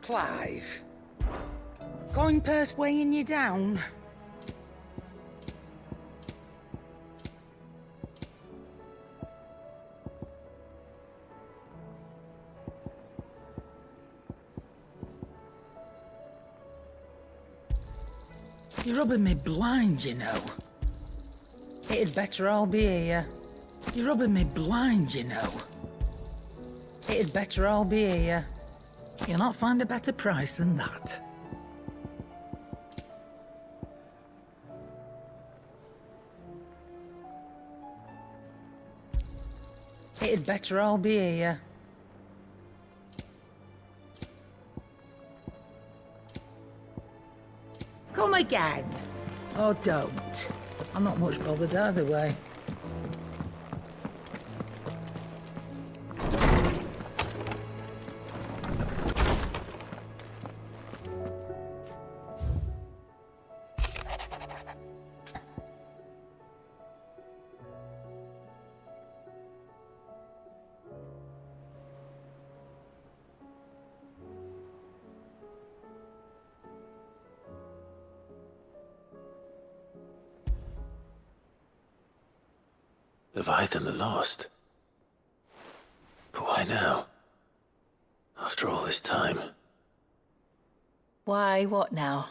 Clive. Coin purse weighing you down? You're rubbing me blind, you know. It'd better all be here. You're rubbing me blind, you know. It'd better all be here. You'll not find a better price than that. It'd better all be here. Come again. Or don't. I'm not much bothered either way. Leviathan the Lost? But why now? After all this time? Why, what now?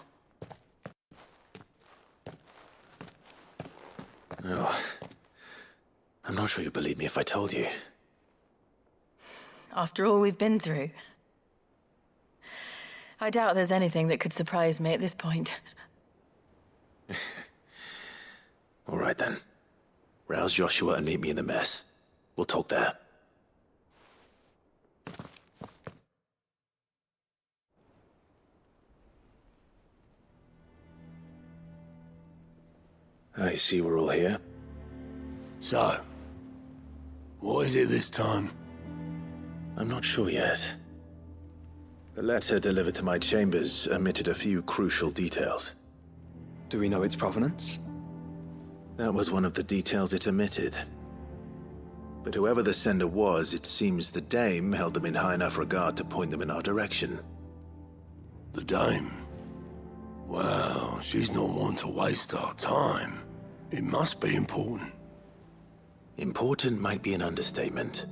Oh, I'm not sure you'd believe me if I told you. After all we've been through. I doubt there's anything that could surprise me at this point. All right then. Rouse Joshua and meet me in the mess. We'll talk there. I see we're all here. So, what is it this time? I'm not sure yet. The letter delivered to my chambers omitted a few crucial details. Do we know its provenance? That was one of the details it omitted. But whoever the sender was, it seems the Dame held them in high enough regard to point them in our direction. The Dame? Well, she's not one to waste our time. It must be important. Important might be an understatement.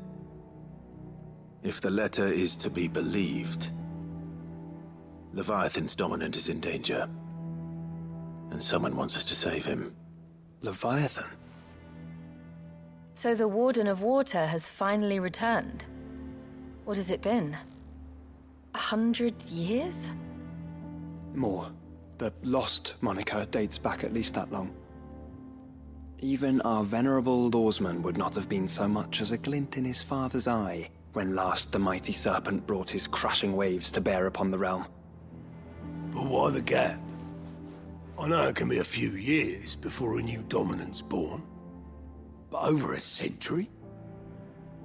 If the letter is to be believed, Leviathan's dominant is in danger. And someone wants us to save him. Leviathan? So the Warden of Water has finally returned. What has it been? 100 years? More. The Lost moniker dates back at least that long. Even our venerable lawsman would not have been so much as a glint in his father's eye when last the mighty serpent brought his crushing waves to bear upon the realm. But why the gap? I know it can be a few years before a new dominant's born. But over a century?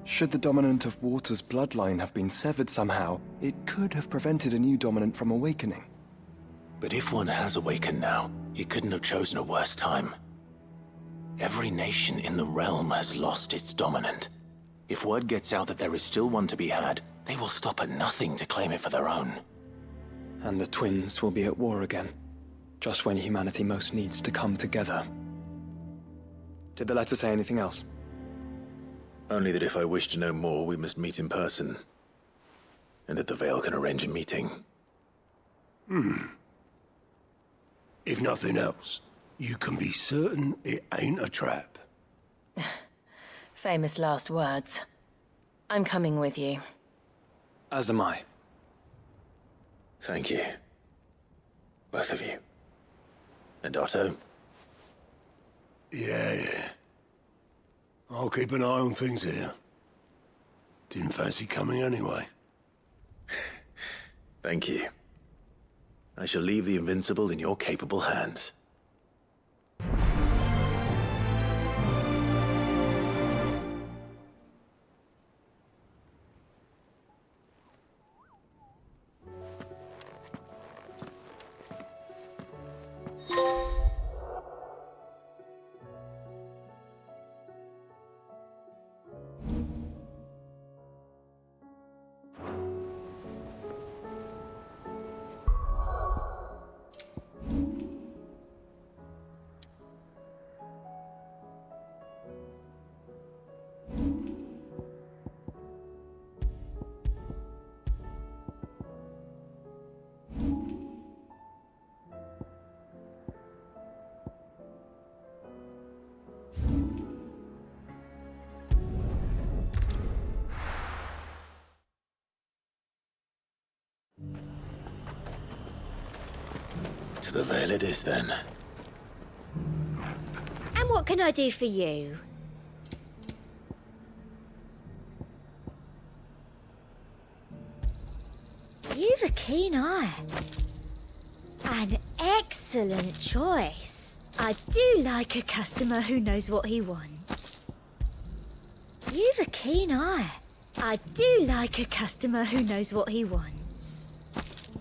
Should the dominant of Water's bloodline have been severed somehow, it could have prevented a new dominant from awakening. But if one has awakened now, he couldn't have chosen a worse time. Every nation in the realm has lost its dominant. If word gets out that there is still one to be had, they will stop at nothing to claim it for their own. And the twins will be at war again, just when humanity most needs to come together. Did the letter say anything else? Only that if I wish to know more, we must meet in person. And that the Veil can arrange a meeting. If nothing else, you can be certain it ain't a trap. Famous last words. I'm coming with you. As am I. Thank you. Both of you. And Otto? Yeah. I'll keep an eye on things here. Didn't fancy coming anyway. Thank you. I shall leave the Invincible in your capable hands. the Veil it is then. And what can I do for you? You've a keen eye. An excellent choice. I do like a customer who knows what he wants. You've a keen eye. I do like a customer who knows what he wants.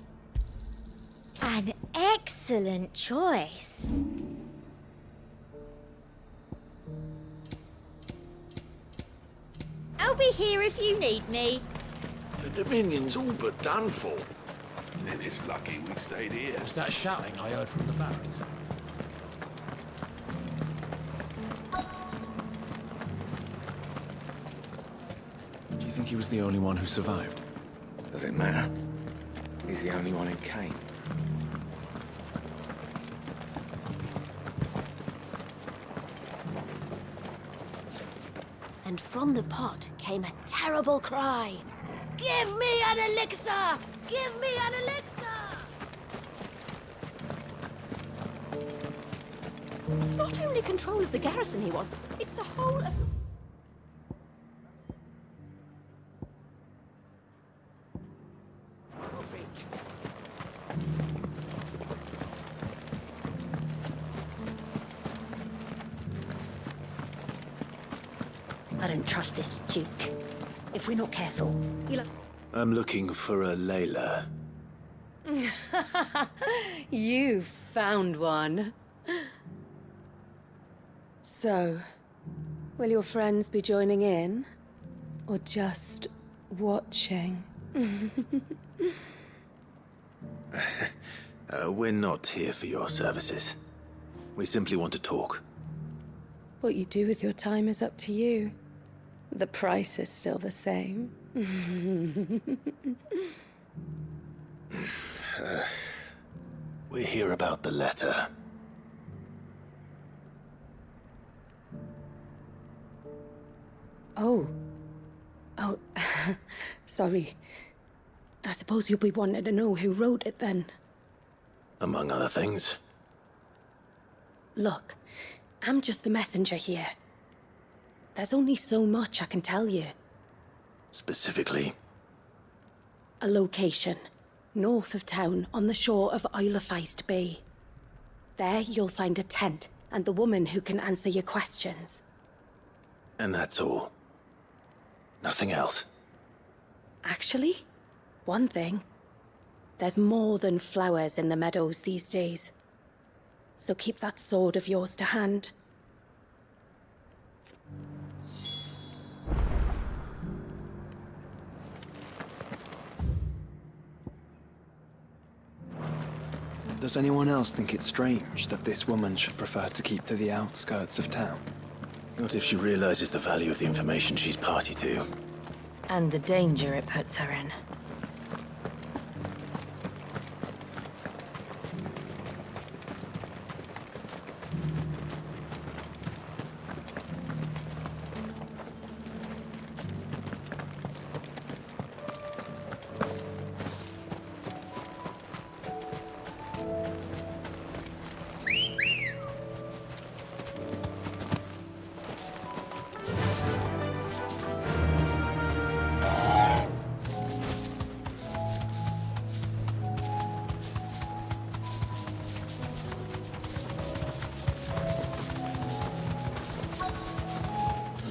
An excellent choice. I'll be here if you need me. The Dominion's all but done for. Then it's lucky we stayed here. Was that shouting I heard from the barracks? Do you think he was the only one who survived? Does it matter? He's the only one who came. And from the pot came a terrible cry. Give me an elixir! Give me an elixir! It's not only control of the garrison he wants, it's the whole of... I don't trust this Duke. If we're not careful, you'll... I'm looking for a Layla. You found one. So, will your friends be joining in? Or just watching? We're not here for your services. We simply want to talk. What you do with your time is up to you. The price is still the same. We're here about the letter. Oh. Sorry. I suppose you'll be wanting to know who wrote it then. Among other things. Look, I'm just the messenger here. There's only so much I can tell you. Specifically? A location, north of town, on the shore of Isle of Feist Bay. There you'll find a tent, and the woman who can answer your questions. And that's all? Nothing else? Actually, one thing. There's more than flowers in the meadows these days. So keep that sword of yours to hand. Does anyone else think it's strange that this woman should prefer to keep to the outskirts of town? Not if she realizes the value of the information she's party to. And the danger it puts her in.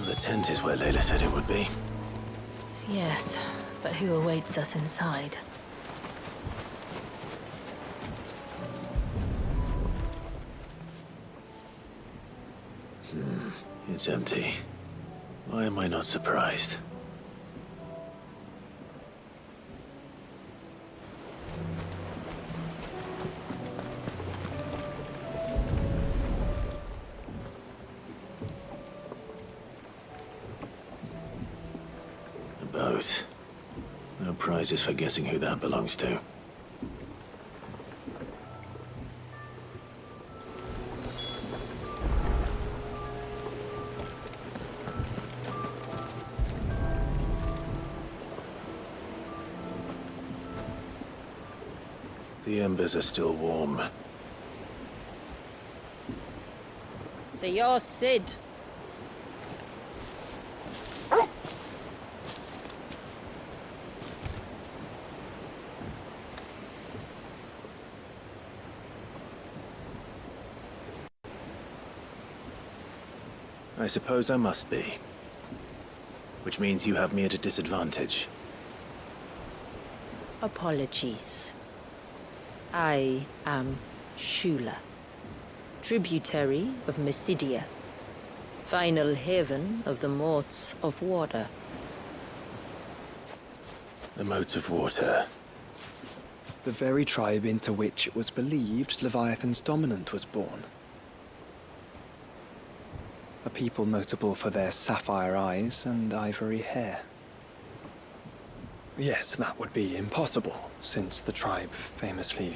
The tent is where Layla said it would be. Yes, but who awaits us inside? It's empty. Why am I not surprised? A boat. No prizes for guessing who that belongs to. The embers are still warm. So you're Sid. I suppose I must be. Which means you have me at a disadvantage. Apologies. I am Shula, tributary of Mysidia, final haven of the Moats of Water. The Moats of Water. The very tribe into which it was believed Leviathan's dominant was born. A people notable for their sapphire eyes and ivory hair. Yes, that would be impossible, since the tribe famously...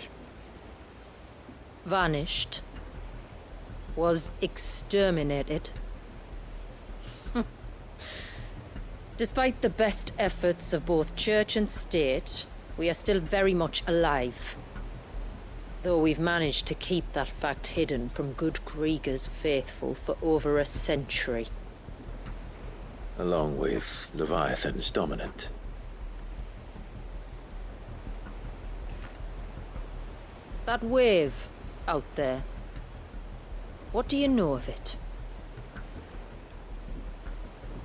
vanished. Was exterminated. Despite the best efforts of both church and state, we are still very much alive. Though we've managed to keep that fact hidden from good Grieger's faithful for over a century. Along with Leviathan's dominant. That wave out there. What do you know of it?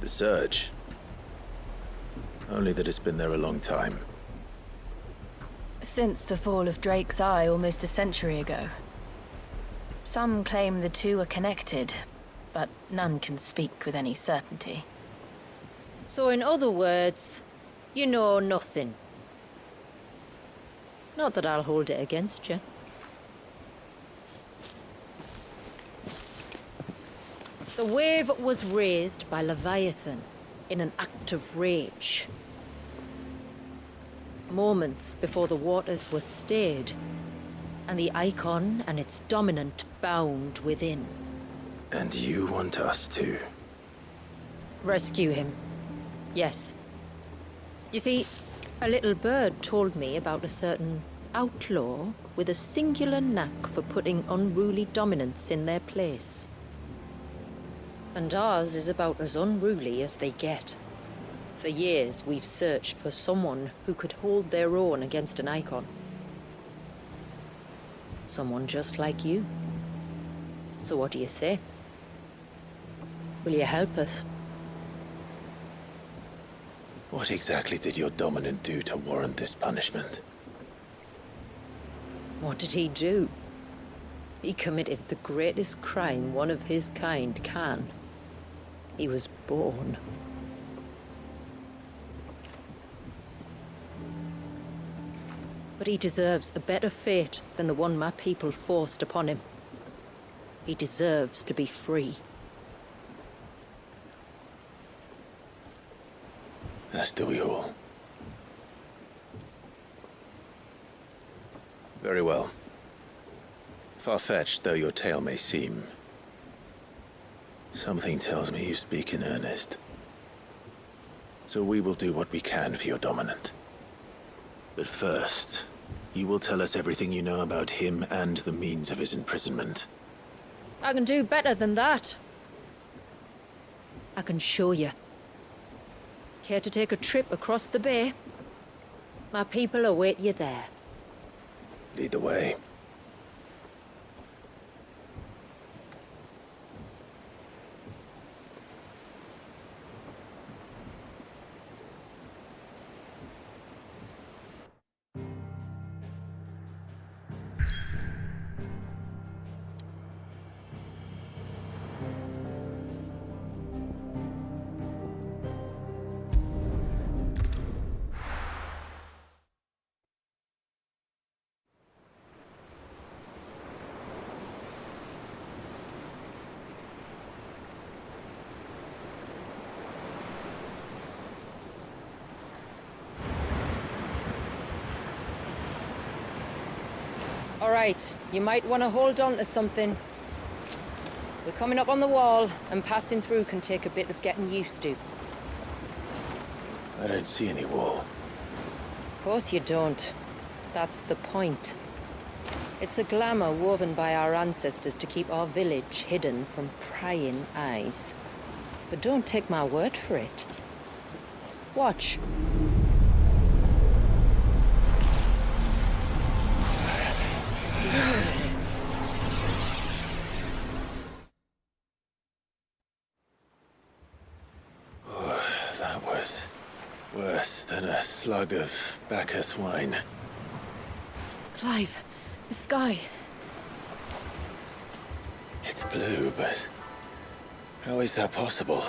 The Surge. Only that it's been there a long time. Since the fall of Drake's Eye almost a century ago. Some claim the two are connected, but none can speak with any certainty. So in other words, you know nothing. Not that I'll hold it against you. The wave was raised by Leviathan in an act of rage. Moments before the waters were stayed, and the icon and its dominant bound within. And you want us to... rescue him. Yes. You see, a little bird told me about a certain outlaw with a singular knack for putting unruly dominants in their place. And ours is about as unruly as they get. For years, we've searched for someone who could hold their own against an icon. Someone just like you. So what do you say? Will you help us? What exactly did your dominant do to warrant this punishment? What did he do? He committed the greatest crime one of his kind can. He was born. But he deserves a better fate than the one my people forced upon him. He deserves to be free. As do we all. Very well. Far-fetched though your tale may seem, something tells me you speak in earnest. So we will do what we can for your dominant. But first, you will tell us everything you know about him and the means of his imprisonment. I can do better than that. I can show you. Care to take a trip across the bay? My people await you there. Lead the way. All right, you might want to hold on to something. We're coming up on the wall, and passing through can take a bit of getting used to. I don't see any wall. Of course you don't. That's the point. It's a glamour woven by our ancestors to keep our village hidden from prying eyes. But don't take my word for it. Watch. That was worse than a slug of Bacchus wine. Clive, the sky. It's blue, but how is that possible?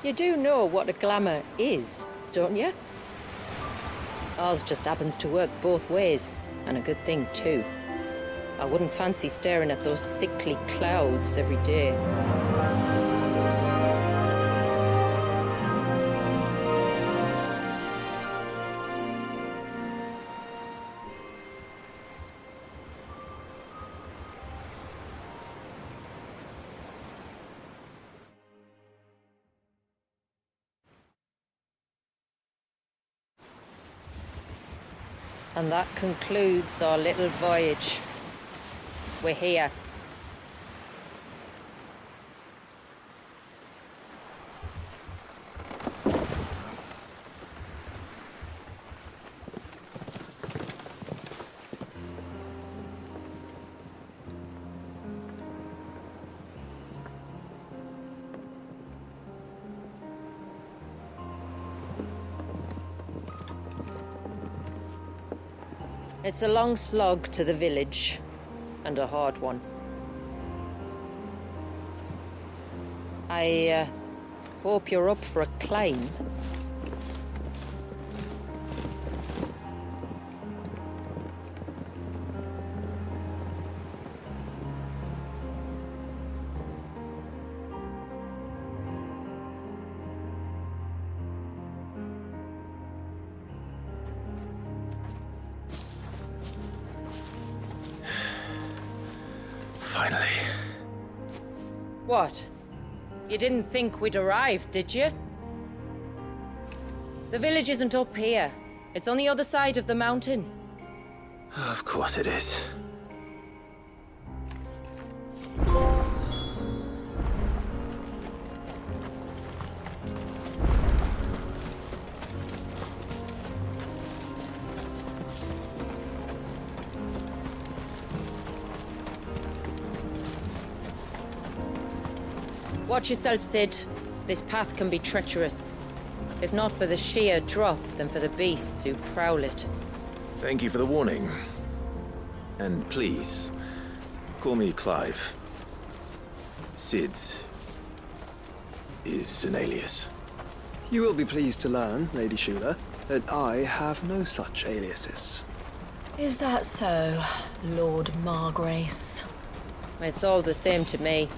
You do know what a glamour is, don't you? Ours just happens to work both ways, and a good thing too. I wouldn't fancy staring at those sickly clouds every day. And that concludes our little voyage. We're here. It's a long slog to the village, and a hard one. I hope you're up for a climb. Finally. What? You didn't think we'd arrived, did you? The village isn't up here. It's on the other side of the mountain. Of course it is. Watch yourself, Sid. This path can be treacherous. If not for the sheer drop, then for the beasts who prowl it. Thank you for the warning. And please, call me Clive. Sid is an alias. You will be pleased to learn, Lady Shula, that I have no such aliases. Is that so, Lord Margrace? It's all the same to me.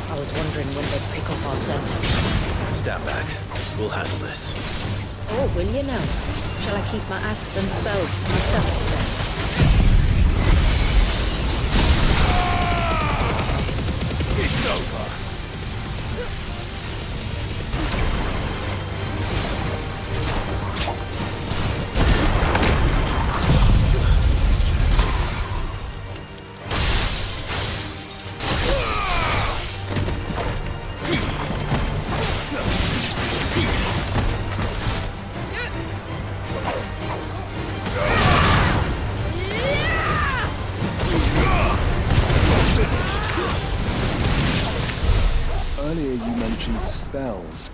I was wondering when they'd pick up our scent. Stand back. We'll handle this. Oh, will you now? Shall I keep my axe and spells to myself then? It's over. ancient spells,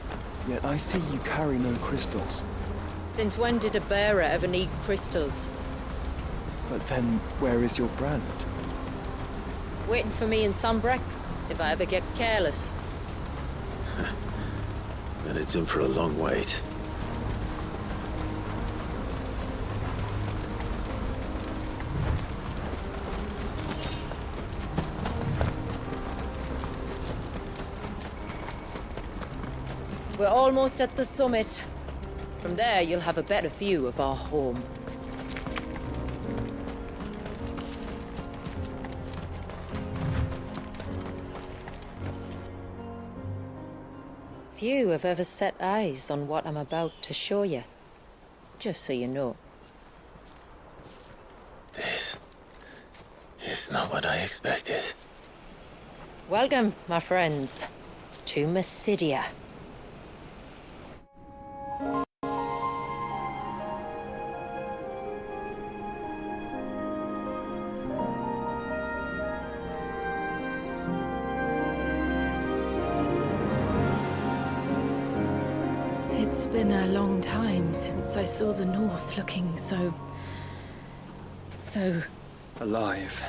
yet I see you carry no crystals. Since when did a bearer ever need crystals? But then, where is your brand? Waiting for me in Sunbreck, if I ever get careless. Then it's in for a long wait. We're almost at the summit. From there, you'll have a better view of our home. Few have ever set eyes on what I'm about to show you. Just so you know. This is not what I expected. Welcome, my friends, to Mysidia. It's been a long time since I saw the North looking so... Alive.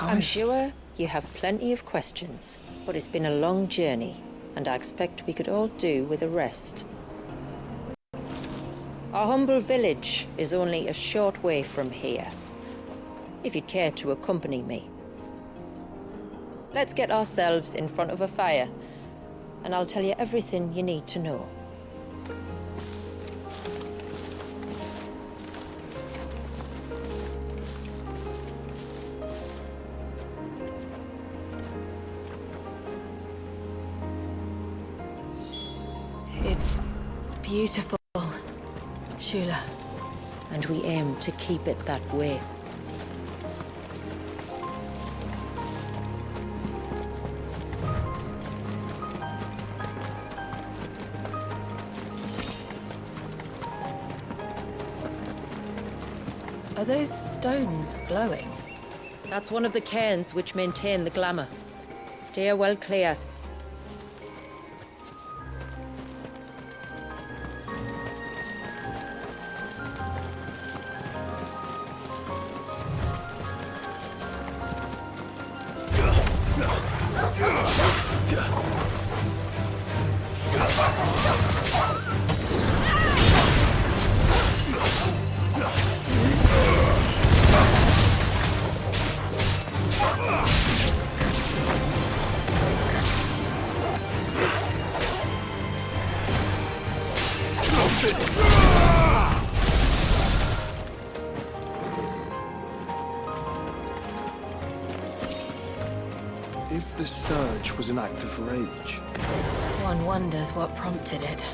I'm sure you have plenty of questions, but it's been a long journey, and I expect we could all do with a rest. Our humble village is only a short way from here, if you'd care to accompany me. Let's get ourselves in front of a fire, and I'll tell you everything you need to know. It's beautiful, Shula. And we aim to keep it that way. Are those stones glowing? That's one of the cairns which maintain the glamour. Steer well clear. If the surge was an act of rage... One wonders what prompted it.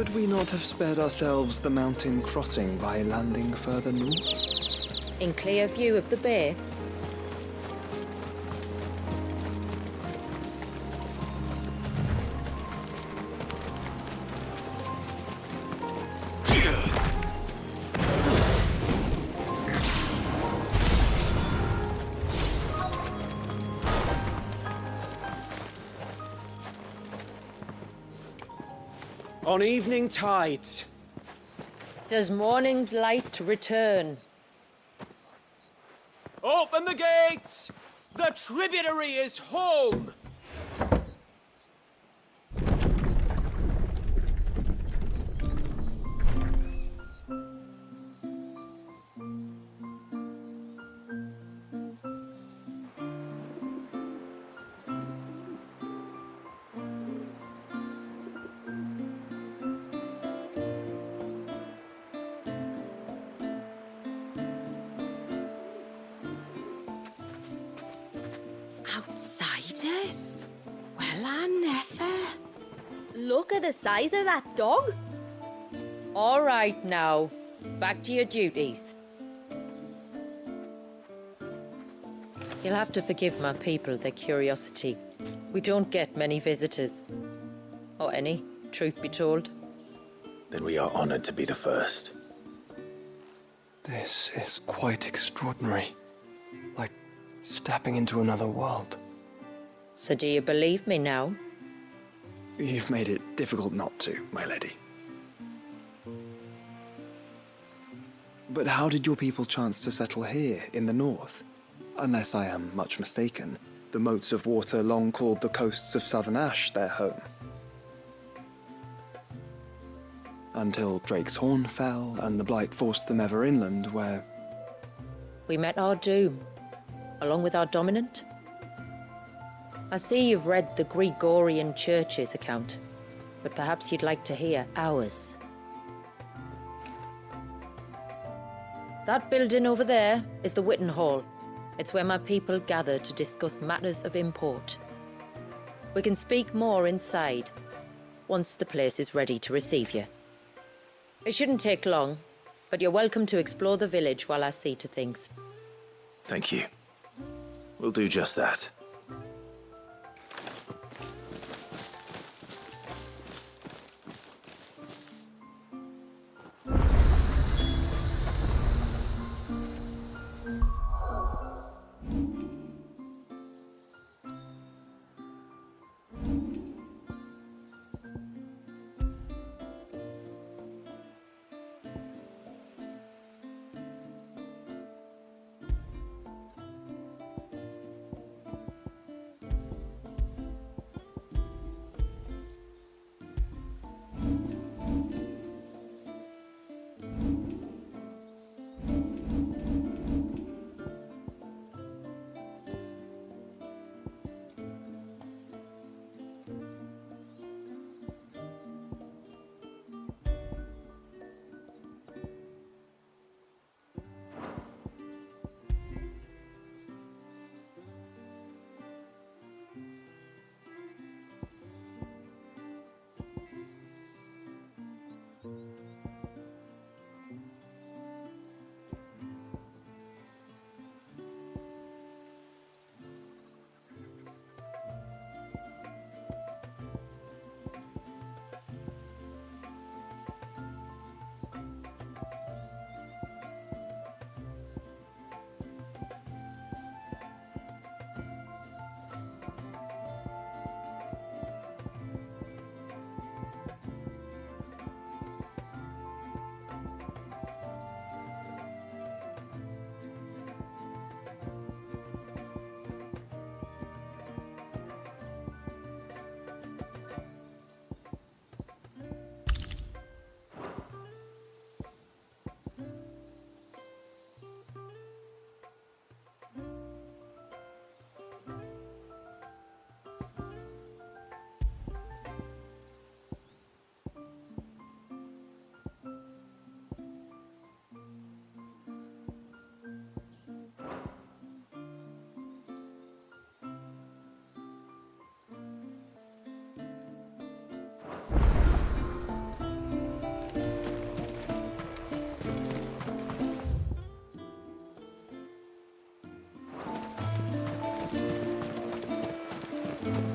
Would we not have spared ourselves the mountain crossing by landing further north? In clear view of the bay? On evening tides. Does morning's light return? Open the gates! The tributary is home! Outsiders? Well, I never. Look at the size of that dog. All right now, back to your duties. You'll have to forgive my people their curiosity. We don't get many visitors. Or any, truth be told. Then we are honored to be the first. This is quite extraordinary. Like stepping into another world. So do you believe me now? You've made it difficult not to, my lady. But how did your people chance to settle here in the north? Unless I am much mistaken, the moats of water long called the coasts of southern Ash their home. Until Drake's Horn fell and the Blight forced them ever inland, where... We met our doom, along with our dominant. I see you've read the Gregorian Church's account, but perhaps you'd like to hear ours. That building over there is the Witten Hall. It's where my people gather to discuss matters of import. We can speak more inside, once the place is ready to receive you. It shouldn't take long, but you're welcome to explore the village while I see to things. Thank you. We'll do just that.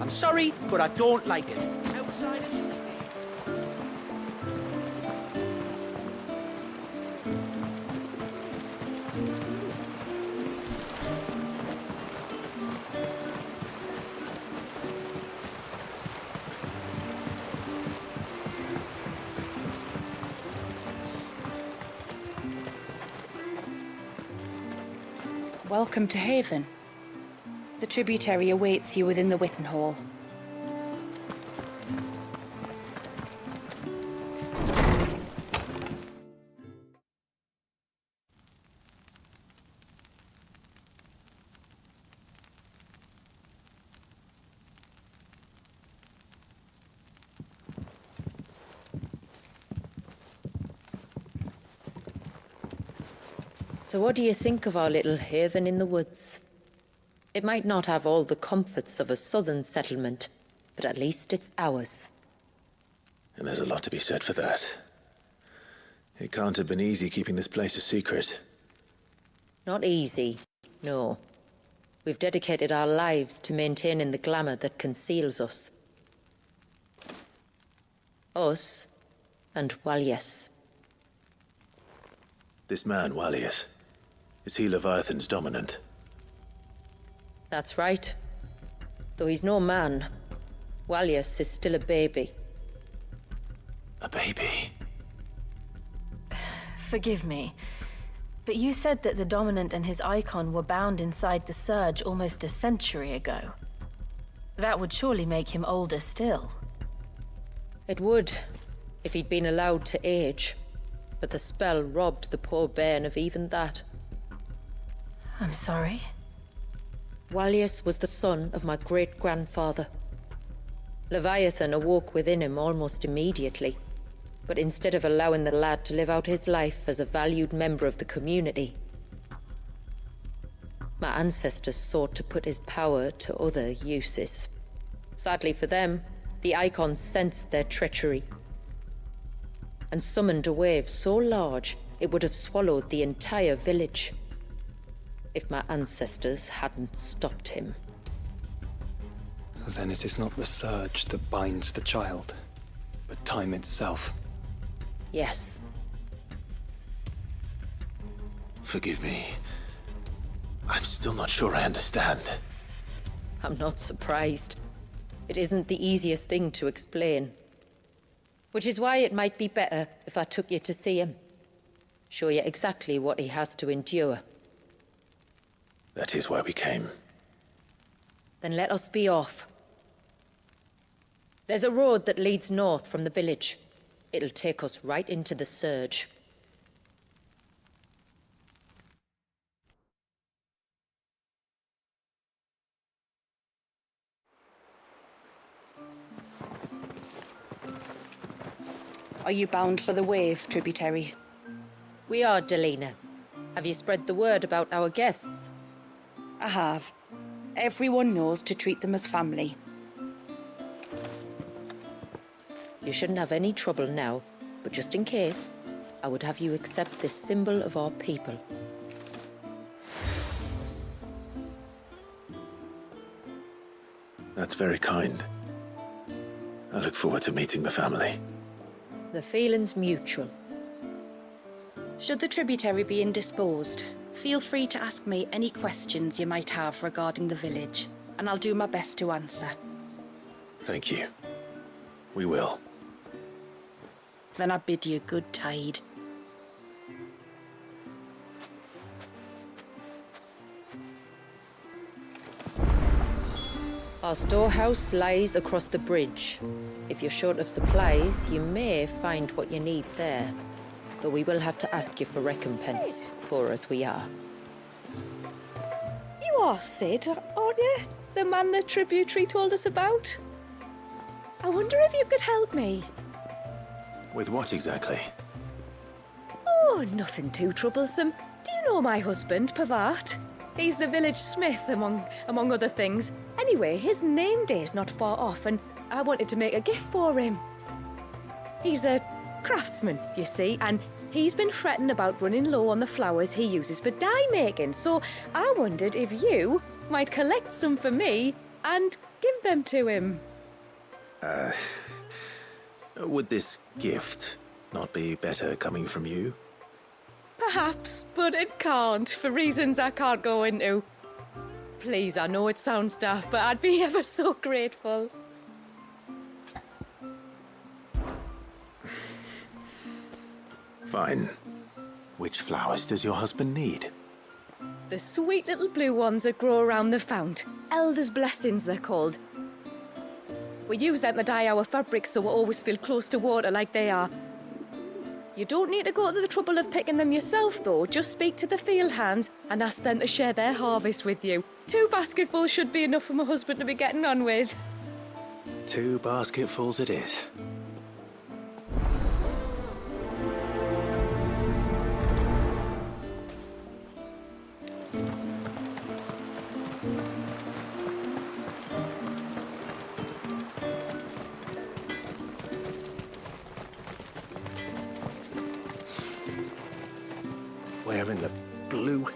I'm sorry, but I don't like it. Outsiders should stay. Welcome to Haven. The tributary awaits you within the Witten Hall. So what do you think of our little haven in the woods? It might not have all the comforts of a southern settlement, but at least it's ours. And there's a lot to be said for that. It can't have been easy keeping this place a secret. Not easy, no. We've dedicated our lives to maintaining the glamour that conceals us. Us and Walias. This man, Walias, is he Leviathan's dominant? That's right. Though he's no man, Walias is still a baby. A baby? Forgive me, but you said that the Dominant and his icon were bound inside the Surge almost a century ago. That would surely make him older still. It would, if he'd been allowed to age. But the spell robbed the poor bairn of even that. I'm sorry? Walias was the son of my great-grandfather. Leviathan awoke within him almost immediately. But instead of allowing the lad to live out his life as a valued member of the community, my ancestors sought to put his power to other uses. Sadly for them, the icons sensed their treachery and summoned a wave so large it would have swallowed the entire village if my ancestors hadn't stopped him. Then it is not the surge that binds the child, but time itself. Yes. Forgive me. I'm still not sure I understand. I'm not surprised. It isn't the easiest thing to explain. Which is why it might be better if I took you to see him. Show you exactly what he has to endure. That is why we came. Then let us be off. There's a road that leads north from the village. It'll take us right into the Surge. Are you bound for the Wave, tributary? We are, Delina. Have you spread the word about our guests? I have. Everyone knows to treat them as family. You shouldn't have any trouble now, but just in case, I would have you accept this symbol of our people. That's very kind. I look forward to meeting the family. The feeling's mutual. Should the tributary be indisposed, feel free to ask me any questions you might have regarding the village, and I'll do my best to answer. Thank you. We will. Then I bid you good tide. Our storehouse lies across the bridge. If you're short of supplies, you may find what you need there. Though we will have to ask you for recompense, poor as we are. You are Sid, aren't you? The man the tributary told us about? I wonder if you could help me. With what exactly? Oh, nothing too troublesome. Do you know my husband, Pavat? He's the village smith, among other things. Anyway, his name day's not far off, and I wanted to make a gift for him. He's a craftsman, you see, and he's been fretting about running low on the flowers he uses for dye making, so I wondered if you might collect some for me and give them to him. Would this gift not be better coming from you? Perhaps, but it can't, for reasons I can't go into. Please, I know it sounds daft, but I'd be ever so grateful. Fine. Which flowers does your husband need? The sweet little blue ones that grow around the fount. Elder's blessings, they're called. We use them to dye our fabrics so we always feel close to water like they are. You don't need to go to the trouble of picking them yourself, though. Just speak to the field hands and ask them to share their harvest with you. 2 basketfuls should be enough for my husband to be getting on with. 2 basketfuls it is. Where in the blue?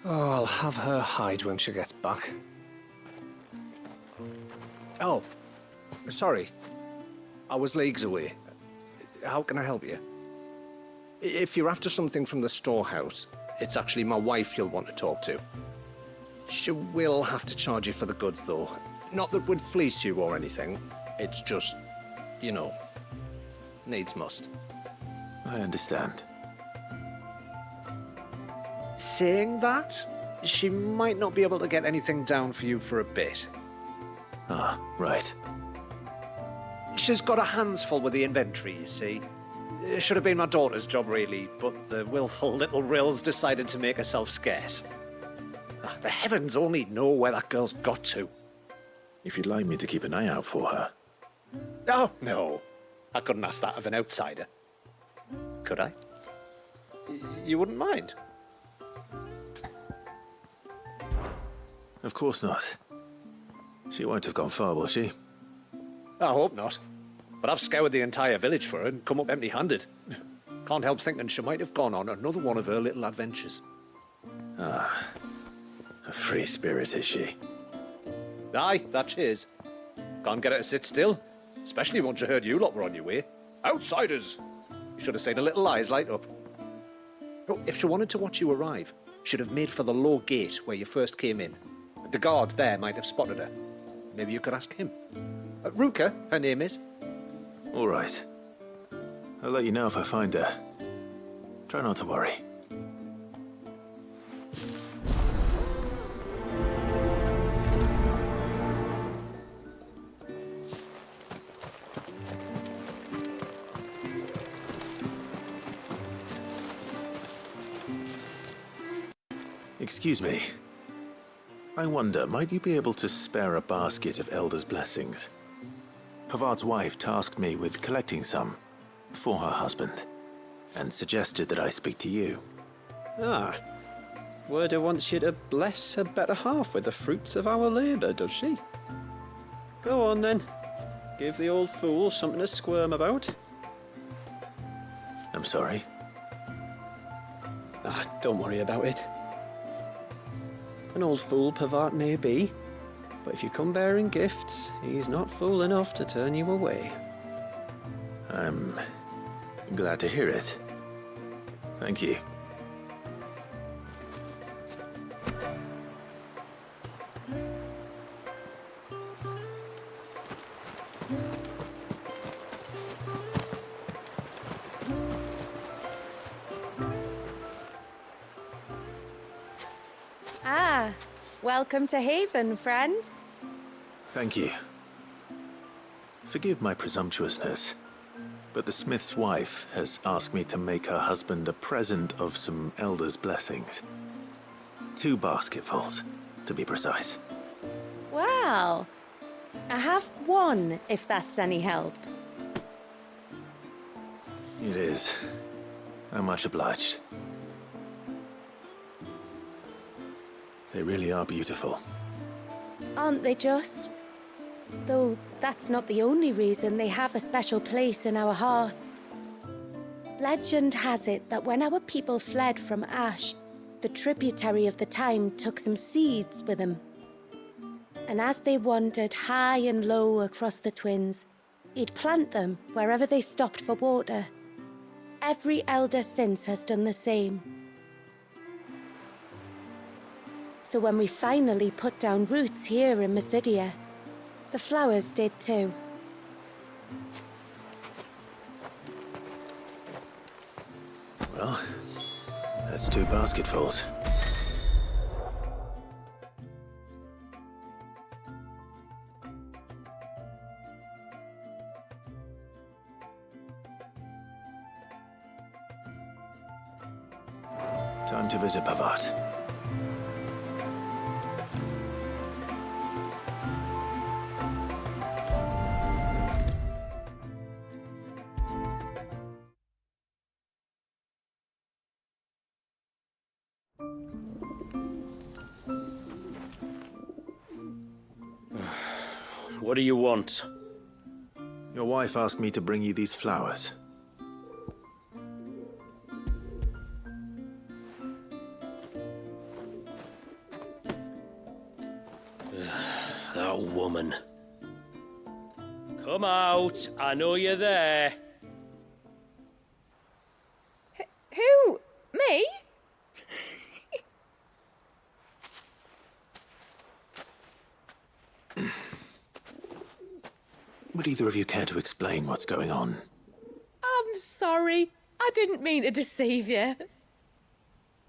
Oh, I'll have her hide when she gets back. Oh, sorry. I was leagues away. How can I help you? If you're after something from the storehouse, it's actually my wife you'll want to talk to. She will have to charge you for the goods, though. Not that we'd fleece you or anything. It's just, you know, needs must. I understand. Saying that, she might not be able to get anything down for you for a bit. Ah, right. She's got her hands full with the inventory, you see. It should have been my daughter's job, really, but the willful little rills decided to make herself scarce. The heavens only know where that girl's got to. If you'd like me to keep an eye out for her. Oh, no. I couldn't ask that of an outsider. Could I? You wouldn't mind? Of course not. She won't have gone far, will she? I hope not. But I've scoured the entire village for her and come up empty-handed. Can't help thinking she might have gone on another one of her little adventures. Ah, a free spirit, is she? Aye, that she is. Can't get her to sit still, especially once she heard you lot were on your way. Outsiders! You should have seen her little eyes light up. Oh, if she wanted to watch you arrive, she'd have made for the low gate where you first came in. The guard there might have spotted her. Maybe you could ask him. Ruka, her name is. All right. I'll let you know if I find her. Try not to worry. Excuse me. I wonder, might you be able to spare a basket of Elder's blessings? Pavard's wife tasked me with collecting some for her husband, and suggested that I speak to you. Ah. Werda wants you to bless her better half with the fruits of our labour, does she? Go on then. Give the old fool something to squirm about. I'm sorry. Ah, don't worry about it. An old fool Pavard may be, but if you come bearing gifts, he's not fool enough to turn you away. I'm glad to hear it. Thank you. Ah, welcome to Haven, friend. Thank you. Forgive my presumptuousness, but the smith's wife has asked me to make her husband a present of some Elder's blessings. 2 basketfuls, to be precise. Well, I have 1, if that's any help. It is. I'm much obliged. They really are beautiful. Aren't they just? Though that's not the only reason they have a special place in our hearts. Legend has it that when our people fled from Ash, the tributary of the Time took some seeds with them And as they wandered high and low across the twins, he'd plant them wherever they stopped for water. Every elder since has done the same. So when we finally put down roots here in Mysidia, the flowers did too. Well, that's 2 basketfuls. Time to visit Pavat. What do you want? Your wife asked me to bring you these flowers. That woman. Come out. I know you're there. Who? Me? Would either of you care to explain what's going on? I'm sorry. I didn't mean to deceive you.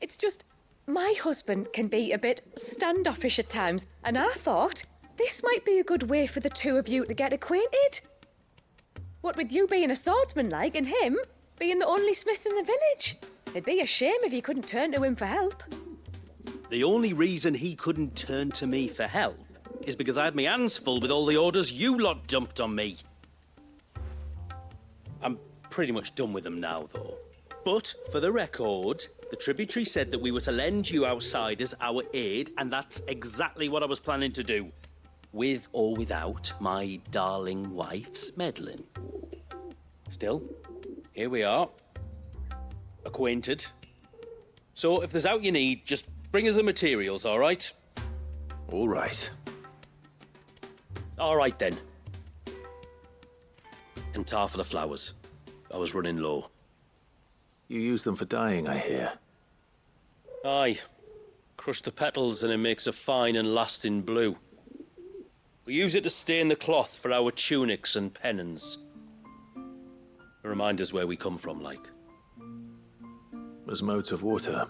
It's just, my husband can be a bit standoffish at times, and I thought this might be a good way for the two of you to get acquainted. What with you being a swordsman like, and him being the only smith in the village. It'd be a shame if you couldn't turn to him for help. The only reason he couldn't turn to me for help is because I had my hands full with all the orders you lot dumped on me. I'm pretty much done with them now, though. But, for the record, the tributary said that we were to lend you outsiders our aid, and that's exactly what I was planning to do. With or without my darling wife's meddling. Still, here we are. Acquainted. So, if there's out you need, just bring us the materials, all right? All right. All right, then. And tar for the flowers. I was running low. You use them for dyeing, I hear. Aye. Crush the petals and it makes a fine and lasting blue. We use it to stain the cloth for our tunics and pennons. A reminder's where we come from, like. As modes of water.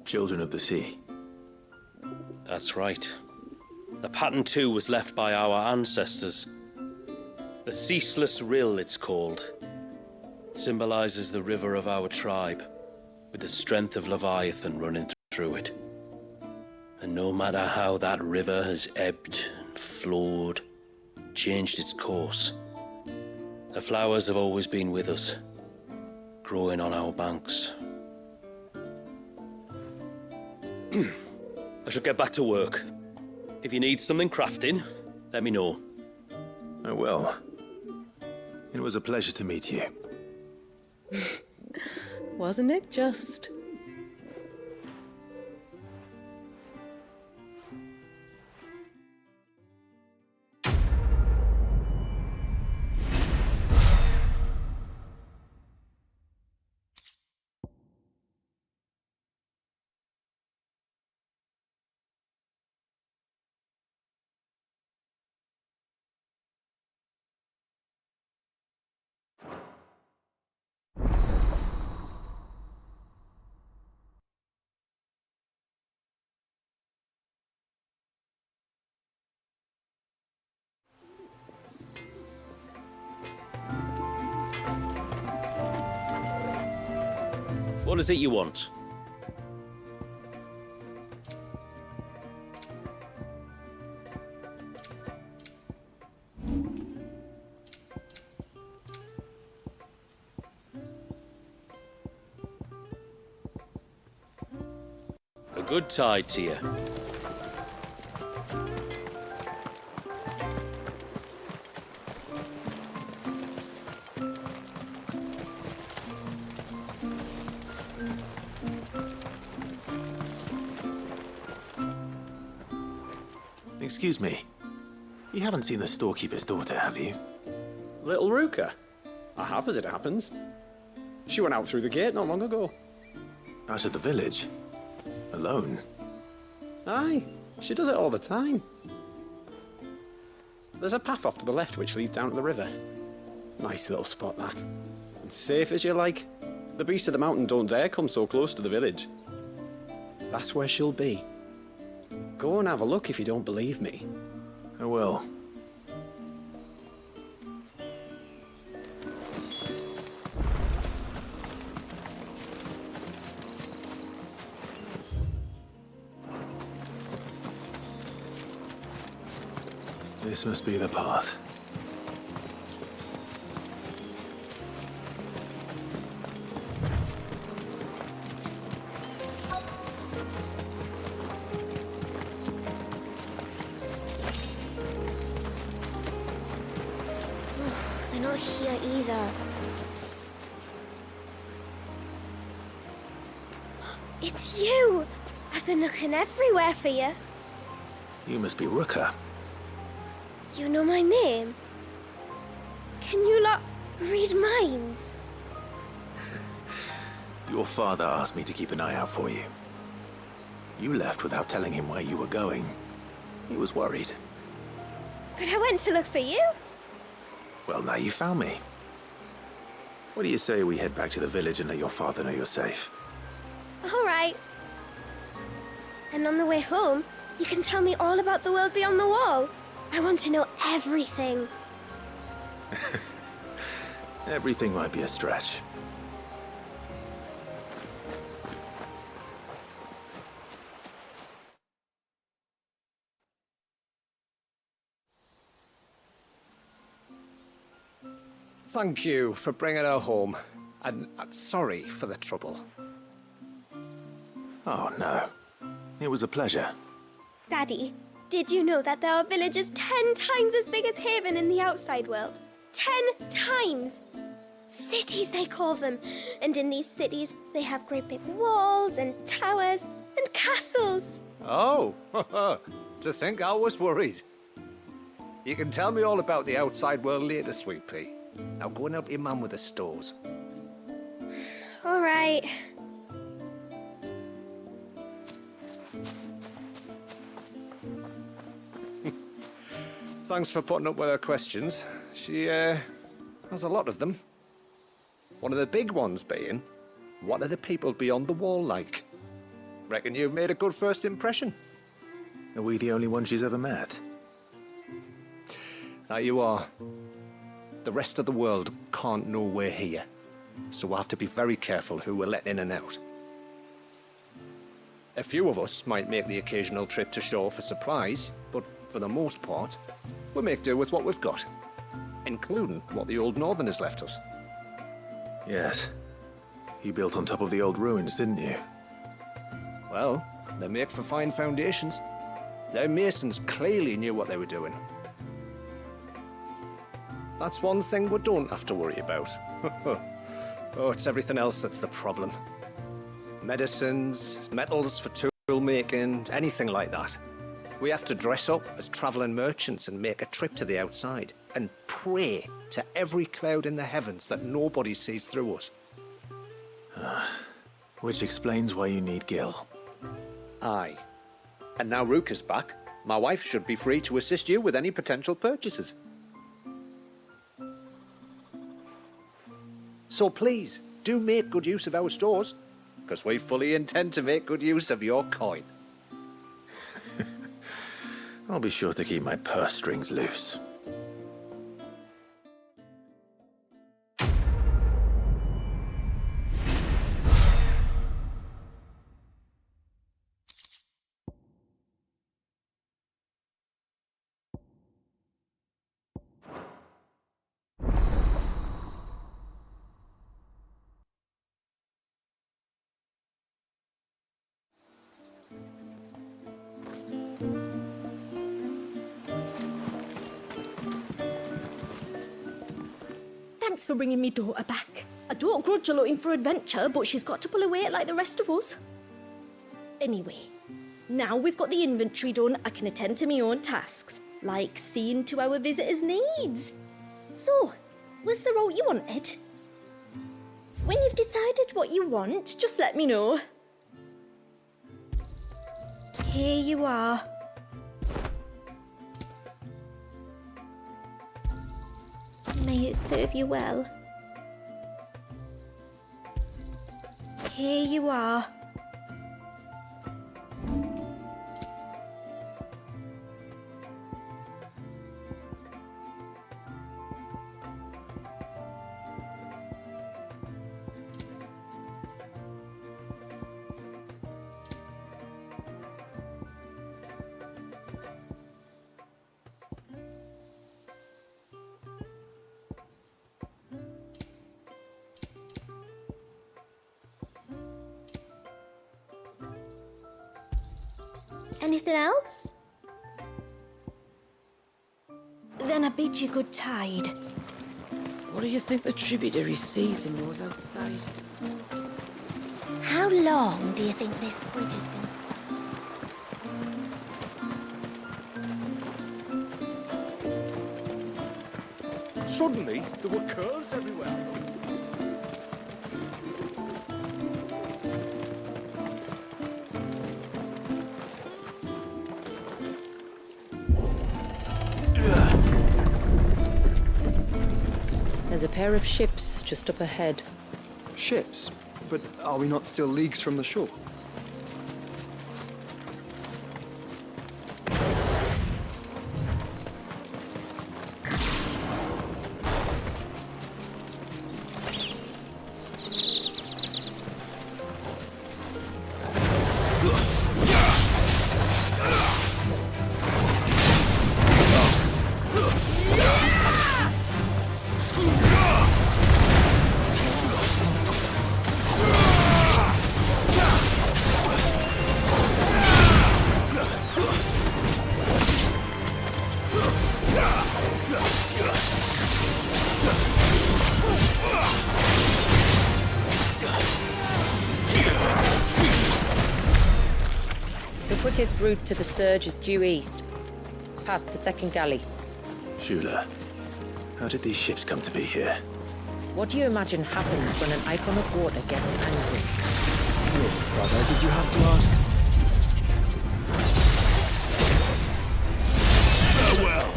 Children of the sea. That's right. The pattern, too, was left by our ancestors. The Ceaseless Rill, it's called. It symbolizes the river of our tribe, with the strength of Leviathan running through it. And no matter how that river has ebbed and flowed, changed its course, the flowers have always been with us, growing on our banks. I should get back to work. If you need something crafting, let me know. I will. It was a pleasure to meet you. Wasn't it just? What is it you want? A good tide to you. Excuse me. You haven't seen the storekeeper's daughter, have you? Little Ruka? I have, as it happens. She went out through the gate not long ago. Out of the village? Alone? Aye, she does it all the time. There's a path off to the left which leads down to the river. Nice little spot, that. And safe as you like. The beasts of the mountain don't dare come so close to the village. That's where she'll be. Go and have a look if you don't believe me. I will. This must be the path. They're not here either. It's you! I've been looking everywhere for you. You must be Ruka. You know my name? Can you lot read minds? Your father asked me to keep an eye out for you. You left without telling him where you were going. He was worried. But I went to look for you. Well, now you found me. What do you say we head back to the village and let your father know you're safe? All right. And on the way home, you can tell me all about the world beyond the wall. I want to know everything. Everything might be a stretch. Thank you for bringing her home. And sorry for the trouble. Oh, no. It was a pleasure. Daddy, did you know that there are villages 10 times as big as Haven in the outside world? 10 times! Cities, they call them. And in these cities, they have great big walls and towers and castles. Oh, to think I was worried. You can tell me all about the outside world later, Sweet Pea. Now go and help your mum with the stores. All right. Thanks for putting up with her questions. She, has a lot of them. One of the big ones being, what are the people beyond the wall like? Reckon you've made a good first impression. Are we the only ones she's ever met? That you are. The rest of the world can't know we're here, so we'll have to be very careful who we're letting in and out. A few of us might make the occasional trip to shore for supplies, but for the most part, we'll make do with what we've got, including what the old Northerners left us. Yes. You built on top of the old ruins, didn't you? Well, they make for fine foundations. Their masons clearly knew what they were doing. That's one thing we don't have to worry about. Oh, it's everything else that's the problem. Medicines, metals for tool making, anything like that. We have to dress up as traveling merchants and make a trip to the outside and pray to every cloud in the heavens that nobody sees through us. Which explains why you need Gil. Aye. And now Ruka's back, my wife should be free to assist you with any potential purchases. So please, do make good use of our stores, because we fully intend to make good use of your coin. I'll be sure to keep my purse strings loose. Thanks for bringing me daughter back. I don't grudge her looking for adventure, but she's got to pull her weight like the rest of us. Anyway, Now we've got the inventory done, I can attend to my own tasks, like seeing to our visitors' needs. So, was the route you wanted? When you've decided what you want, just let me know. Here you are. May it serve you well. Here you are. Anything else? Then I bid you good tide. What do you think the tributary sees in those outsiders? How long do you think this bridge has been stuck? Suddenly, there were curves everywhere. There's a pair of ships just up ahead. Ships? But are we not still leagues from the shore? The quickest route to the surge is due east, past the second galley. Shula, how did these ships come to be here? What do you imagine happens when an icon of water gets angry? Brother, did you have to ask? Farewell!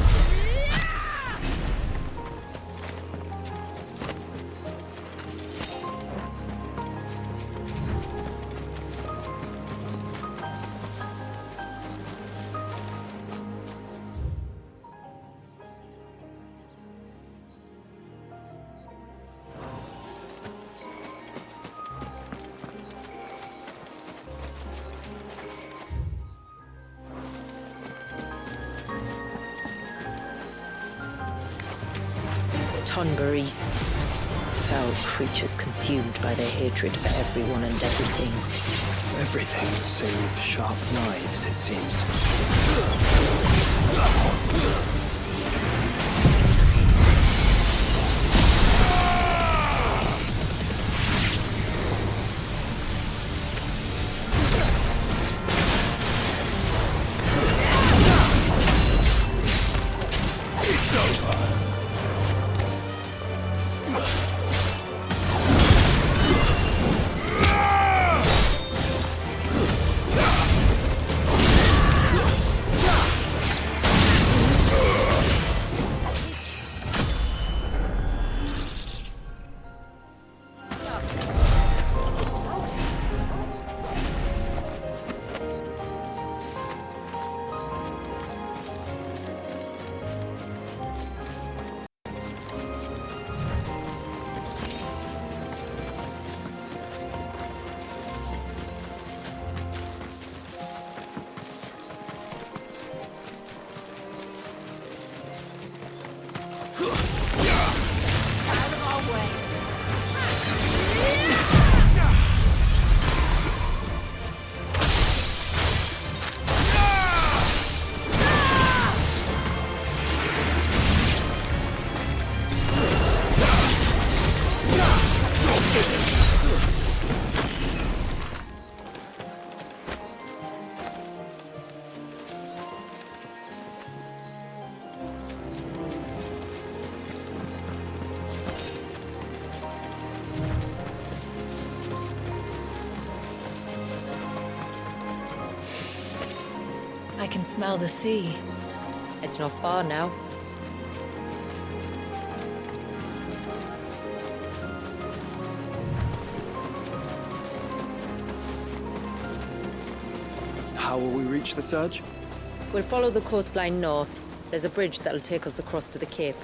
Tonberries. Foul creatures consumed by their hatred for everyone and everything. Everything save sharp knives, it seems. It's over! I can smell the sea. It's not far now. How will we reach the surge? We'll follow the coastline north. There's a bridge that'll take us across to the cape.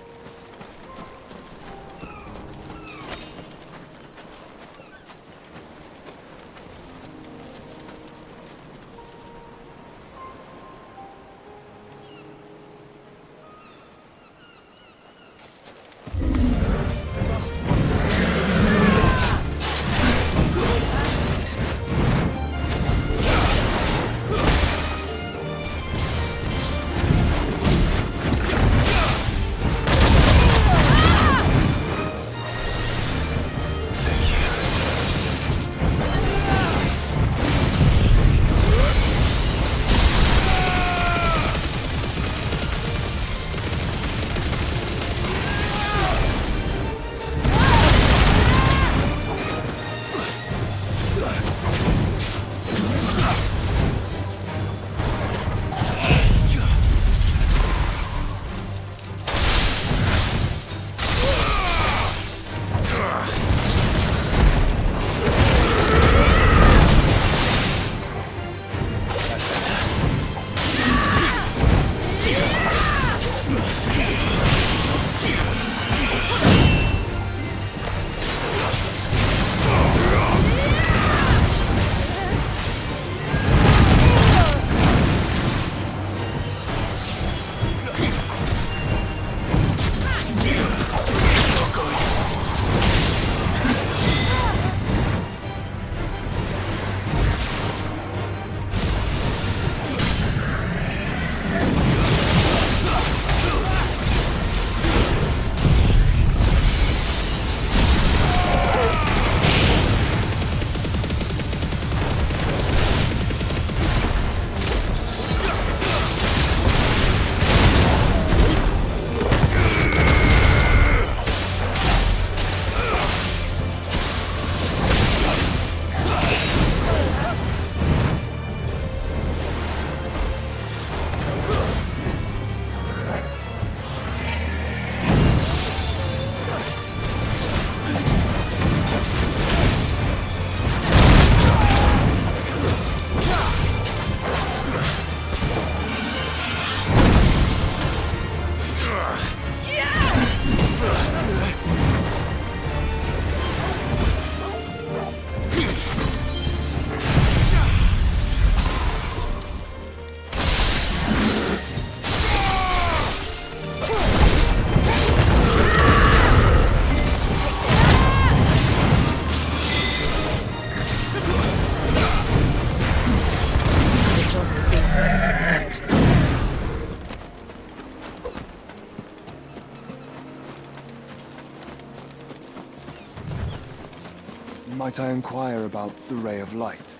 Might I inquire about the Ray of Light?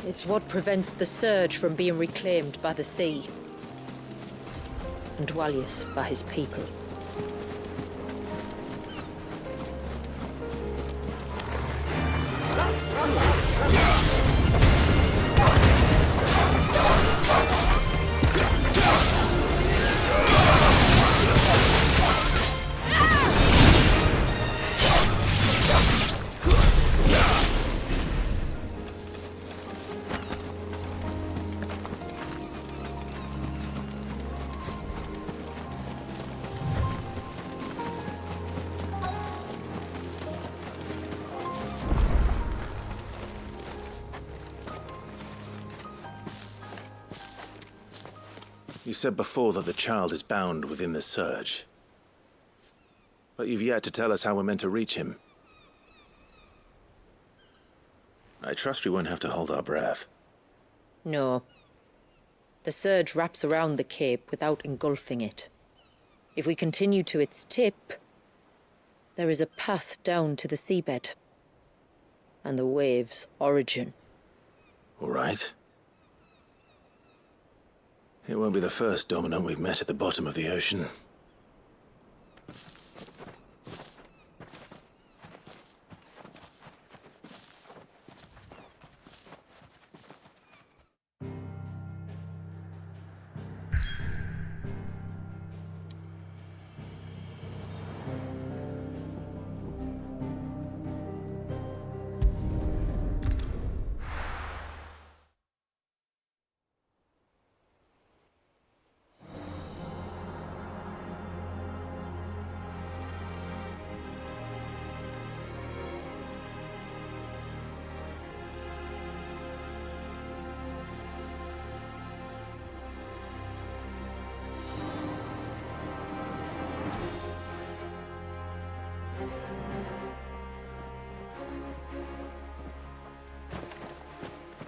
It's what prevents the surge from being reclaimed by the sea. And Dwalius by his people. You said before that the child is bound within the surge. But you've yet to tell us how we're meant to reach him. I trust we won't have to hold our breath. No. The surge wraps around the cape without engulfing it. If we continue to its tip, there is a path down to the seabed. And the wave's origin. All right. It won't be the first dominant we've met at the bottom of the ocean.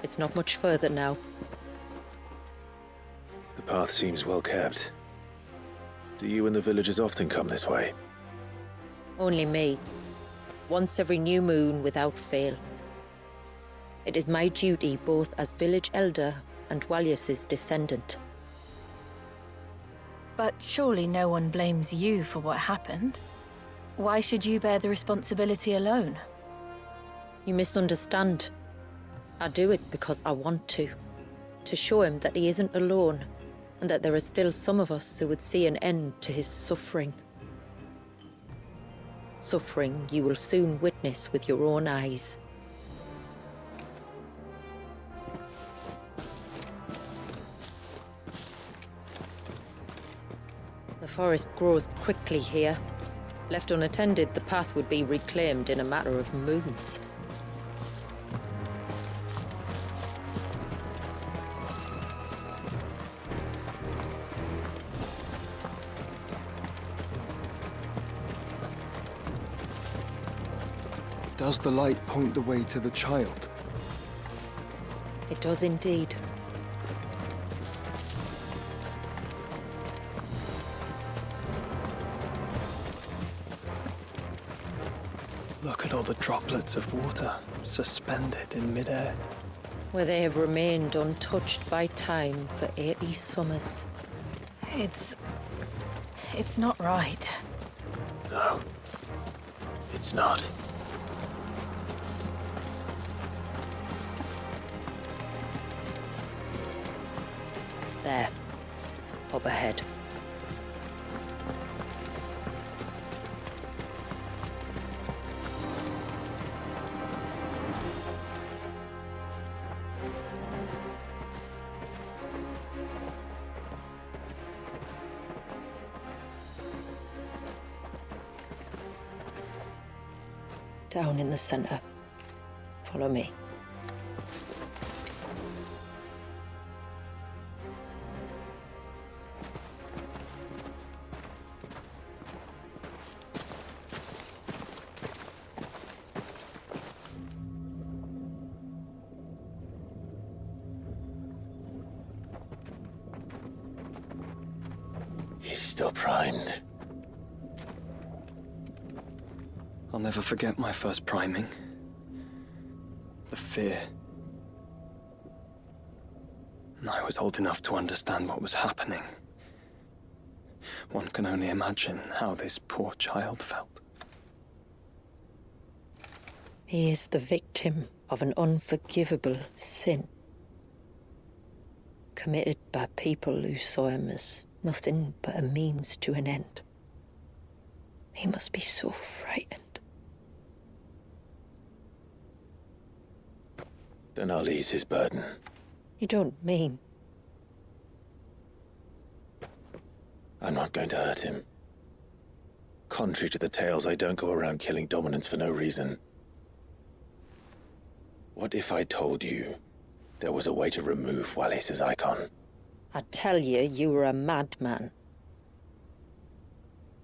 It's not much further now. The path seems well kept. Do you and the villagers often come this way? Only me. Once every new moon without fail. It is my duty both as village elder and Walius's descendant. But surely no one blames you for what happened. Why should you bear the responsibility alone? You misunderstand. I do it because I want to. To show him that he isn't alone, and that there are still some of us who would see an end to his suffering. Suffering you will soon witness with your own eyes. The forest grows quickly here. Left unattended, the path would be reclaimed in a matter of moons. Does the light point the way to the child? It does indeed. Look at all the droplets of water suspended in midair. Where they have remained untouched by time for 80 summers. It's not right. No. It's not. There. Up ahead. Down in the center. Follow me. He's still primed. I'll never forget my first priming. The fear. And I was old enough to understand what was happening. One can only imagine how this poor child felt. He is the victim of an unforgivable sin. Committed by people who saw him as nothing but a means to an end. He must be so frightened. Then I'll ease his burden. You don't mean? I'm not going to hurt him. Contrary to the tales, I don't go around killing dominants for no reason. What if I told you there was a way to remove Walius's icon? I tell you, you were a madman.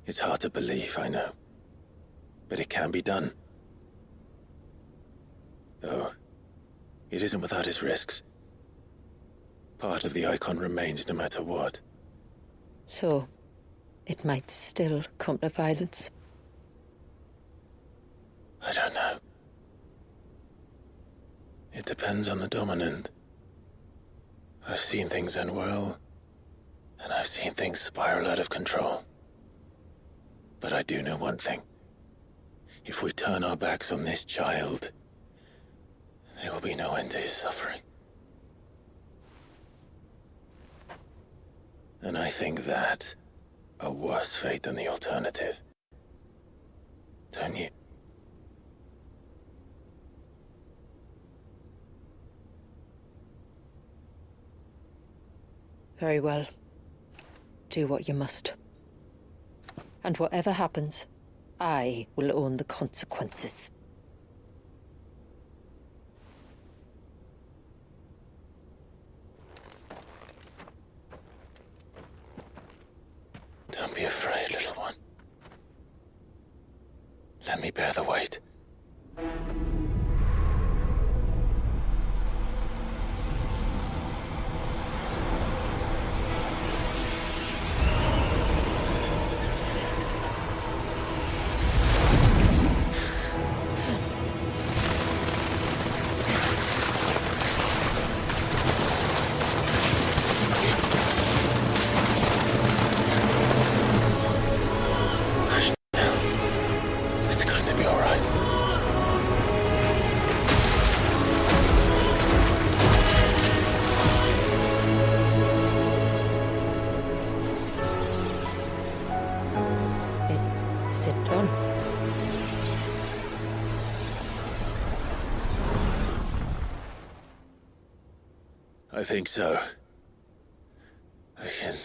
It's hard to believe, I know. But it can be done. Though, it isn't without its risks. Part of the icon remains no matter what. So, it might still come to violence. I don't know. It depends on the dominant. I've seen things end well, and I've seen things spiral out of control. But I do know one thing. If we turn our backs on this child, there will be no end to his suffering. And I think that a worse fate than the alternative. Don't you? Very well. Do what you must. And whatever happens, I will own the consequences. Don't be afraid, little one. Let me bear the weight. I think so. I can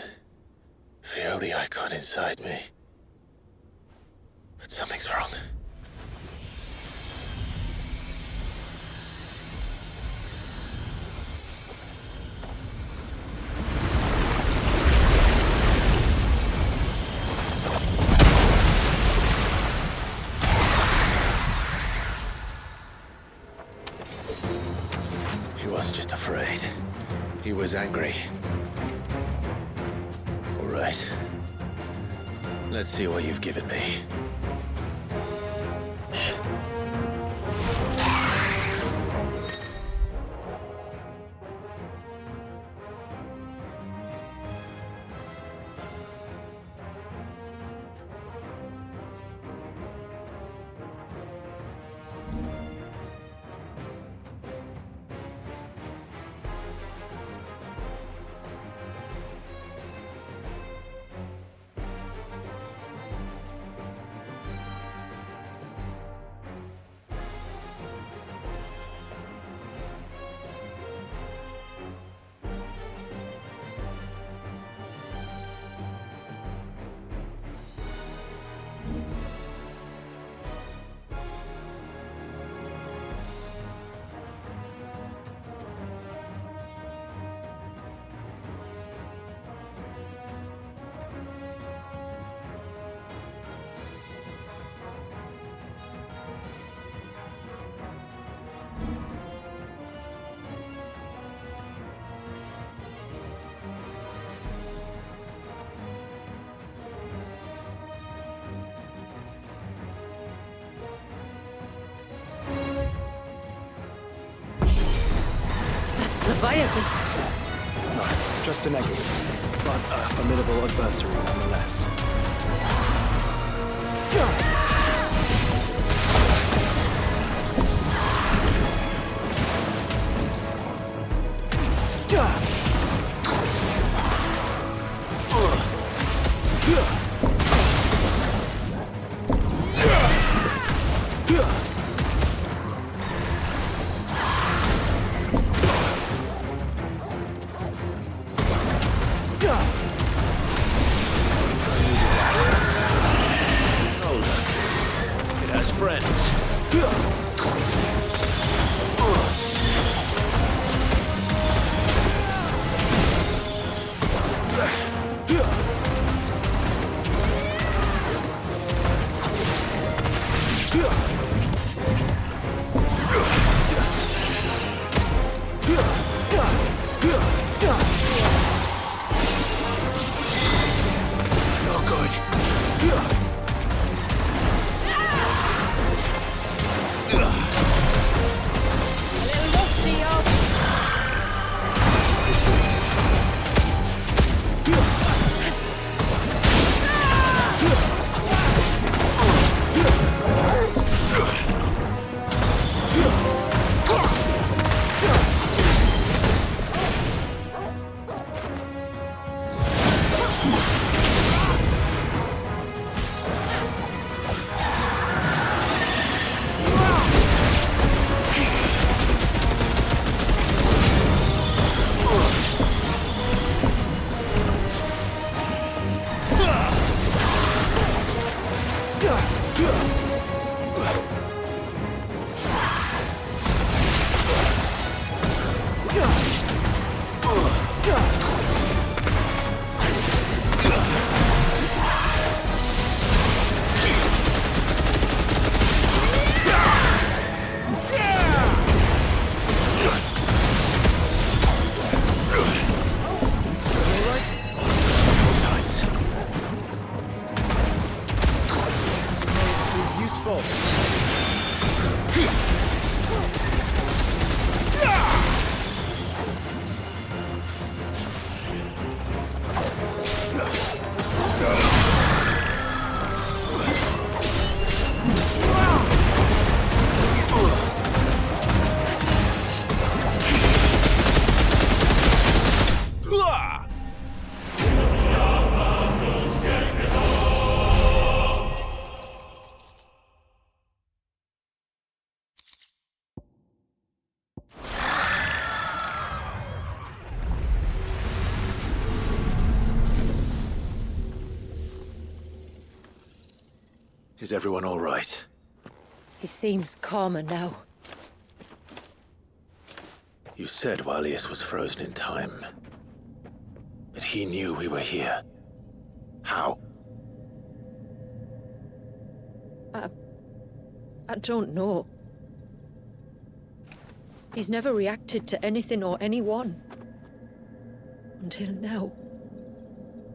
feel the icon inside me. But something's wrong. He wasn't just afraid. He was angry. All right. Let's see what you've given me. Leviathan! No, just a negative, but a formidable adversary nonetheless. Is everyone all right? He seems calmer now. You said Walius was frozen in time. But he knew we were here. How? I don't know. He's never reacted to anything or anyone. Until now.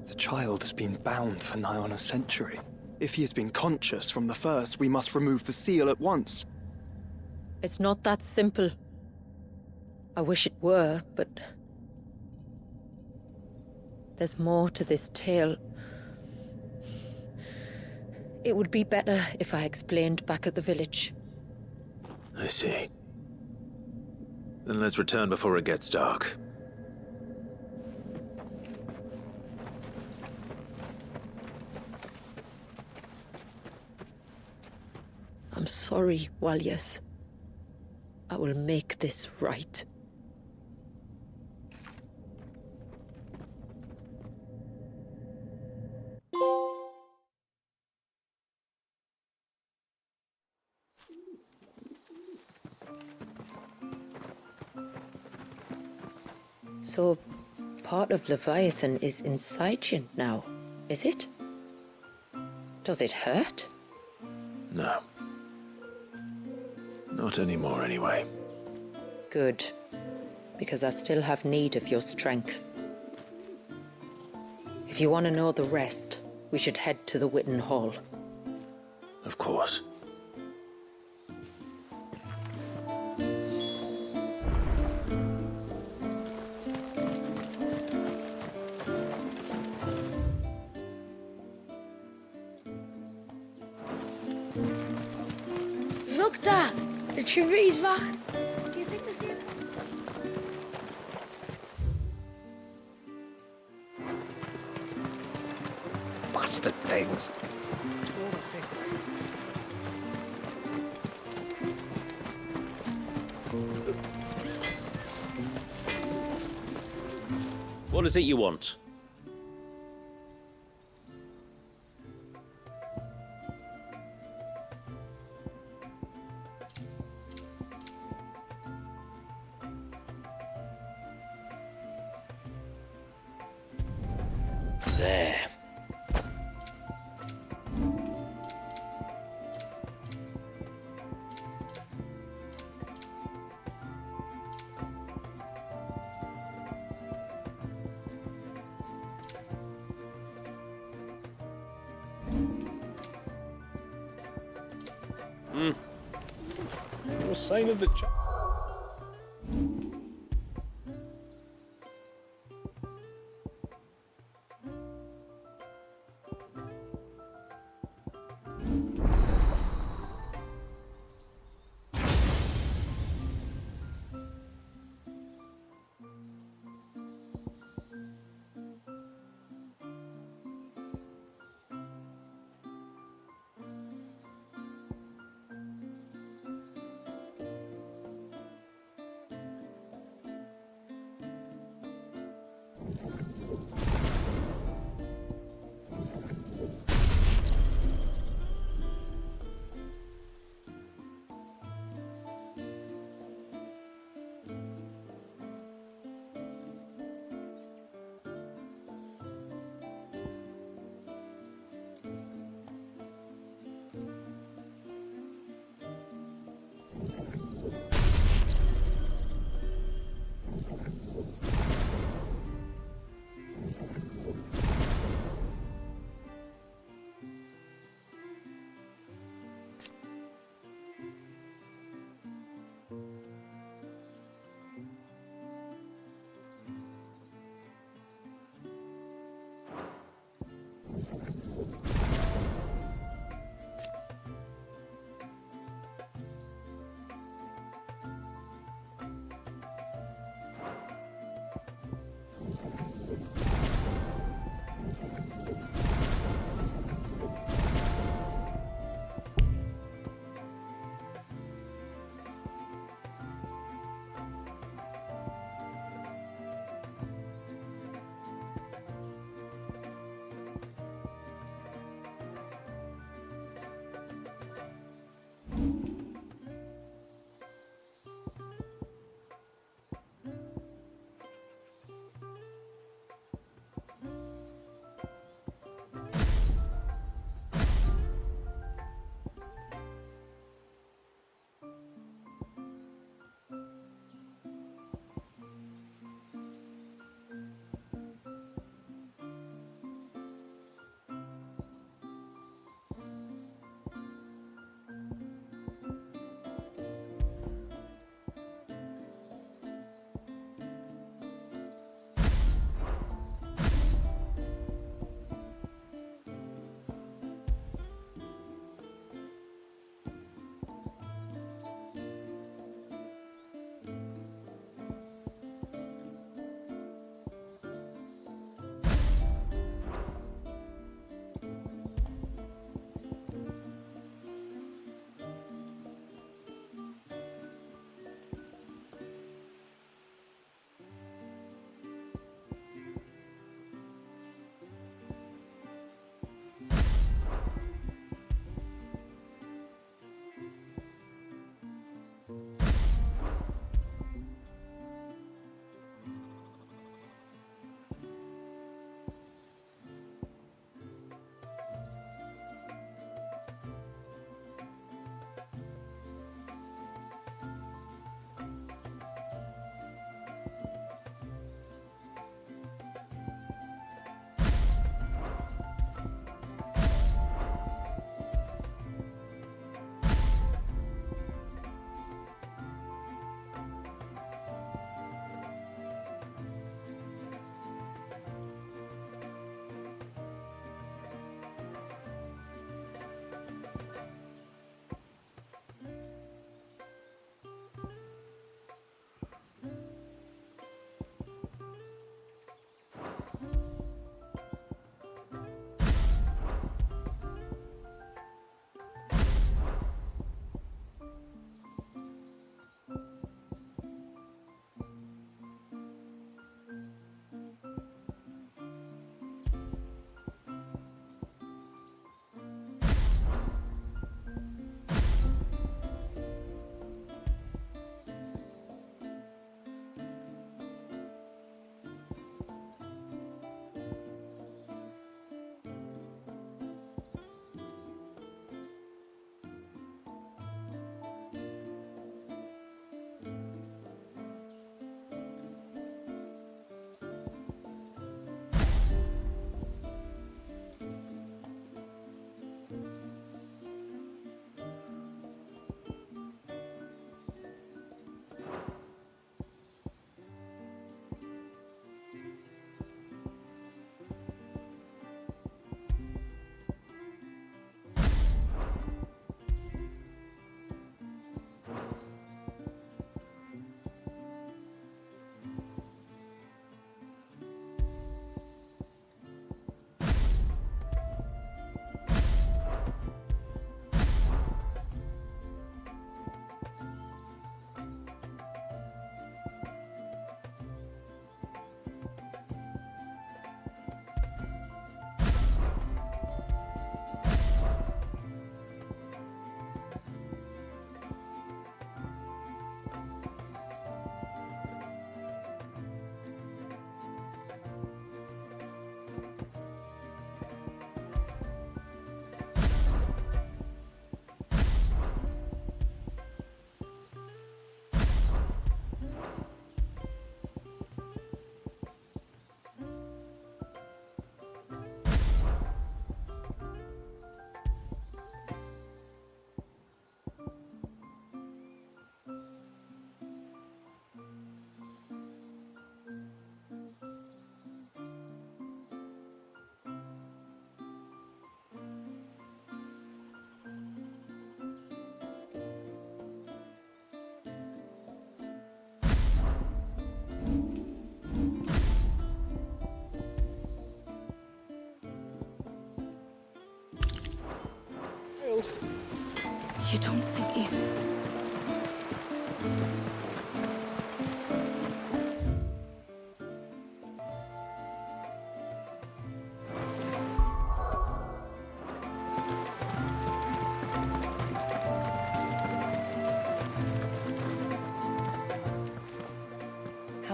The child has been bound for nigh on a century. If he has been conscious from the first, we must remove the seal at once. It's not that simple. I wish it were, but... there's more to this tale. It would be better if I explained back at the village. I see. Then let's return before it gets dark. I'm sorry, Walius. I will make this right. So, part of Leviathan is inside you now, is it? Does it hurt? No. Not anymore, anyway. Good. Because I still have need of your strength. If you want to know the rest, we should head to the Witten Hall. Of course. Look there! The tree's back. Do you think the same? Bastard things. What is it you want? There. No sign of the child.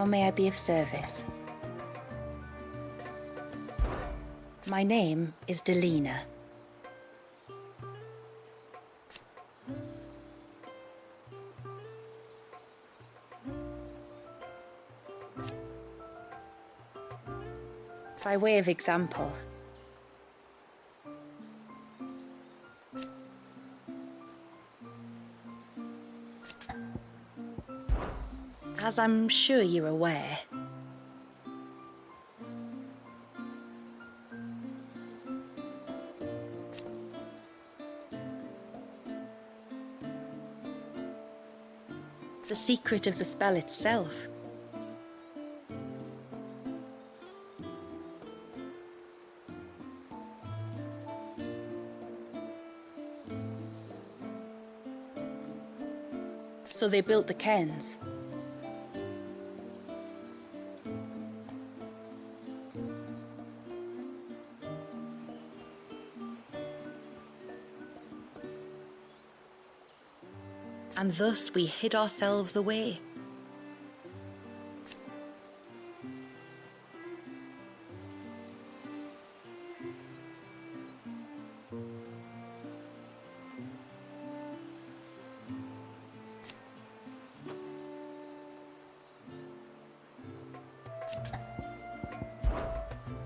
How may I be of service? My name is Delina. By way of example, as I'm sure you're aware, the secret of the spell itself so they built the cairns. And thus we hid ourselves away.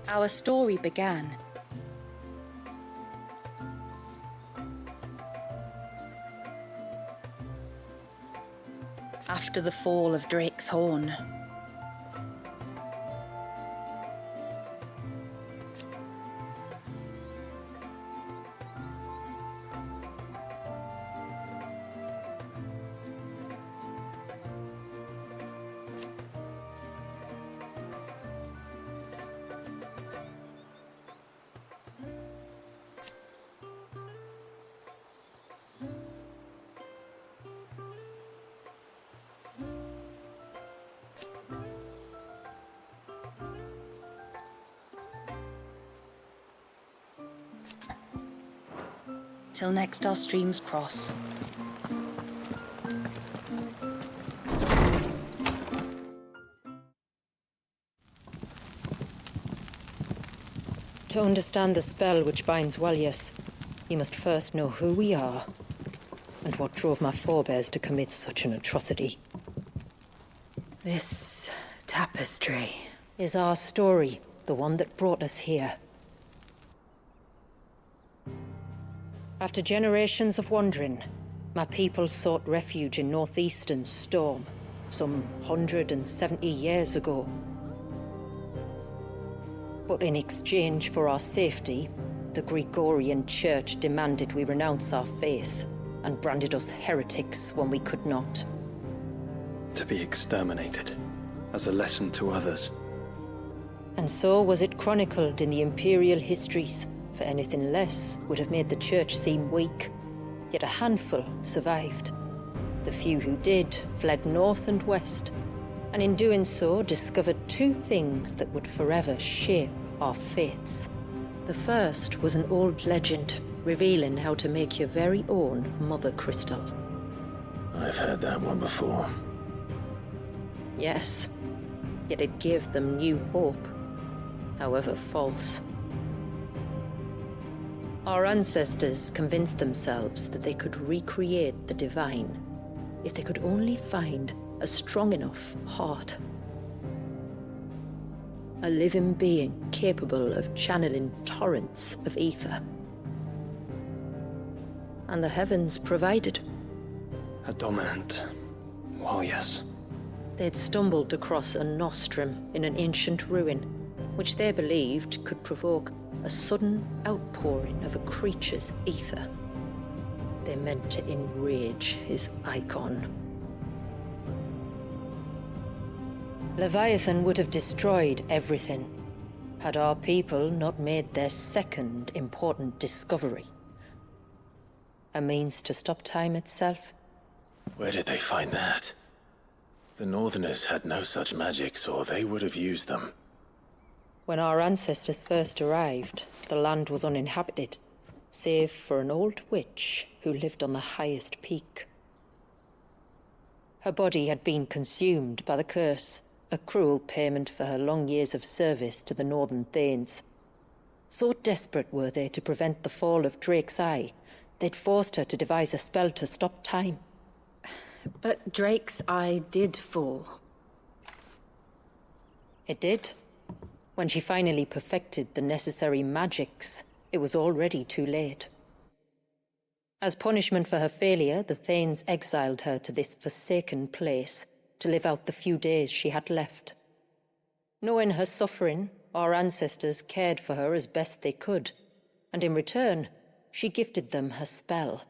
Our story began after the fall of Drake's Horn. Till next our streams cross. To understand the spell which binds Walyas, you must first know who we are, and what drove my forebears to commit such an atrocity. This tapestry is our story, the one that brought us here. After generations of wandering, my people sought refuge in northeastern Storm, some 170 years ago. But in exchange for our safety, the Gregorian Church demanded we renounce our faith and branded us heretics when we could not. To be exterminated, as a lesson to others. And so was it chronicled in the Imperial histories. For anything less would have made the Church seem weak. Yet a handful survived. The few who did fled north and west, and in doing so discovered two things that would forever shape our fates. The first was an old legend, revealing how to make your very own Mother Crystal. I've heard that one before. Yes, yet it gave them new hope, however false. Our ancestors convinced themselves that they could recreate the divine if they could only find a strong enough heart. A living being capable of channeling torrents of ether. And the heavens provided. A dominant Walyas. They'd stumbled across a nostrum in an ancient ruin, which they believed could provoke a sudden outpouring of a creature's ether. They meant to enrage his icon. Leviathan would have destroyed everything, had our people not made their second important discovery. A means to stop time itself. Where did they find that? The Northerners had no such magics, or they would have used them. When our ancestors first arrived, the land was uninhabited, save for an old witch who lived on the highest peak. Her body had been consumed by the curse, A cruel payment for her long years of service to the Northern Thanes. So desperate were they to prevent the fall of Drake's Eye, they'd forced her to devise a spell to stop time. But Drake's Eye did fall. It did. When she finally perfected the necessary magics, it was already too late. As punishment for her failure, the Thanes exiled her to this forsaken place to live out the few days she had left. Knowing her suffering, our ancestors cared for her as best they could, and in return, she gifted them her spell.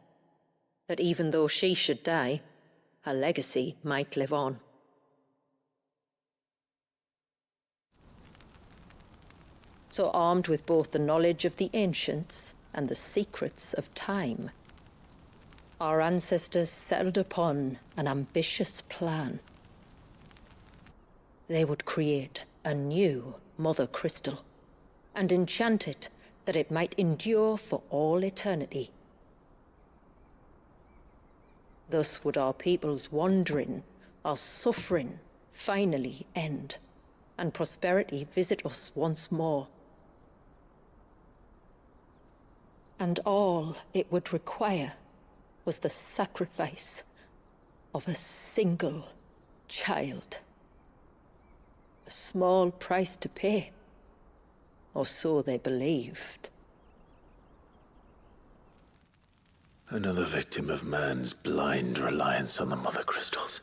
That even though she should die, her legacy might live on. So armed with both the knowledge of the ancients and the secrets of time, our ancestors settled upon an ambitious plan. They would create a new Mother Crystal, and enchant it that it might endure for all eternity. Thus would our people's wandering, our suffering, finally end, and prosperity visit us once more. And all it would require was the sacrifice of a single child. A small price to pay, or so they believed. Another victim of man's blind reliance on the Mother Crystals.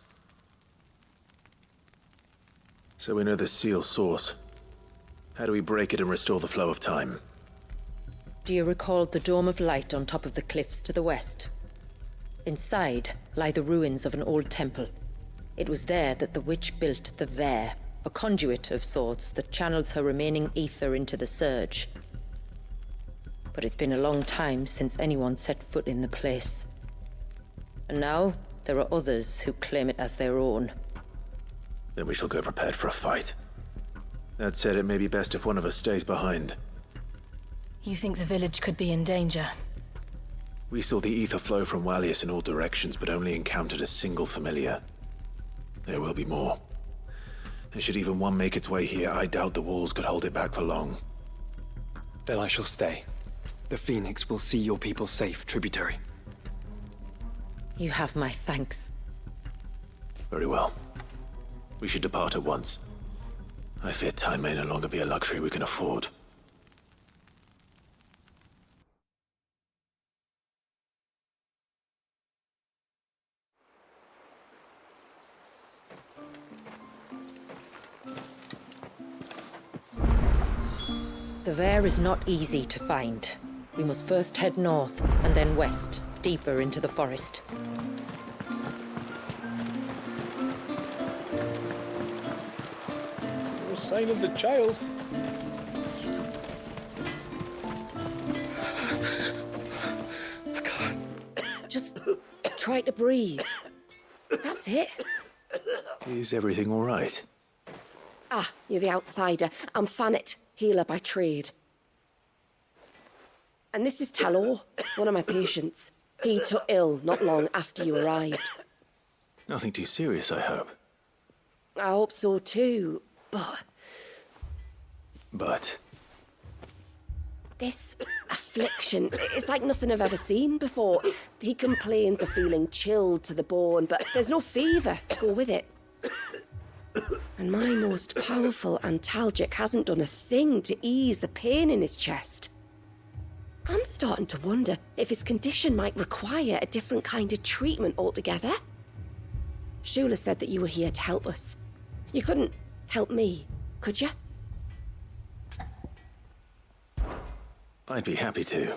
So we know the seal source. How do we break it and restore the flow of time? Do you recall the dome of light on top of the cliffs to the west? Inside lie the ruins of an old temple. It was there that the witch built the Vare, a conduit of sorts that channels her remaining ether into the surge. But it's been a long time since anyone set foot in the place. And now, there are others who claim it as their own. Then we shall go prepared for a fight. That said, it may be best if one of us stays behind. You think the village could be in danger? We saw the ether flow from Wallius in all directions, but only encountered a single familiar. There will be more. And should even one make its way here, I doubt the walls could hold it back for long. Then I shall stay. The Phoenix will see your people safe, tributary. You have my thanks. Very well. We should depart at once. I fear time may no longer be a luxury we can afford. The Vare is not easy to find. We must first head north, and then west, deeper into the forest. No sign of the child. I can't. Just try to breathe. That's it. Is everything all right? Ah, you're the outsider. I'm Fannet, healer by trade. And this is Thalaos, one of my patients. He took ill not long after you arrived. Nothing too serious, I hope. I hope so too, but... But? This affliction, it's like nothing I've ever seen before. He complains of feeling chilled to the bone, but there's no fever to go with it. And my most powerful antalgic hasn't done a thing to ease the pain in his chest. I'm starting to wonder if his condition might require a different kind of treatment altogether. Shula said that you were here to help us. You couldn't help me, could you? I'd be happy to.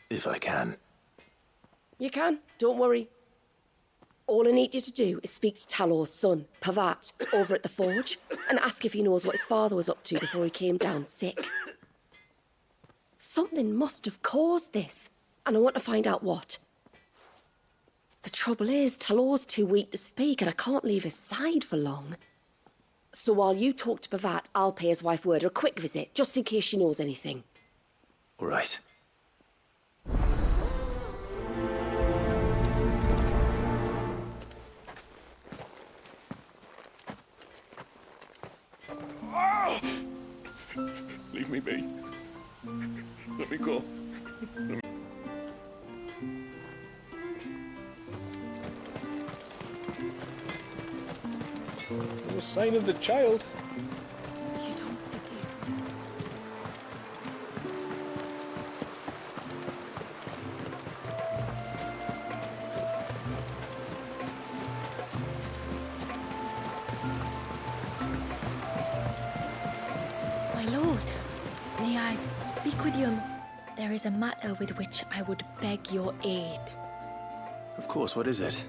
If I can. You can, don't worry. All I need you to do is speak to Thalaos' son, Pavat, over at the forge, and ask if he knows what his father was up to before he came down sick. Something must have caused this, and I want to find out what. The trouble is, Thalaos' too weak to speak, and I can't leave his side for long. So while you talk to Pavat, I'll pay his wife word a quick visit, just in case she knows anything. All right. Leave me be. Let me go. No sign of the child. You don't think he's... My lord, may I speak with you? There is a matter with which I would beg your aid. Of course, what is it?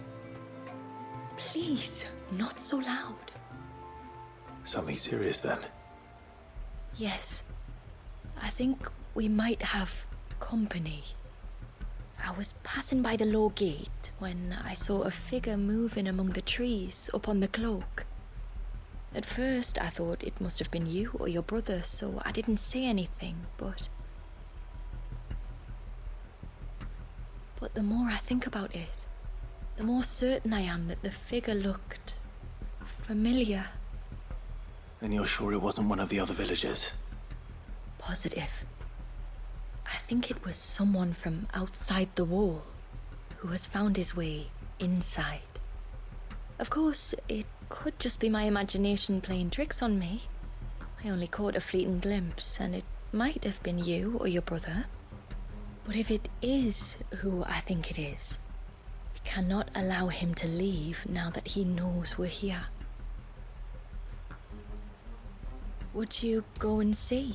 Please, not so loud. Something serious then? Yes. I think we might have company. I was passing by the low gate when I saw a figure moving among the trees up on the cloak. At first, I thought it must have been you or your brother, so I didn't say anything, but the more I think about it, the more certain I am that the figure looked familiar. And you're sure it wasn't one of the other villagers? Positive. I think it was someone from outside the wall who has found his way inside. Of course, it could just be my imagination playing tricks on me. I only caught a fleeting glimpse, and it might have been you or your brother. But if it is who I think it is, we cannot allow him to leave now that he knows we're here. Would you go and see?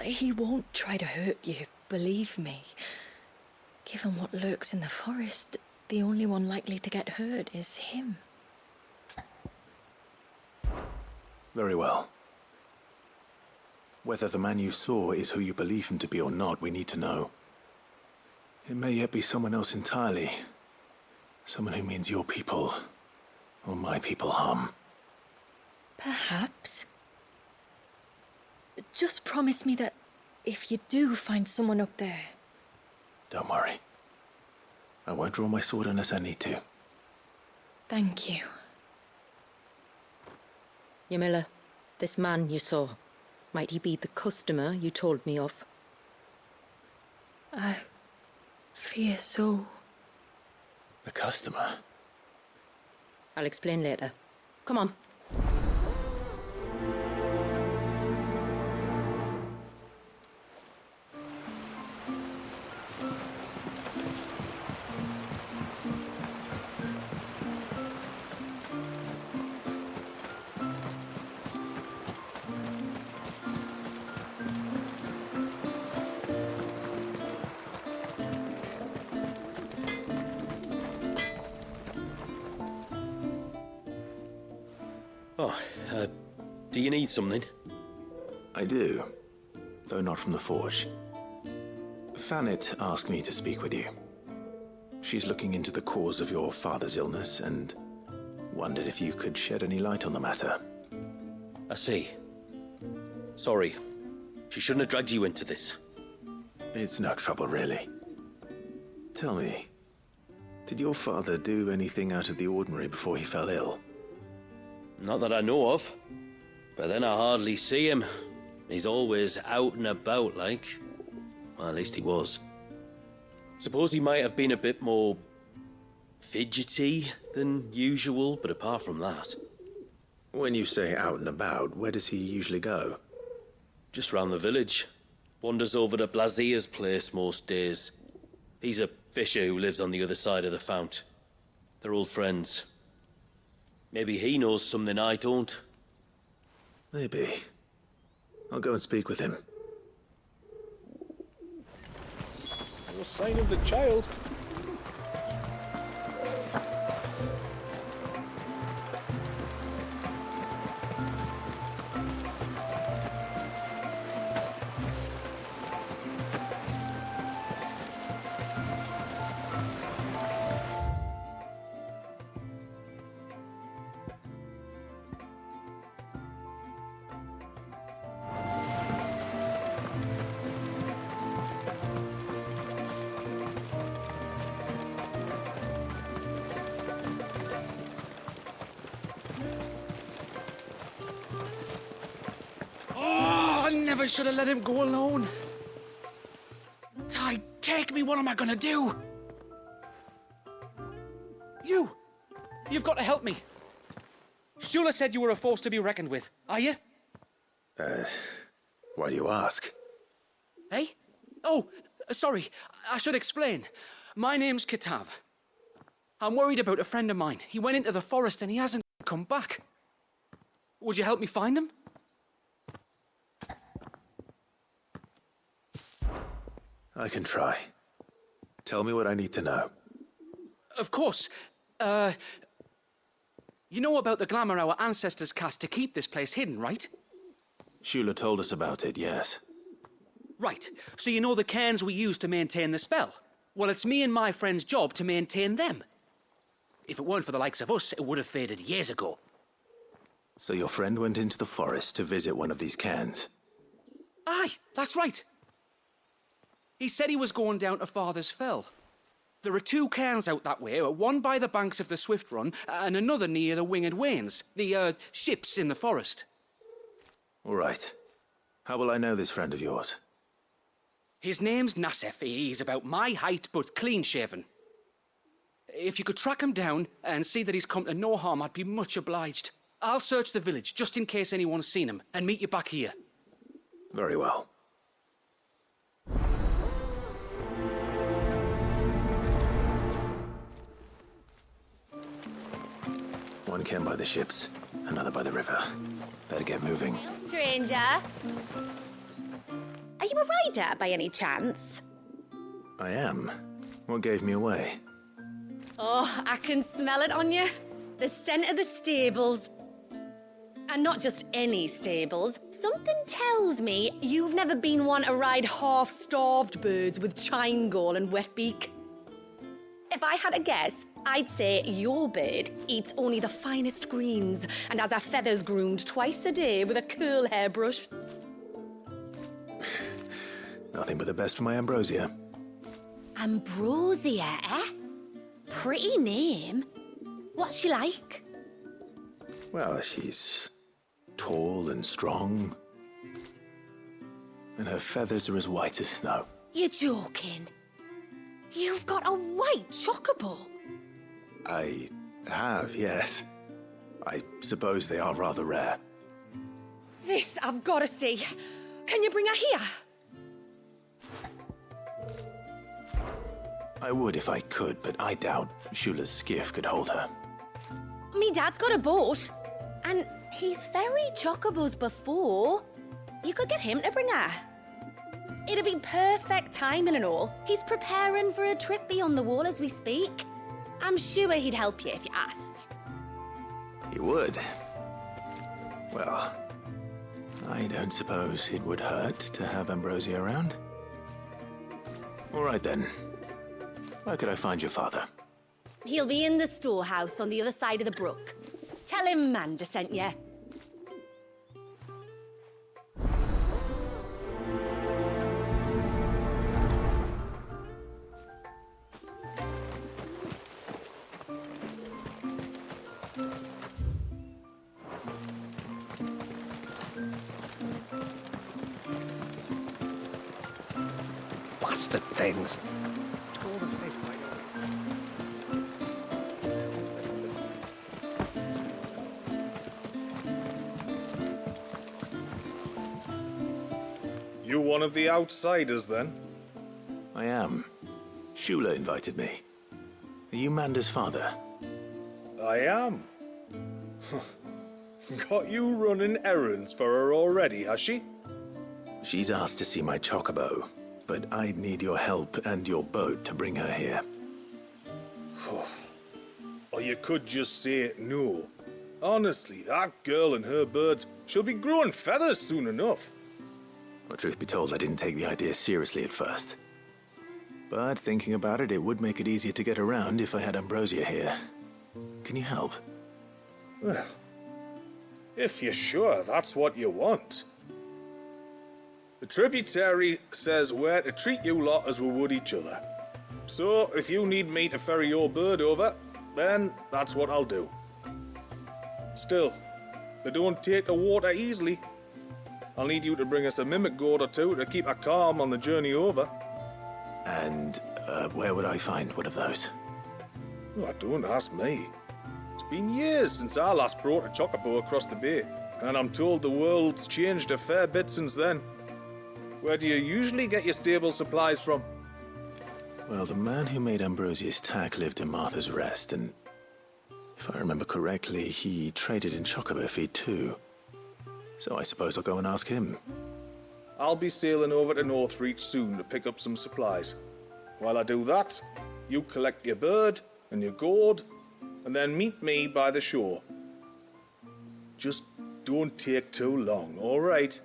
He won't try to hurt you, believe me. Given what lurks in the forest, the only one likely to get hurt is him. Very well. Whether the man you saw is who you believe him to be or not, we need to know. It may yet be someone else entirely. Someone who means your people, or my people, harm. Perhaps. Just promise me that if you do find someone up there... Don't worry. I won't draw my sword unless I need to. Thank you. Ymilla, this man you saw, might he be the customer you told me of? I fear so. The customer? I'll explain later. Come on. Do you need something? I do, though not from the forge. Fanit asked me to speak with you. She's looking into the cause of your father's illness and wondered if you could shed any light on the matter. I see. Sorry. She shouldn't have dragged you into this. It's no trouble, really. Tell me, did your father do anything out of the ordinary before he fell ill? Not that I know of. But then I hardly see him. He's always out and about, like. Well, at least he was. Suppose he might have been a bit more fidgety than usual, but apart from that... When you say out and about, where does he usually go? Just round the village. Wanders over to Blazier's place most days. He's a fisher who lives on the other side of the fount. They're old friends. Maybe he knows something I don't. Maybe. I'll go and speak with him. No sign of the child. I should have let him go alone. Ty, take me, what am I gonna do? You've got to help me. Shula said you were a force to be reckoned with, are you? Why do you ask? Hey? Oh, sorry, I should explain. My name's Kitav. I'm worried about a friend of mine. He went into the forest and he hasn't come back. Would you help me find him? I can try. Tell me what I need to know. Of course. You know about the glamour our ancestors cast to keep this place hidden, right? Shula told us about it, yes. Right. So you know the cairns we use to maintain the spell? Well, it's me and my friend's job to maintain them. If it weren't for the likes of us, it would have faded years ago. So your friend went into the forest to visit one of these cairns? Aye, that's right. He said he was going down to Father's Fell. There are 2 cairns out that way, one by the banks of the Swift Run, and another near the Winged Wains, the, ships in the forest. All right. How will I know this friend of yours? His name's Nassef. He's about my height, but clean-shaven. If you could track him down and see that he's come to no harm, I'd be much obliged. I'll search the village, just in case anyone's seen him, and meet you back here. Very well. One cairn by the ships, another by the river. Better get moving. Stranger. Are you a rider by any chance? I am. What gave me away? Oh, I can smell it on you. The scent of the stables. And not just any stables. Something tells me you've never been one to ride half-starved birds with chine-gall and wet beak. If I had a guess, I'd say your bird eats only the finest greens and has her feathers groomed twice a day with a curl hairbrush. Nothing but the best for my Ambrosia. Ambrosia, eh? Pretty name. What's she like? Well, she's tall and strong. And her feathers are as white as snow. You're joking. You've got a white chocobo. I have, yes. I suppose they are rather rare. This I've got to see. Can you bring her here? I would if I could, but I doubt Shula's skiff could hold her. Me dad's got a boat. And he's ferried chocobos before. You could get him to bring her. It'd be perfect timing and all. He's preparing for a trip beyond the wall as we speak. I'm sure he'd help you if you asked. He would. Well, I don't suppose it would hurt to have Ambrosia around. All right then. Where could I find your father? He'll be in the storehouse on the other side of the brook. Tell him Manda sent you. Bastard things. You one of the outsiders, then? I am. Shula invited me. Are you Manda's father? I am. Got you running errands for her already, has she? She's asked to see my chocobo, but I'd need your help and your boat to bring her here. Or you could just say no. Honestly, that girl and her birds, she'll be growing feathers soon enough. Well, truth be told, I didn't take the idea seriously at first. But thinking about it, it would make it easier to get around if I had Ambrosia here. Can you help? Well, if you're sure that's what you want. The tributary says we're to treat you lot as we would each other. So, if you need me to ferry your bird over, then that's what I'll do. Still, they don't take the water easily. I'll need you to bring us a mimic gourd or two to keep her calm on the journey over. And where would I find one of those? Oh, don't ask me. It's been years since I last brought a chocobo across the bay, and I'm told the world's changed a fair bit since then. Where do you usually get your stable supplies from? Well, the man who made Ambrosius tack lived in Martha's Rest, and if I remember correctly, he traded in chocobo feed too. So I suppose I'll go and ask him. I'll be sailing over to Northreach soon to pick up some supplies. While I do that, you collect your bird and your gourd, and then meet me by the shore. Just don't take too long, all right?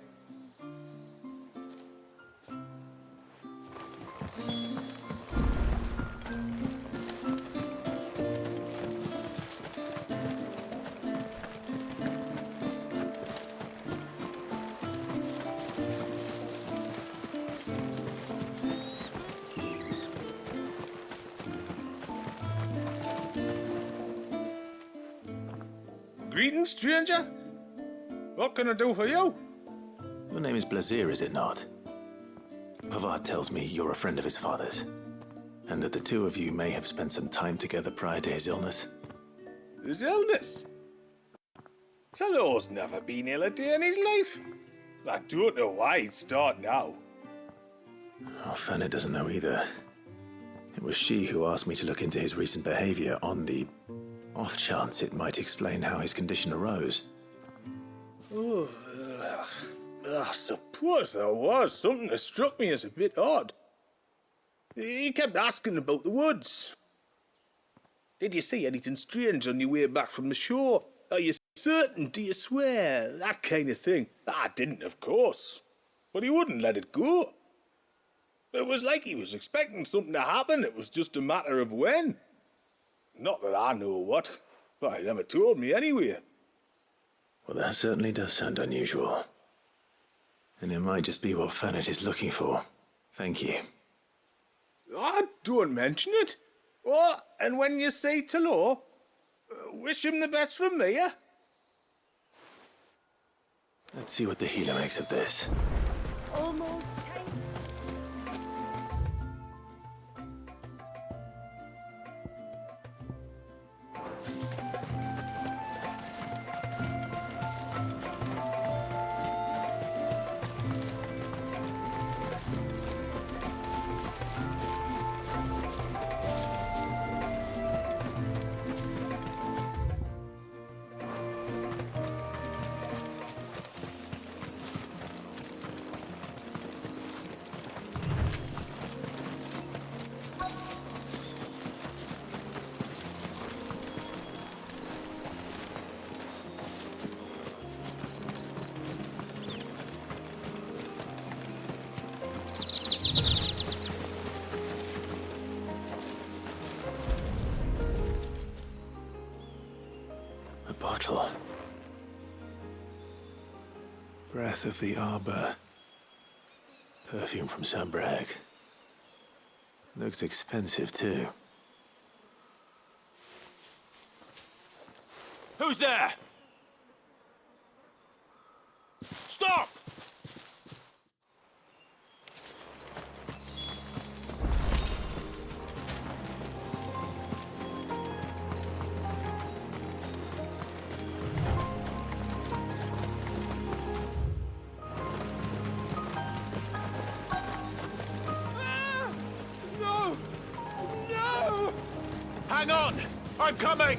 Greetings, stranger. What can I do for you? Your name is Blazir, is it not? Pavad tells me you're a friend of his father's, and that the two of you may have spent some time together prior to his illness. His illness? Thalaos never been ill a day in his life. I don't know why he'd start now. Oh, Fanny doesn't know either. It was she who asked me to look into his recent behavior on the off chance it might explain how his condition arose. Oh, I suppose there was something that struck me as a bit odd. He kept asking about the woods. Did you see anything strange on your way back from the shore? Are you certain? Do you swear? That kind of thing. I didn't, of course. But he wouldn't let it go. It was like he was expecting something to happen. It was just a matter of when. Not that I know what, but he never told me anyway. Well, that certainly does sound unusual. And it might just be what Fanet is looking for. Thank you. I don't mention it. Oh, and when you say Thalaos, wish him the best from me, eh? Let's see what the healer makes of this. Almost time. A bottle. Breath of the Arbor. Perfume from Sambrag. Looks expensive, too. Who's there? Stop! No! No! Hang on! I'm coming!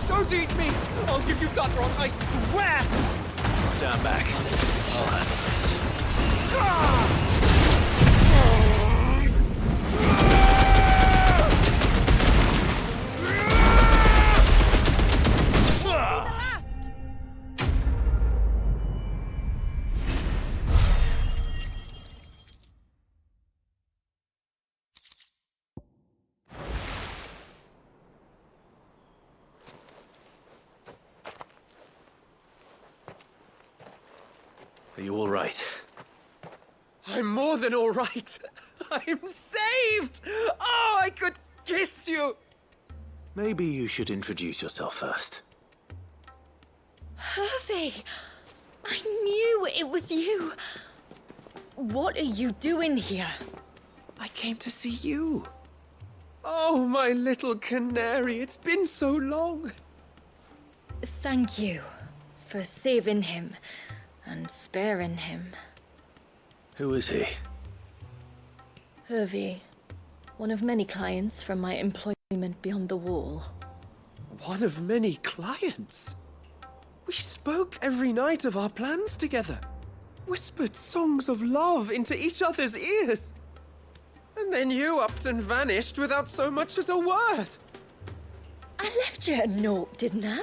Don't eat me! I'll give you gut rot, I swear! Stand back. I'll handle this. Are you all right? I'm more than all right. I'm saved! Oh, I could kiss you! Maybe you should introduce yourself first. Hervey! I knew it was you! What are you doing here? I came to see you. Oh, my little canary, it's been so long. Thank you for saving him and sparing him. Who is he? Hervey, one of many clients from my employment beyond the wall. One of many clients? We spoke every night of our plans together. Whispered songs of love into each other's ears. And then you upped and vanished without so much as a word. I left you a note, didn't I?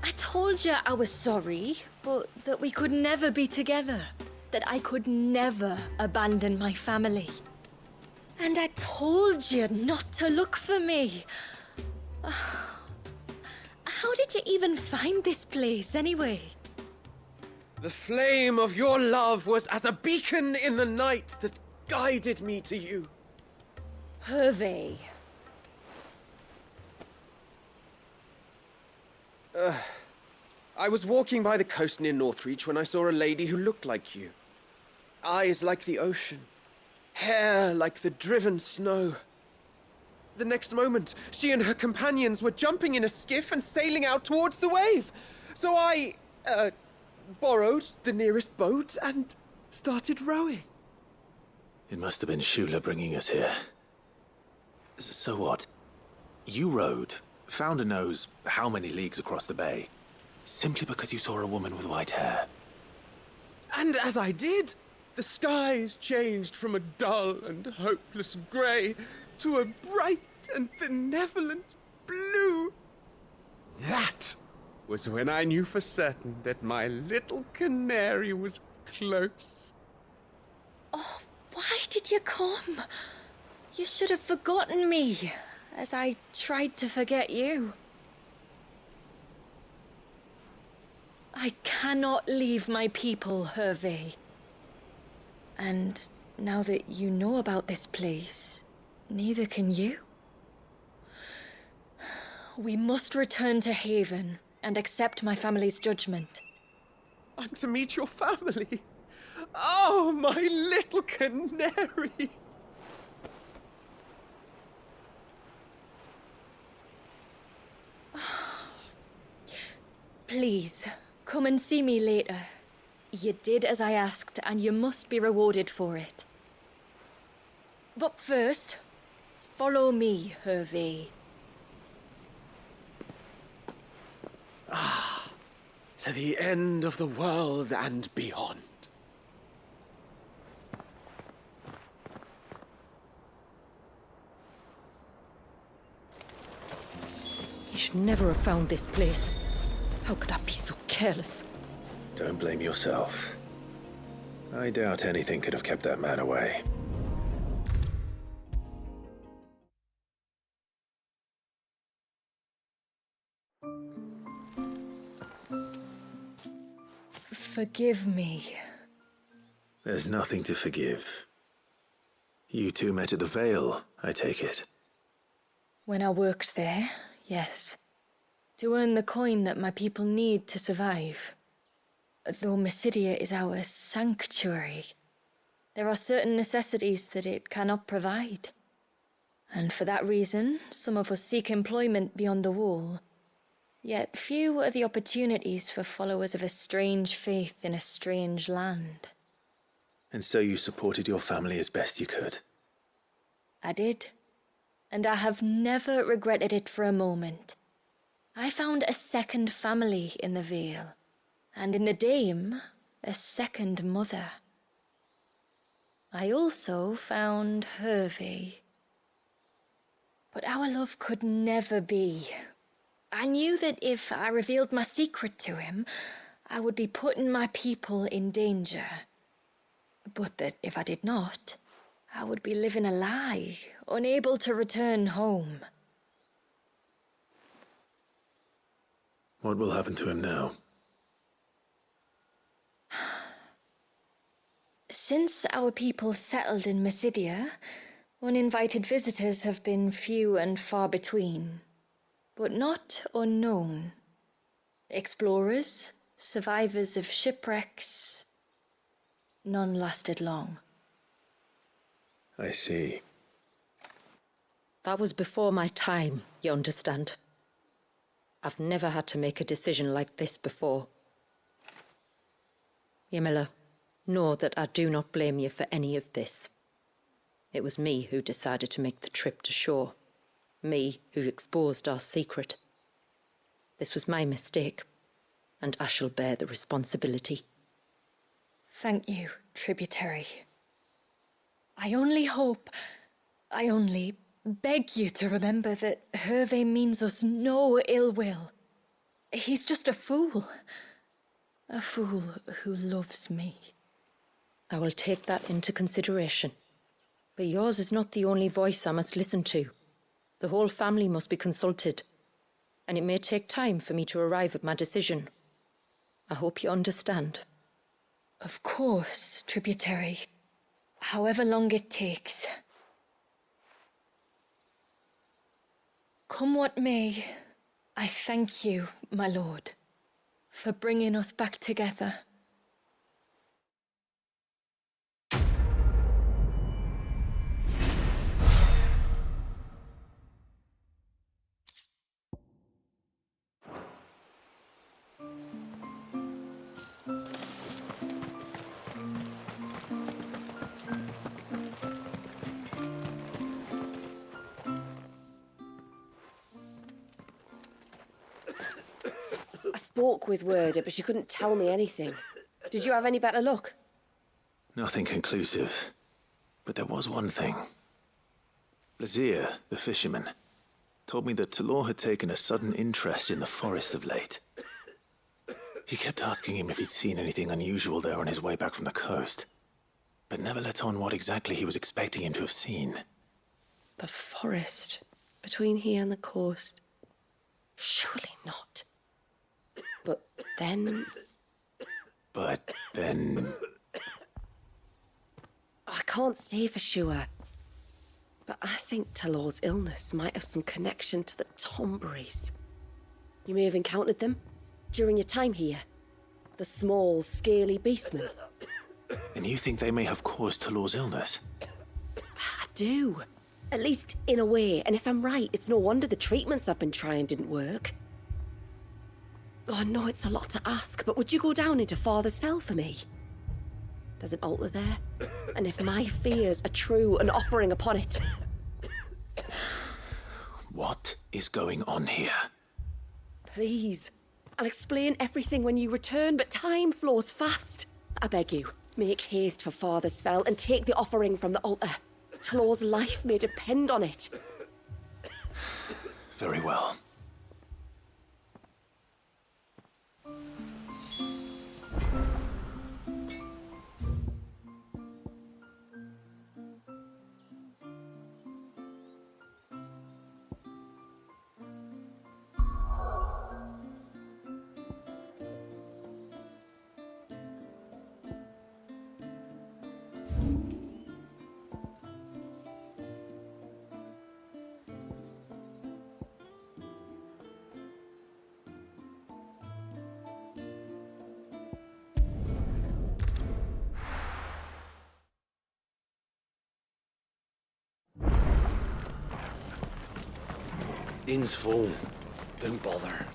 I told you I was sorry, but that we could never be together. That I could never abandon my family. And I told you not to look for me. How did you even find this place, anyway? The flame of your love was as a beacon in the night that guided me to you. Hervey. I was walking by the coast near Northreach when I saw a lady who looked like you. Eyes like the ocean. Hair like the driven snow. The next moment, she and her companions were jumping in a skiff and sailing out towards the wave. So I, borrowed the nearest boat and started rowing. It must have been Shula bringing us here. So what? You rowed, found a nose how many leagues across the bay, simply because you saw a woman with white hair. And as I did, the skies changed from a dull and hopeless grey to a bright and benevolent blue. That was when I knew for certain that my little canary was close. Oh, why did you come? You should have forgotten me, as I tried to forget you. I cannot leave my people, Hervey. And now that you know about this place, neither can you. We must return to Haven and accept my family's judgment. I'm to meet your family. Oh, my little canary. Please, come and see me later. You did as I asked, and you must be rewarded for it. But first, follow me, Hervey. To the end of the world and beyond. He should never have found this place. How could I be so careless? Don't blame yourself. I doubt anything could have kept that man away. Forgive me. There's nothing to forgive. You two met at the Vale, I take it. When I worked there, yes. To earn the coin that my people need to survive. Though Mysidia is our sanctuary, there are certain necessities that it cannot provide. And for that reason, some of us seek employment beyond the wall. Yet few are the opportunities for followers of a strange faith in a strange land. And so you supported your family as best you could? I did. And I have never regretted it for a moment. I found a second family in the Vale. And in the Dame, a second mother. I also found Hervey. But our love could never be. I knew that if I revealed my secret to him, I would be putting my people in danger. But that if I did not, I would be living a lie, unable to return home. What will happen to him now? Since our people settled in Mysidia, uninvited visitors have been few and far between, but not unknown. Explorers, survivors of shipwrecks. None lasted long. I see. That was before my time, you understand? I've never had to make a decision like this before. Ymila, know that I do not blame you for any of this. It was me who decided to make the trip to shore. Me who exposed our secret. This was my mistake, and I shall bear the responsibility. Thank you, tributary. I only beg you to remember that Hervé means us no ill will. He's just a fool. A fool who loves me. I will take that into consideration. But yours is not the only voice I must listen to. The whole family must be consulted, and it may take time for me to arrive at my decision. I hope you understand. Of course, tributary. However long it takes. Come what may, I thank you, my lord, for bringing us back together. I spoke with Werder, but she couldn't tell me anything. Did you have any better luck? Nothing conclusive. But there was one thing. Blazier, the fisherman, told me that Talor had taken a sudden interest in the forest of late. He kept asking him if he'd seen anything unusual there on his way back from the coast, but never let on what exactly he was expecting him to have seen. The forest between here and the coast. Surely not. But then... I can't say for sure. But I think Talor's illness might have some connection to the Tonberries. You may have encountered them during your time here. The small, scaly beastmen. And you think they may have caused Talor's illness? I do. At least in a way. And if I'm right, it's no wonder the treatments I've been trying didn't work. Oh, I know it's a lot to ask, but would you go down into Father's Fell for me? There's an altar there, and if my fears are true, an offering upon it. What is going on here? Please. I'll explain everything when you return, but time flows fast. I beg you, make haste for Father's Fell and take the offering from the altar. Talor's life may depend on it. Very well. Inn's phone. Don't bother.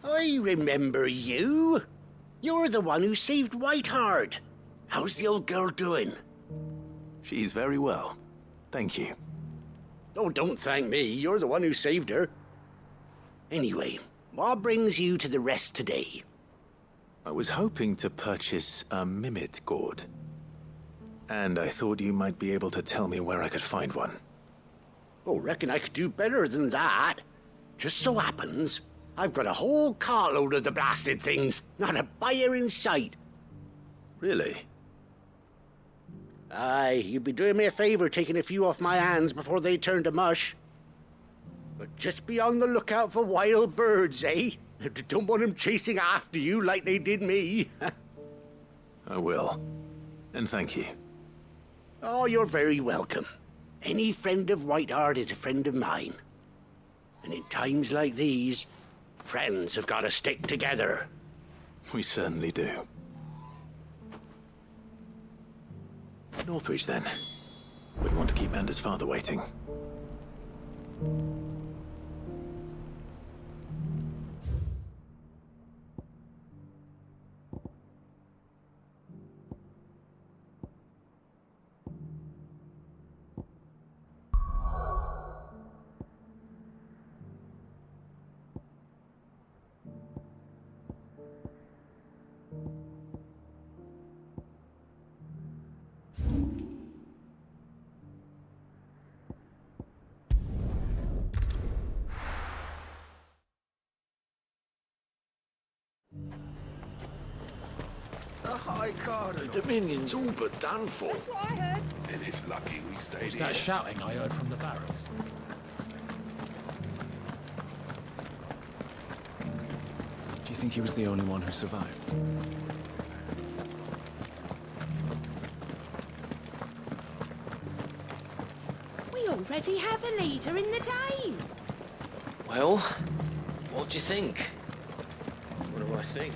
I remember you. You're the one who saved Whiteheart. How's the old girl doing? She's very well. Thank you. Oh, don't thank me. You're the one who saved her. Anyway, what brings you to the rest today? I was hoping to purchase a Mimit gourd. And I thought you might be able to tell me where I could find one. Oh, reckon I could do better than that. Just so happens, I've got a whole cartload of the blasted things. Not a buyer in sight. Really? Aye, you'd be doing me a favor taking a few off my hands before they turn to mush. But just be on the lookout for wild birds, eh? Don't want them chasing after you like they did me. I will. And thank you. Oh, you're very welcome. Any friend of Whiteheart is a friend of mine. And in times like these, friends have got to stick together. We certainly do. Northreach, then. Wouldn't want to keep Anders' father waiting. The High Cardinal. The Dominion's all but done for. That's what I heard. Then it's lucky we stayed Was here. that shouting I heard from the barracks? Do you think he was the only one who survived? We already have a leader in the Dane. Well, what do you think? What do I think?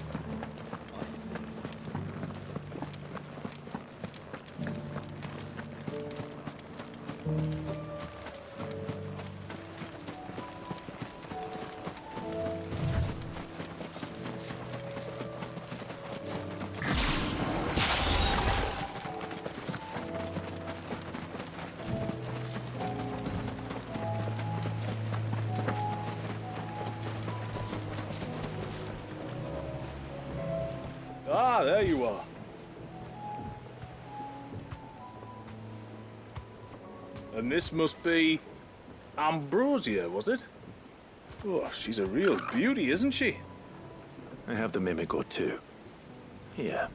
Ah, there you are. And this must be Ambrosia, was it? Oh, she's a real beauty, isn't she? I have the mimic or two. Here.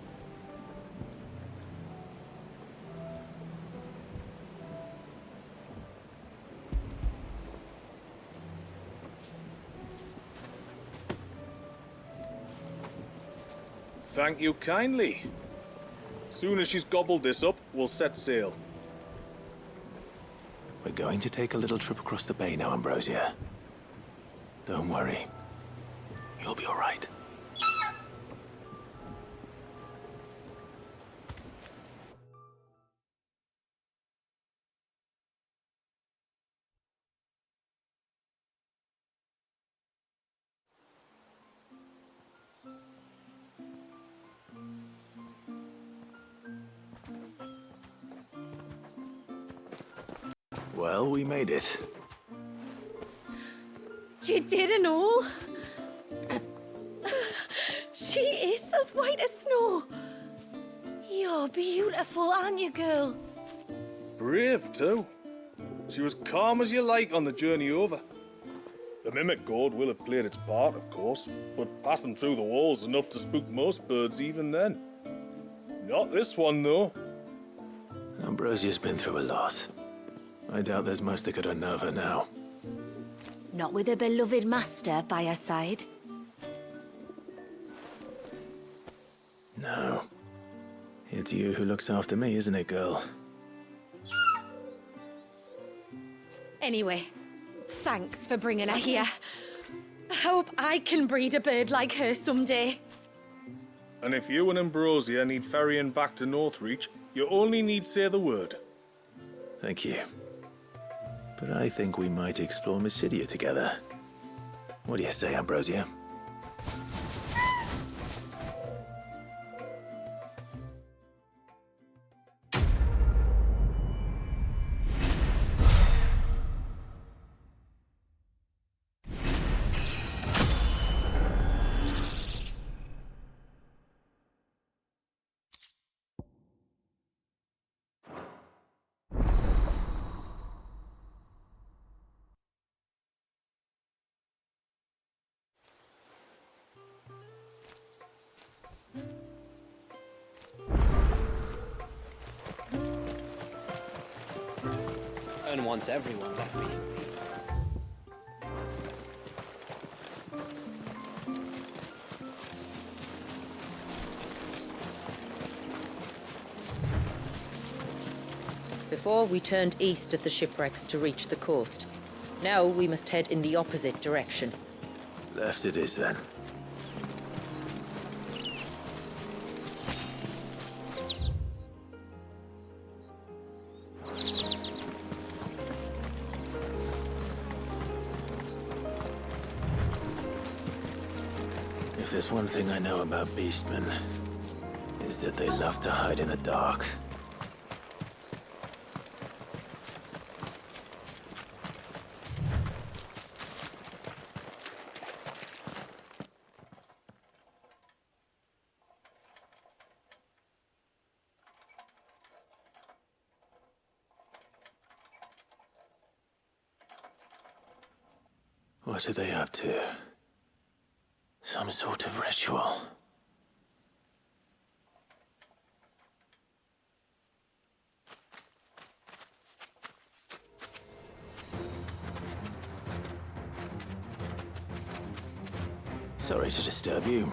Thank you kindly. Soon as she's gobbled this up, we'll set sail. We're going to take a little trip across the bay now, Ambrosia. Don't worry. You'll be all right. Well, we made it. You didn't all? She is as white as snow. You're beautiful, aren't you, girl? Brave, too. She was calm as you like on the journey over. The mimic gourd will have played its part, of course, but passing through the walls enough to spook most birds even then. Not this one, though. Ambrosia's been through a lot. I doubt there's much that could unnerve her now. Not with a beloved master by her side. No. It's you who looks after me, isn't it, girl? Anyway, thanks for bringing her here. I hope I can breed a bird like her someday. And if you and Ambrosia need ferrying back to Northreach, you only need say the word. Thank you. But I think we might explore Mysidia together. What do you say, Ambrosia? And once everyone left me in peace. Before we turned east at the shipwrecks to reach the coast, Now we must head in the opposite direction. Left it is, then. If there's one thing I know about beastmen, is that they love to hide in the dark. What are they up to? Some sort of ritual. Sorry to disturb you.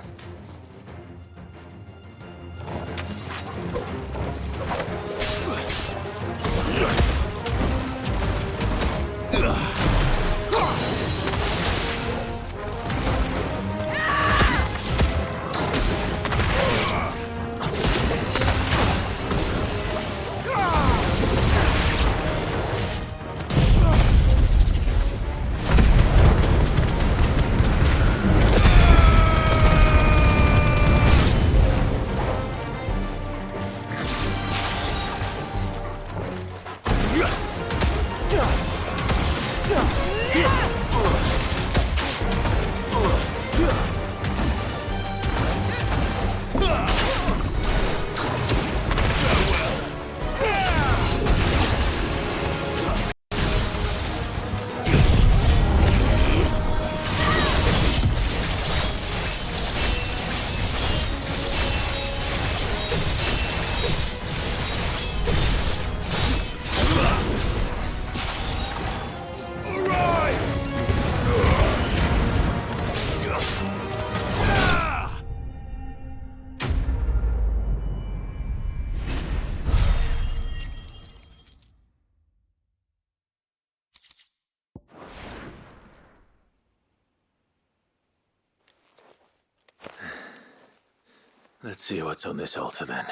Let's see what's on this altar, then.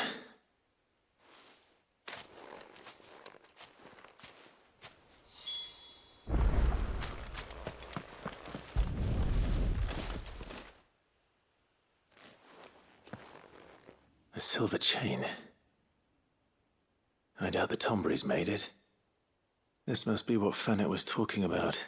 A silver chain. I doubt the Tonberry's made it. This must be what Fennec was talking about.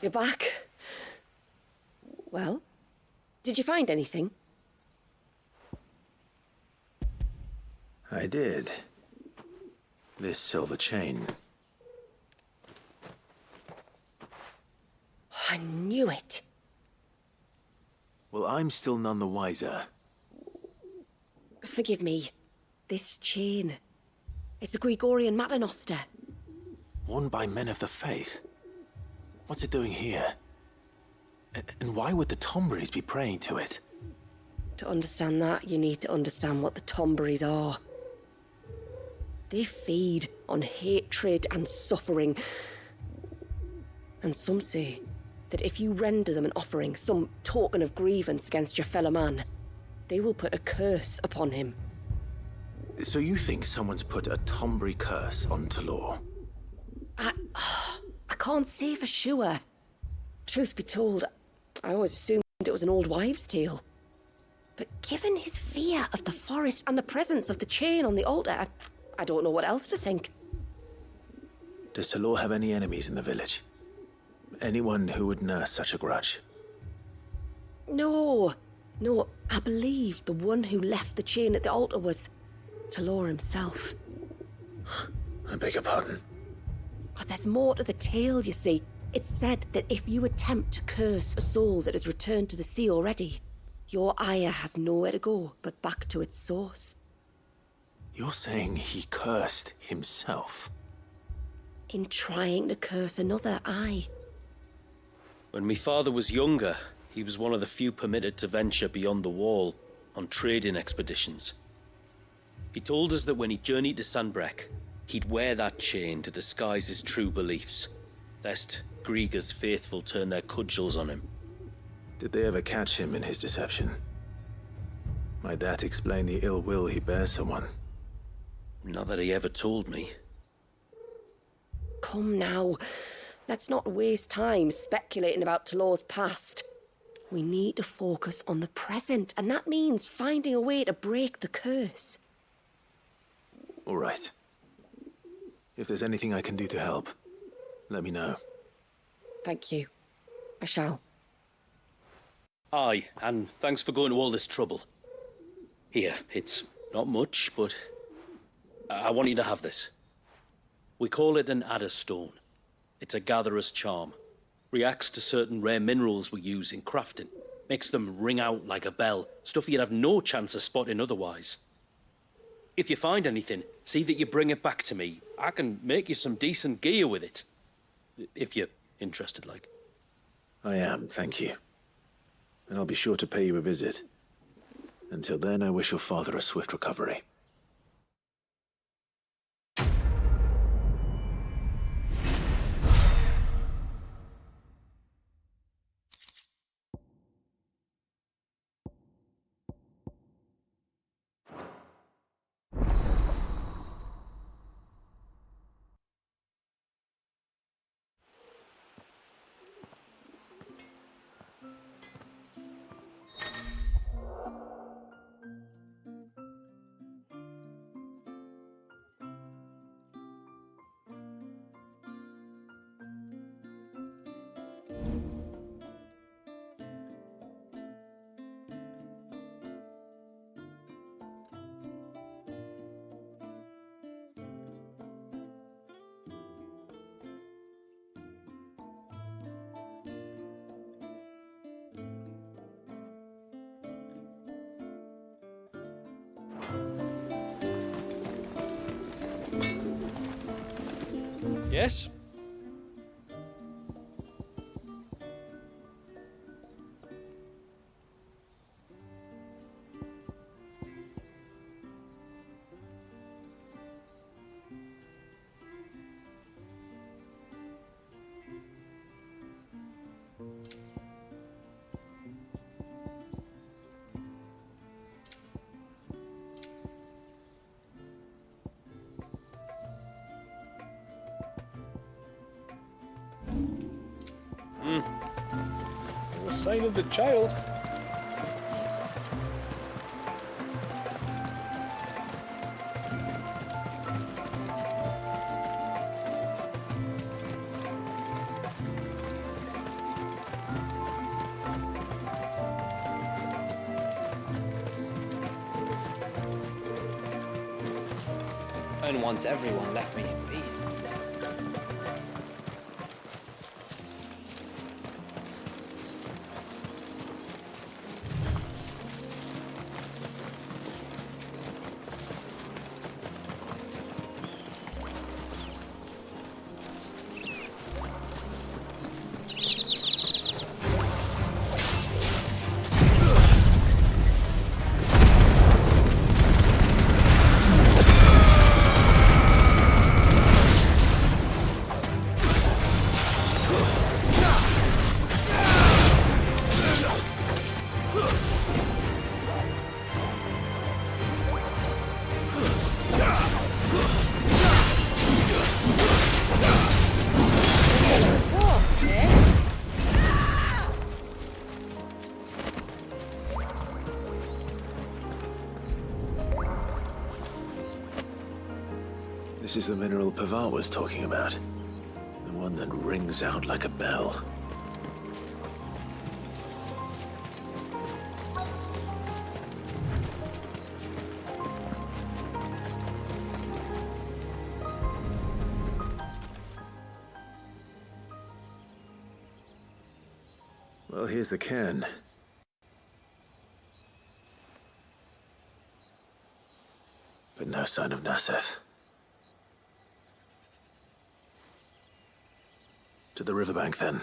You're back. Well, did you find anything? I did. This silver chain. I knew it. Well, I'm still none the wiser. Forgive me. This chain. It's a Gregorian Maternoster. Worn by men of the faith. What's it doing here? And why would the Tonberries be praying to it? To understand that, you need to understand what the Tonberries are. They feed on hatred and suffering. And some say that if you render them an offering, some token of grievance against your fellow man, they will put a curse upon him. So you think someone's put a Tonberry curse on Thalaos? I can't say for sure. Truth be told, I always assumed it was an old wives' tale. But given his fear of the forest and the presence of the chain on the altar, I don't know what else to think. Does Thalaos have any enemies in the village? Anyone who would nurse such a grudge? No, I believe the one who left the chain at the altar was Thalaos himself. I beg your pardon? But there's more to the tale, you see. It's said that if you attempt to curse a soul that has returned to the sea already, Your ire has nowhere to go but back to its source. You're saying he cursed himself? In trying to curse another, aye. When my father was younger, he was one of the few permitted to venture beyond the wall on trading expeditions. He told us that when he journeyed to Sanbreque, he'd wear that chain to disguise his true beliefs, lest Grieger's faithful turn their cudgels on him. Did they ever catch him in his deception? Might that explain the ill will he bears someone? Not that he ever told me. Come now. Let's not waste time speculating about Thalaos' past. We need to focus on the present, and that means finding a way to break the curse. All right. If there's anything I can do to help, let me know. Thank you. I shall. Aye, and thanks for going to all this trouble. Here, it's not much, but I want you to have this. We call it an Adder Stone. It's a gatherer's charm. Reacts to certain rare minerals we use in crafting. Makes them ring out like a bell, stuff you'd have no chance of spotting otherwise. If you find anything, see that you bring it back to me. I can make you some decent gear with it. If you're interested, like. I am, thank you. And I'll be sure to pay you a visit. Until then, I wish your father a swift recovery. Yes? No sign of the child. And once everyone left me in peace. This is the mineral Pavar was talking about. The one that rings out like a bell. Well, here's the cairn. but no sign of Nasef. To the riverbank, then.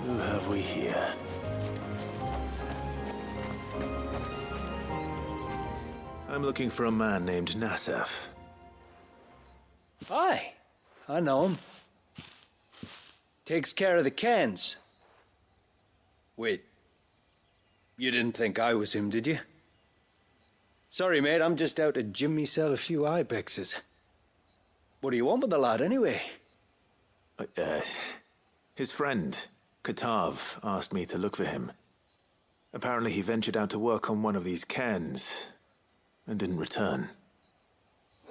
Who have we here? I'm looking for a man named Nasef. Aye, I know him. Takes care of the cans. Wait, you didn't think I was him, did you? Sorry, mate, I'm just out to gym myself a few ibexes. What do you want with the lad, anyway? His friend, Katav, asked me to look for him. Apparently he ventured out to work on one of these cairns and didn't return.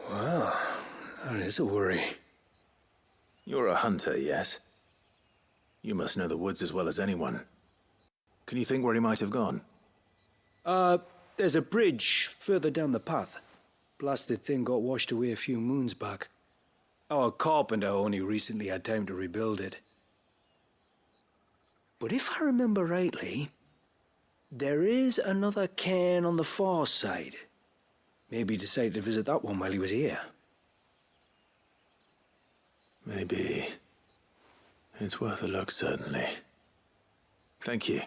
Well, that is a worry. You're a hunter, yes? You must know the woods as well as anyone. Can you think where he might have gone? There's a bridge further down the path. Blasted thing got washed away a few moons back. Our carpenter only recently had time to rebuild it. But if I remember rightly, there is another cairn on the far side. Maybe he decided to visit that one while he was here. Maybe. It's worth a look, certainly. Thank you.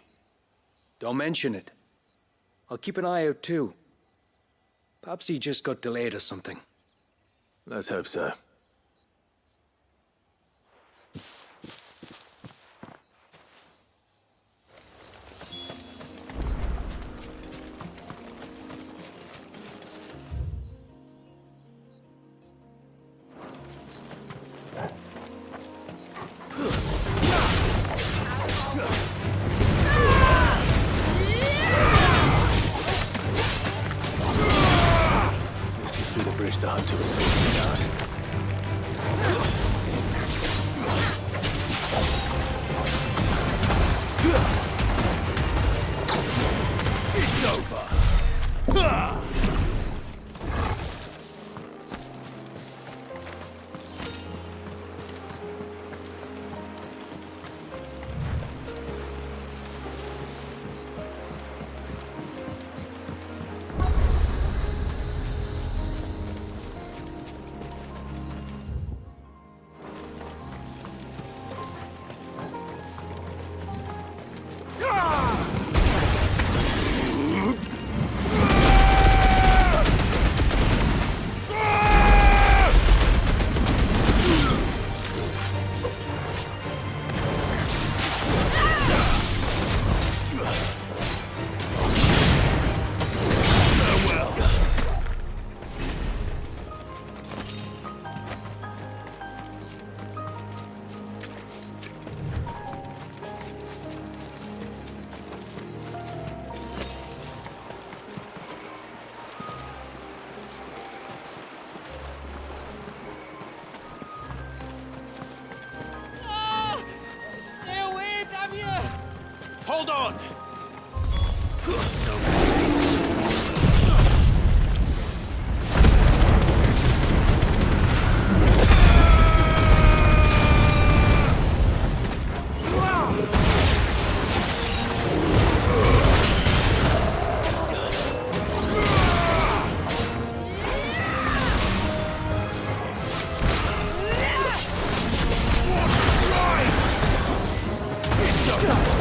Don't mention it. I'll keep an eye out too. Perhaps he just got delayed or something. Let's hope so. The hunter was talking about. It's over. Hold on! No mistakes. It's over!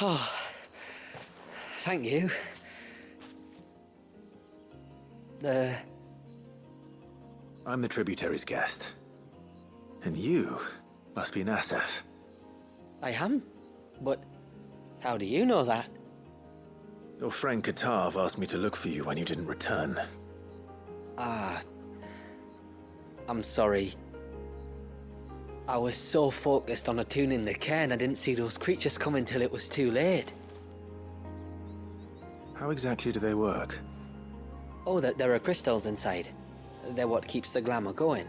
Oh, thank you. I'm the tributary's guest. And you must be Nassef. I am? But how do you know that? Your friend Katav asked me to look for you when you didn't return. Ah, I'm sorry. I was so focused on attuning the cairn, I didn't see those creatures coming till it was too late. How exactly do they work? Oh, there are crystals inside. They're what keeps the glamour going.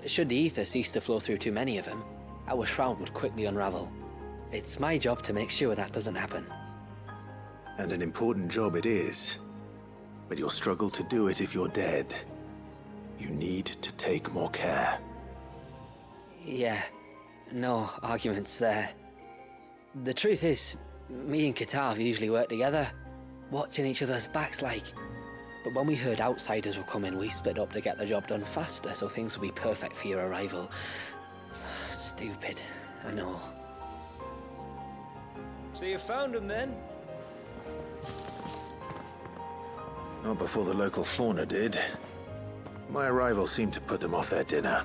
Should the ether cease to flow through too many of them, our shroud would quickly unravel. It's my job to make sure that doesn't happen. And an important job it is. But you'll struggle to do it if you're dead. You need to take more care. Yeah, no arguments there. The truth is, me and Katav usually work together, watching each other's backs like. But when we heard outsiders were coming, we split up to get the job done faster so things would be perfect for your arrival. Stupid, I know. So you found him then? Not before the local fauna did. My arrival seemed to put them off their dinner.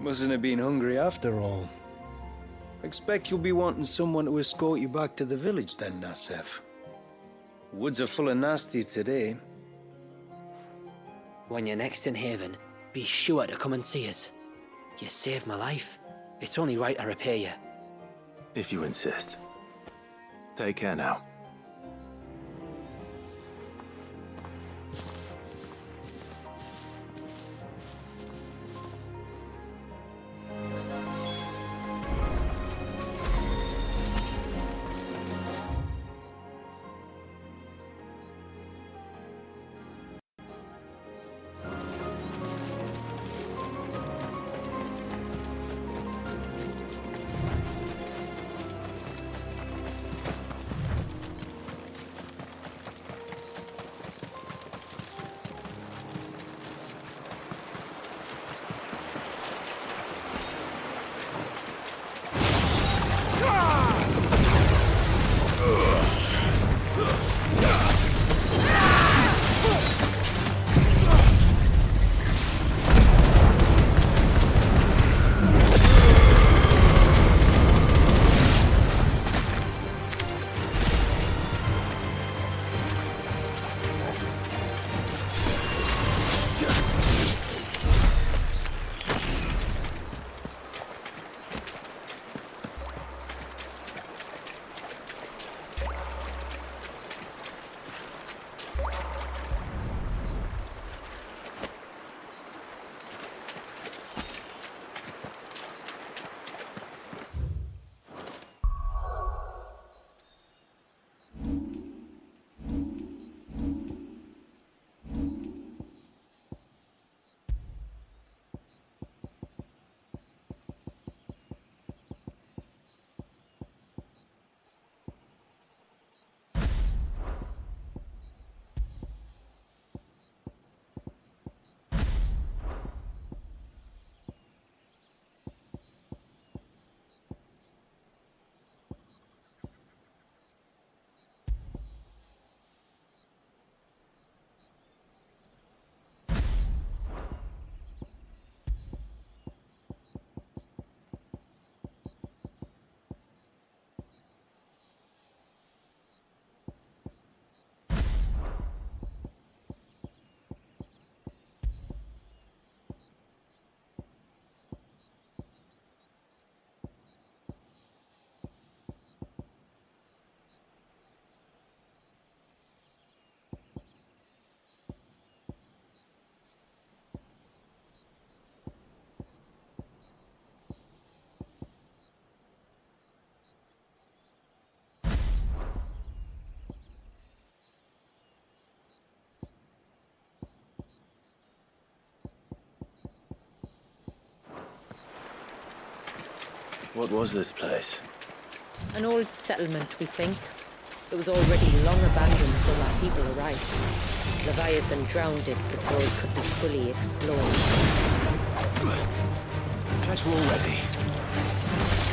Mustn't have been hungry after all. Expect you'll be wanting someone to escort you back to the village then, Nassef. Woods are full of nasties today. When you're next in Haven, be sure to come and see us. You saved my life. It's only right I repay you. If you insist. Take care now. What was this place? An old settlement, we think. It was already long abandoned when our people arrived. Leviathan drowned it before it could be fully explored. Guys, we're all ready.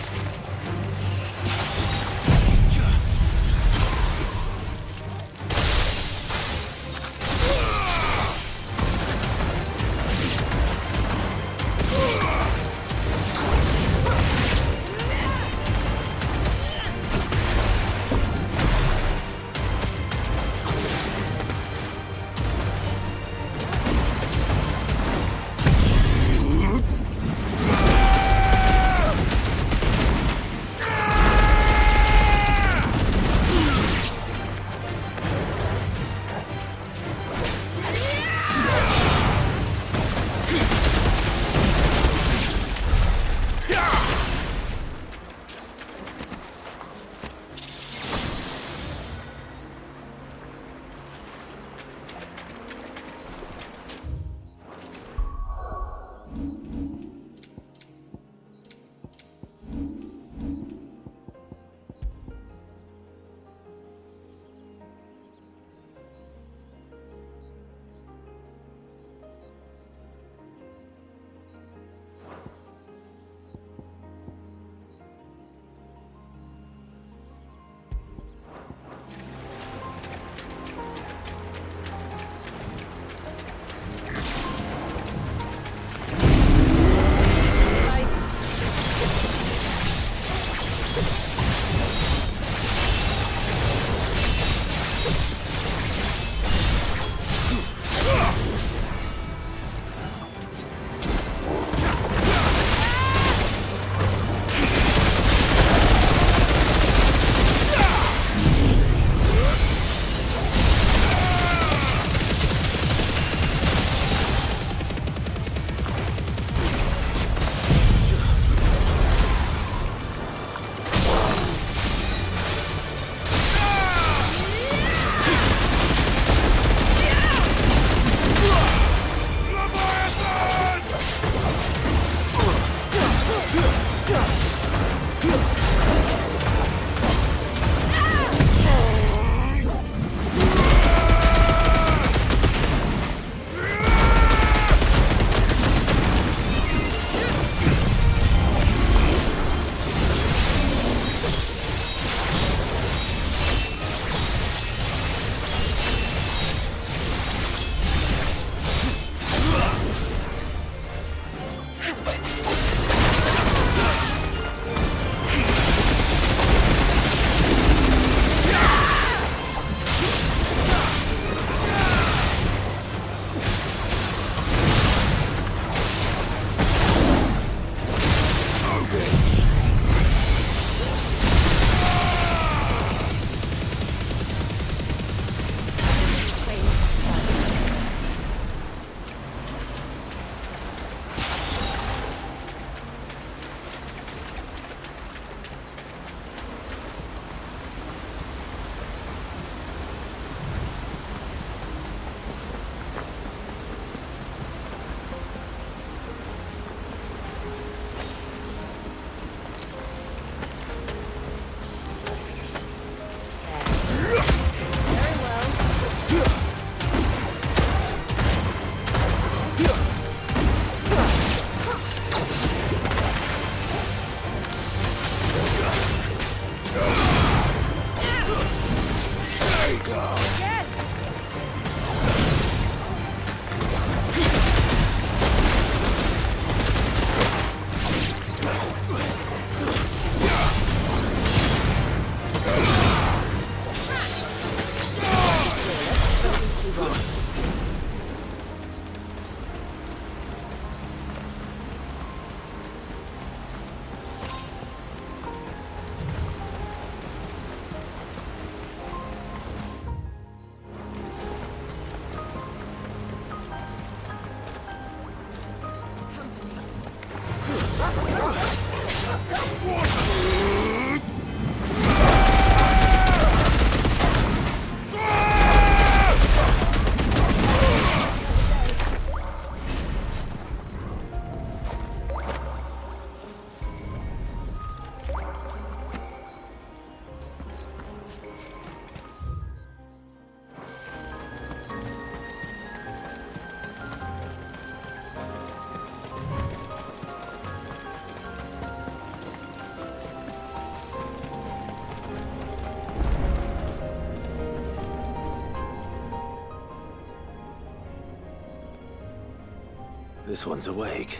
This one's awake.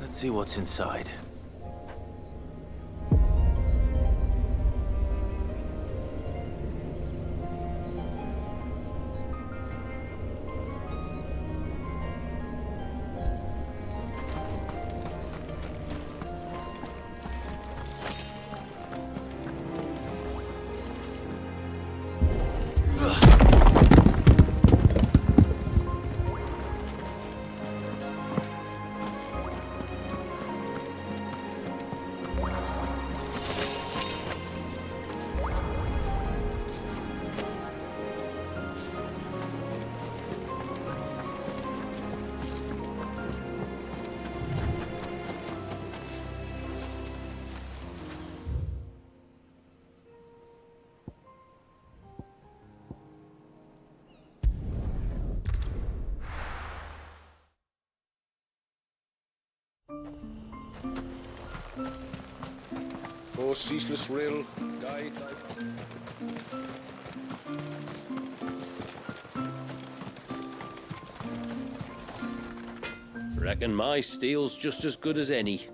Let's see what's inside. Oh, ceaseless rill, guide. Reckon my steel's just as good as any.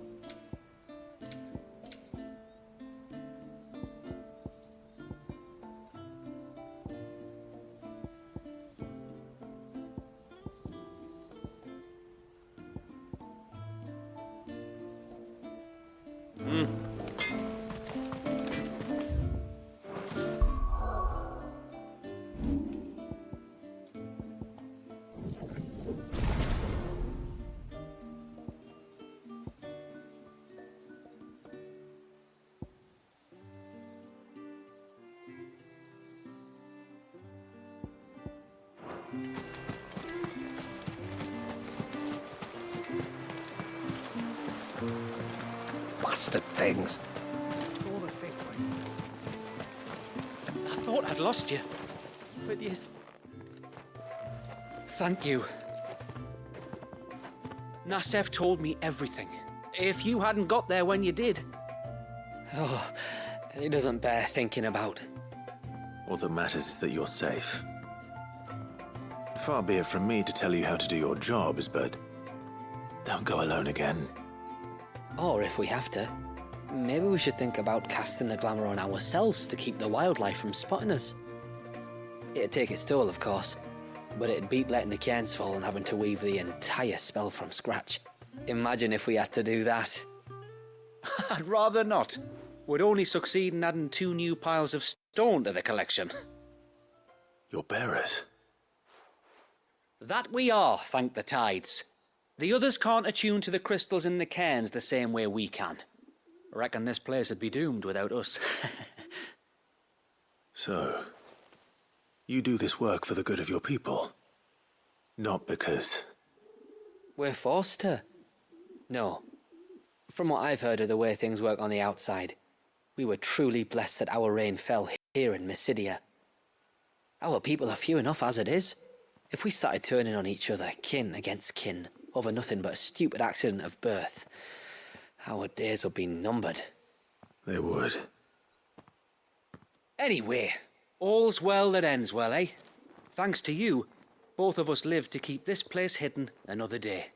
Bastard things. I thought I'd lost you. But yes. Thank you. Nassef told me everything. If you hadn't got there when you did. Oh, it doesn't bear thinking about. All that matters is that you're safe. Far be it from me to tell you how to do your jobs, but don't go alone again. Or if we have to, maybe we should think about casting the glamour on ourselves to keep the wildlife from spotting us. It'd take its toll, of course, but it'd beat letting the cairns fall and having to weave the entire spell from scratch. Imagine if we had to do that. I'd rather not. We'd only succeed in adding 2 new piles of stone to the collection. Your bearers? That we are, thank the tides. The others can't attune to the crystals in the cairns the same way we can. Reckon this place would be doomed without us. So, you do this work for the good of your people? Not because... We're forced to. No. From what I've heard of the way things work on the outside, we were truly blessed that our rain fell here in Mysidia. Our people are few enough as it is. If we started turning on each other, kin against kin, over nothing but a stupid accident of birth, our days would be numbered. They would. Anyway, all's well that ends well, eh? Thanks to you, both of us lived to keep this place hidden another day.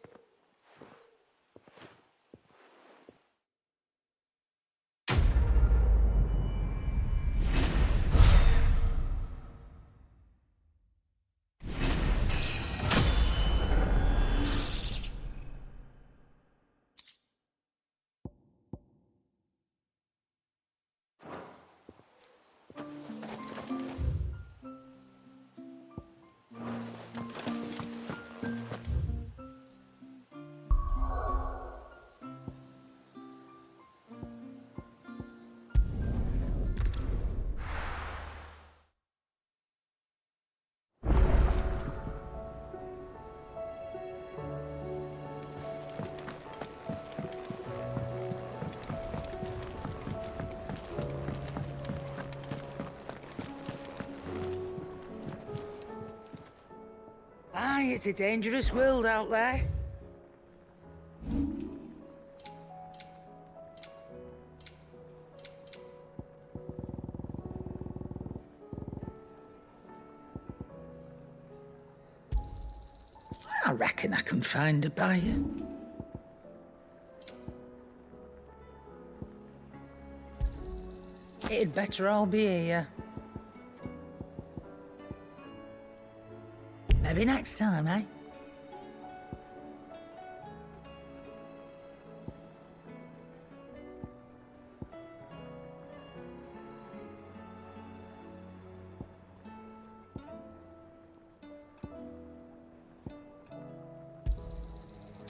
Aye, it's a dangerous world out there. I reckon I can find a buyer. It'd better all be here. Maybe next time, eh?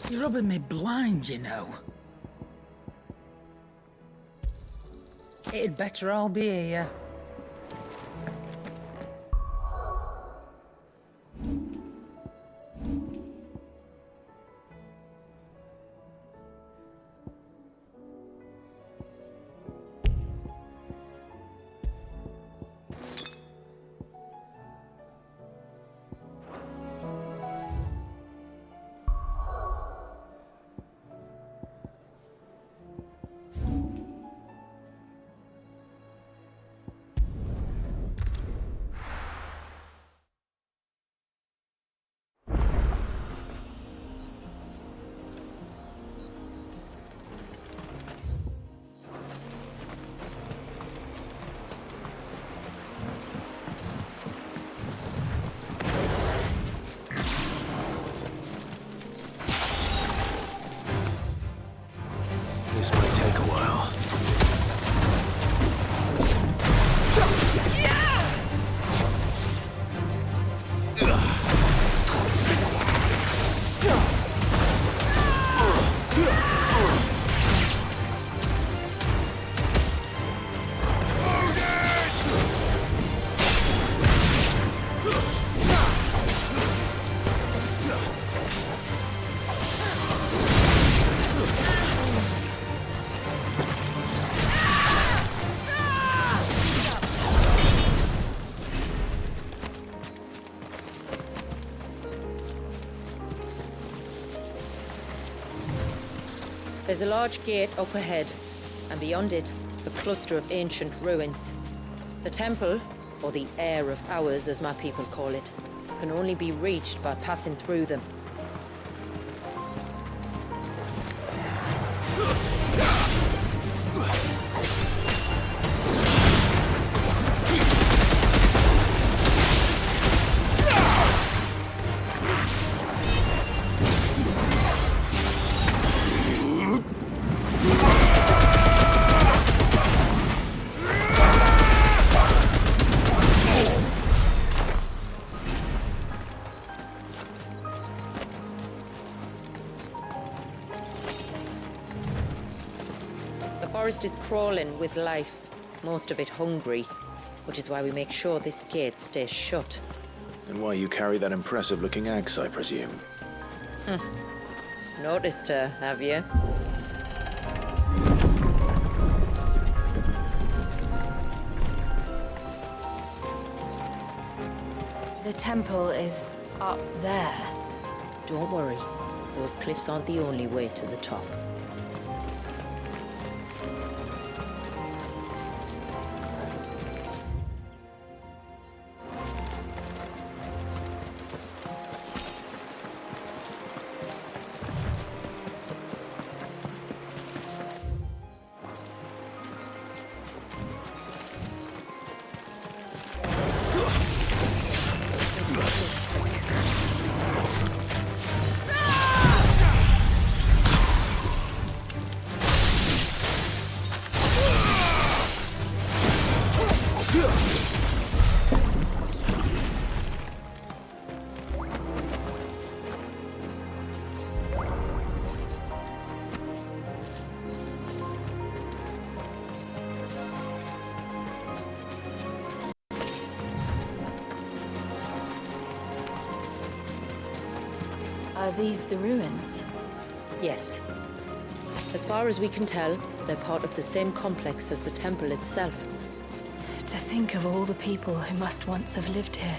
You're rubbing me blind, you know. It'd better all be here. This might take a while. There's a large gate up ahead, and beyond it, a cluster of ancient ruins. The temple, or the Heir of Hours as my people call it, can only be reached by passing through them. The forest is crawling with life, most of it hungry, which is why we make sure this gate stays shut. And why you carry that impressive-looking axe, I presume. Noticed her, have you? The temple is up there. Don't worry, those cliffs aren't the only way to the top. Are these the ruins? Yes. As far as we can tell, they're part of the same complex as the temple itself. To think of all the people who must once have lived here.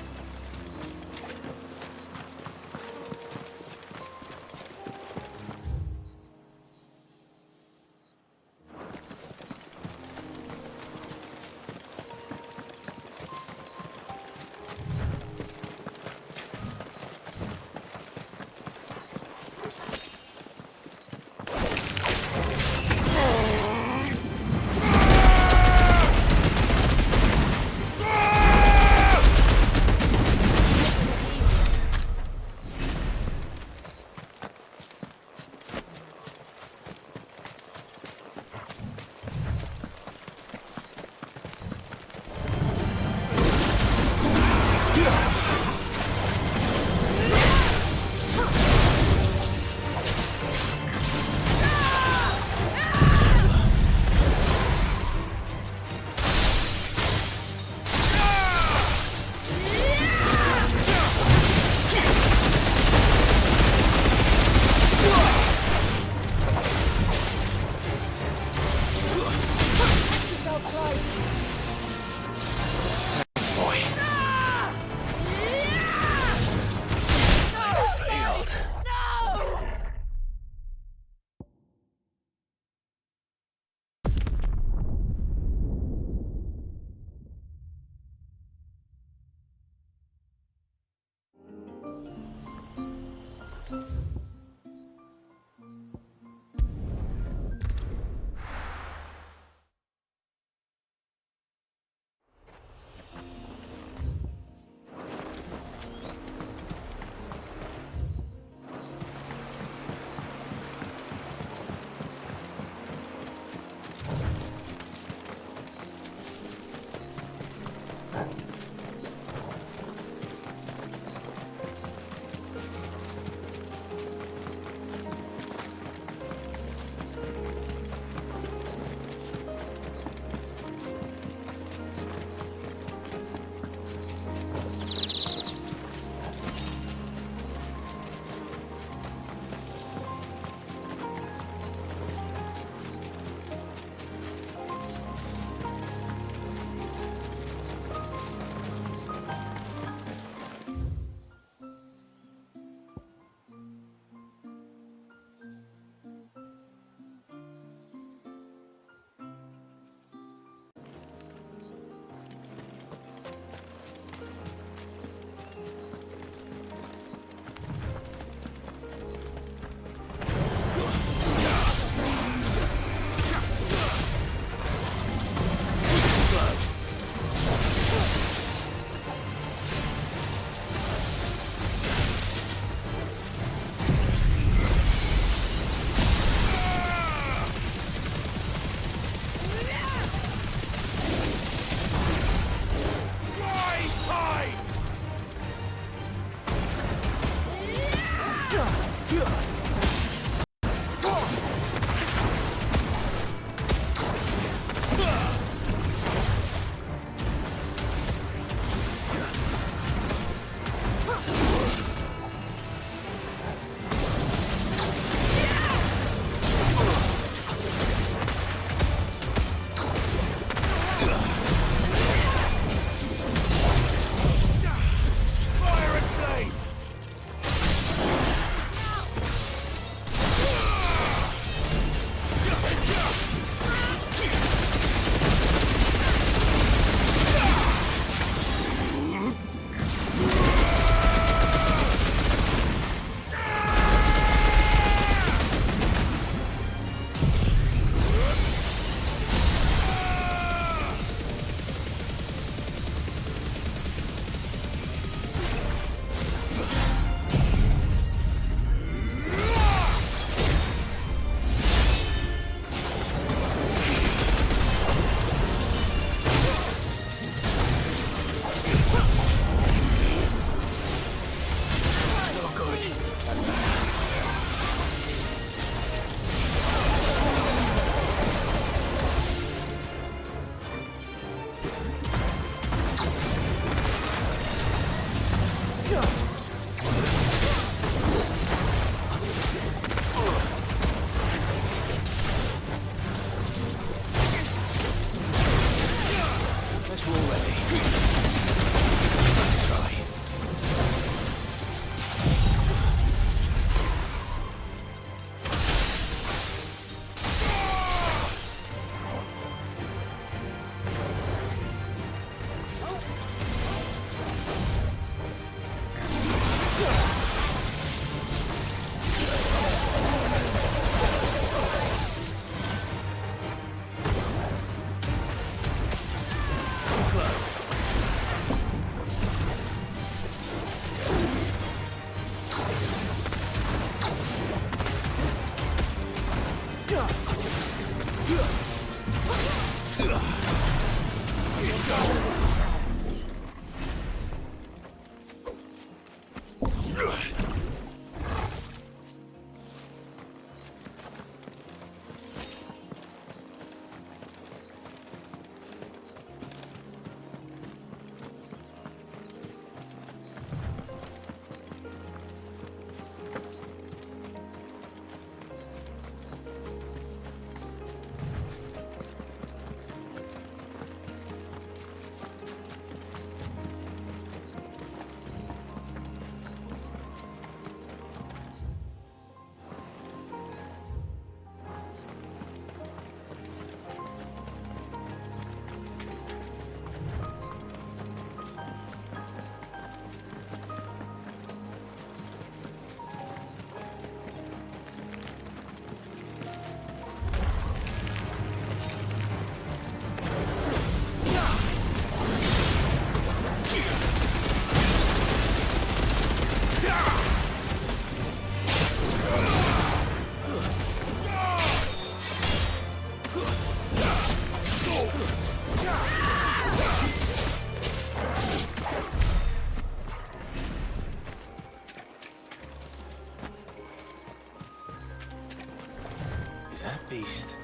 beast.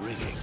Rigging.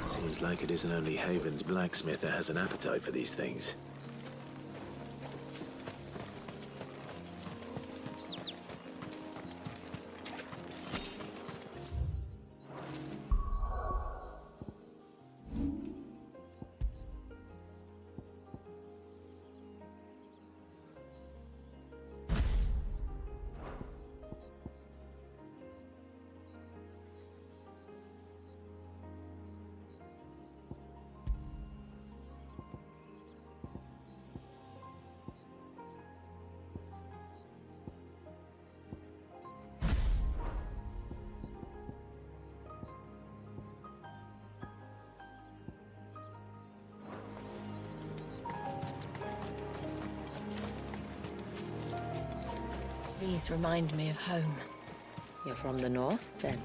Seems like it isn't only Haven's blacksmith that has an appetite for these things. These remind me of home. You're from the north, then?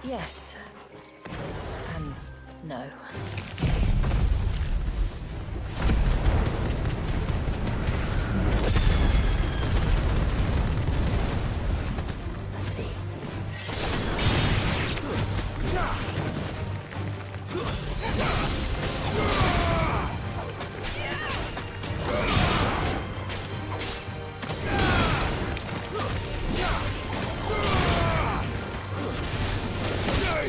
Yes. And no. I see. Die!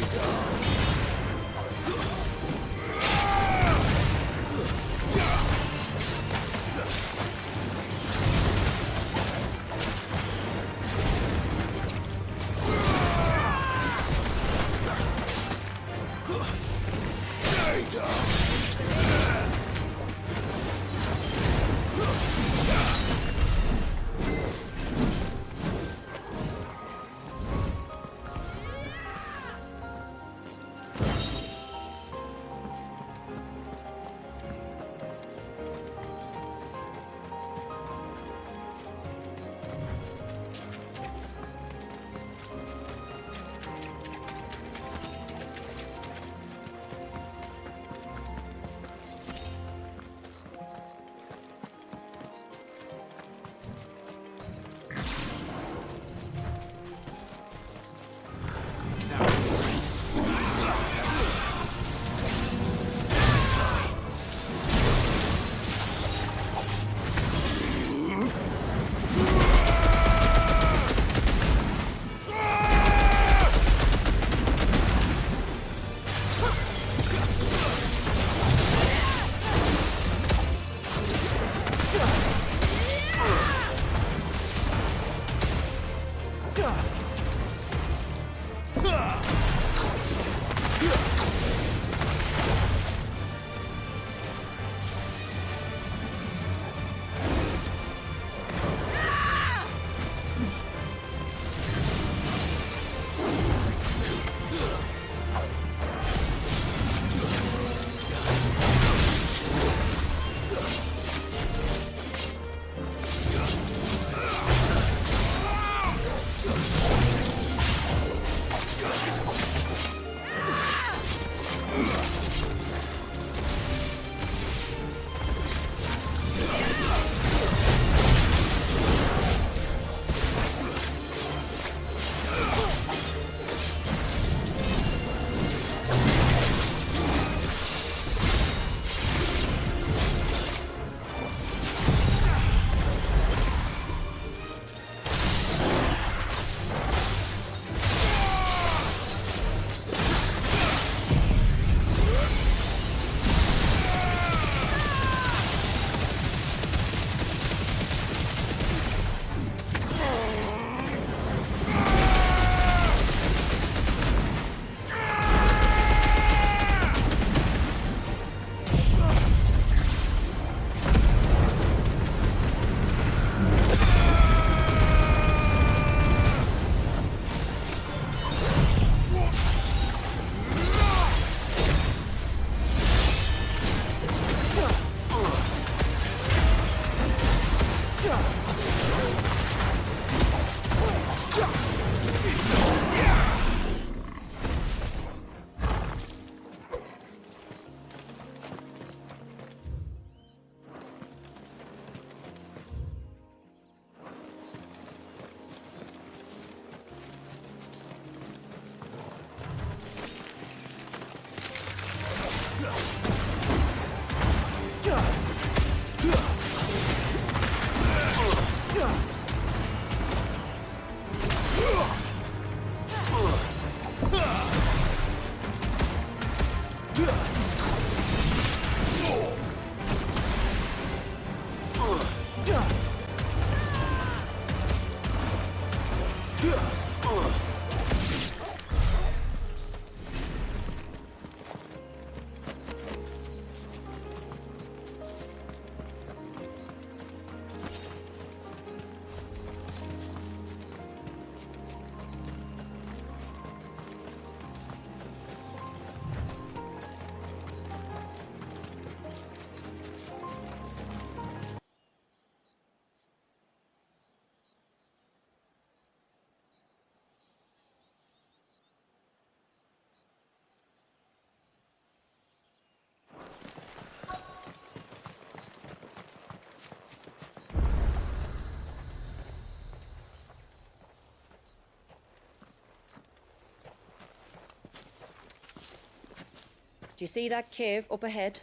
Do you see that cave up ahead?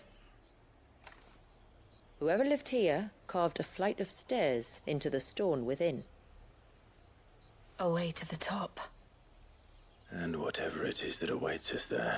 Whoever lived here carved a flight of stairs into the stone within. A way to the top. And whatever it is that awaits us there.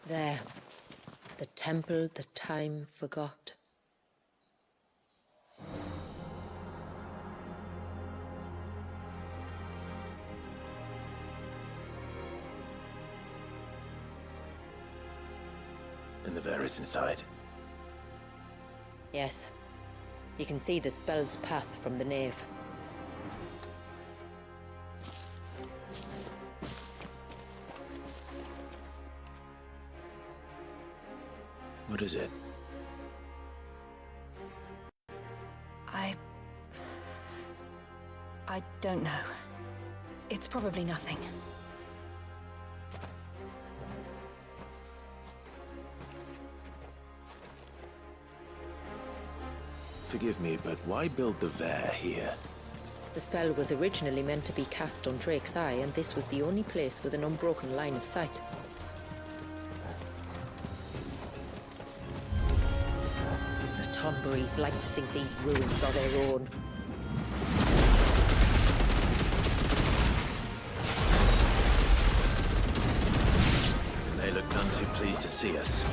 There. The temple the time forgot. And the Varys inside. Yes. You can see the spell's path from the nave. What is it? I don't know. It's probably nothing. Forgive me, but why build the Vare here? The spell was originally meant to be cast on Drake's Eye, and this was the only place with an unbroken line of sight. The Tonberries like to think these ruins are their own. And they look none too pleased to see us.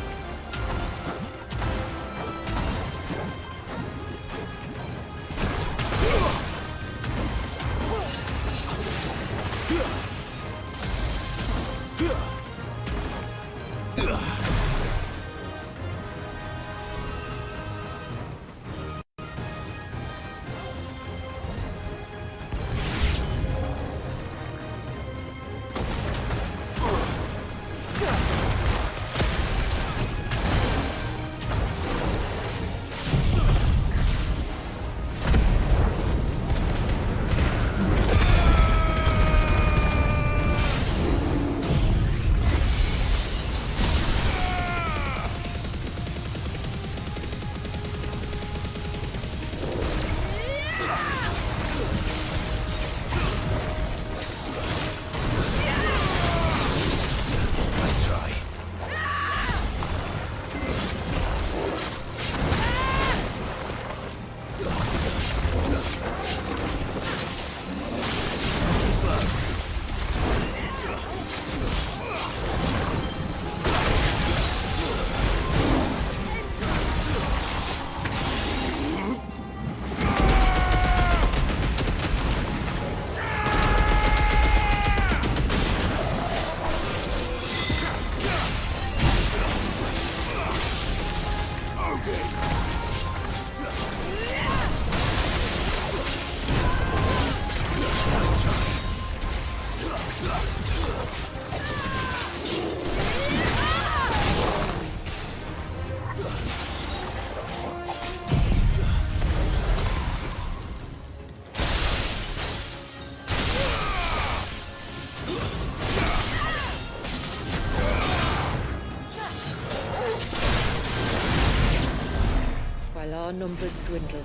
While our numbers dwindle,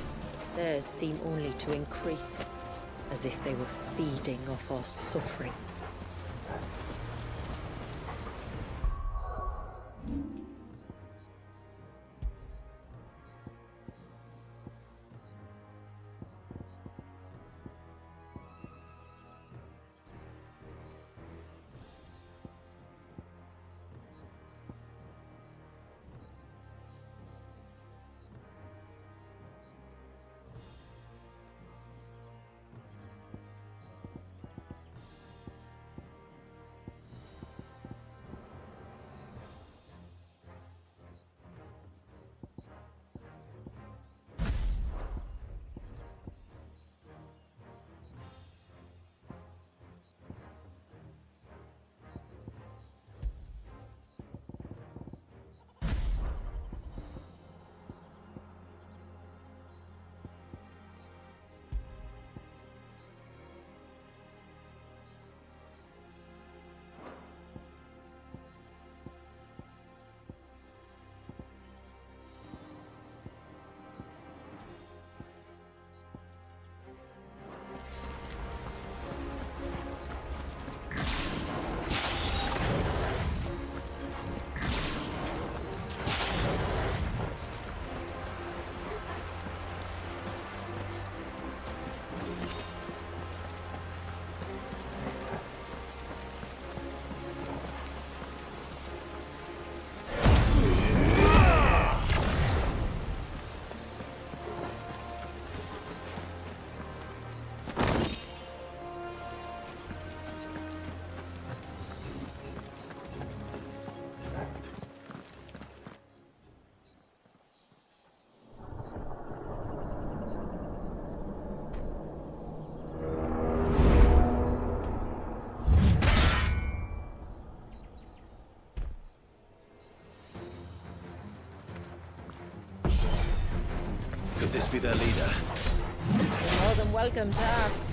theirs seem only to increase, as if they were feeding off our suffering. Could this be their leader? You're more than welcome to ask.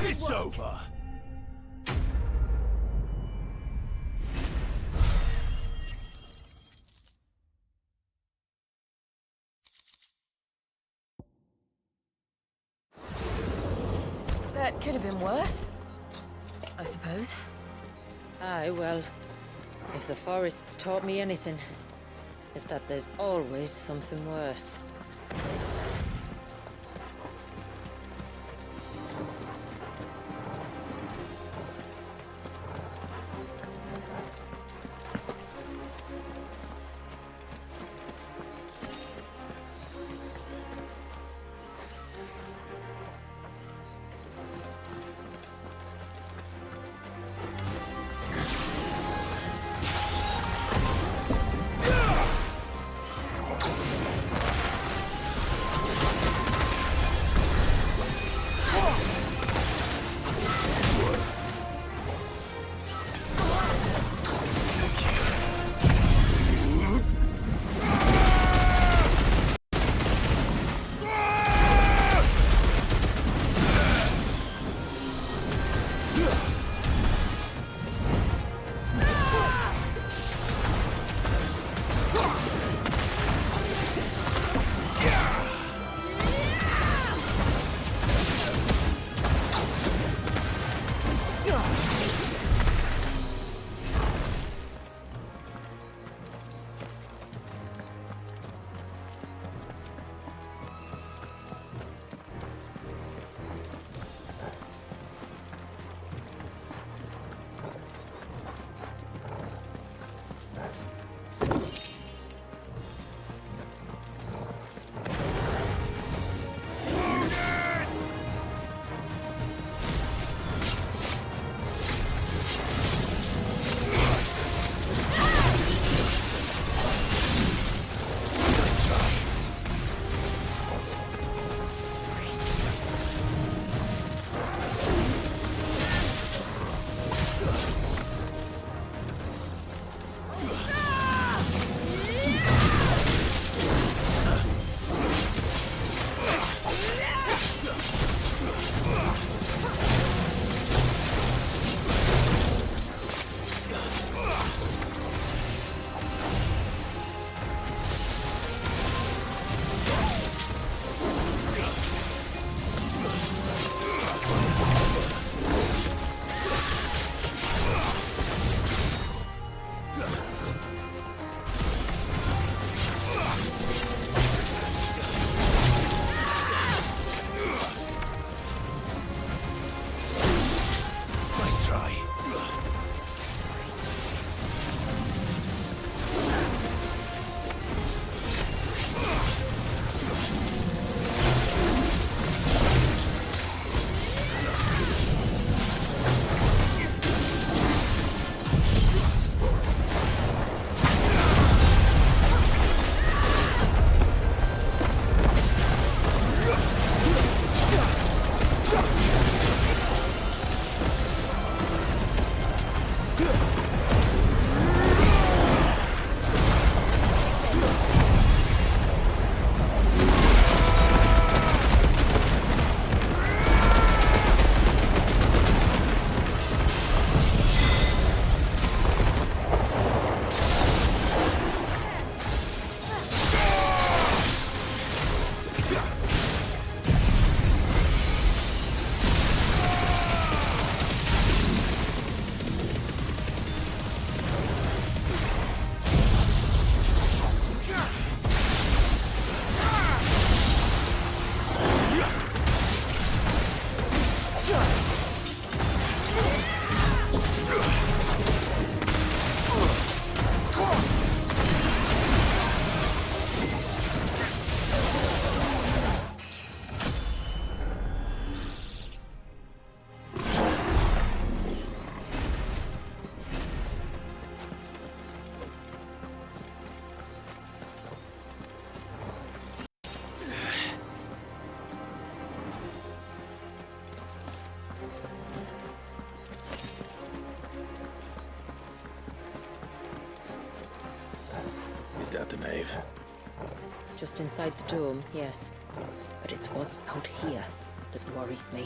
It's over. That could have been worse, I suppose. Aye, well, if the forest's taught me anything, it's that there's always something worse. closed out the nave. Just inside the dome, yes. But it's what's out here that worries me.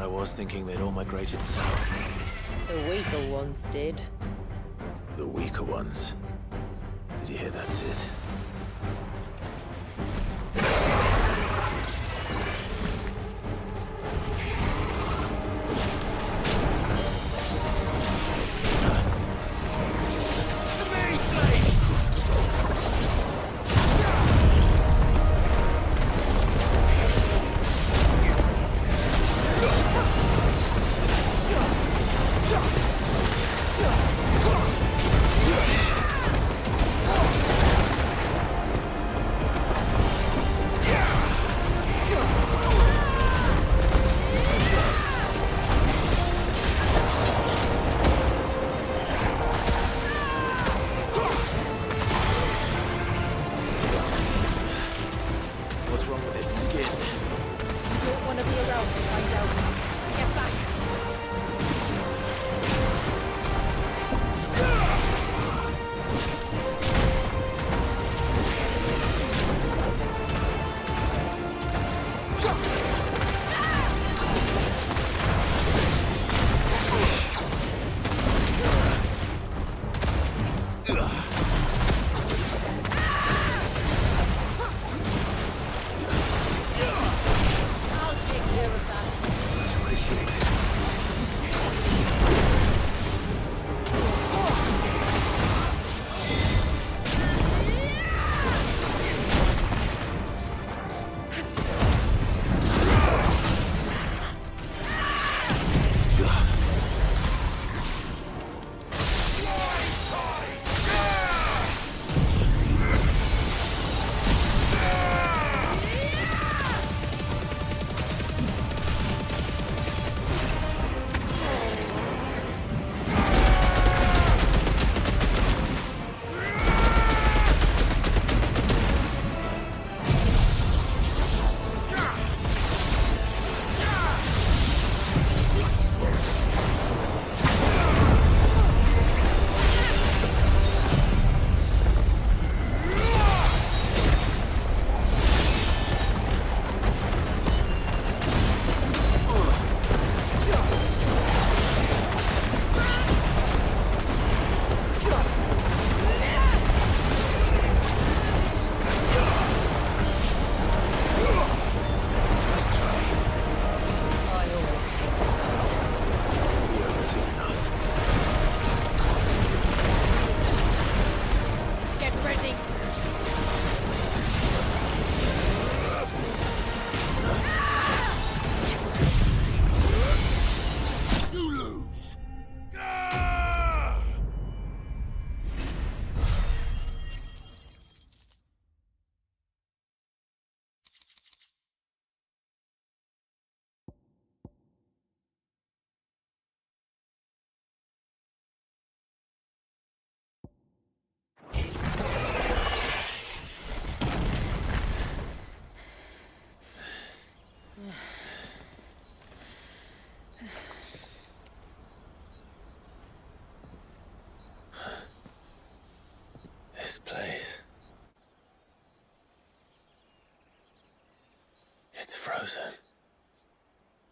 I was thinking they'd all migrated south. The weaker ones did. The weaker ones? Did you hear that, Sid?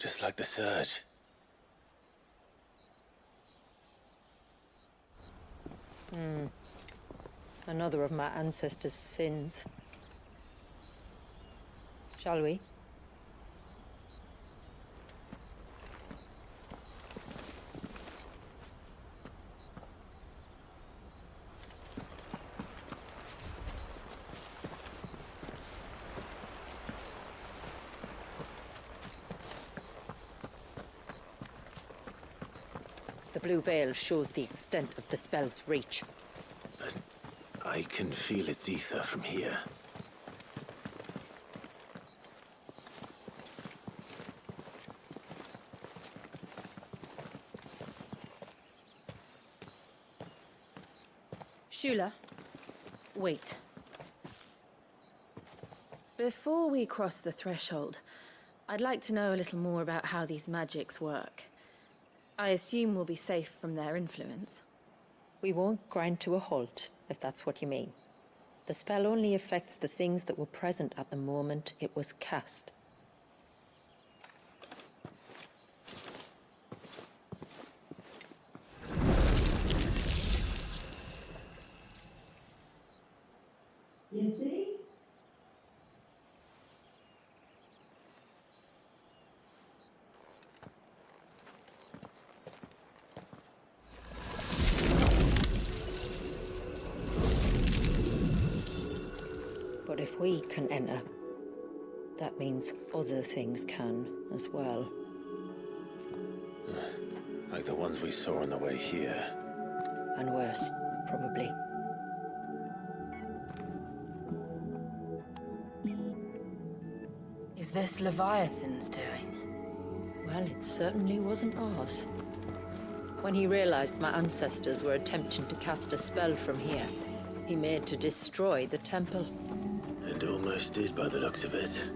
Just like the surge. Another of my ancestors' sins. Shall we? The blue veil shows the extent of the spell's reach. But I can feel its ether from here. Shula, wait. Before we cross the threshold, I'd like to know a little more about how these magics work. I assume we'll be safe from their influence. We won't grind to a halt, if that's what you mean. The spell only affects the things that were present at the moment it was cast. You see? But if we can enter, that means other things can as well. Like the ones we saw on the way here. And worse, probably. Is this Leviathan's doing? Well, it certainly wasn't ours. When he realized my ancestors were attempting to cast a spell from here, he made to destroy the temple. And almost did by the looks of it.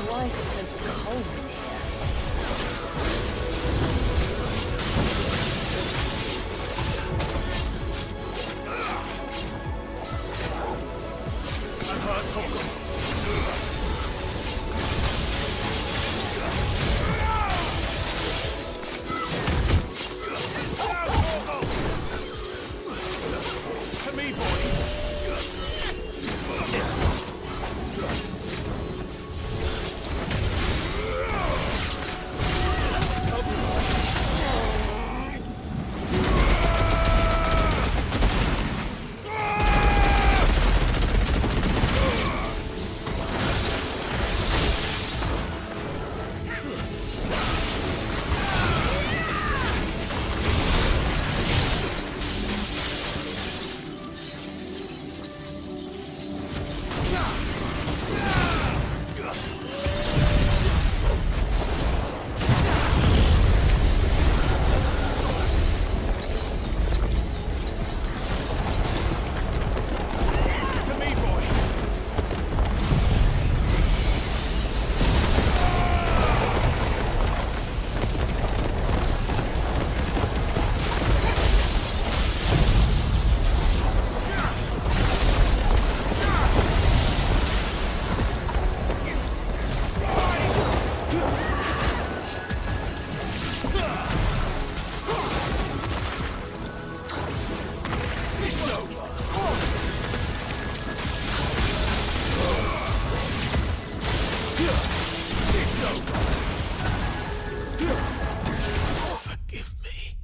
Why is it so cold in here? To me, boy. This one. It's over. Forgive me.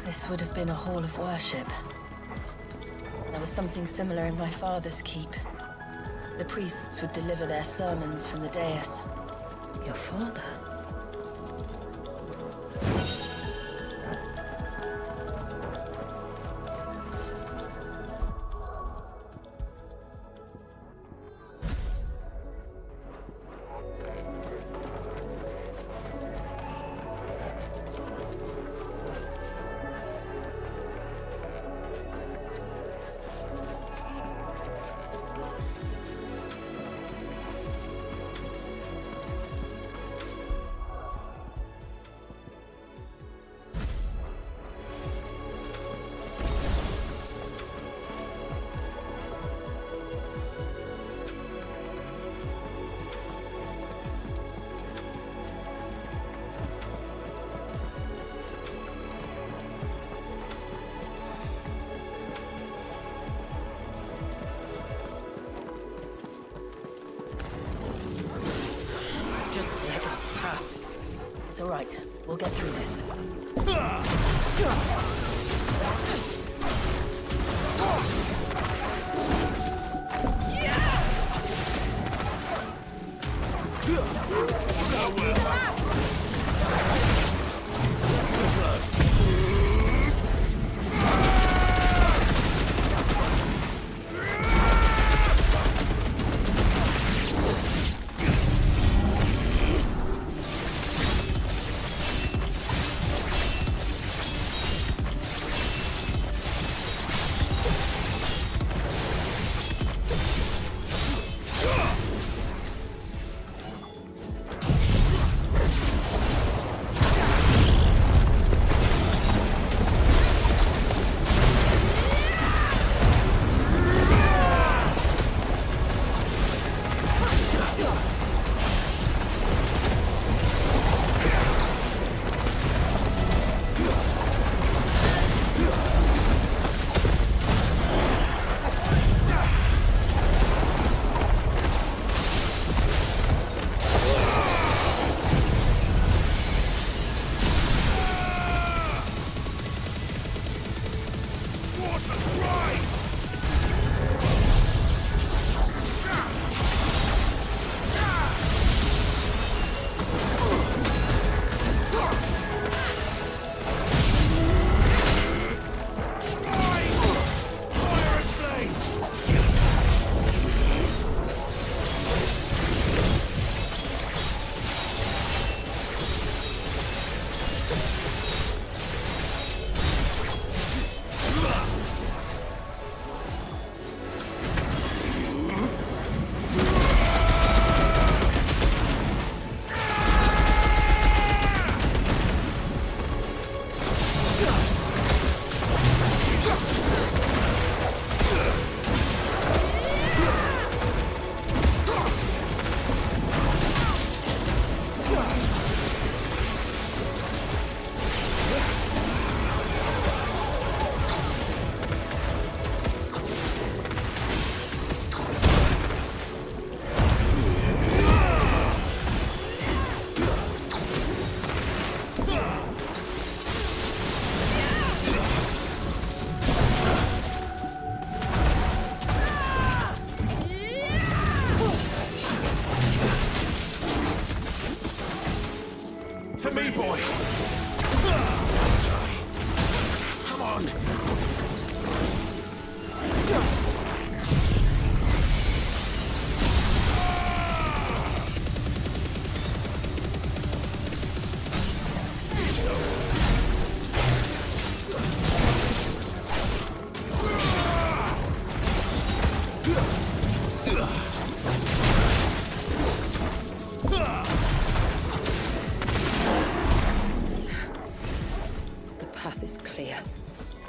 This would have been a hall of worship. There was something similar in my father's keep. The priests would deliver their sermons from the dais. Your father? It's all right. We'll get through this.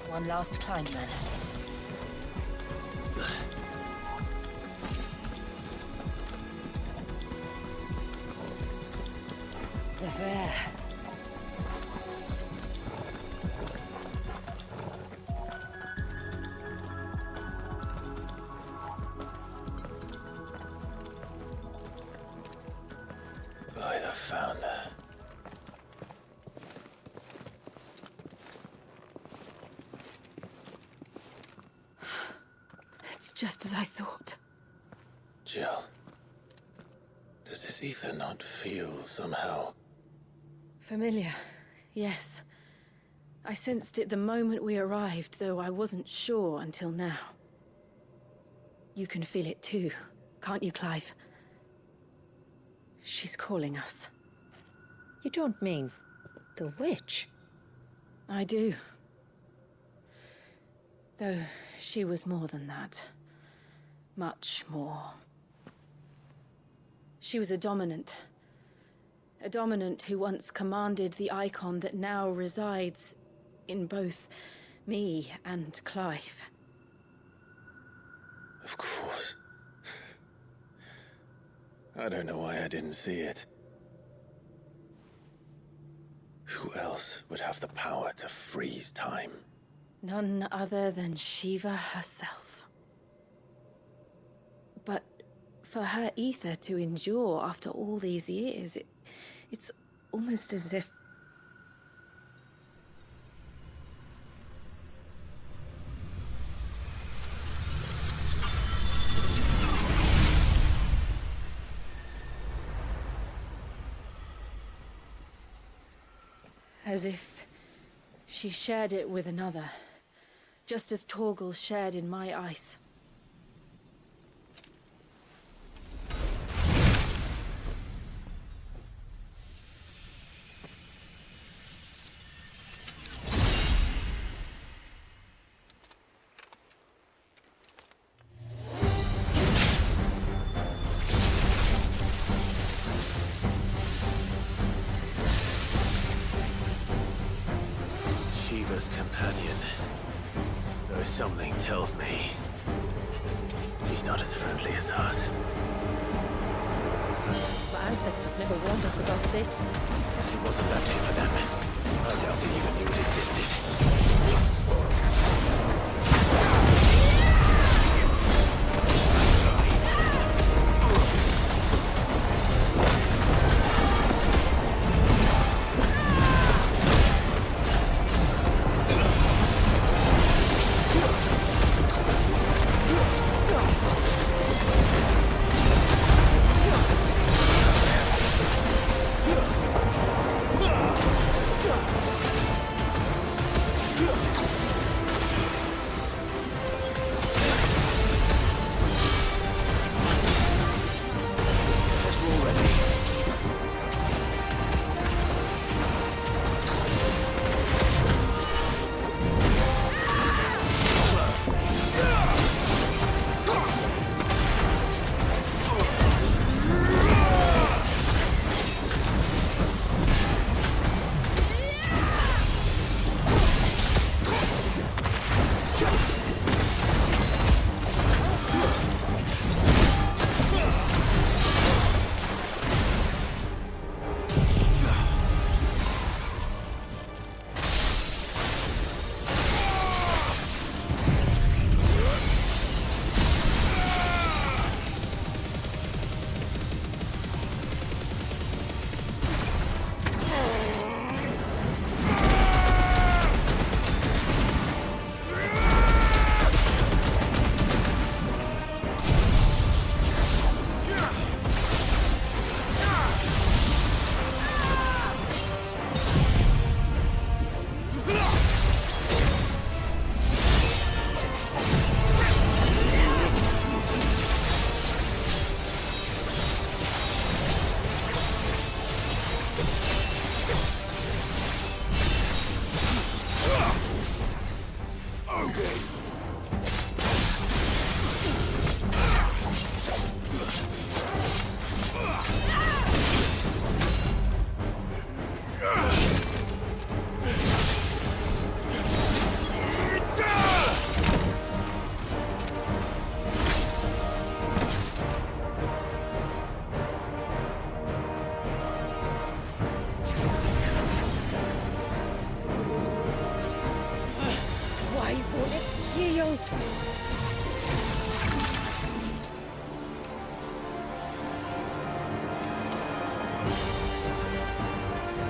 One last climb, then. The fair. By the founder. Just as I thought. Jill, does this ether not feel somehow? Familiar, yes. I sensed it the moment we arrived, though I wasn't sure until now. You can feel it too, can't you, Clive? She's calling us. You don't mean the witch? I do. Though she was more than that. Much more. She was a dominant. A dominant who once commanded the icon that now resides in both me and Clive. Of course. I don't know why I didn't see it. Who else would have the power to freeze time? None other than Shiva herself. But for her ether to endure after all these years, it's almost as if... As if she shared it with another, just as Torgal shared in my ice. Shiva's companion. Though something tells me he's not as friendly as us. My ancestors never warned us about this. He wasn't left here for them. I doubt they even knew it existed.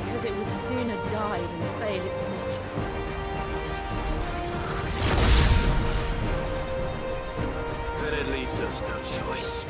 Because it would sooner die than fail its mistress. Then it leaves us no choice.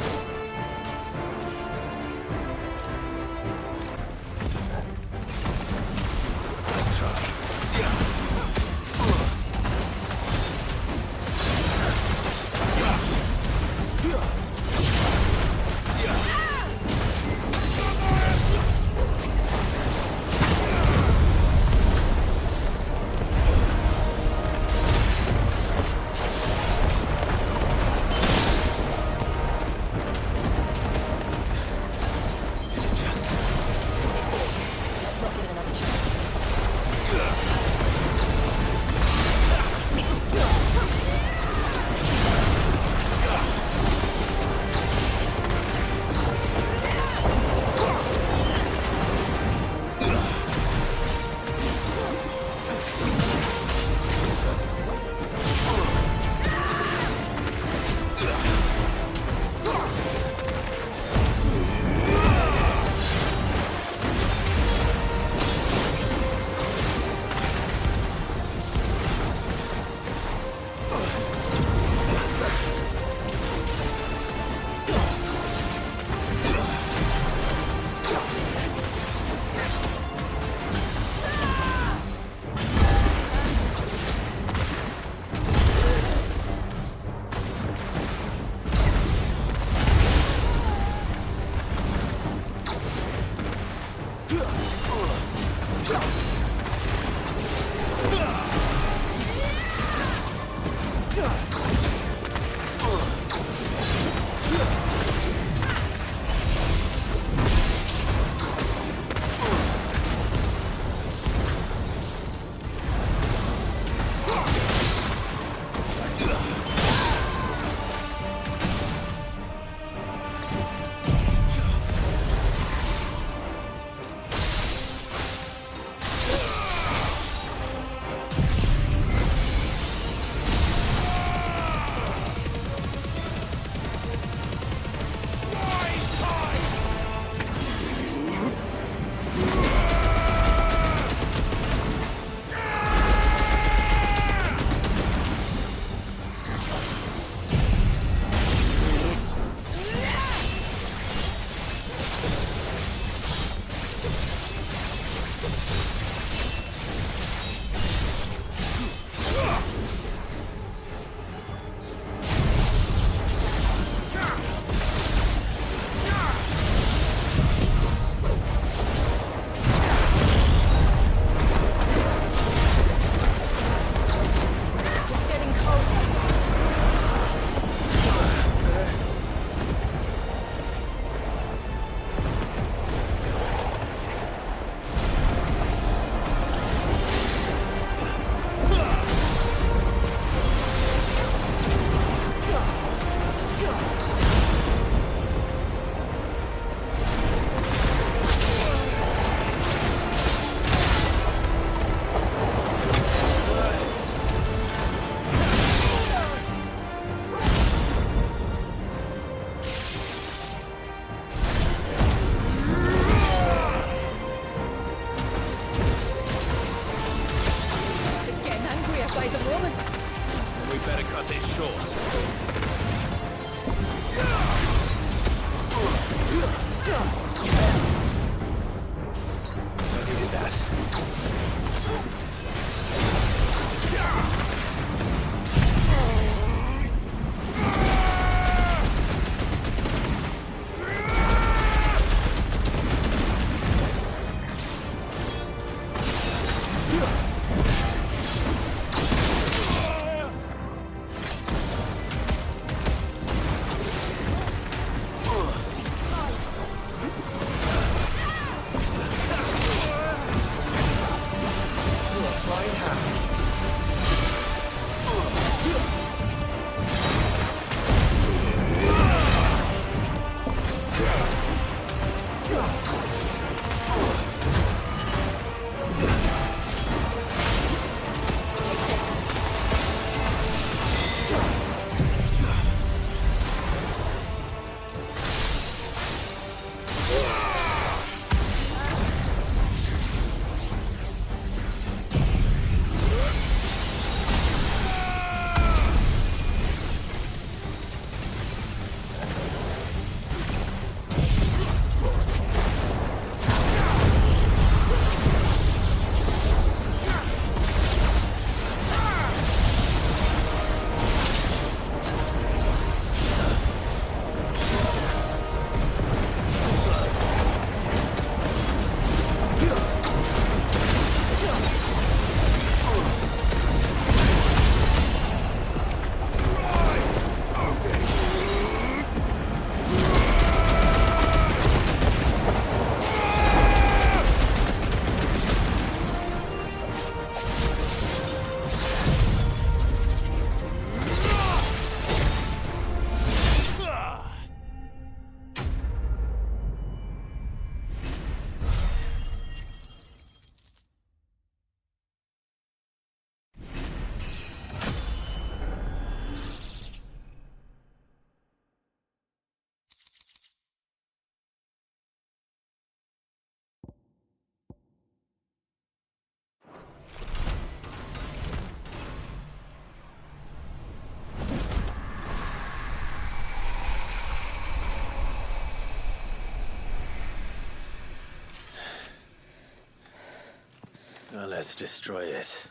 Well, let's destroy it.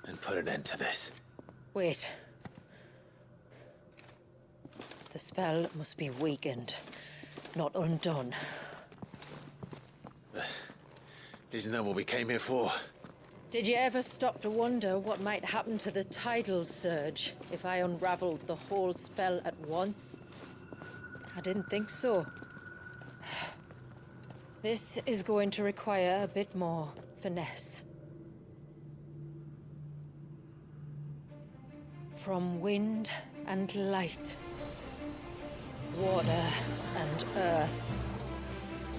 And put an end to this. Wait. The spell must be weakened, not undone. Isn't that what we came here for? Did you ever stop to wonder what might happen to the tidal surge if I unraveled the whole spell at once? I didn't think so. This is going to require a bit more finesse. From wind and light, water and earth,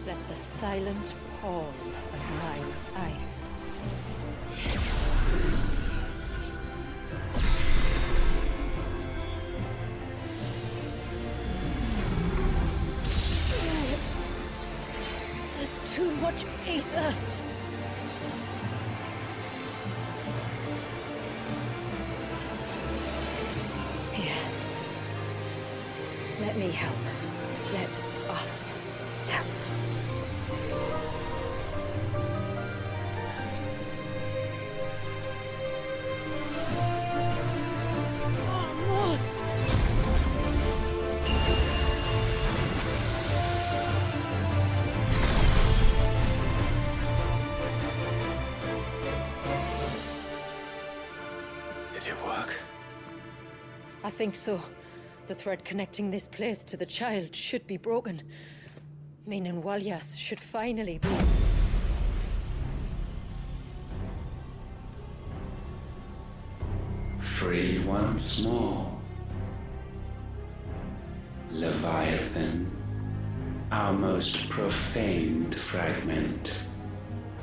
let the silent pall of mine ice. There's too much ether. Here. Let me help. Let us help. Almost. Did it work? I think so. The thread connecting this place to the child should be broken. Meaning Walyas should finally be... Free once more. Leviathan, our most profaned fragment,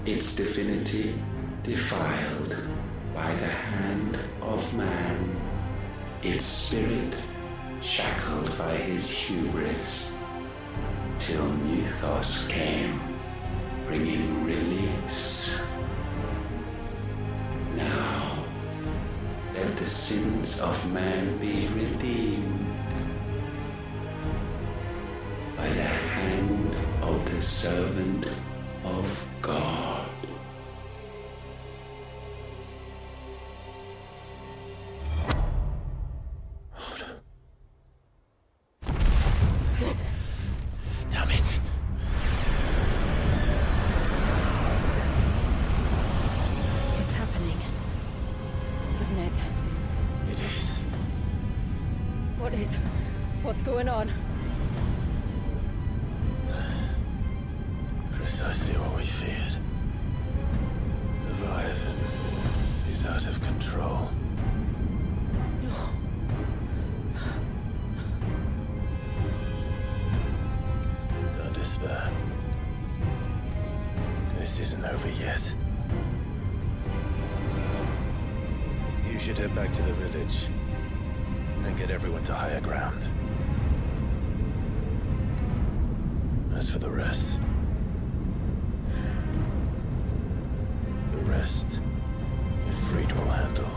its divinity defiled by the hand of man, its spirit shackled by his hubris, till Mythos came, bringing release. Now, let the sins of man be redeemed by the hand of the servant of God. Damn it. It's happening. Isn't it? It is. What is? What's going on? Precisely what we feared. Leviathan is out of control. Don't despair. This isn't over yet. You should head back to the village and get everyone to higher ground. As for the rest, Ifrit will handle.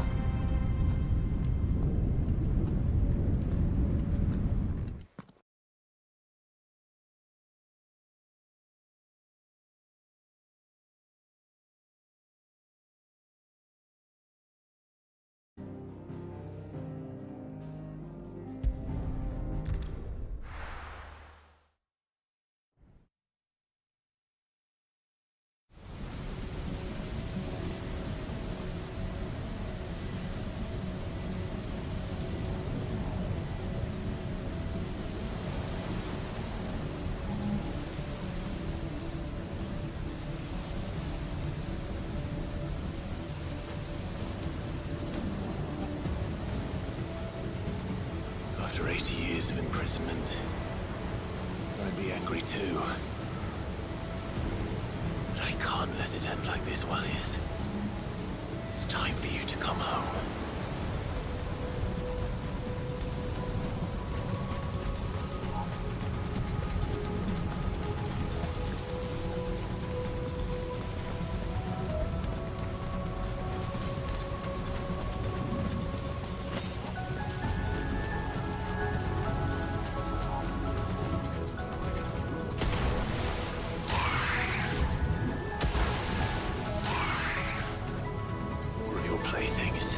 After 80 years of imprisonment, I'd be angry too. But I can't let it end like this, Walyas. It's time for you to come home. More of your playthings.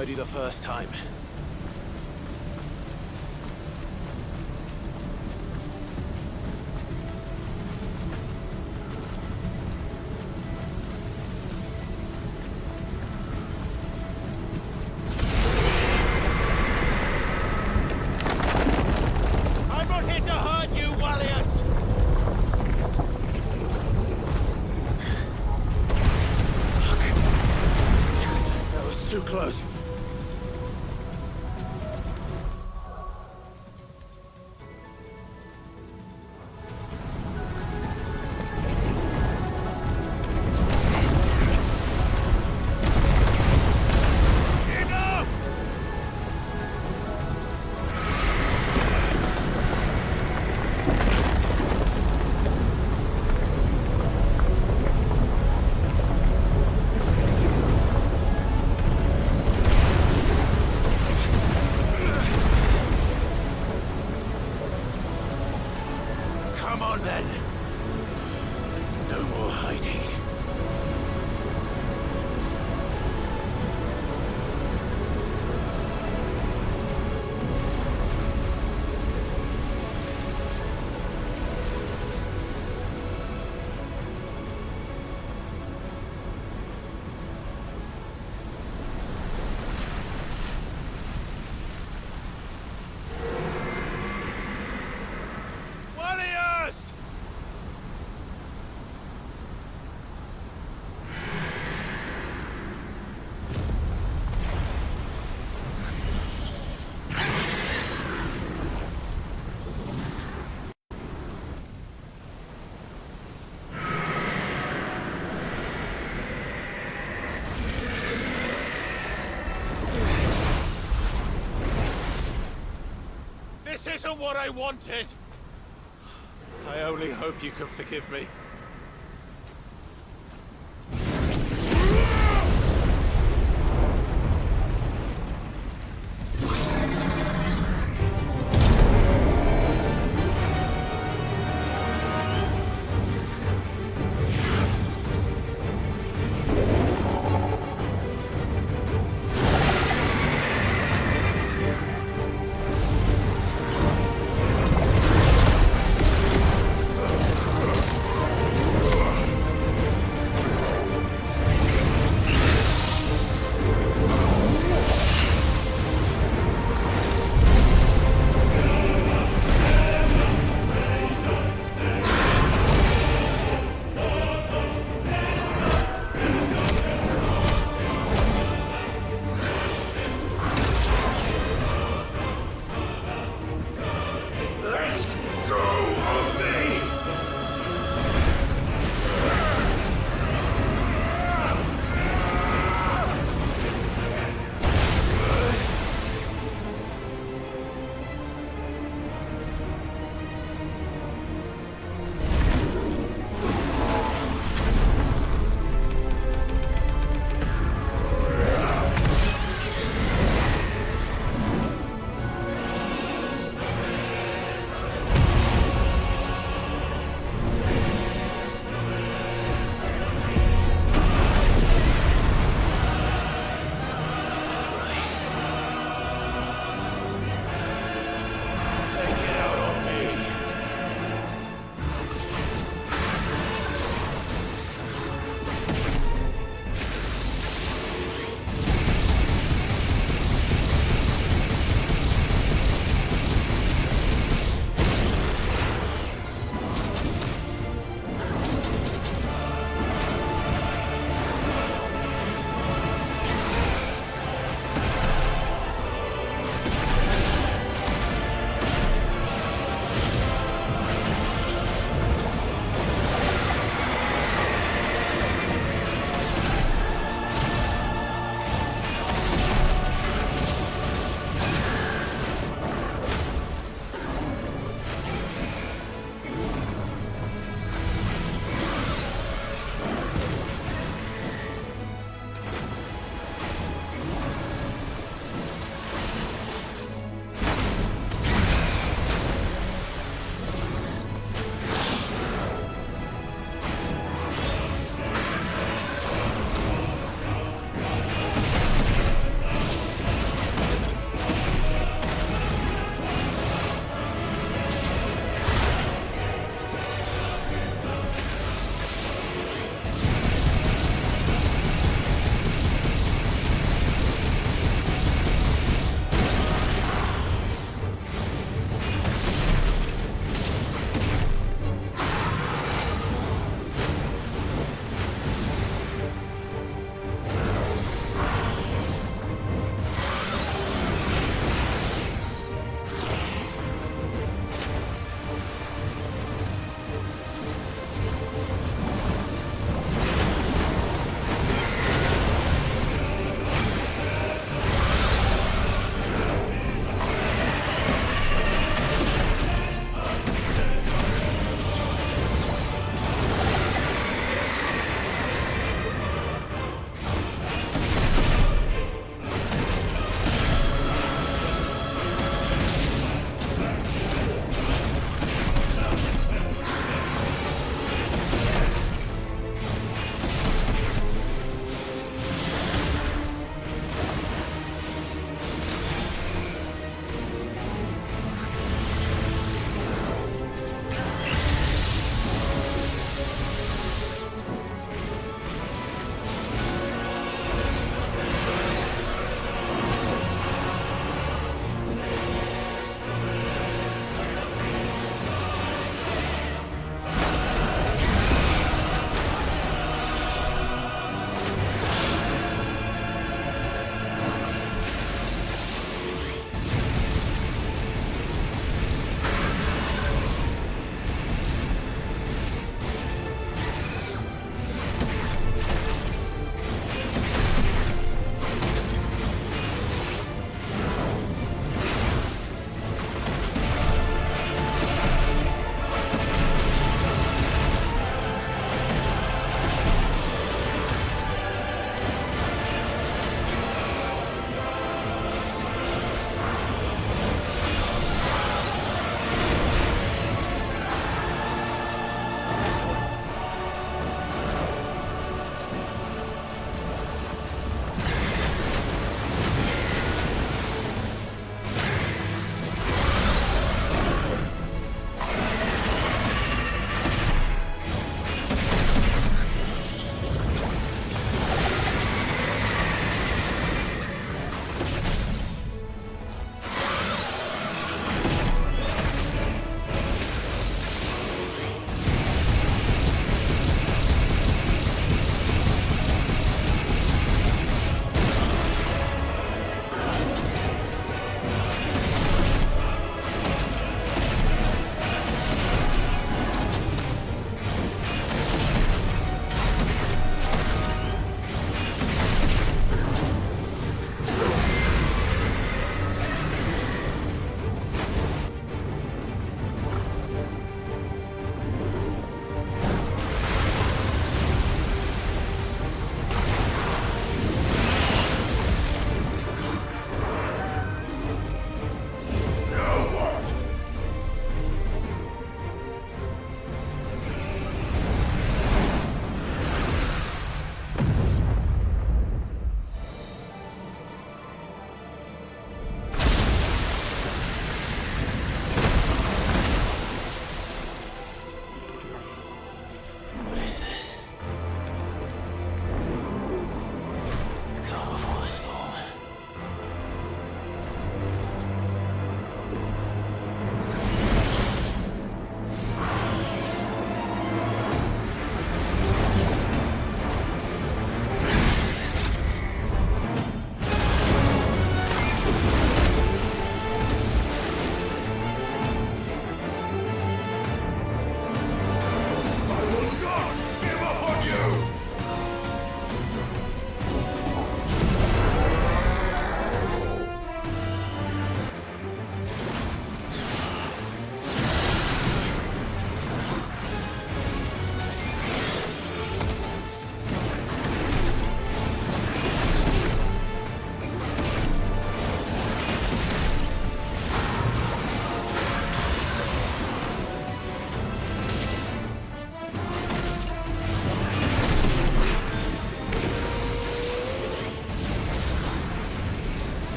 heard you the first time. I'm not here to hurt you, Wallius! That was too close. Come on then. No more hiding. Wallius! This isn't what I wanted! I only hope you can forgive me.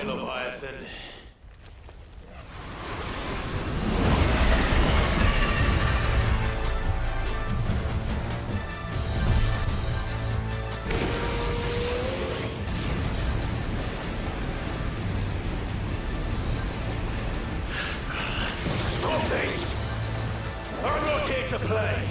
quiet, Leviathan. Stop this! I'm not here to play!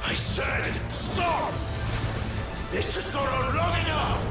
I said, stop! This has gone on long enough!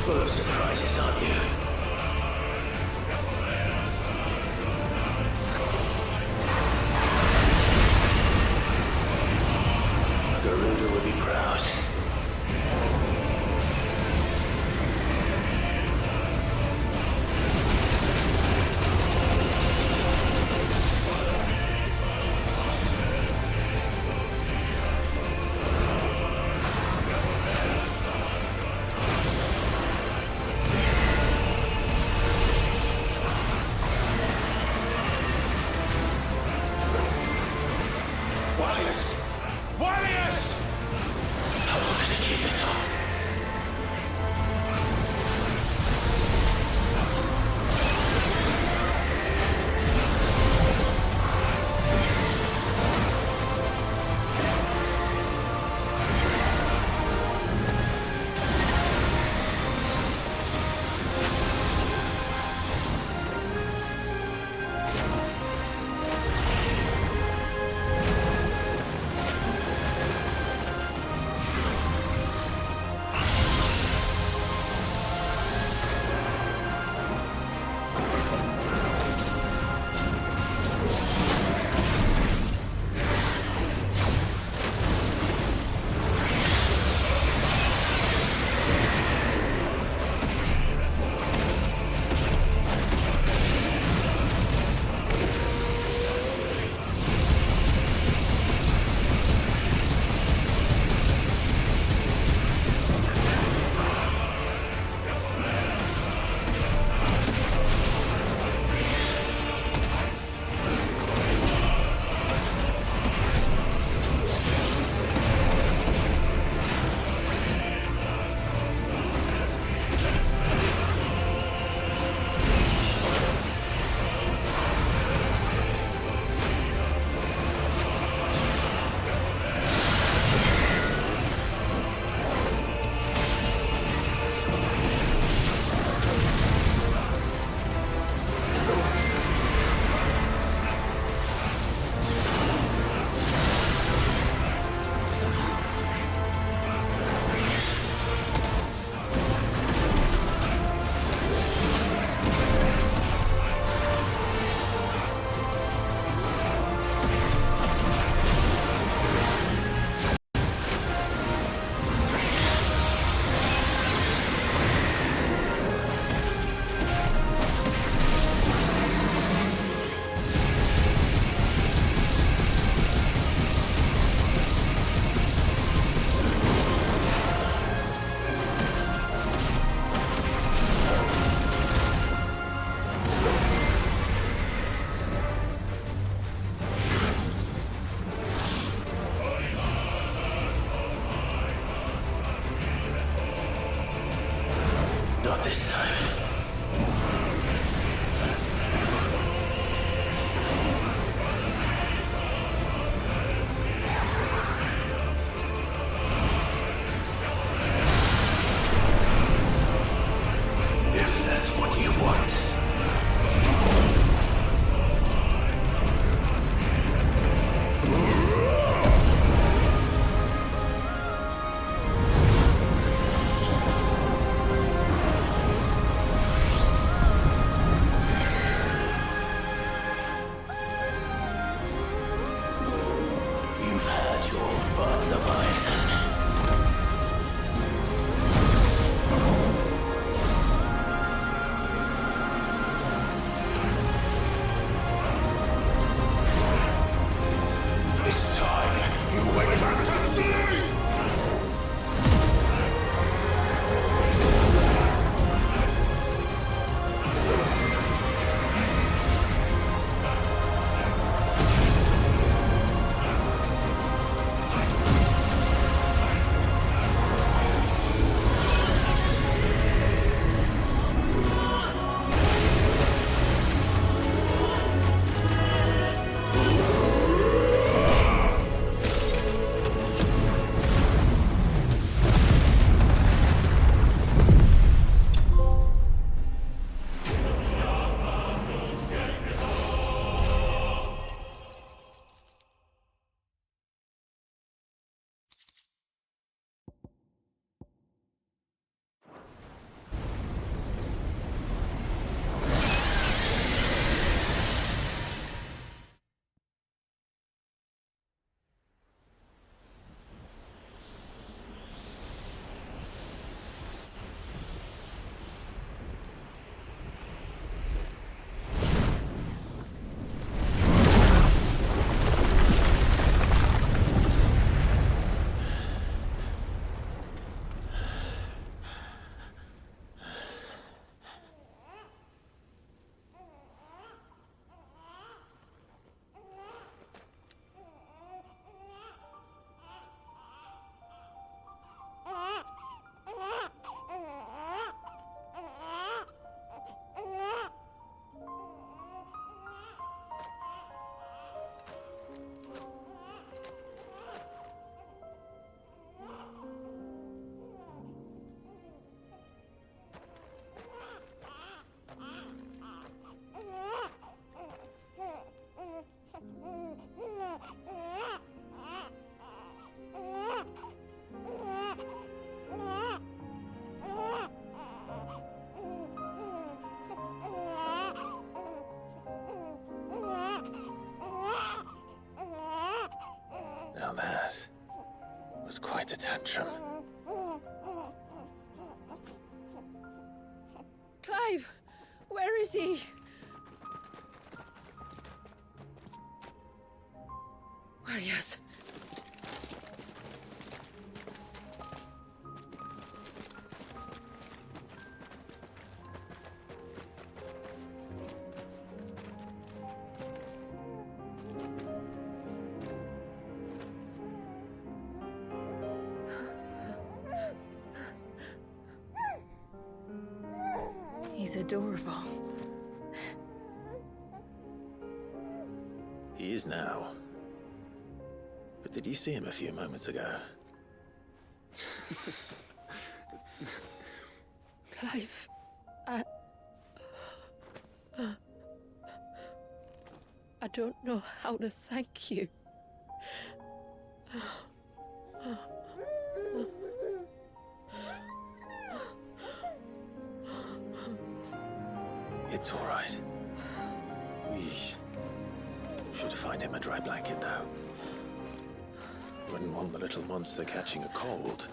full of surprises, aren't you? Garuda will be proud. Not this time. If that's what you want. You've had your fun, Leviathan. This time, you went back to sleep! was quite a tantrum. Clive! Where is he? Well, yes. He's adorable. He is now. But did you see him a few moments ago? Clive, I don't know how to thank you. It's all right. We should find him a dry blanket, though. Wouldn't want the little monster catching a cold.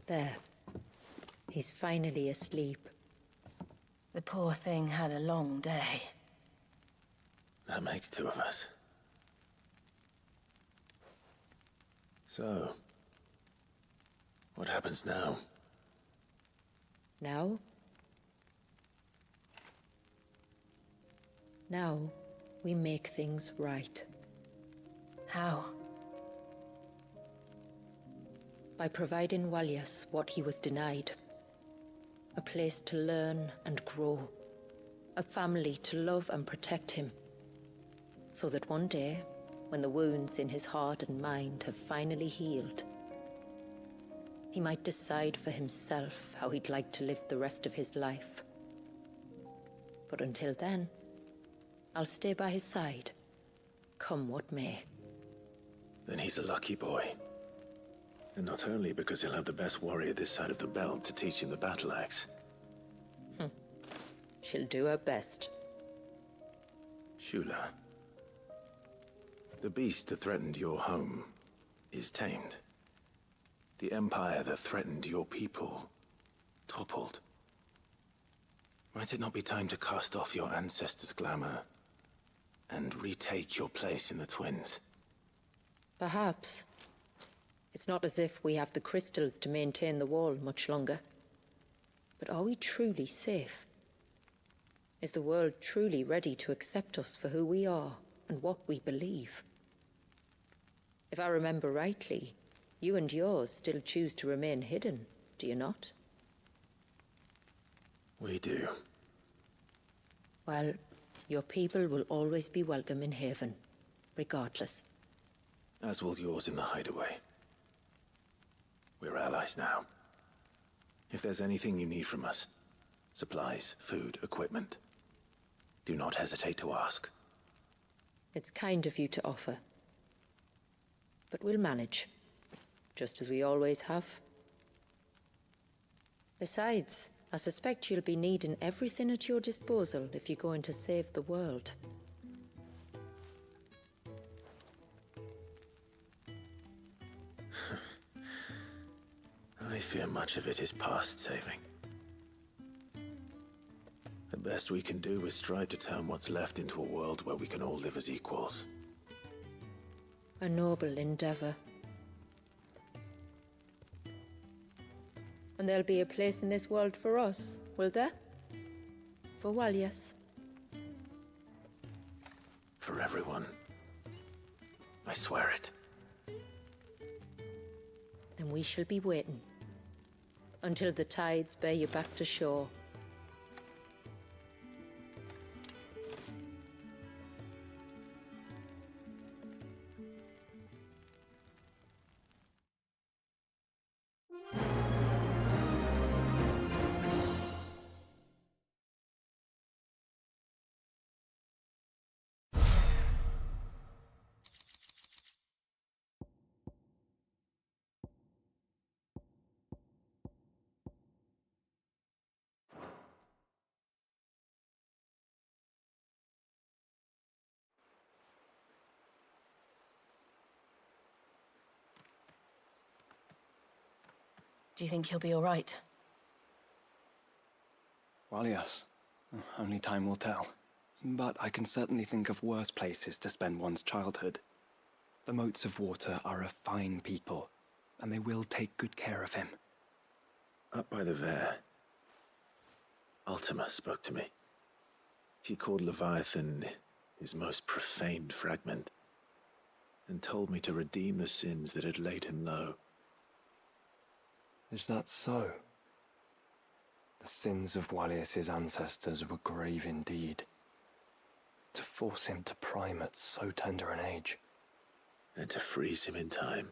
There. He's finally asleep. The poor thing had a long day. That makes two of us. So, what happens now? Now? Now, we make things right. How? By providing Walyas what he was denied. A place to learn and grow. A family to love and protect him. So that one day, when the wounds in his heart and mind have finally healed, he might decide for himself how he'd like to live the rest of his life. But until then, I'll stay by his side, come what may. Then he's a lucky boy. And not only because he'll have the best warrior this side of the belt to teach him the battle axe. She'll do her best. Shula. The beast that threatened your home is tamed. The empire that threatened your people toppled. Might it not be time to cast off your ancestors' glamour and retake your place in the Twins? Perhaps. It's not as if we have the crystals to maintain the wall much longer. But are we truly safe? Is the world truly ready to accept us for who we are and what we believe? If I remember rightly, you and yours still choose to remain hidden, do you not? We do. Well, your people will always be welcome in Haven, regardless. As will yours in the hideaway. We're allies now. If there's anything you need from us, supplies, food, equipment, do not hesitate to ask. It's kind of you to offer. But we'll manage, just as we always have. Besides, I suspect you'll be needing everything at your disposal if you're going to save the world. I fear much of it is past saving. The best we can do is strive to turn what's left into a world where we can all live as equals. A noble endeavor. And there'll be a place in this world for us, will there? For Walyas. For everyone. I swear it. Then we shall be waiting. Until the tides bear you back to shore. Do you think he'll be all right? Well, yes. Only time will tell. But I can certainly think of worse places to spend one's childhood. The Moats of Water are a fine people, and they will take good care of him. Up by the Vare, Ultima spoke to me. She called Leviathan his most profaned fragment, and told me to redeem the sins that had laid him low. Is that so? The sins of Wallius's ancestors were grave indeed. To force him to prime at so tender an age. And to freeze him in time,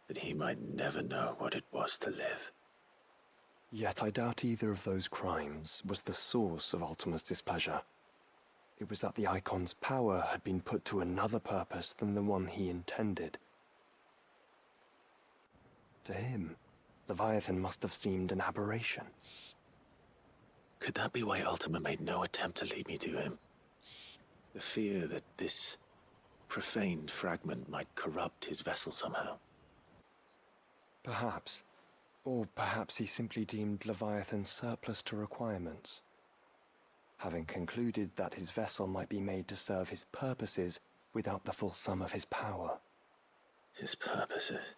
that he might never know what it was to live. Yet I doubt either of those crimes was the source of Ultima's displeasure. It was that the Icon's power had been put to another purpose than the one he intended. To him, Leviathan must have seemed an aberration. Could that be why Ultima made no attempt to lead me to him? The fear that this profaned fragment might corrupt his vessel somehow. Perhaps. Or perhaps he simply deemed Leviathan surplus to requirements. Having concluded that his vessel might be made to serve his purposes without the full sum of his power. His purposes?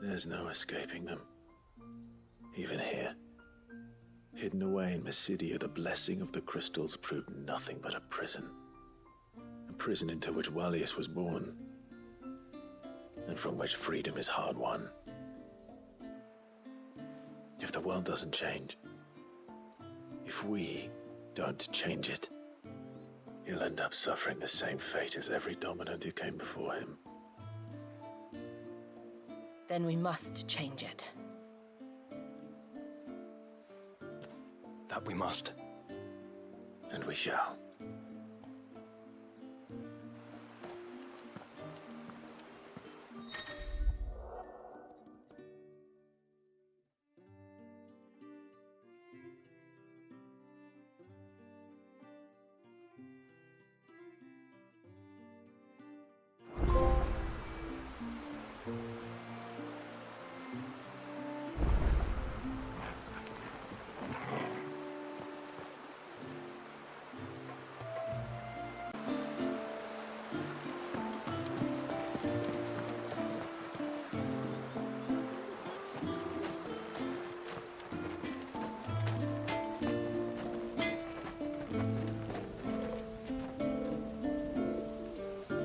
There's no escaping them. Even here. Hidden away in Mysidia, the blessing of the crystals proved nothing but a prison. A prison into which Wallius was born, and from which freedom is hard won. If the world doesn't change, if we don't change it, he'll end up suffering the same fate as every dominant who came before him. Then we must change it. That we must. And we shall.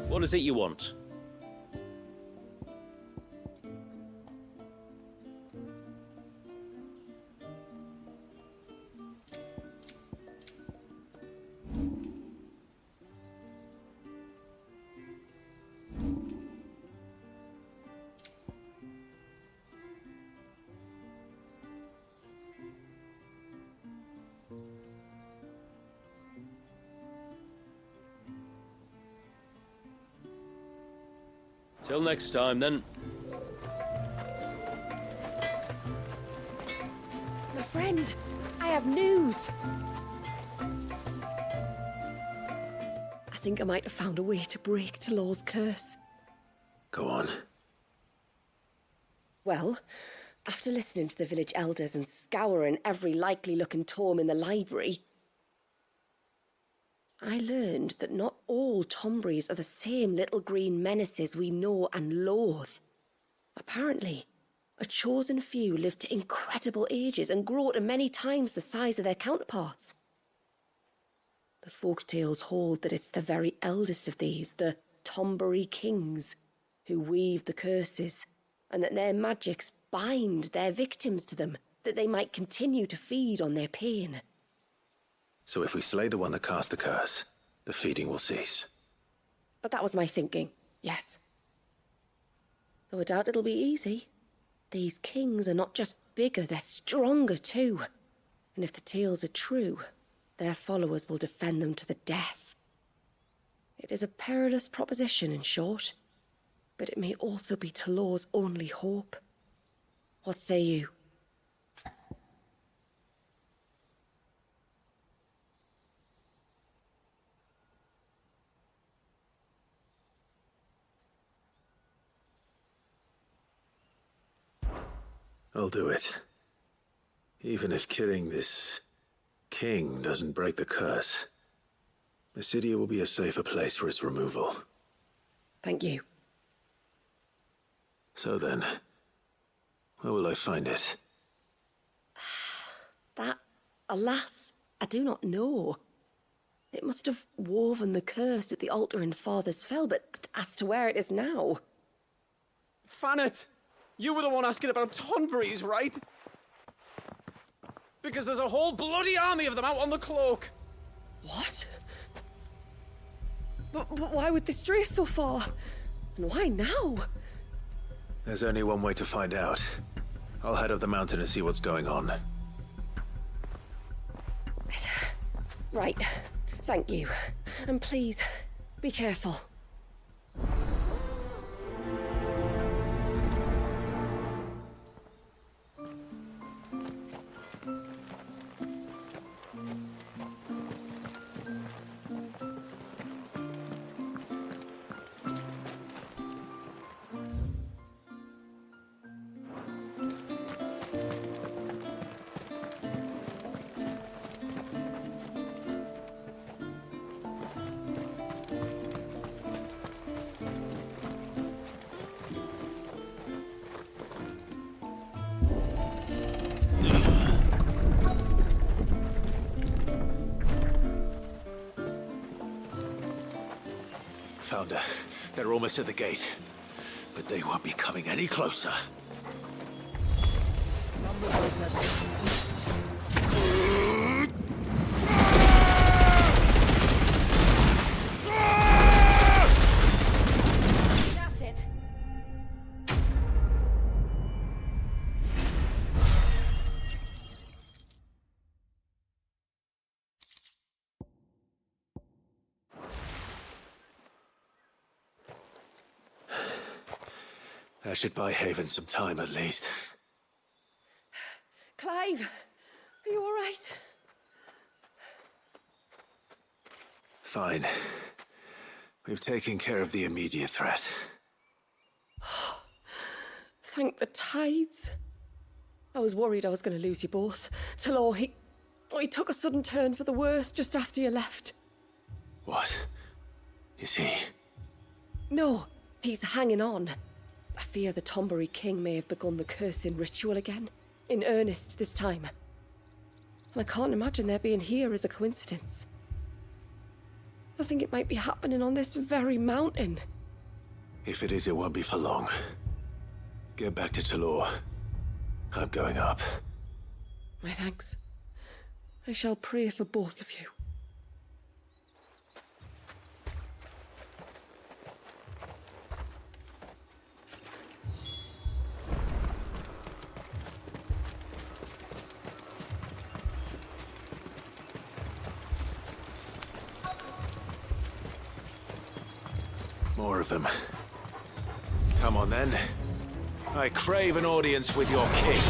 What is it you want? Till next time, then. My friend, I have news. I think I might have found a way to break Thalaos' curse. Go on. Well, after listening to the village elders and scouring every likely-looking tome in the library, I learned that not all Tonberries are the same little green menaces we know and loathe. Apparently, a chosen few live to incredible ages and grow to many times the size of their counterparts. The folktales hold that it's the very eldest of these, the Tonberry Kings, who weave the curses, and that their magics bind their victims to them, that they might continue to feed on their pain. So if we slay the one that cast the curse, the feeding will cease. But that was my thinking, yes. Though I doubt it'll be easy. These kings are not just bigger, they're stronger too. And if the tales are true, their followers will defend them to the death. It is a perilous proposition, in short. But it may also be Thalaos' only hope. What say you? I'll do it. Even if killing this king doesn't break the curse, the city will be a safer place for its removal. Thank you. So then, where will I find it? That, alas, I do not know. It must have woven the curse at the altar in Father's Fell, but as to where it is now... Fanet! You were the one asking about Tonberries, right? Because there's a whole bloody army of them out on the cloak! What? But why would they stray so far? And why now? There's only one way to find out. I'll head up the mountain and see what's going on. Right. Thank you. And please, be careful. Found her. They're almost at the gate. But they won't be coming any closer. That's it. That should buy Haven some time at least. Clive, are you all right? Fine. We've taken care of the immediate threat. Thank the tides. I was worried I was going to lose you both. Thalaos, he took a sudden turn for the worse just after you left. What? Is he? No, he's hanging on. I fear the Tonberry King may have begun the cursing ritual again. In earnest this time. And I can't imagine their being here as a coincidence. I think it might be happening on this very mountain. If it is, it won't be for long. Get back to Thalaos. I'm going up. My thanks. I shall pray for both of you. More of them. Come on then. I crave an audience with your king.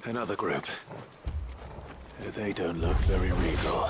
Another group. They don't look very regal.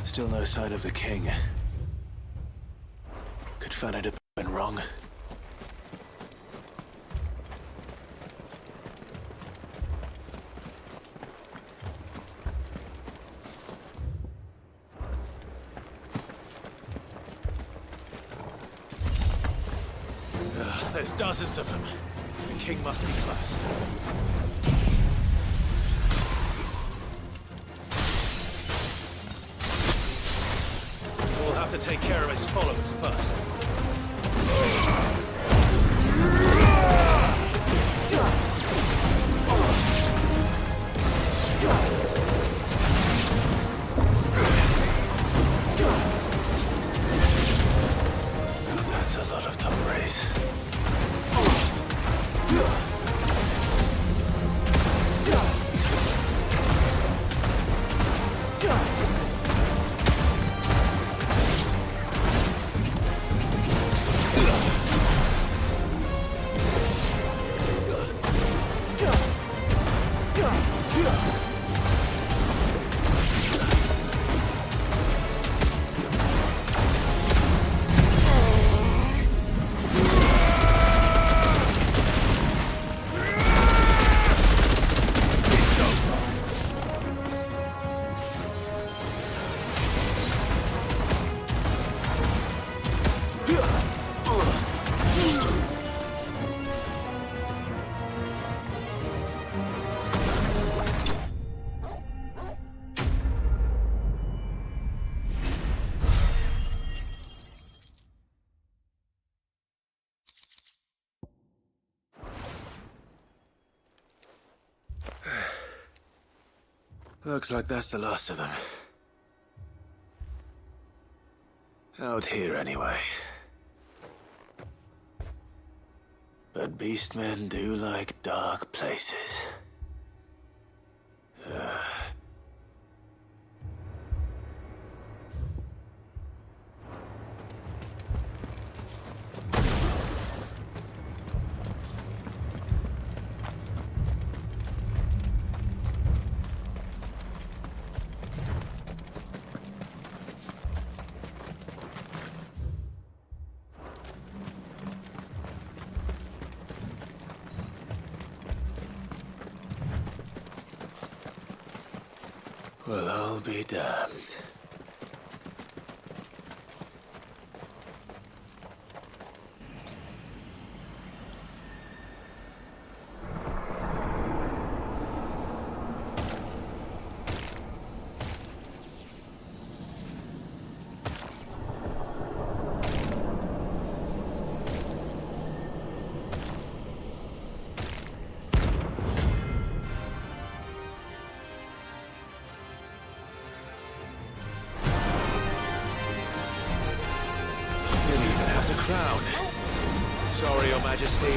Still no sign of the king. Could Fanad have been wrong? There's dozens of them. The king must be close. We'll have to take care of his followers first. That's a lot of Tonberries. Looks like that's the last of them. Out here, anyway. But beastmen do like dark places. Well, I'll be damned. A crown. Sorry, Your Majesty,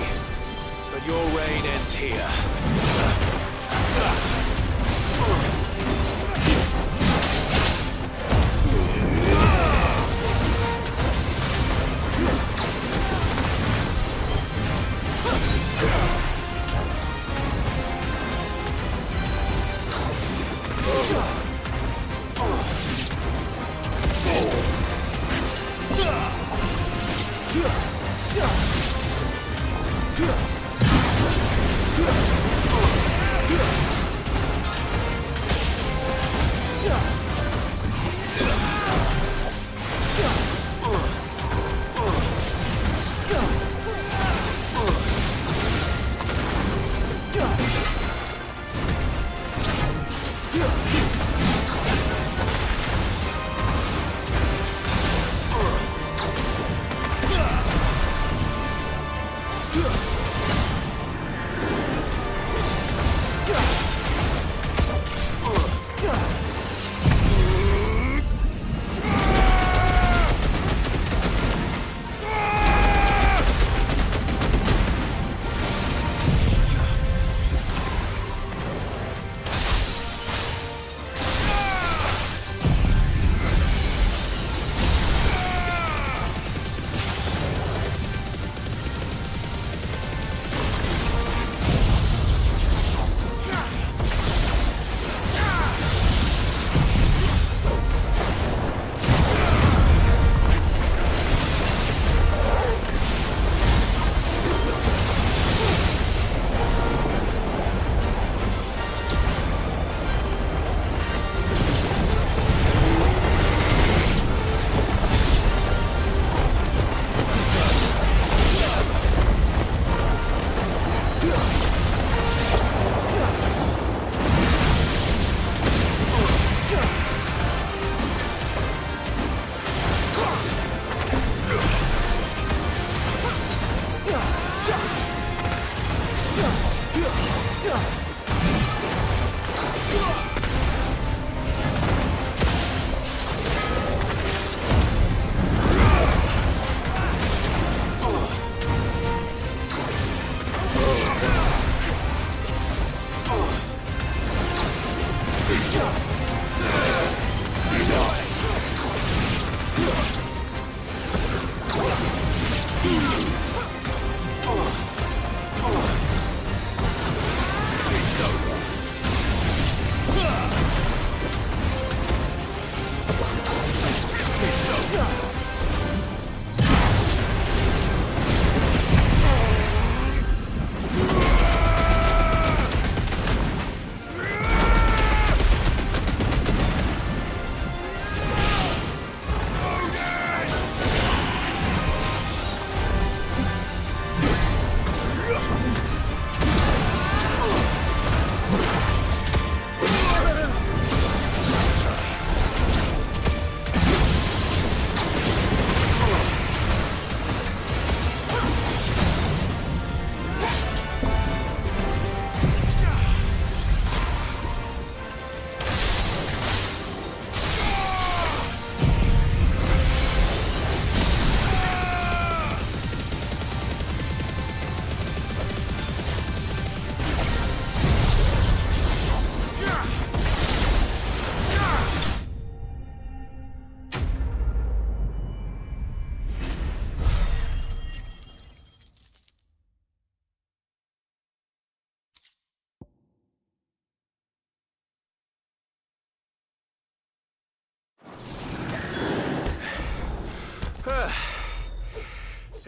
but your reign ends here.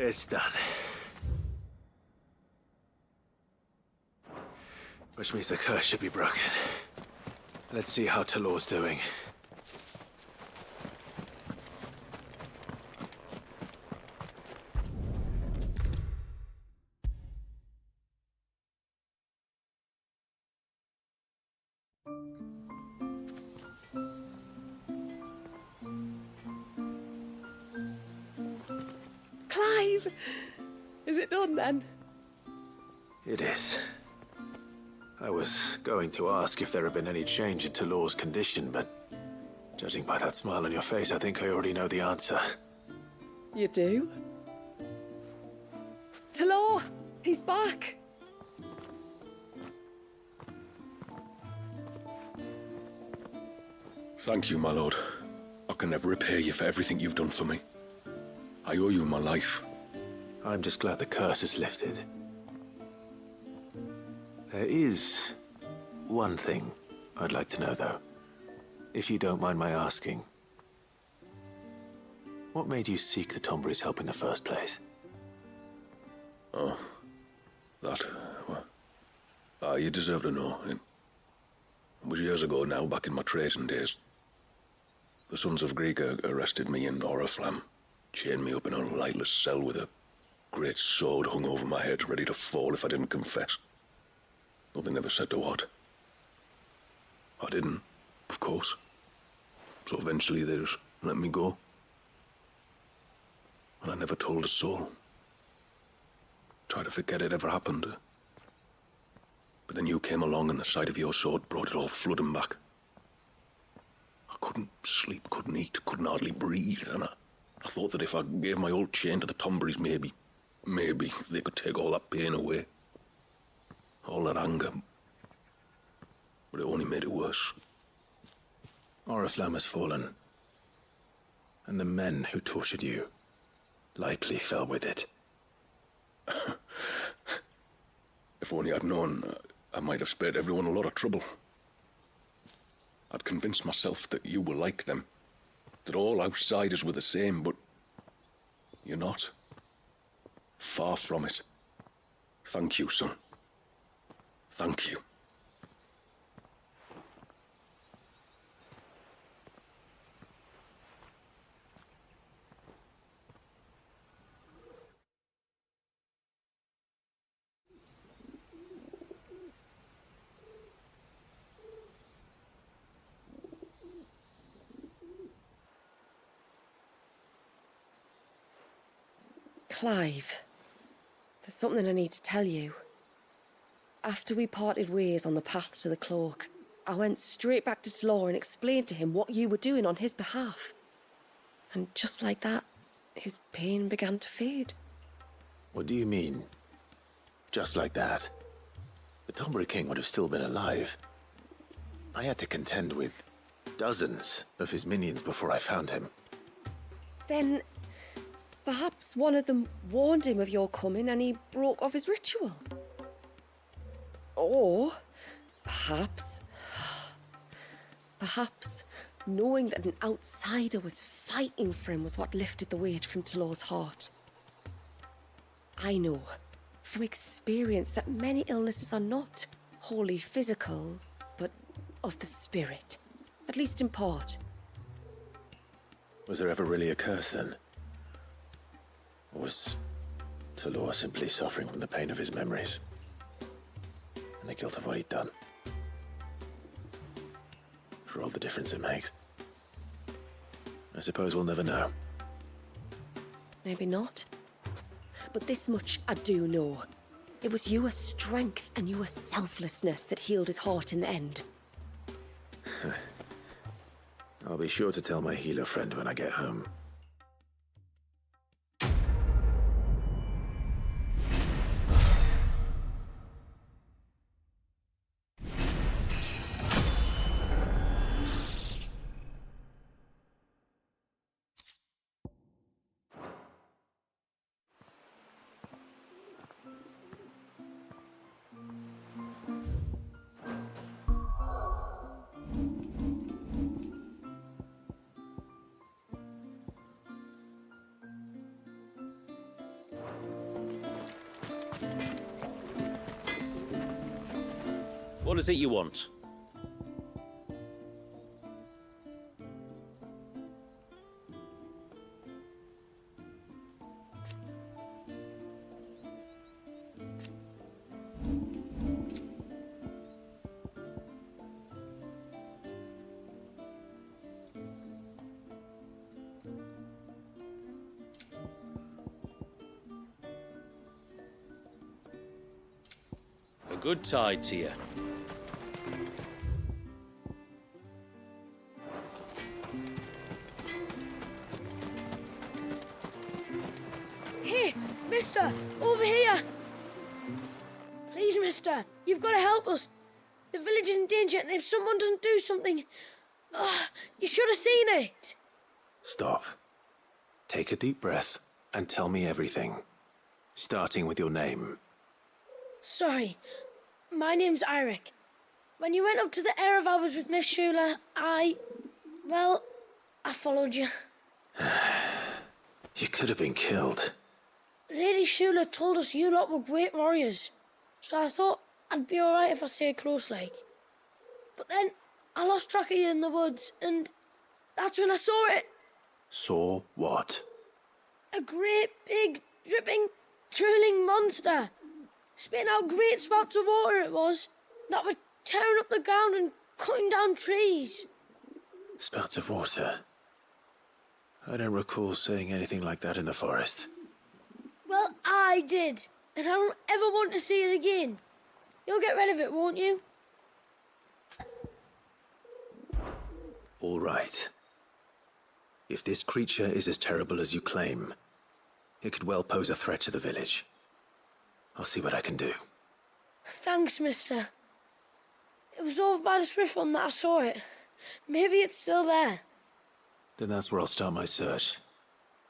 It's done. Which means the curse should be broken. Let's see how Thalaos doing. Clive! Is it done then? It is. I was going to ask if there had been any change in Thalaos' condition, but judging by that smile on your face, I think I already know the answer. You do? Thalaos! He's back! Thank you, my lord. I can never repay you for everything you've done for me. I owe you my life. I'm just glad the curse is lifted. There is one thing I'd like to know, though. If you don't mind my asking. What made you seek the Tonberry's help in the first place? Oh, that... well, you deserve to know. It was years ago now, back in my trading days. The Sons of Greek arrested me in Oriflamme, chained me up in a lightless cell with a great sword hung over my head, ready to fall if I didn't confess. Nothing ever said to what. I didn't, of course. So eventually they just let me go. And I never told a soul. Tried to forget it ever happened. But then you came along and the sight of your sword brought it all flooding back. I couldn't sleep, couldn't eat, couldn't hardly breathe, and I thought that if I gave my old chain to the Tonberrys, maybe they could take all that pain away. All that anger. But it only made it worse. Oriflamme has fallen. And the men who tortured you likely fell with it. If only I'd known, I might have spared everyone a lot of trouble. I'd convinced myself that you were like them, that all outsiders were the same, but you're not. Far from it. Thank you, son. Thank you. Clive, there's something I need to tell you. After we parted ways on the path to the cloak, I went straight back to Thalaos and explained to him what you were doing on his behalf. And just like that, his pain began to fade. What do you mean? Just like that? The Tonberry King would have still been alive. I had to contend with dozens of his minions before I found him. Then, perhaps one of them warned him of your coming and he broke off his ritual. Or, perhaps knowing that an outsider was fighting for him was what lifted the weight from Thalaos' heart. I know, from experience, that many illnesses are not wholly physical, but of the spirit, at least in part. Was there ever really a curse, then? Or was Thalaos simply suffering from the pain of his memories? And the guilt of what he'd done? For all the difference it makes. I suppose we'll never know. Maybe not. But this much I do know. It was your strength and your selflessness that healed his heart in the end. I'll be sure to tell my healer friend when I get home. What is it you want? good tide to you. Hey, mister, over here. Please, mister, you've got to help us. The village is in danger, and if someone doesn't do something... you should have seen it. Stop. Take a deep breath and tell me everything. Starting with your name. Sorry. My name's Eirik. When you went up to the Erevav with Miss Shula, I followed you. You could have been killed. Lady Shula told us you lot were great warriors, so I thought I'd be alright if I stayed close like. But then I lost track of you in the woods, and that's when I saw it. Saw what? A great, big, dripping, drooling monster. Spitting out great spouts of water it was, that were tearing up the ground and cutting down trees. Spouts of water? I don't recall seeing anything like that in the forest. Well, I did, and I don't ever want to see it again. You'll get rid of it, won't you? All right. If this creature is as terrible as you claim, it could well pose a threat to the village. I'll see what I can do. Thanks, mister. It was over by the Swift one that I saw it. Maybe it's still there. Then that's where I'll start my search.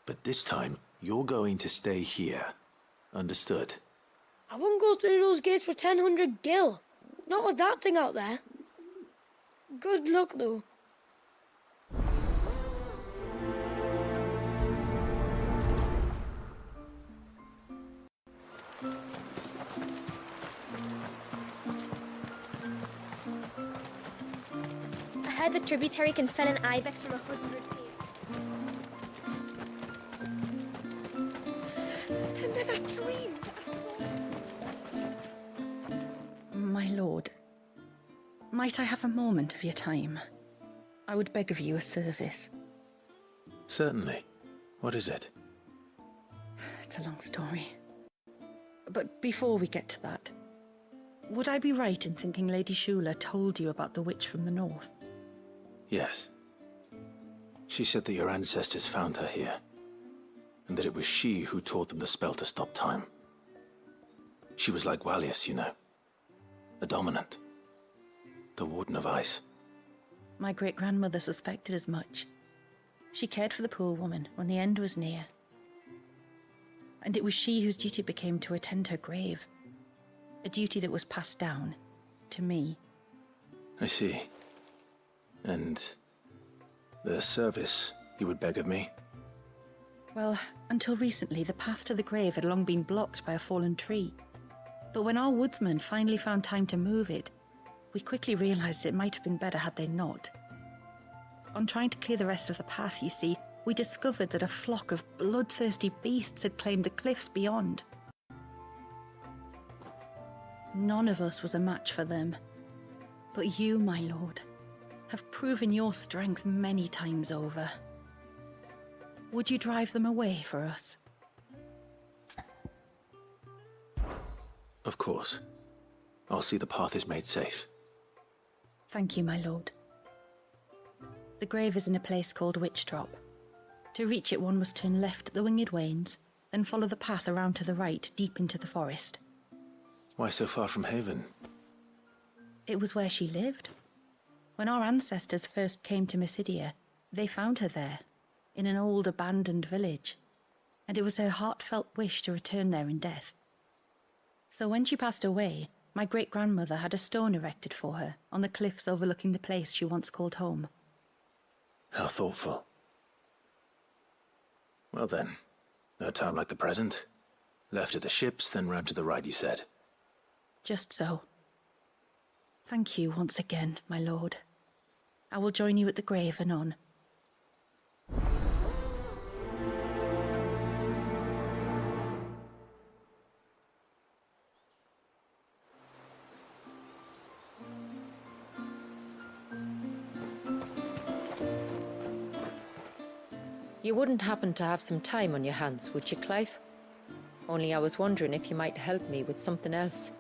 But this time, you're going to stay here. Understood? I wouldn't go through those gates for 1,000 gil. Not with that thing out there. Good luck, though. I heard the tributary can fell an ibex from 100 feet. And then I dreamed. My lord, might I have a moment of your time? I would beg of you a service. Certainly. What is it? It's a long story. But before we get to that, would I be right in thinking Lady Shula told you about the witch from the north? Yes. She said that your ancestors found her here, and that it was she who taught them the spell to stop time. She was like Wallius, you know. A dominant. The Warden of Ice. My great-grandmother suspected as much. She cared for the poor woman when the end was near. And it was she whose duty it became to attend her grave. A duty that was passed down to me. I see. And the service you would beg of me? Well, until recently, the path to the grave had long been blocked by a fallen tree. But when our woodsmen finally found time to move it, we quickly realized it might have been better had they not. On trying to clear the rest of the path, you see, we discovered that a flock of bloodthirsty beasts had claimed the cliffs beyond. None of us was a match for them. But you, my lord, have proven your strength many times over. Would you drive them away for us? Of course. I'll see the path is made safe. Thank you, my lord. The grave is in a place called Witch Drop. To reach it, one must turn left at the Winged Wains, then follow the path around to the right, deep into the forest. Why so far from Haven? It was where she lived. When our ancestors first came to Mysidia, they found her there, in an old abandoned village, and it was her heartfelt wish to return there in death. So when she passed away, my great-grandmother had a stone erected for her on the cliffs overlooking the place she once called home. How thoughtful. Well then, no time like the present. Left at the ships, then round to the right, you said. Just so. Thank you once again, my lord. I will join you at the grave anon. You wouldn't happen to have some time on your hands, would you, Clive? Only I was wondering if you might help me with something else.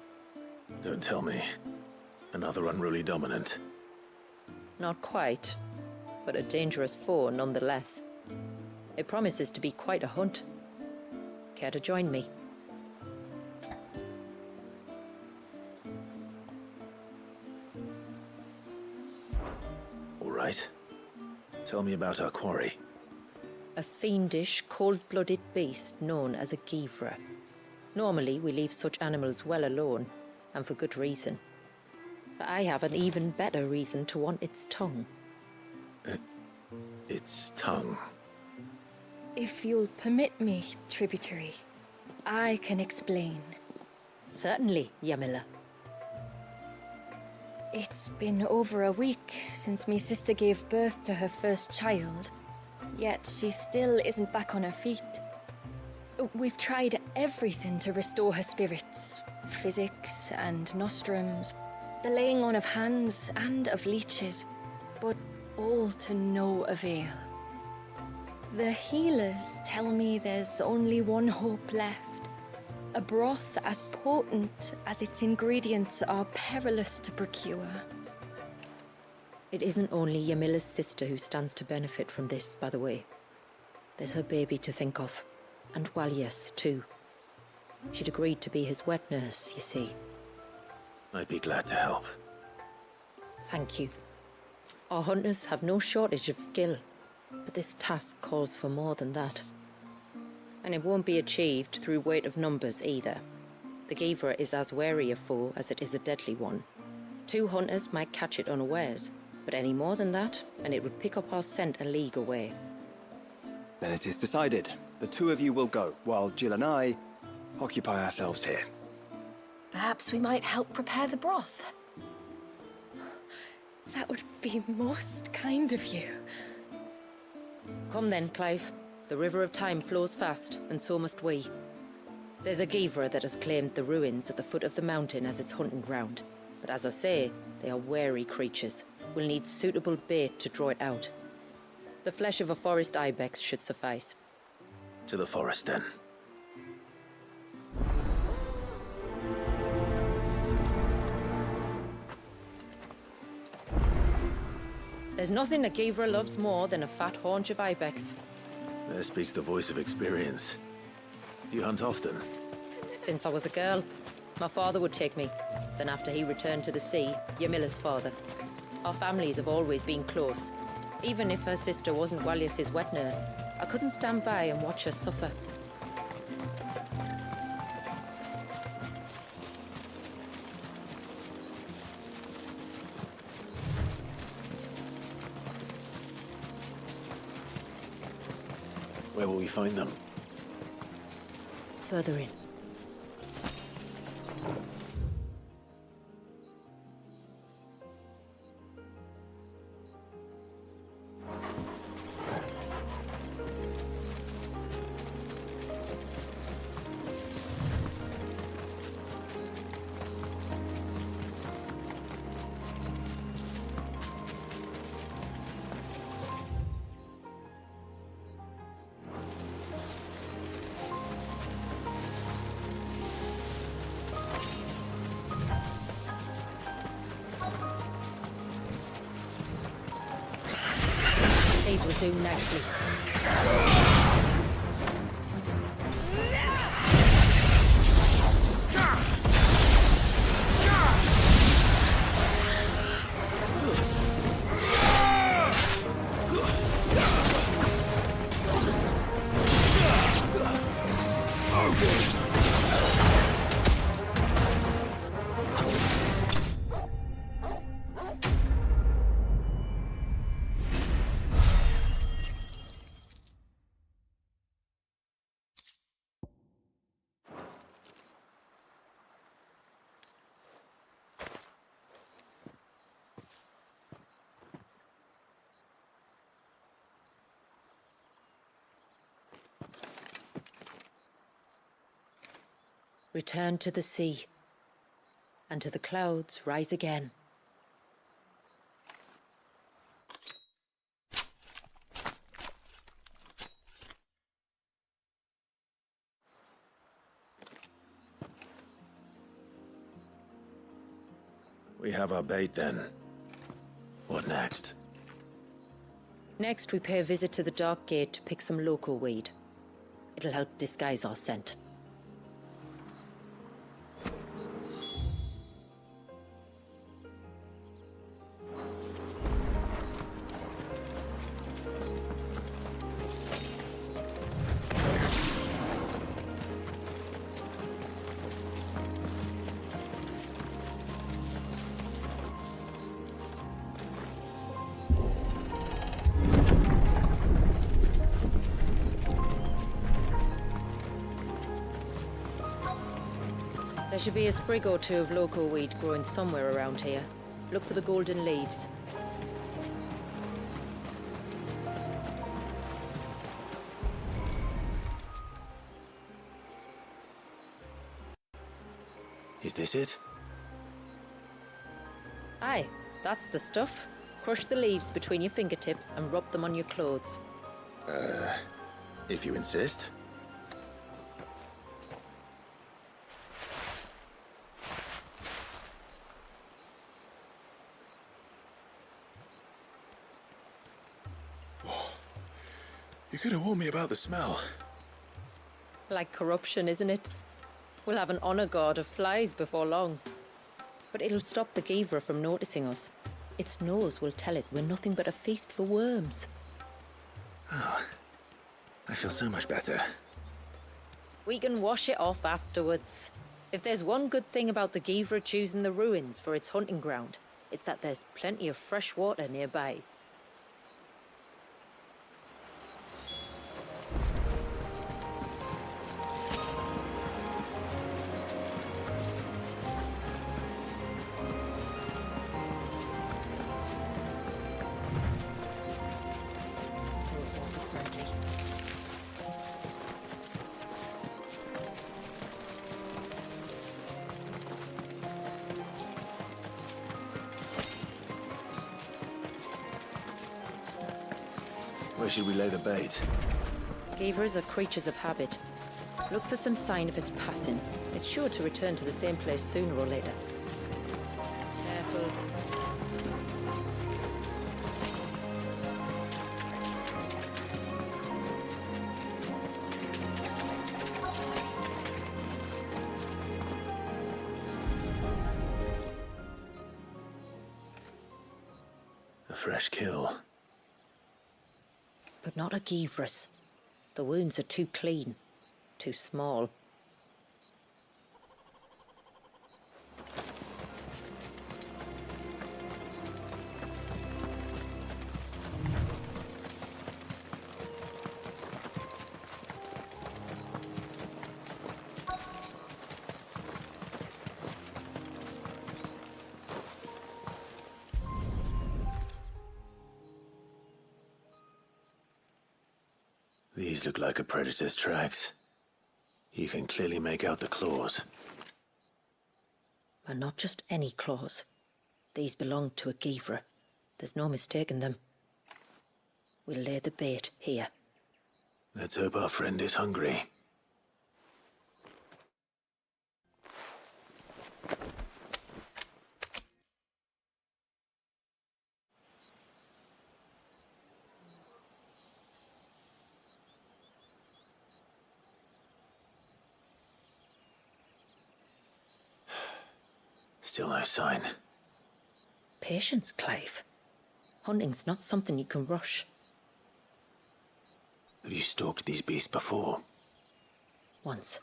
Don't tell me. Another unruly dominant. Not quite, but a dangerous foe nonetheless. It promises to be quite a hunt. Care to join me? All right. Tell me about our quarry. A fiendish, cold-blooded beast known as a Givra. Normally, we leave such animals well alone, and for good reason. But I have an even better reason to want its tongue. Its tongue? If you'll permit me, tributary, I can explain. Certainly, Yamila. It's been over a week since me sister gave birth to her first child, yet she still isn't back on her feet. We've tried everything to restore her spirits. Physics and nostrums, the laying on of hands and of leeches, but all to no avail. The healers tell me there's only one hope left. A broth as potent as its ingredients are perilous to procure. It isn't only Yamila's sister who stands to benefit from this, by the way. There's her baby to think of, and Walias, too. She'd agreed to be his wet nurse, you see. I'd be glad to help. Thank you. Our hunters have no shortage of skill, but this task calls for more than that. And it won't be achieved through weight of numbers either. The Givra is as wary a foe as it is a deadly one. 2 hunters might catch it unawares, but any more than that, and it would pick up our scent a league away. Then it is decided. The 2 of you will go, while Jill and I occupy ourselves here. Perhaps we might help prepare the broth. That would be most kind of you. Come then, Clive. The river of time flows fast, and so must we. There's a Givra that has claimed the ruins at the foot of the mountain as its hunting ground. But as I say, they are wary creatures. We'll need suitable bait to draw it out. The flesh of a forest ibex should suffice. To the forest, then. There's nothing a Givra loves more than a fat haunch of ibex. There speaks the voice of experience. Do you hunt often? Since I was a girl, my father would take me. Then after he returned to the sea, Yamila's father. Our families have always been close. Even if her sister wasn't Walias's wet nurse, I couldn't stand by and watch her suffer. Where will we find them? Further in. These will do nicely. Return to the sea, and to the clouds rise again. We have our bait then. What next? Next, we pay a visit to the Dark Gate to pick some local weed. It'll help disguise our scent. There should be a sprig or two of local weed growing somewhere around here. Look for the golden leaves. Is this it? Aye, that's the stuff. Crush the leaves between your fingertips and rub them on your clothes. If you insist. You could have warned me about the smell. Like corruption, isn't it? We'll have an honor guard of flies before long. But it'll stop the Givra from noticing us. Its nose will tell it we're nothing but a feast for worms. Oh, I feel so much better. We can wash it off afterwards. If there's one good thing about the Givra choosing the ruins for its hunting ground, it's that there's plenty of fresh water nearby. Where should we lay the bait? Givras are creatures of habit. Look for some sign of its passing. It's sure to return to the same place sooner or later. Careful. A fresh kill. But not a Givras. The wounds are too clean, too small. These look like a predator's tracks. You can clearly make out the claws. And not just any claws. These belong to a Givra. There's no mistaking them. We'll lay the bait here. Let's hope our friend is hungry. Still no sign. Patience, Clive. Hunting's not something you can rush. Have you stalked these beasts before? Once.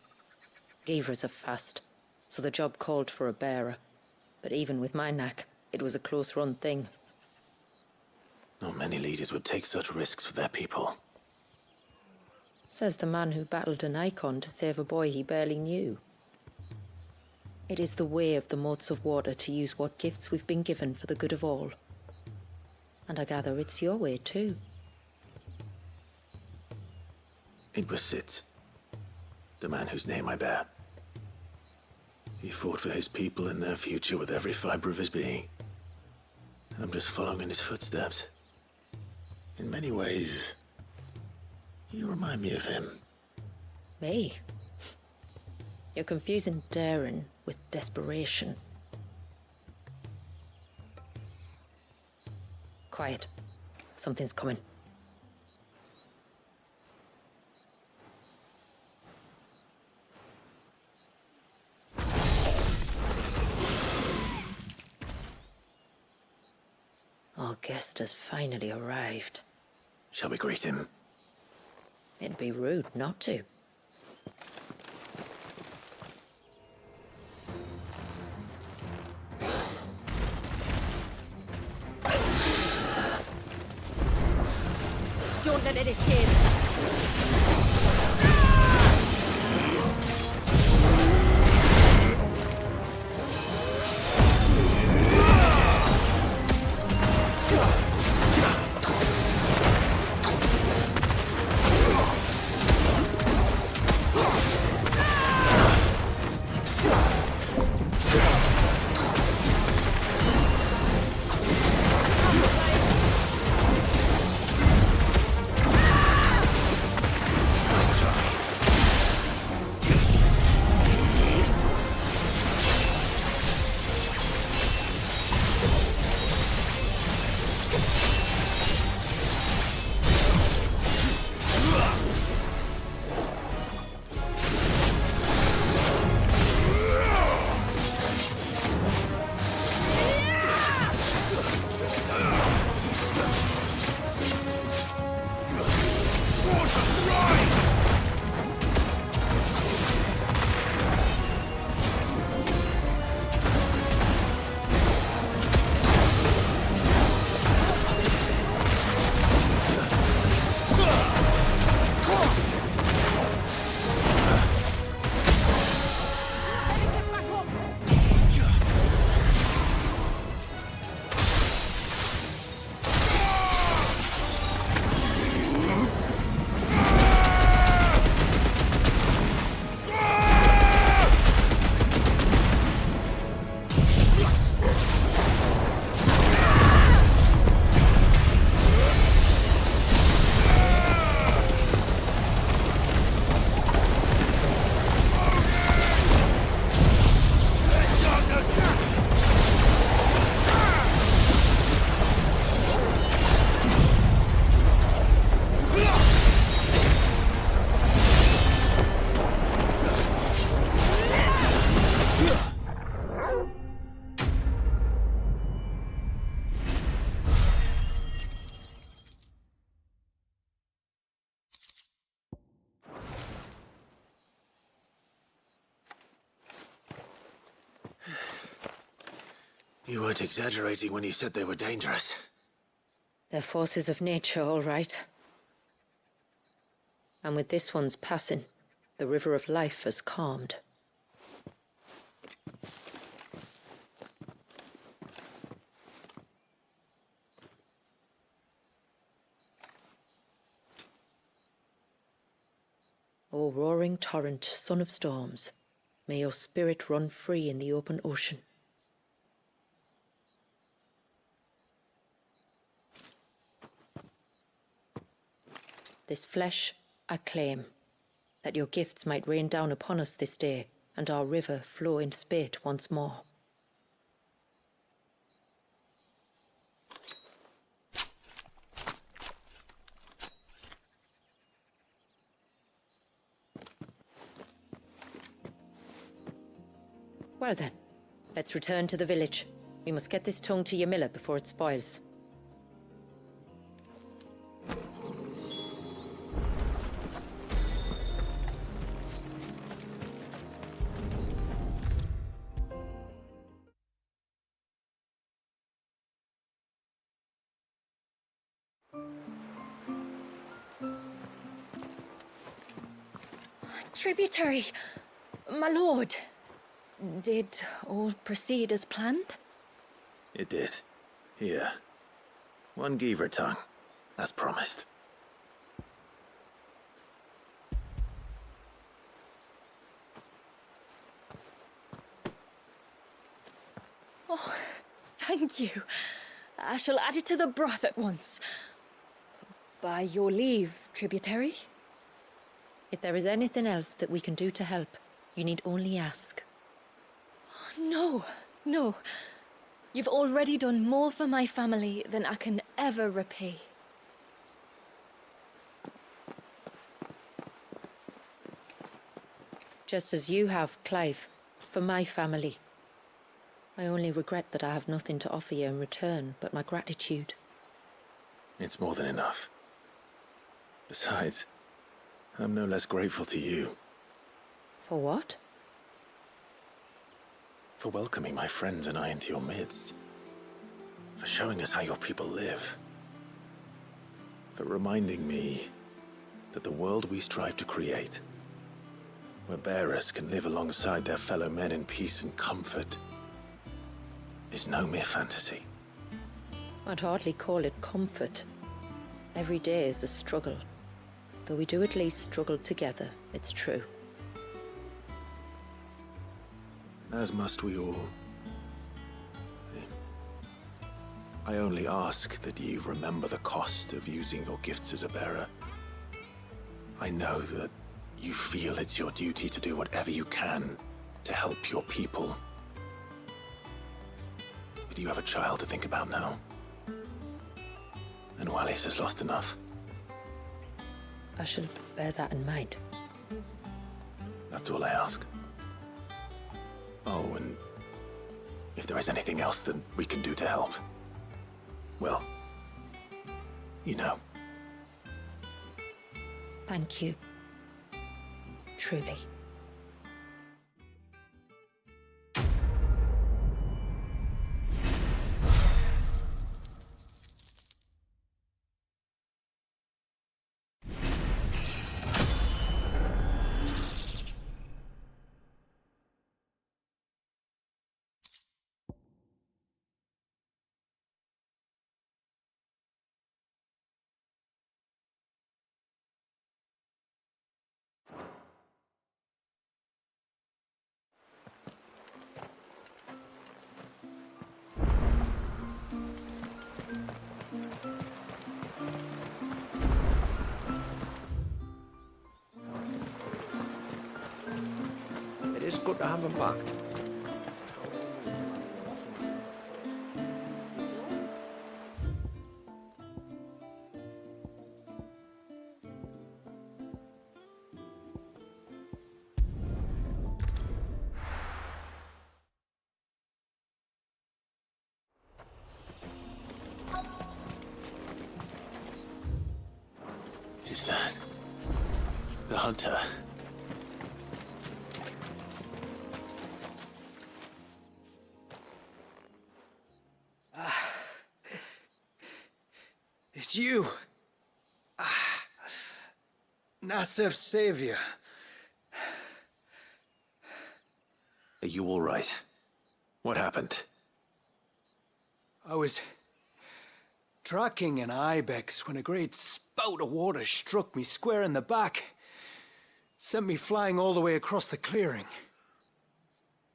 Givras are fast, so the job called for a bearer. But even with my knack, it was a close-run thing. Not many leaders would take such risks for their people. Says the man who battled an icon to save a boy he barely knew. It is the way of the moats of water to use what gifts we've been given for the good of all. And I gather it's your way too. It was Sid, the man whose name I bear. He fought for his people and their future with every fiber of his being. And I'm just following in his footsteps. In many ways, you remind me of him. Me? You're confusing daring with desperation. Quiet. Something's coming. Our guest has finally arrived. Shall we greet him? It'd be rude not to. Don't let it escape. You weren't exaggerating when you said they were dangerous. They're forces of nature, all right. And with this one's passing, the river of life has calmed. O roaring torrent, son of storms, may your spirit run free in the open ocean. This flesh I claim, that your gifts might rain down upon us this day, and our river flow in spate once more. Well then, let's return to the village. We must get this tongue to Ymilla before it spoils. Tributary, my lord. Did all proceed as planned? It did. Here. One Geaver tongue, as promised. Oh, thank you. I shall add it to the broth at once. By your leave, tributary. If there is anything else that we can do to help, you need only ask. No, no. You've already done more for my family than I can ever repay. Just as you have, Clive, for my family. I only regret that I have nothing to offer you in return but my gratitude. It's more than enough. Besides, I'm no less grateful to you. For what? For welcoming my friends and I into your midst. For showing us how your people live. For reminding me that the world we strive to create, where bearers can live alongside their fellow men in peace and comfort, is no mere fantasy. I'd hardly call it comfort. Every day is a struggle. Though we do at least struggle together, it's true. As must we all. I only ask that you remember the cost of using your gifts as a bearer. I know that you feel it's your duty to do whatever you can to help your people. But you have a child to think about now. And Wallis has lost enough. I shall bear that in mind. That's all I ask. Oh, and if there is anything else that we can do to help, well, you know. Thank you. Truly. It is good to have him back. Is that the hunter? It's you. Nassef's savior. Are you all right? What happened? I was tracking an ibex when a great spout of water struck me square in the back. Sent me flying all the way across the clearing.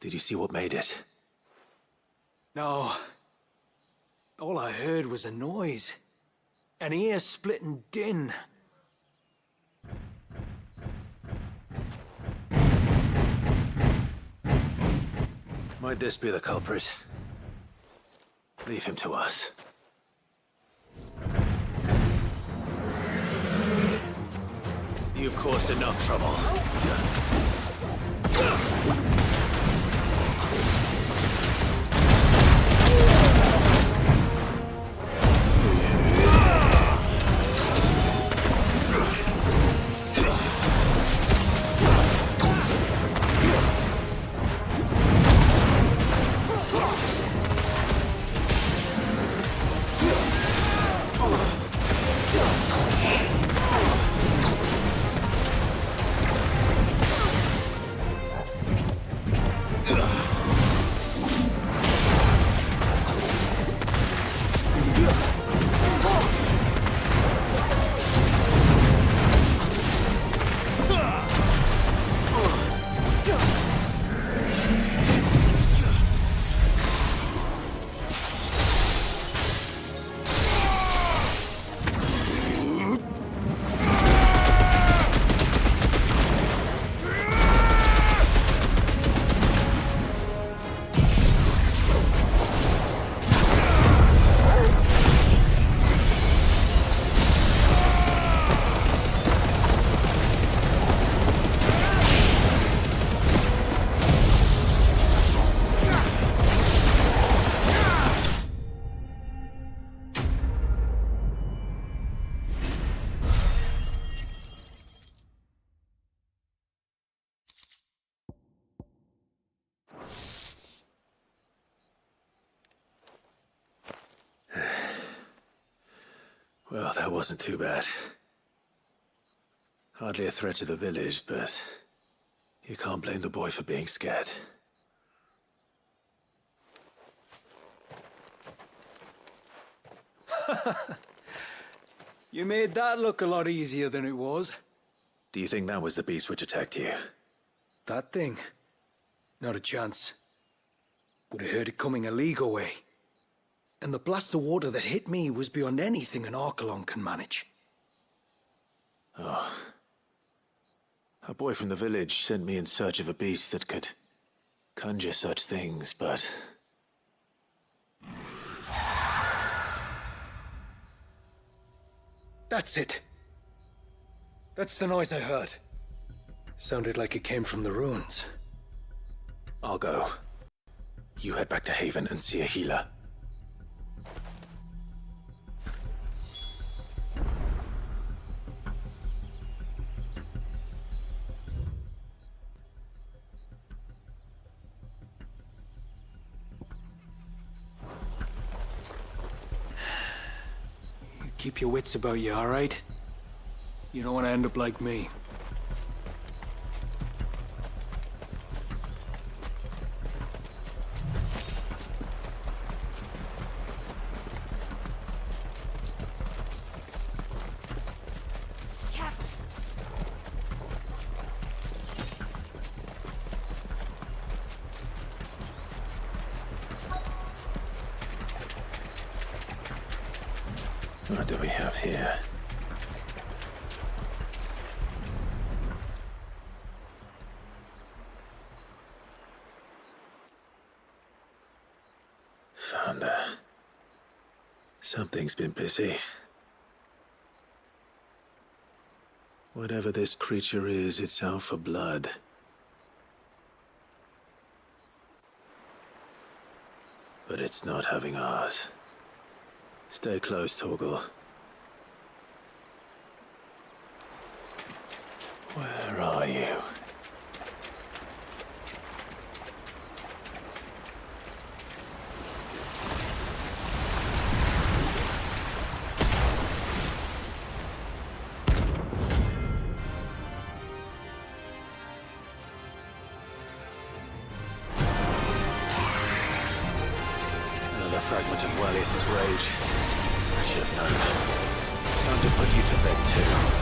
Did you see what made it? No. All I heard was a noise. An ear-splitting din. Might this be the culprit? Leave him to us. You've caused enough trouble. Well, that wasn't too bad. Hardly a threat to the village, but you can't blame the boy for being scared. You made that look a lot easier than it was. Do you think that was the beast which attacked you? That thing? Not a chance. Would have heard it coming a league away. And the blast of water that hit me was beyond anything an Archelon can manage. Oh. A boy from the village sent me in search of a beast that could conjure such things, but... That's it. That's the noise I heard. Sounded like it came from the ruins. I'll go. You head back to Haven and see a healer. You keep your wits about you, all right? You don't want to end up like me. What do we have here? Found her. Something's been busy. Whatever this creature is, it's out for blood. But it's not having ours. Stay close, Torgal. Where are you? Another fragment of Walius's rage. I should have known. Time to put you to bed too.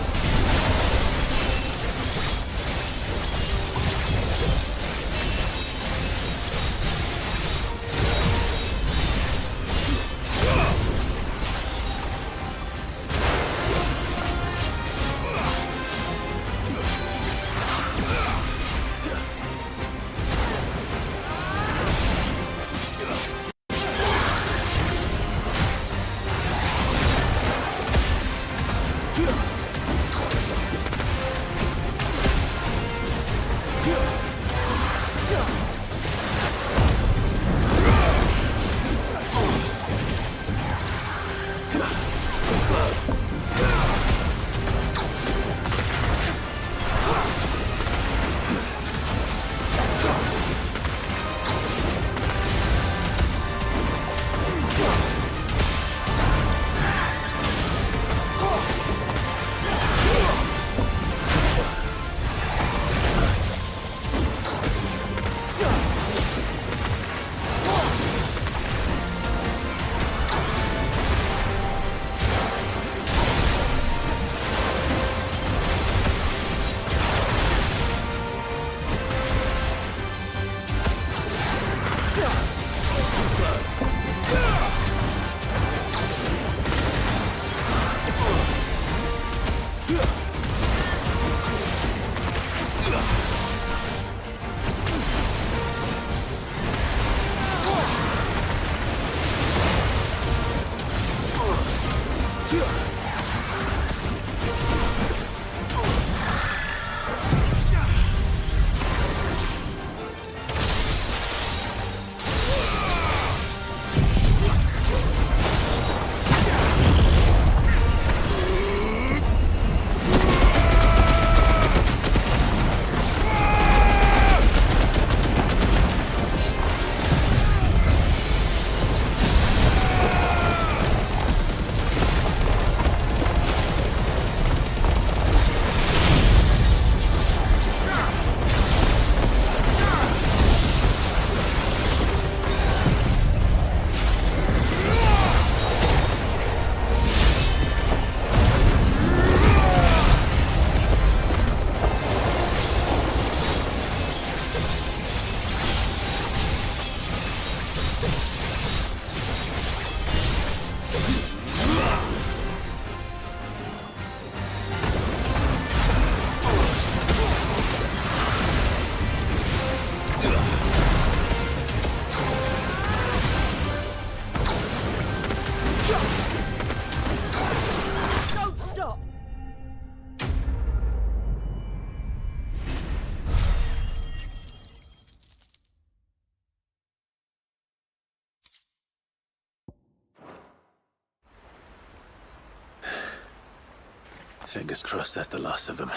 Fingers crossed that's the last of them.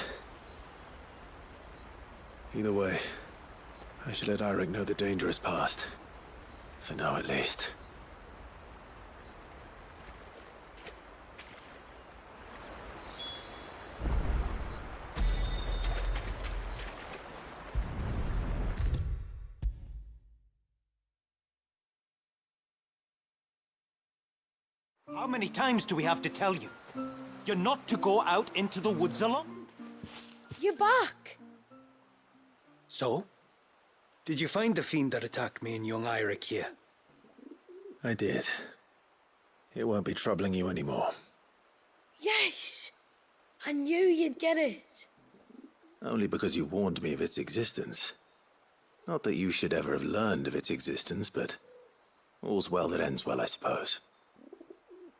Either way, I should let Eirik know the danger is past. For now, at least. How many times do we have to tell you? You're not to go out into the woods alone. You're back. So? Did you find the fiend that attacked me and young Eirik here? I did. It won't be troubling you anymore. Yes. I knew you'd get it. Only because you warned me of its existence. Not that you should ever have learned of its existence, but all's well that ends well, I suppose.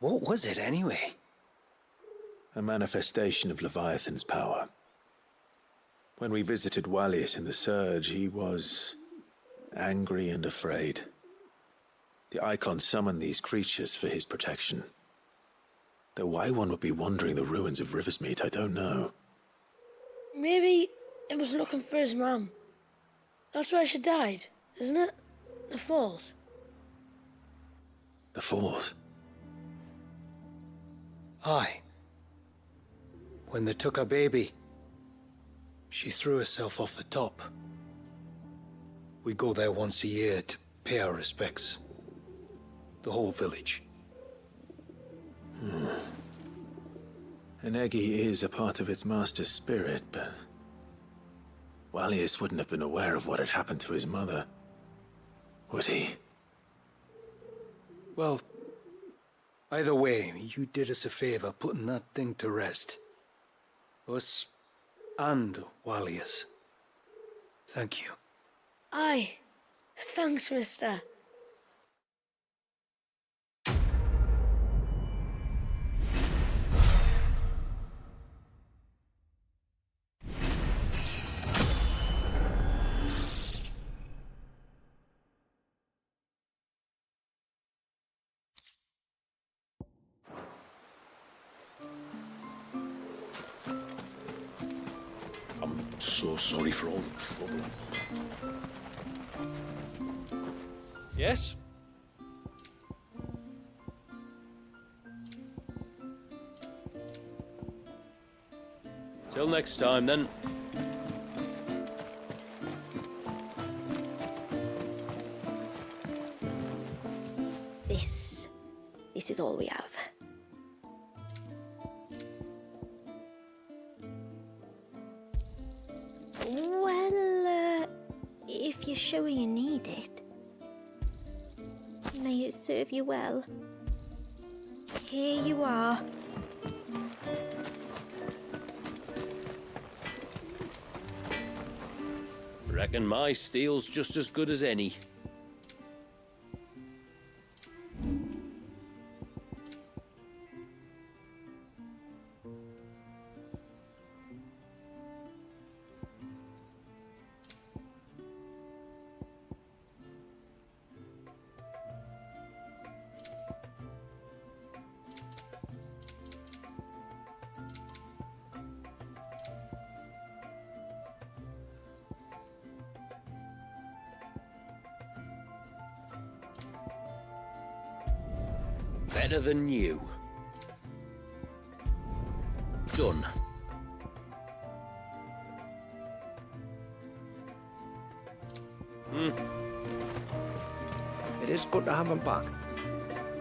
What was it, anyway? A manifestation of Leviathan's power. When we visited Wallius in the Surge, he was angry and afraid. The Icon summoned these creatures for his protection. Though why one would be wandering the ruins of Riversmeet, I don't know. Maybe it was looking for his mum. That's where she died, isn't it? The Falls. The Falls? Aye. When they took her baby, she threw herself off the top. We go there once a year to pay our respects. The whole village. Enegi is a part of its master's spirit, but Wallius wouldn't have been aware of what had happened to his mother, would he? Well, either way, you did us a favor putting that thing to rest. Us and Wallius. Thank you. Aye. Thanks, mister. I'm so sorry for all the trouble. Yes? Till next time, then. This is all we have. Well, if you're sure you need it, may it serve you well. Here you are. Reckon my steel's just as good as any. Better than you. Done. It is good to have him back.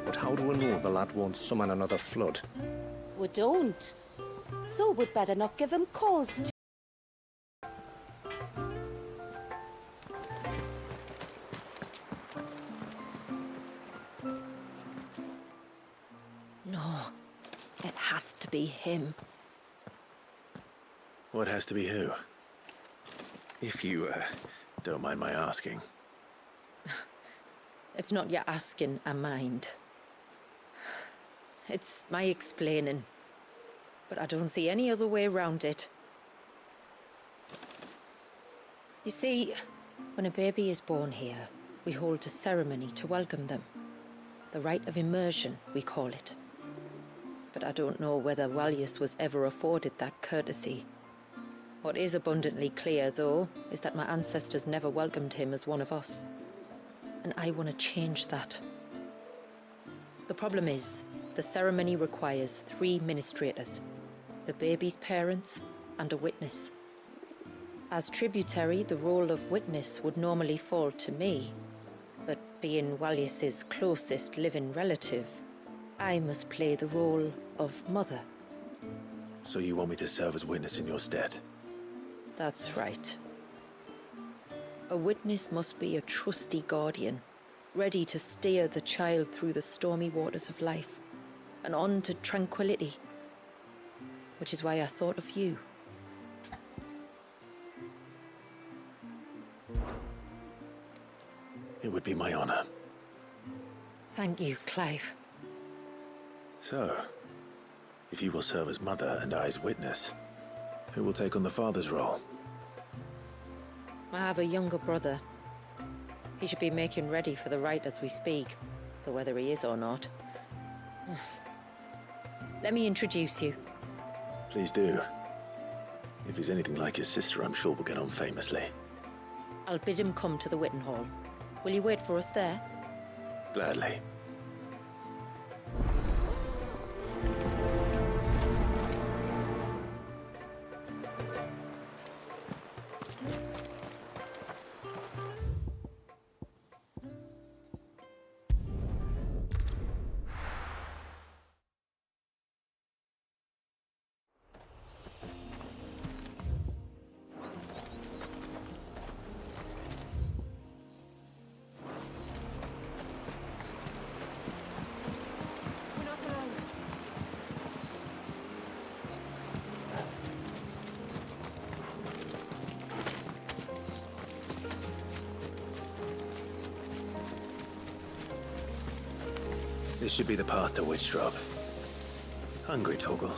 But how do we know the lad won't summon another flood? We don't. So we'd better not give him cause to. No, it has to be him. What has to be who? If you, don't mind my asking. It's not your asking, I mind. It's my explaining. But I don't see any other way around it. You see, when a baby is born here, we hold a ceremony to welcome them. The rite of immersion, we call it. but I don't know whether Walius was ever afforded that courtesy. What is abundantly clear, though, is that my ancestors never welcomed him as one of us. And I want to change that. The problem is, the ceremony requires 3 ministrators, the baby's parents, and a witness. As tributary, the role of witness would normally fall to me, but being Walius's closest living relative, I must play the role of mother. So you want me to serve as witness in your stead? That's right. A witness must be a trusty guardian, ready to steer the child through the stormy waters of life and on to tranquility. Which is why I thought of you. It would be my honor. Thank you, Clive. So, if you will serve as mother and I as witness, who will take on the father's role? I have a younger brother. He should be making ready for the rite as we speak, though whether he is or not. Let me introduce you. Please do. If he's anything like his sister, I'm sure we'll get on famously. I'll bid him come to the Witten Hall. Will you wait for us there? Gladly. This should be the path to Witchdrop. Hungry, Toggle?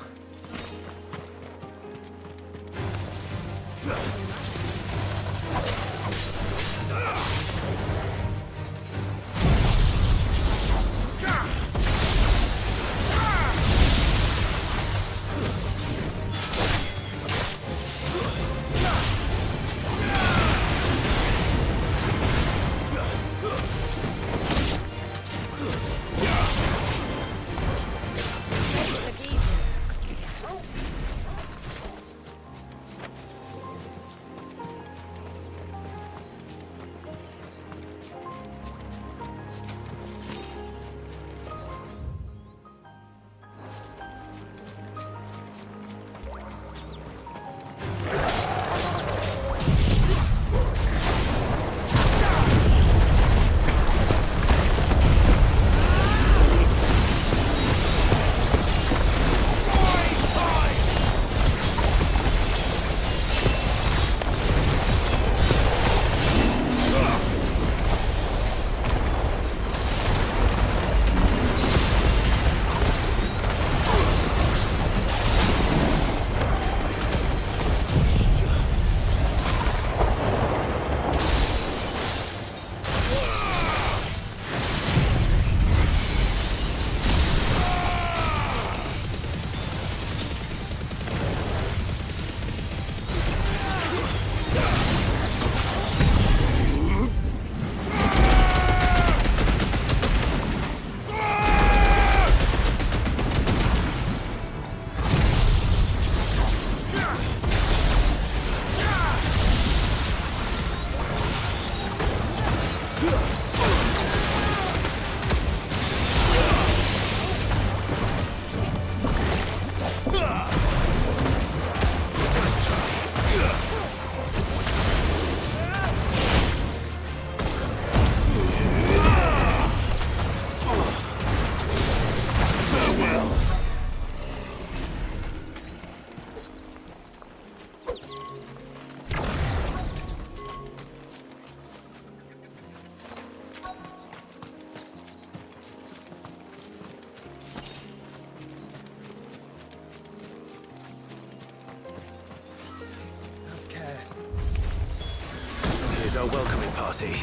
Our welcoming party.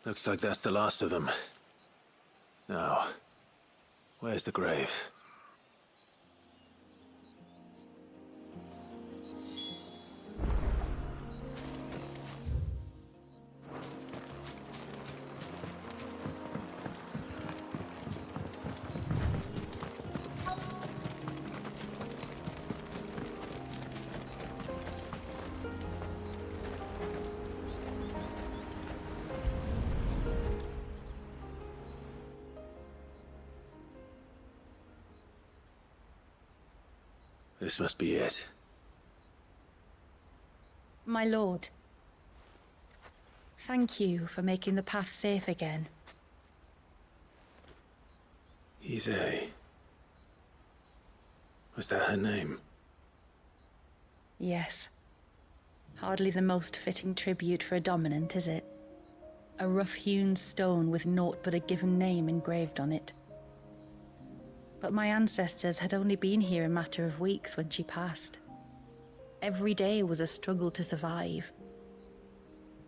Looks like that's the last of them. Now, where's the grave? This must be it. My lord, thank you for making the path safe again. Ise. Was that her name? Yes. Hardly the most fitting tribute for a dominant, is it? A rough-hewn stone with naught but a given name engraved on it. But my ancestors had only been here a matter of weeks when she passed. Every day was a struggle to survive.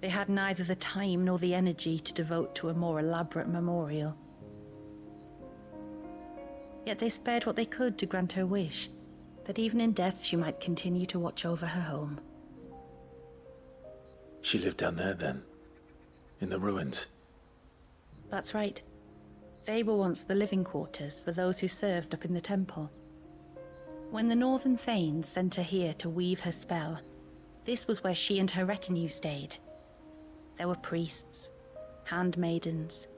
They had neither the time nor the energy to devote to a more elaborate memorial. Yet they spared what they could to grant her wish, that even in death she might continue to watch over her home. She lived down there then? In the ruins? That's right. They were once the living quarters for those who served up in the temple. When the Northern Thanes sent her here to weave her spell, this was where she and her retinue stayed. There were priests, handmaidens,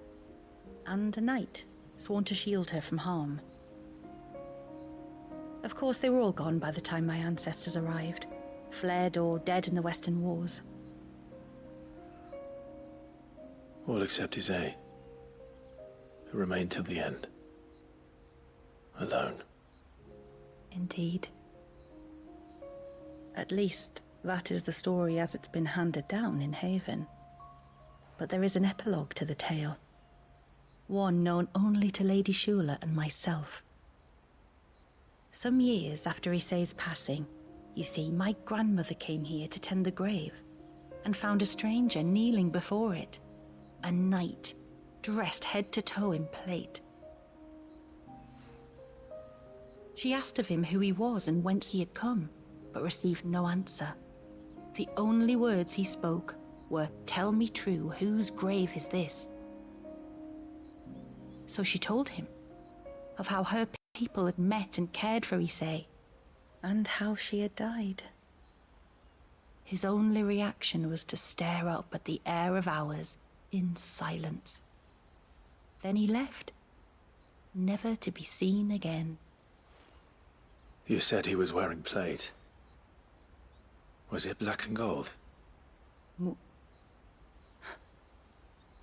and a knight sworn to shield her from harm. Of course, they were all gone by the time my ancestors arrived, fled or dead in the Western Wars. All except Ise, who remained till the end. Alone. Indeed. At least, that is the story as it's been handed down in Haven. But there is an epilogue to the tale. One known only to Lady Shula and myself. Some years after Ise's passing, you see, my grandmother came here to tend the grave, and found a stranger kneeling before it. A knight, dressed head to toe in plate. She asked of him who he was and whence he had come, but received no answer. The only words he spoke were, "Tell me true, whose grave is this?" So she told him of how her people had met and cared for Ise, and how she had died. His only reaction was to stare up at the air of hours in silence. Then he left, never to be seen again. You said he was wearing plate. Was it black and gold? Do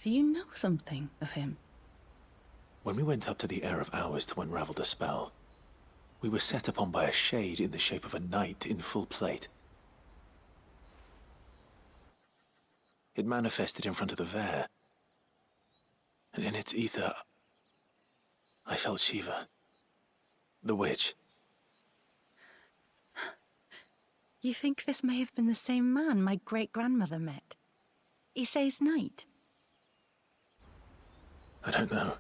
you know something of him? When we went up to the Air of Hours to unravel the spell, we were set upon by a shade in the shape of a knight in full plate. It manifested in front of the Vare, and in its ether, I felt Shiva. The witch. You think this may have been the same man my great-grandmother met? Issei's knight? I don't know.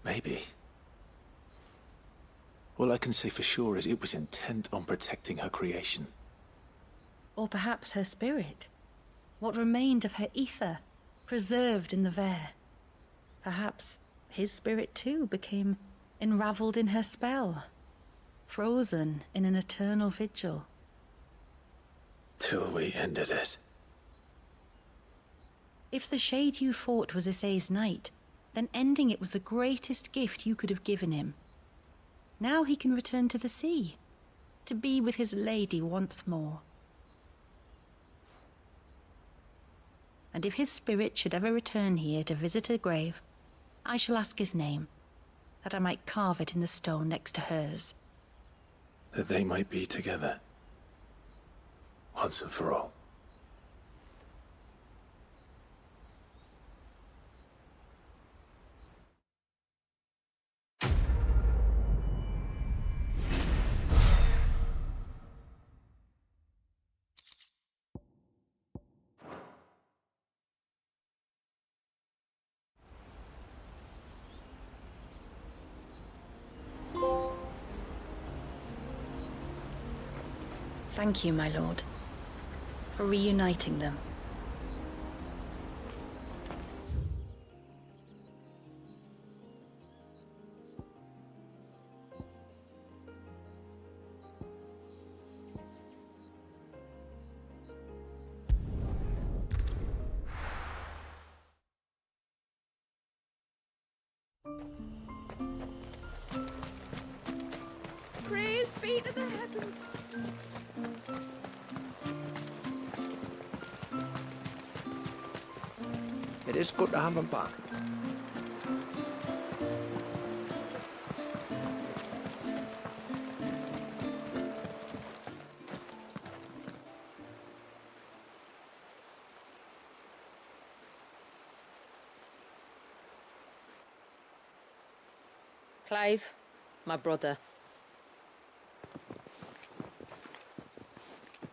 Maybe. All I can say for sure is it was intent on protecting her creation. Or perhaps her spirit? What remained of her ether, preserved in the Vare? Perhaps his spirit too became enraveled in her spell, frozen in an eternal vigil. Till we ended it. If the shade you fought was Issei's knight, then ending it was the greatest gift you could have given him. Now he can return to the sea, to be with his lady once more. And if his spirit should ever return here to visit her grave, I shall ask his name, that I might carve it in the stone next to hers. That they might be together. Once and for all. Thank you, my lord, for reuniting them. Praise be to the heavens. It is good to have him back. Clive, my brother.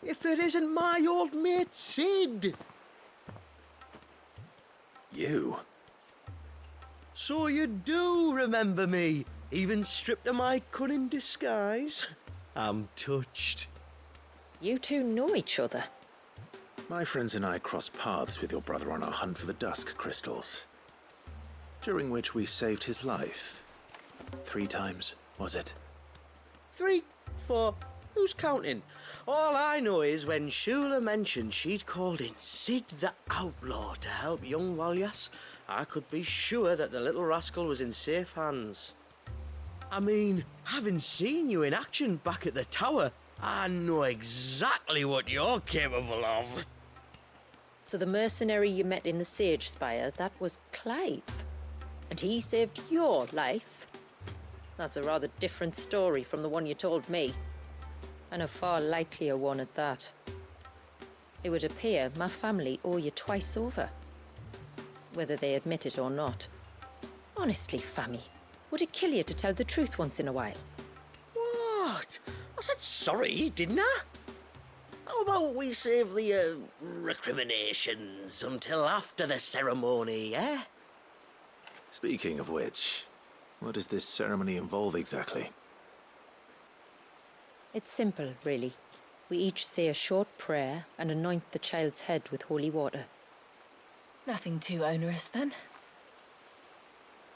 If it isn't my old mate Sid! You? So you do remember me, even stripped of my cunning disguise? I'm touched. You two know each other? My friends and I crossed paths with your brother on our hunt for the dusk crystals. During which we saved his life. 3 times, was it? 3, 4, who's counting? All I know is when Shula mentioned she'd called in Sid the Outlaw to help young Walyas, I could be sure that the little rascal was in safe hands. I mean, having seen you in action back at the tower, I know exactly what you're capable of. So the mercenary you met in the Sage Spire, that was Clive. And he saved your life? That's a rather different story from the one you told me. And a far likelier one at that. It would appear my family owe you twice over. Whether they admit it or not. Honestly, Fammy, would it kill you to tell the truth once in a while? What? I said sorry, didn't I? How about we save the, recriminations until after the ceremony, eh? Speaking of which, what does this ceremony involve exactly? It's simple, really. We each say a short prayer and anoint the child's head with holy water. Nothing too onerous, then?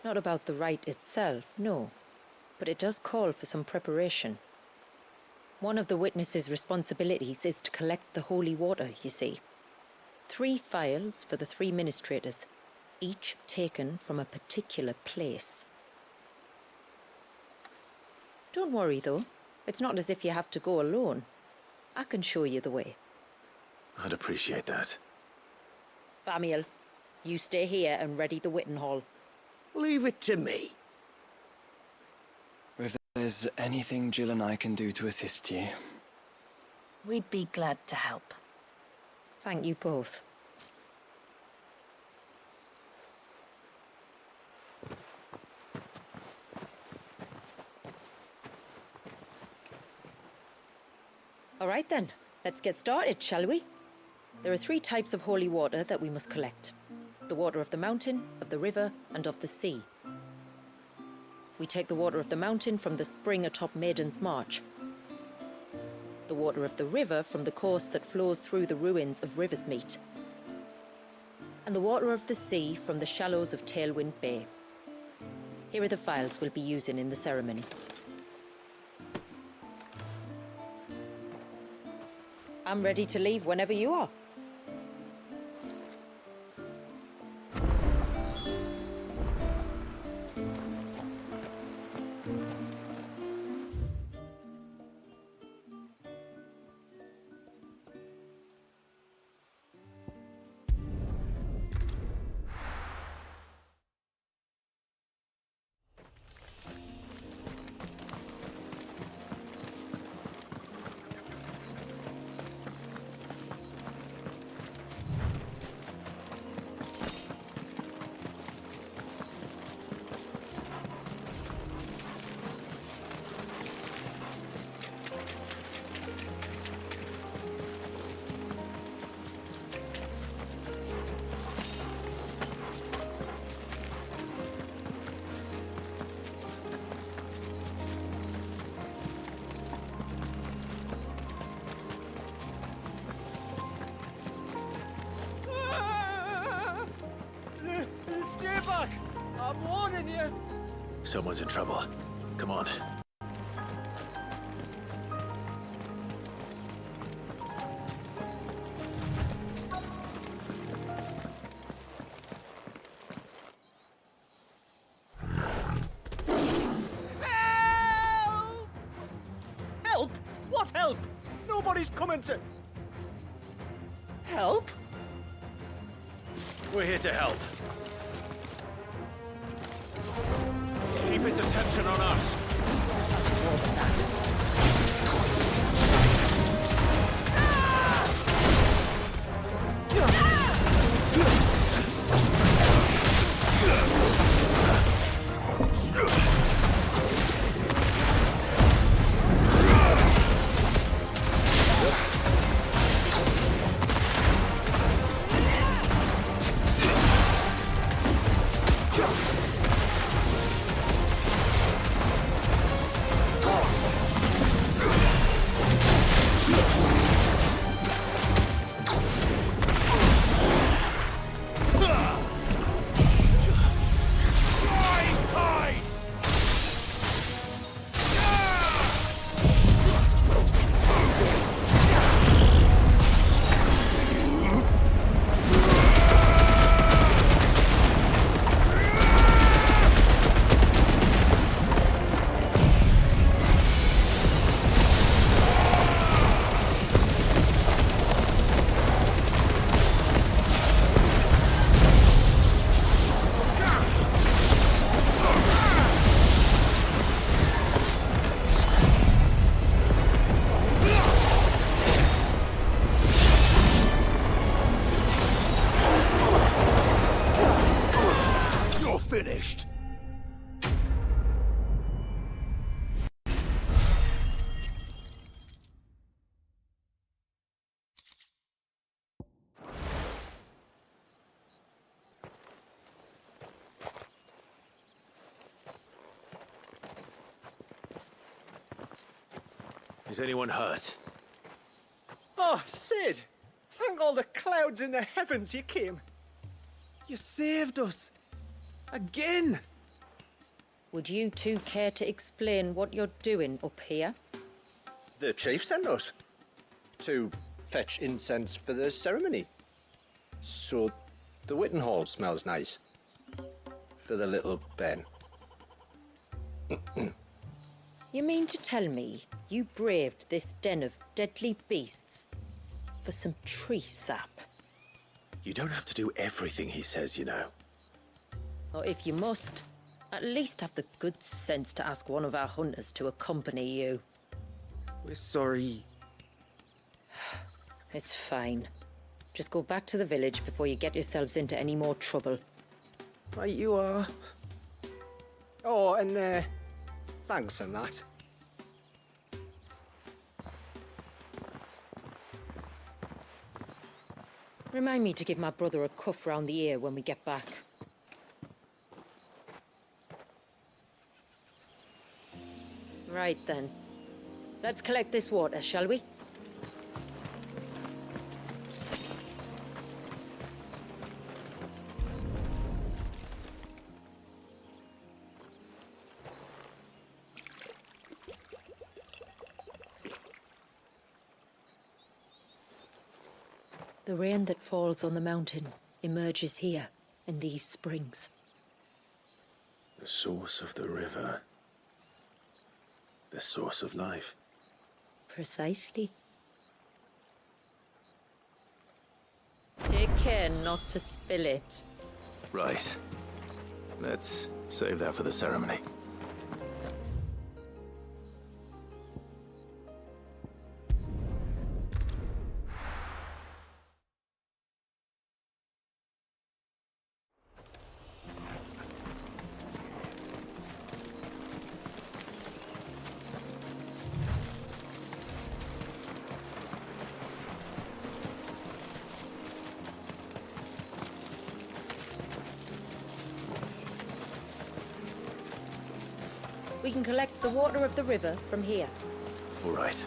Not about the rite itself, no. But it does call for some preparation. One of the witnesses' responsibilities is to collect the holy water, you see. 3 phials for the 3 ministrators, each taken from a particular place. Don't worry, though. It's not as if you have to go alone. I can show you the way. I'd appreciate that. Famiel, you stay here and ready the Witten Hall. Leave it to me. If there's anything Jill and I can do to assist you... We'd be glad to help. Thank you both. All right then, let's get started, shall we? There are 3 types of holy water that we must collect. The water of the mountain, of the river, and of the sea. We take the water of the mountain from the spring atop Maiden's March. The water of the river from the course that flows through the ruins of Riversmeet. And the water of the sea from the shallows of Tailwind Bay. Here are the files we'll be using in the ceremony. I'm ready to leave whenever you are. Stay back! I'm warning you! Someone's in trouble. Come on. Help! Help? What help? Nobody's coming to... Help? We're here to help. Keep its attention on us. Finished. Is anyone hurt? Oh, Sid! Thank all the clouds in the heavens you came. You saved us. Again! Would you 2 care to explain what you're doing up here? The chief sent us to fetch incense for the ceremony. So the Witten Hall smells nice. For the little Ben. You mean to tell me you braved this den of deadly beasts for some tree sap? You don't have to do everything he says, you know. Or if you must, at least have the good sense to ask one of our hunters to accompany you. We're sorry. It's fine. Just go back to the village before you get yourselves into any more trouble. Right you are. Oh, and thanks and that. Remind me to give my brother a cuff round the ear when we get back. Right then. Let's collect this water, shall we? The rain that falls on the mountain emerges here, in these springs. The source of the river. The source of life. Precisely. Take care not to spill it. Right. Let's save that for the ceremony. We can collect the water of the river from here. All right.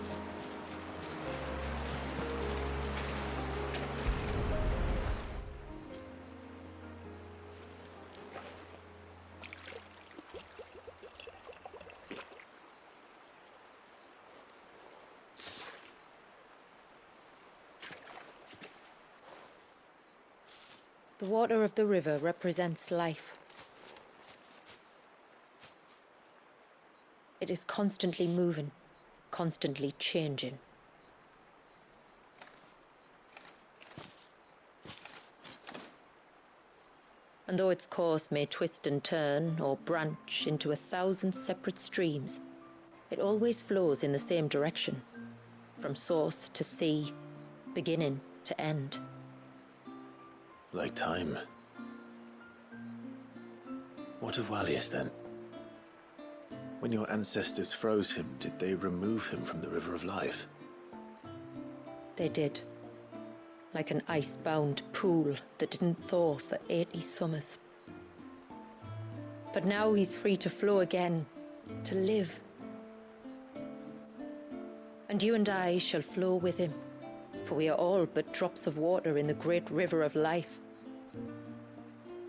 The water of the river represents life. It is constantly moving, constantly changing. And though its course may twist and turn or branch into 1,000 separate streams, it always flows in the same direction, from source to sea, beginning to end. Like time. What of Wallius then? When your ancestors froze him, did they remove him from the River of Life? They did. Like an ice-bound pool that didn't thaw for 80 summers. But now he's free to flow again, to live. And you and I shall flow with him, for we are all but drops of water in the great River of Life.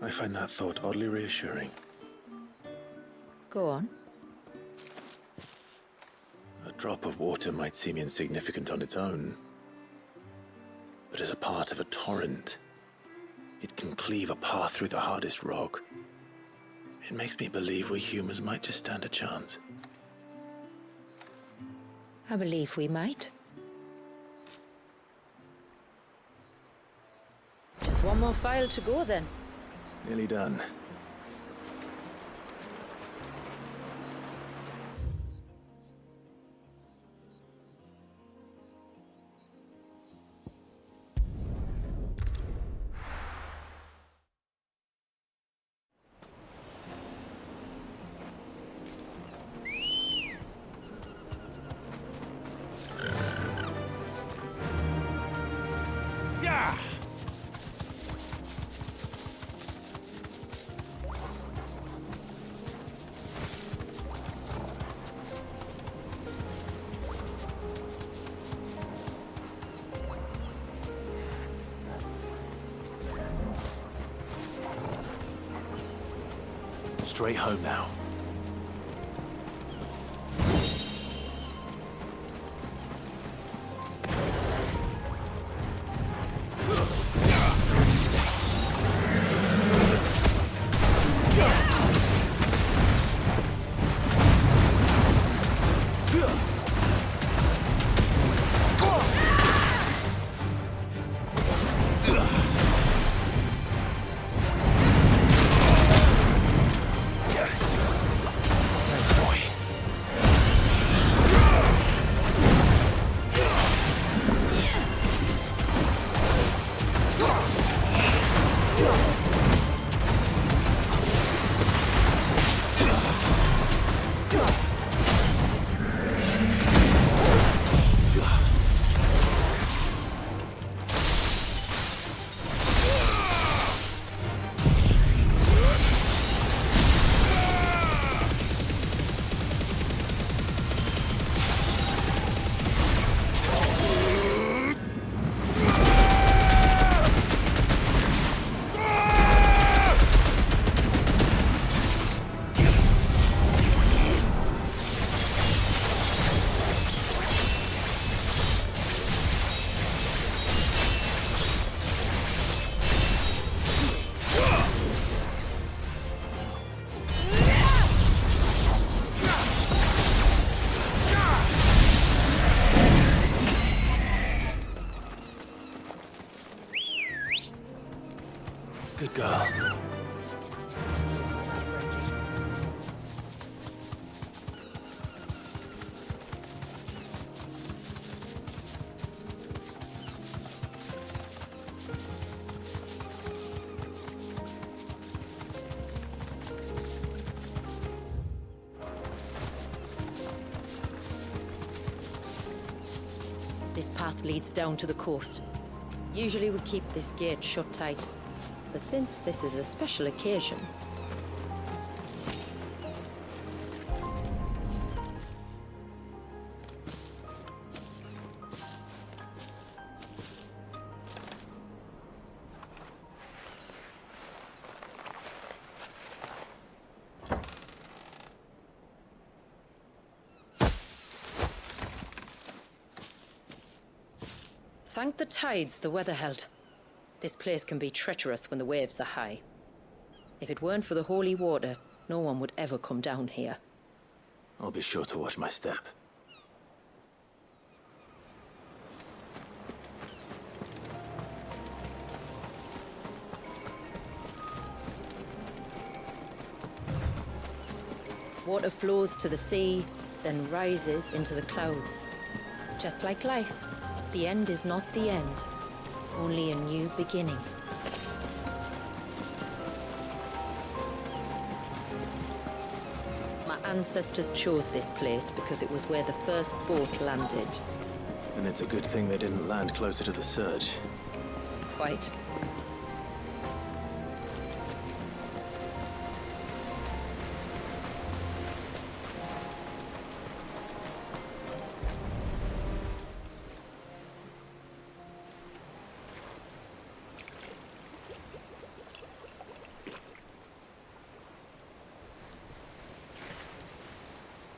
I find that thought oddly reassuring. Go on. A drop of water might seem insignificant on its own, but as a part of a torrent, it can cleave a path through the hardest rock. It makes me believe we humans might just stand a chance. I believe we might. Just one more file to go then. Nearly done. Straight home now. Good girl. This path leads down to the coast. Usually we keep this gate shut tight, but since this is a special occasion... Thank the tides the weather held. This place can be treacherous when the waves are high. If it weren't for the holy water, no one would ever come down here. I'll be sure to watch my step. Water flows to the sea, then rises into the clouds. Just like life, the end is not the end, only a new beginning. My ancestors chose this place because it was where the first boat landed. And it's a good thing they didn't land closer to the surge. Quite.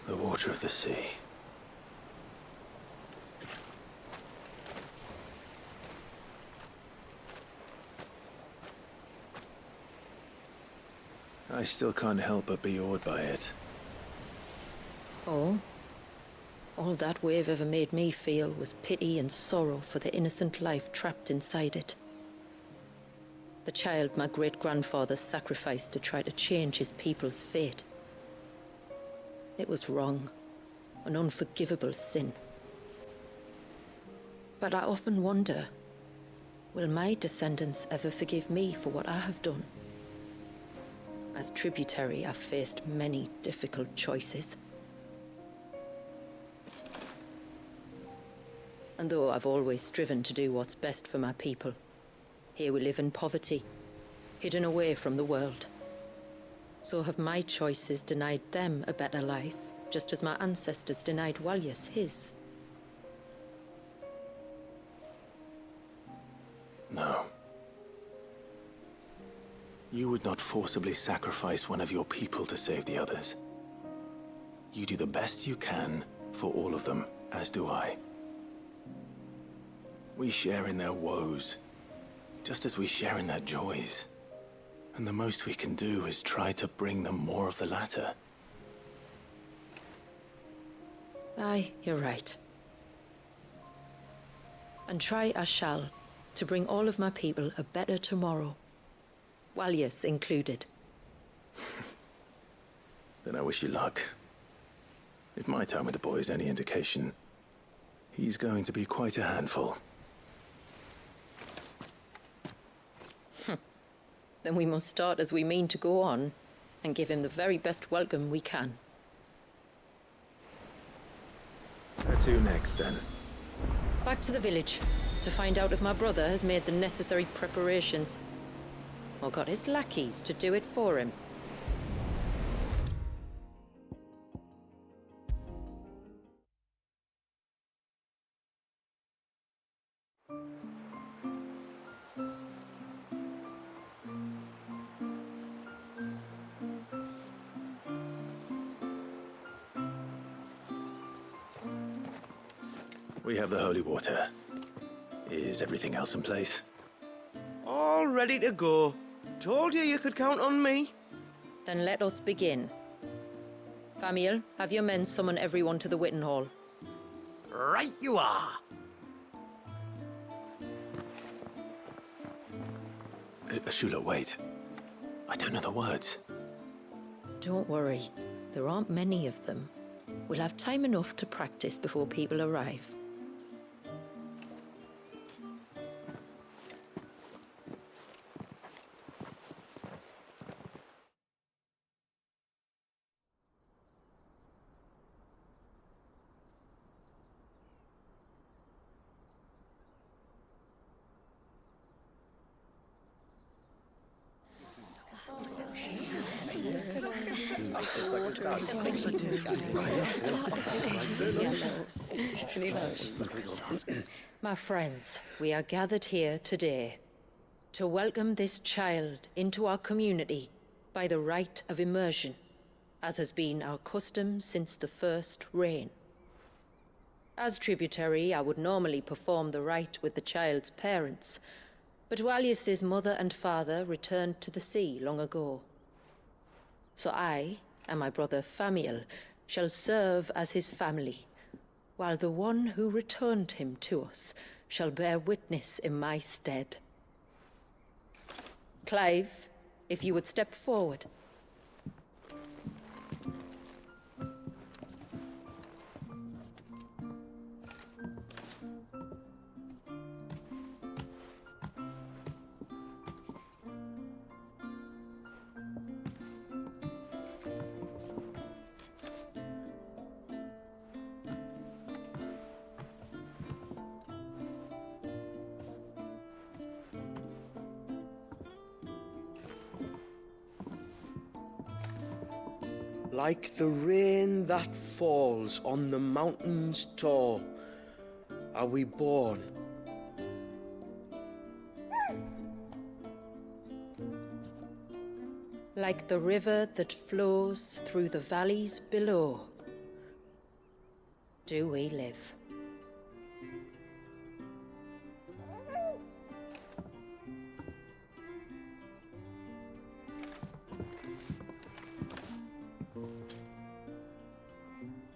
The water of the sea. I still can't help but be awed by it. Oh? All that wave ever made me feel was pity and sorrow for the innocent life trapped inside it. The child my great-grandfather sacrificed to try to change his people's fate. It was wrong, an unforgivable sin. But I often wonder, will my descendants ever forgive me for what I have done? As tributary, I've faced many difficult choices. And though I've always striven to do what's best for my people, here we live in poverty, hidden away from the world. So have my choices denied them a better life, just as my ancestors denied Walyas his? No. You would not forcibly sacrifice one of your people to save the others. You do the best you can for all of them, as do I. We share in their woes, just as we share in their joys. And the most we can do is try to bring them more of the latter. Aye, you're right. And try I shall, to bring all of my people a better tomorrow. Walyas included. Then I wish you luck. If my time with the boy is any indication, he's going to be quite a handful. Then we must start as we mean to go on, and give him the very best welcome we can. Where to next, then? Back to the village, to find out if my brother has made the necessary preparations. Or got his lackeys to do it for him. We have the holy water. Is everything else in place? All ready to go. Told you could count on me. Then let us begin. Famiel, have your men summon everyone to the Witten Hall. Right you are. Shula, wait. I don't know the words. Don't worry. There aren't many of them. We'll have time enough to practice before people arrive. My friends, we are gathered here today to welcome this child into our community by the rite of immersion, as has been our custom since the first reign. As tributary, I would normally perform the rite with the child's parents, but Walius's mother and father returned to the sea long ago. So I and my brother Famiel shall serve as his family, while the one who returned him to us shall bear witness in my stead. Clive, if you would step forward. Like the rain that falls on the mountains tall, are we born. Like the river that flows through the valleys below, do we live.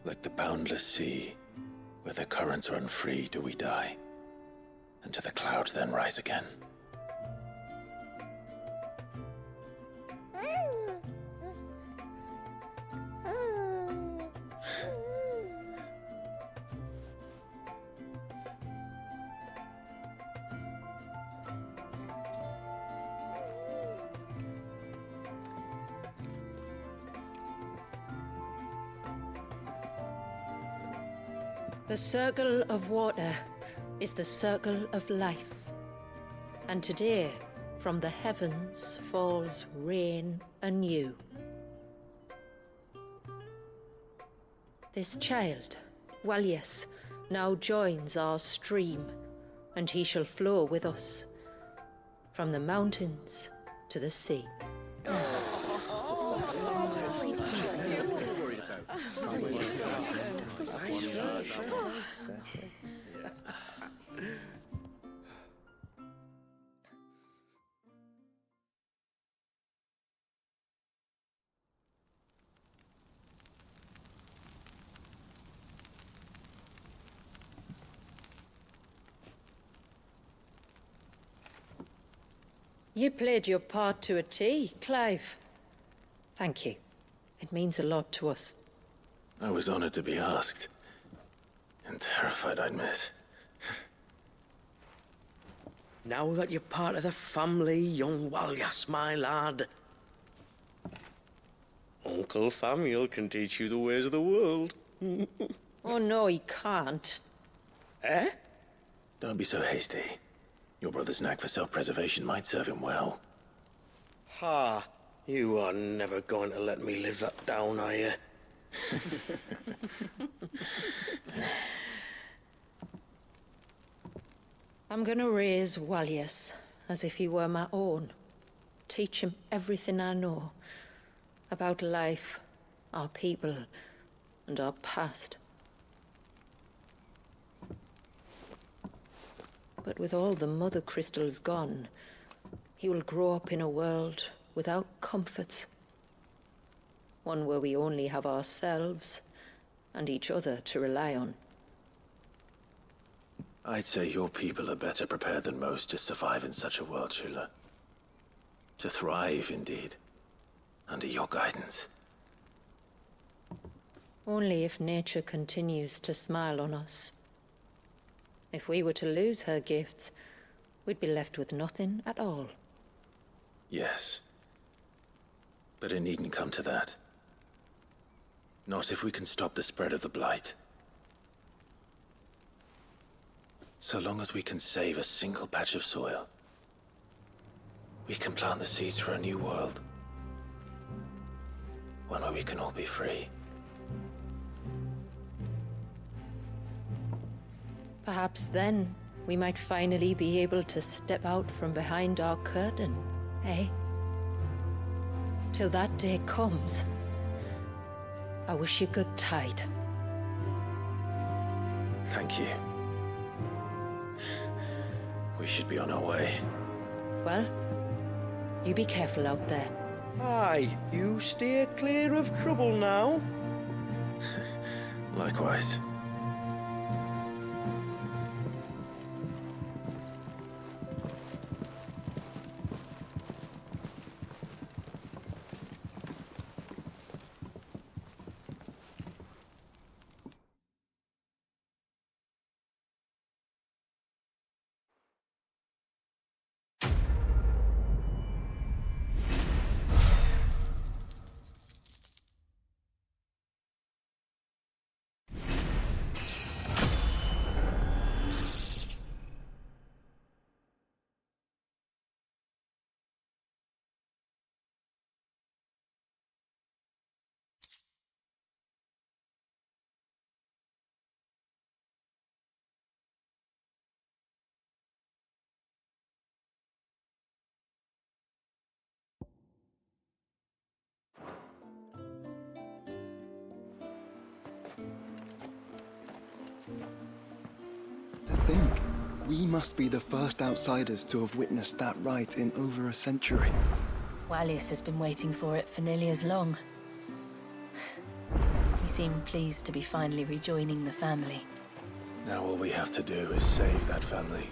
Like the boundless sea, where the currents run free, do we die, and to the clouds then rise again. The circle of water is the circle of life, and today from the heavens falls rain anew. This child, Walius, now joins our stream, and he shall flow with us from the mountains to the sea. You played your part to a T, Clive. Thank you. It means a lot to us. I was honored to be asked. And terrified I'd miss. Now that you're part of the family, young Walius, my lad. Uncle Famiel can teach you the ways of the world. Oh no, he can't. Eh? Don't be so hasty. Your brother's knack for self-preservation might serve him well. Ha! You are never going to let me live that down, are you? I'm gonna raise Walius as if he were my own. Teach him everything I know about life, our people, and our past. But with all the mother crystals gone, he will grow up in a world without comforts. One where we only have ourselves and each other to rely on. I'd say your people are better prepared than most to survive in such a world, Shula. To thrive, indeed. Under your guidance. Only if nature continues to smile on us. If we were to lose her gifts, we'd be left with nothing at all. Yes. But it needn't come to that. Not if we can stop the spread of the Blight. So long as we can save a single patch of soil, we can plant the seeds for a new world. One where we can all be free. Perhaps then, we might finally be able to step out from behind our curtain, eh? Till that day comes, I wish you good tide. Thank you. We should be on our way. Well, you be careful out there. Aye, you steer clear of trouble now. Likewise. To think, we must be the first outsiders to have witnessed that rite in over a century. Wallius has been waiting for it for nearly as long. He seemed pleased to be finally rejoining the family. Now all we have to do is save that family.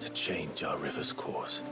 To change our river's course.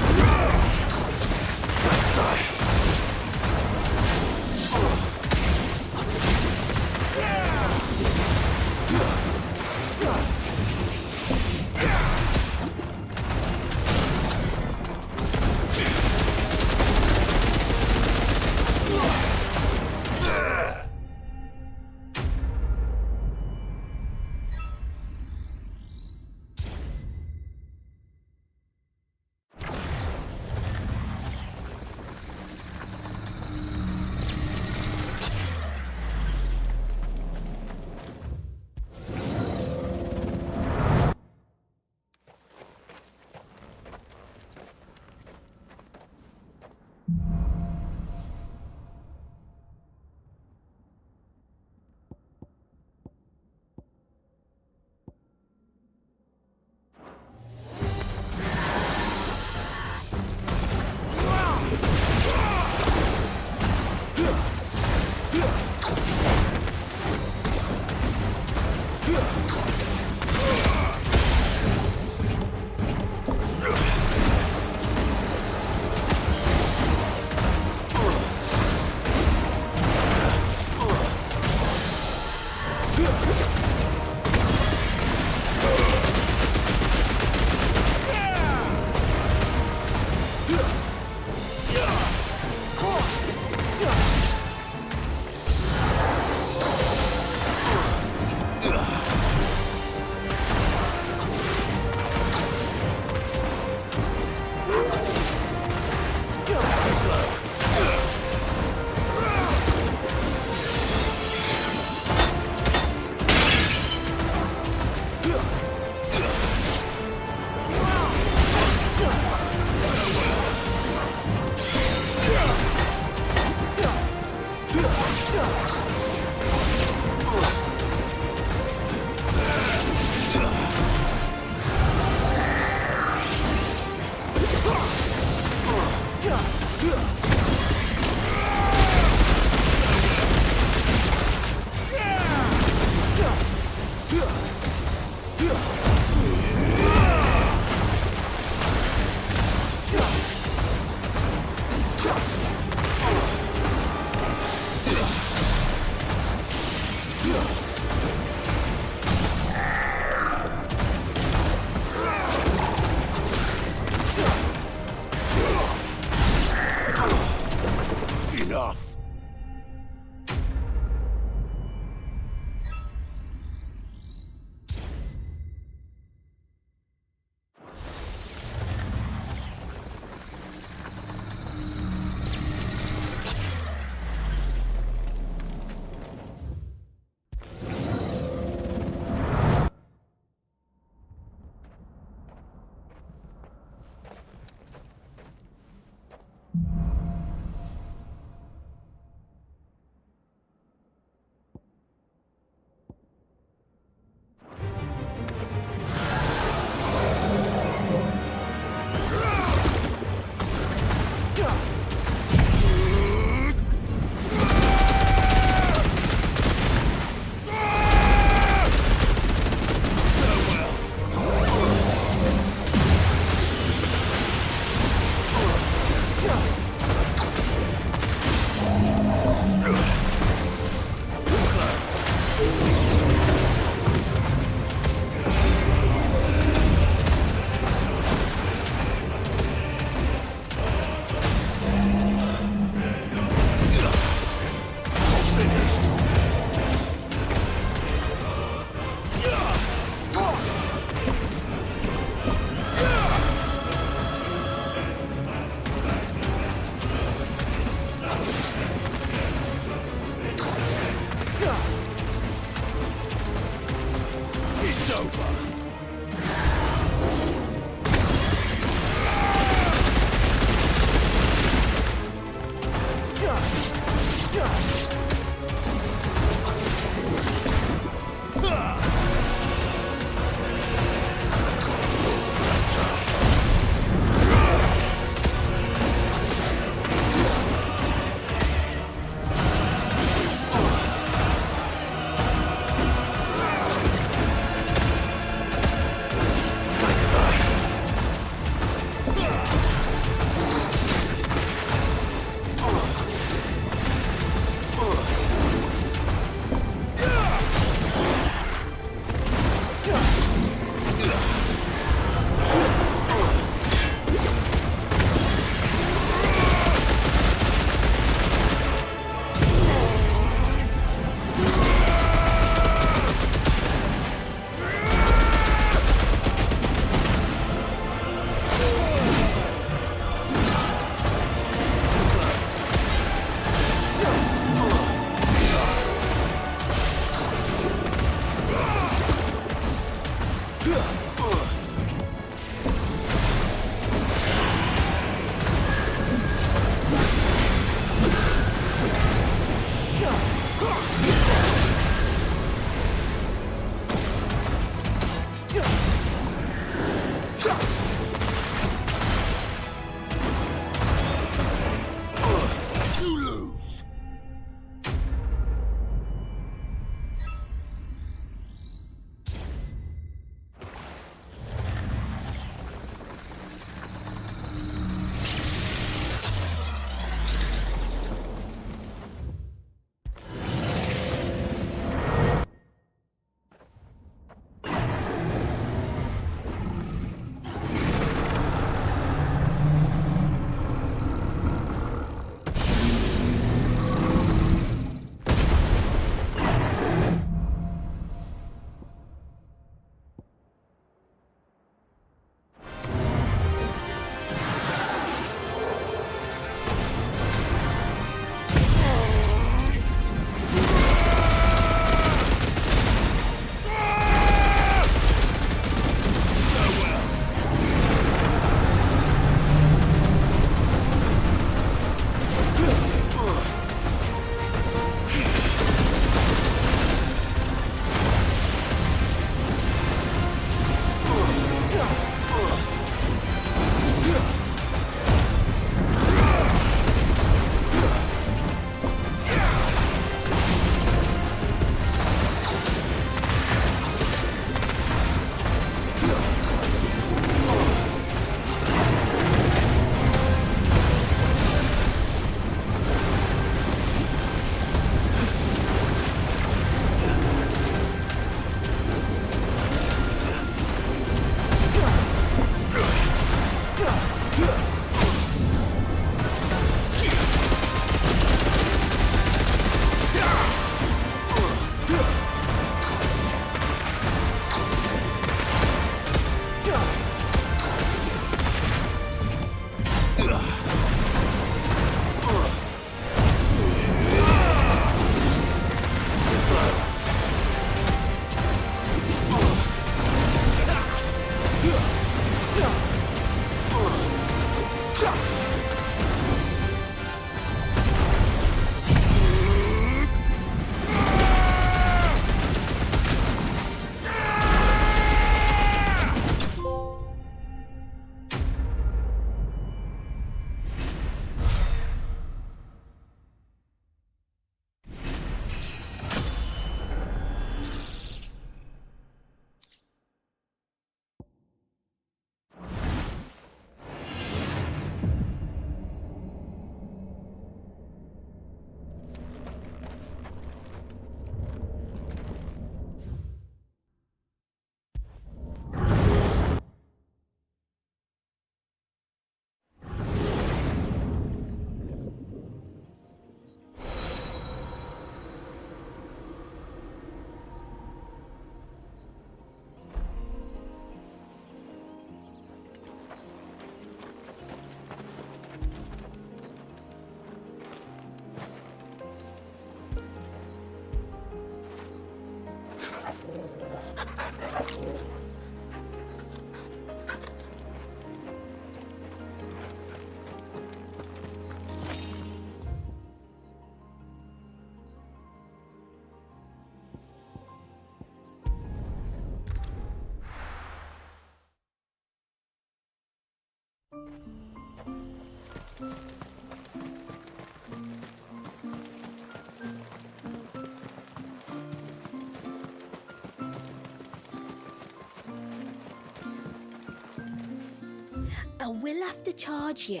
I will have to charge you.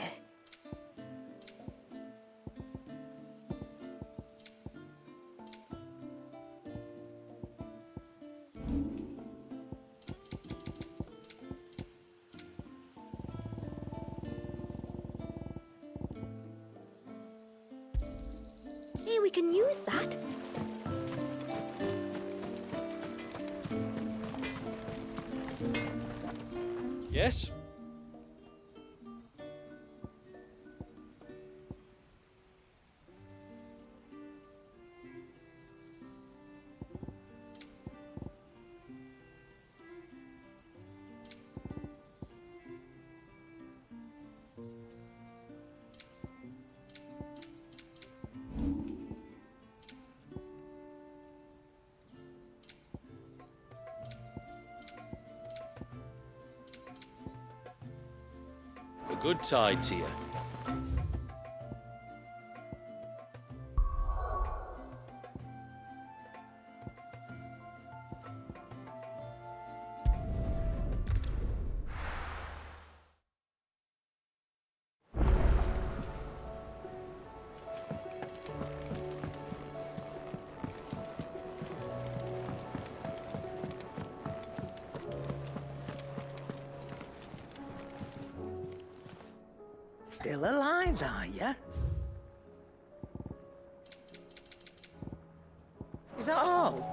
Hey, we can use that. Yes? A good tide to you. Still alive, are you? Is that all?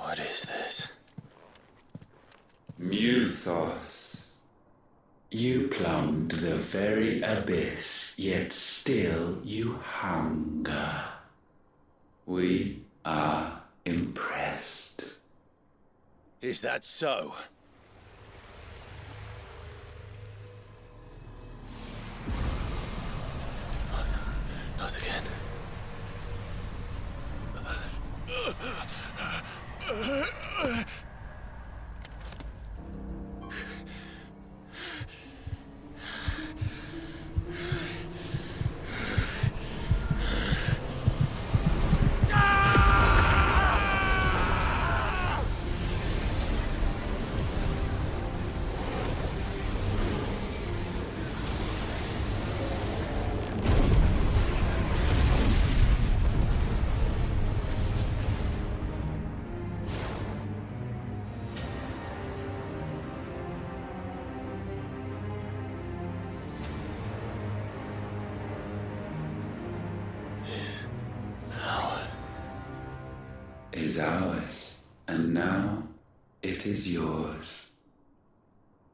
What is this? Muthos. You plumbed the very abyss, yet still you hunger. We are impressed. Is that so? Not again. Is ours, and now it is yours.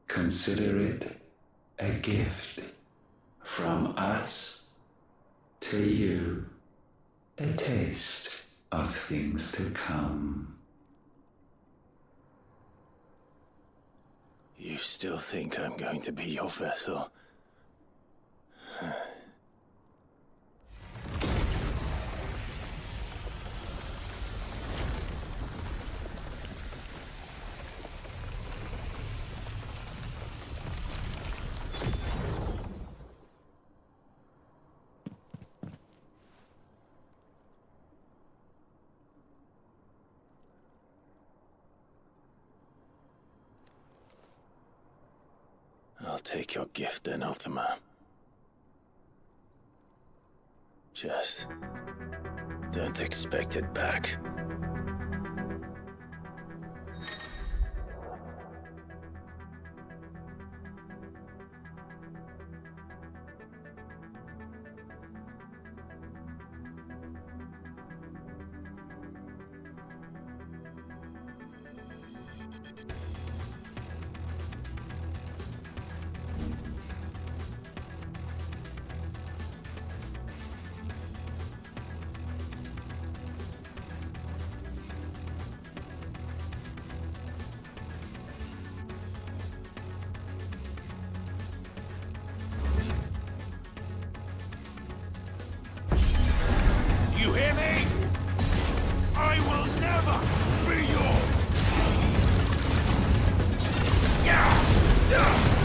Consider it a gift from us to you, a taste of things to come. You still think I'm going to be your vessel? I'll take your gift then, Ultima. Just don't expect it back. You hear me? I will never be yours! Yeah! Yeah!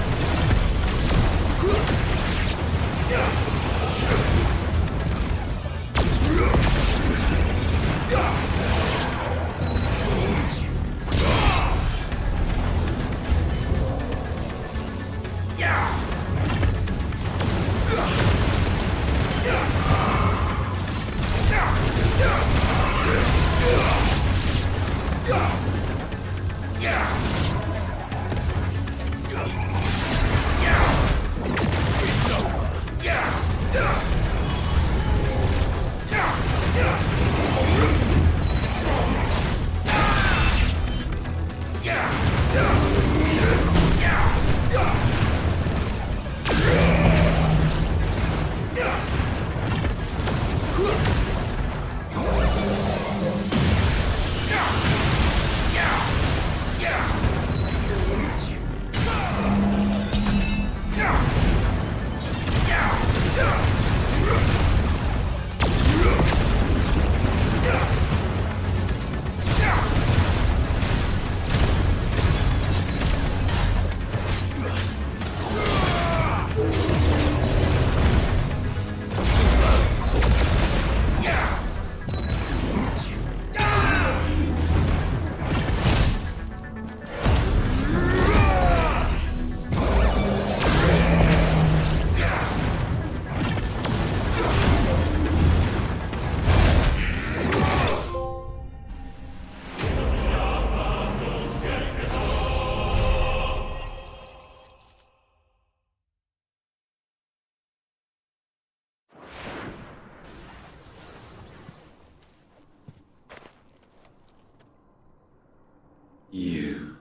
You,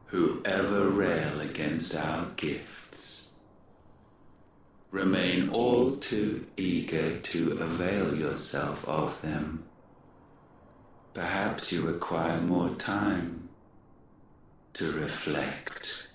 who ever rail against our gifts, remain all too eager to avail yourself of them. Perhaps you require more time to reflect.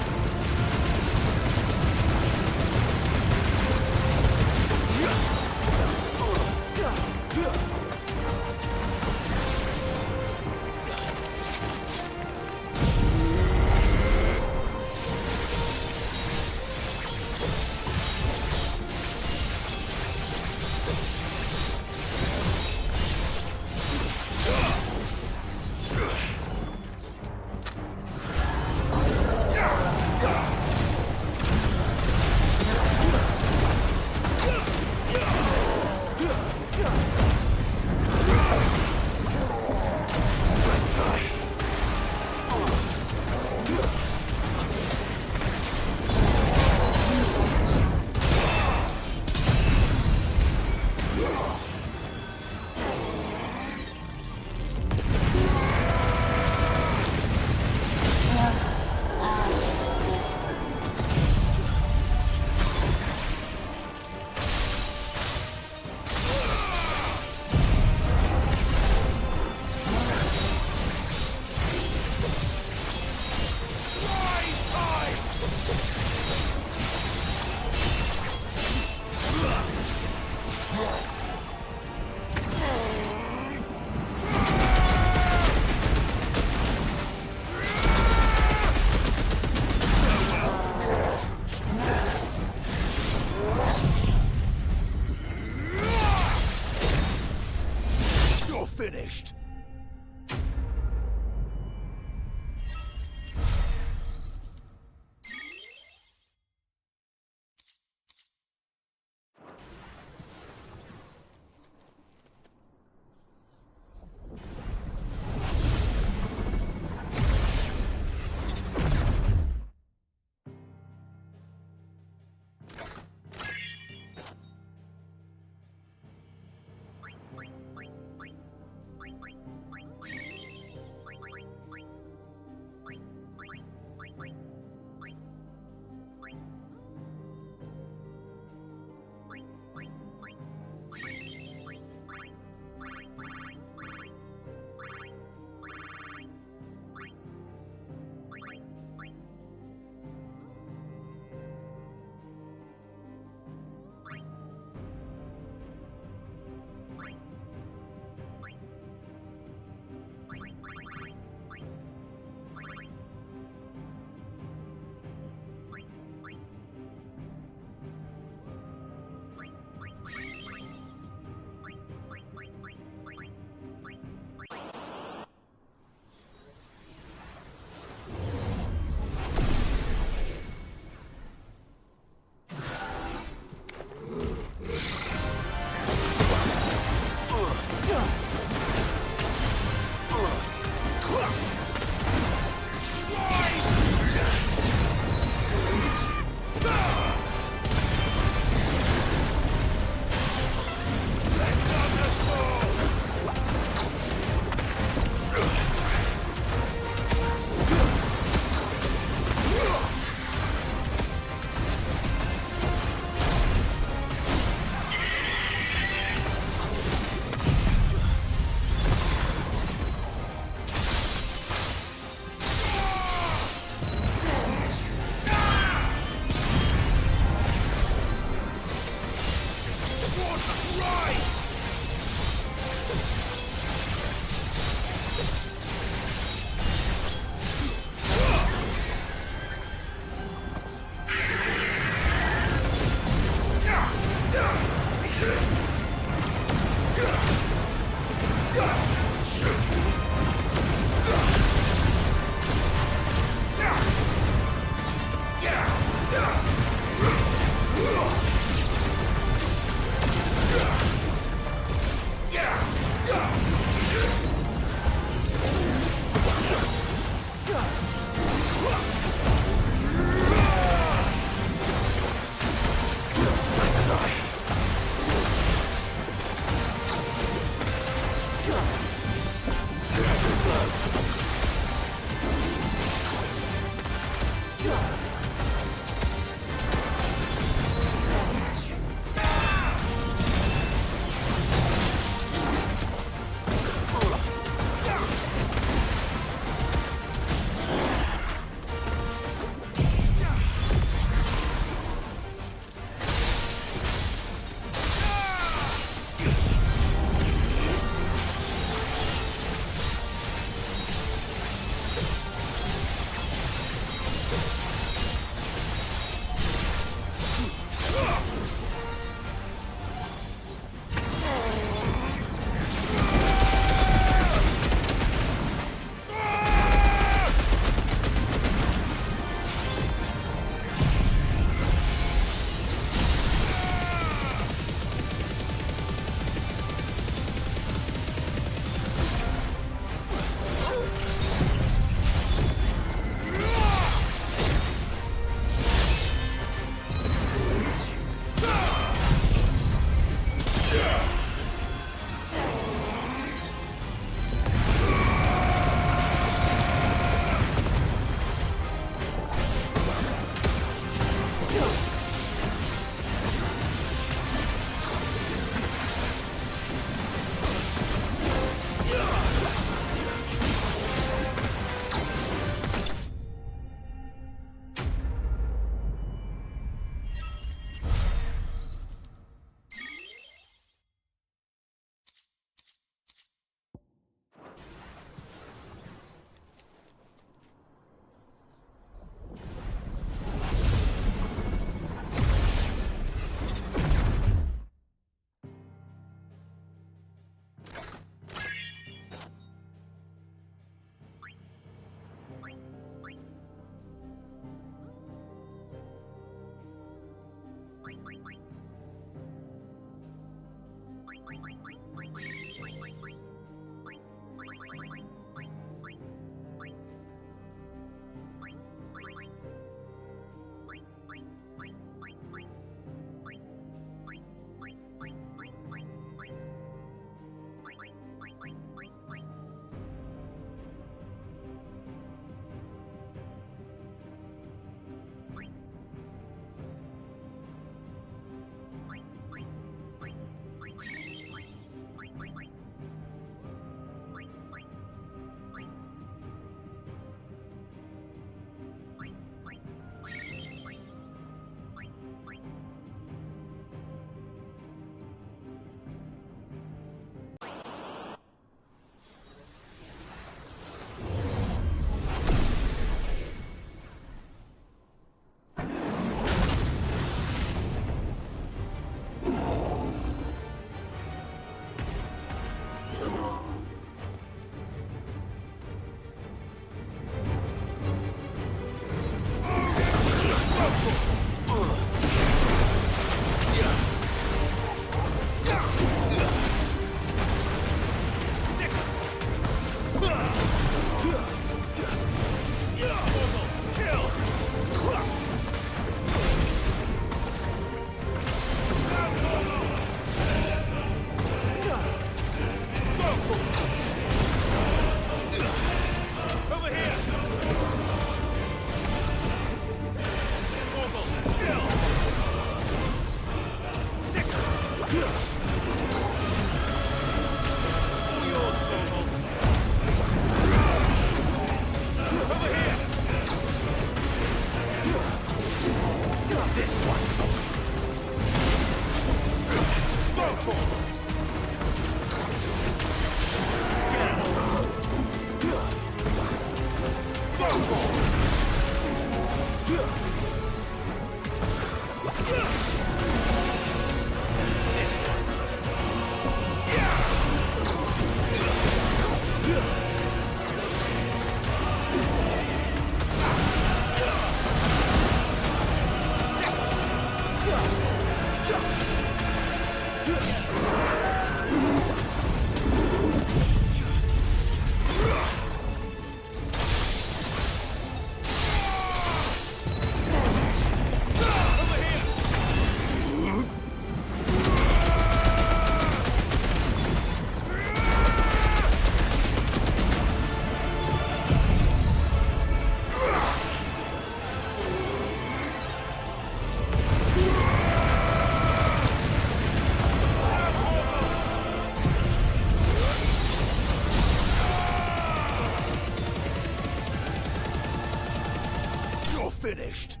Finished.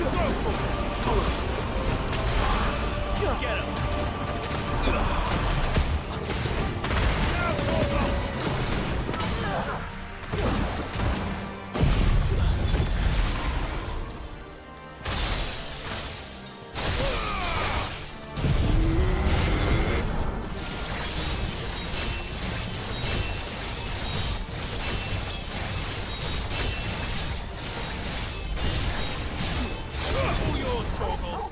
Get him! All yours, Torgal.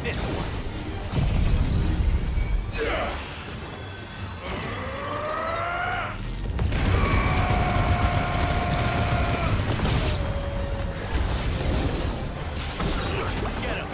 This one. Get him.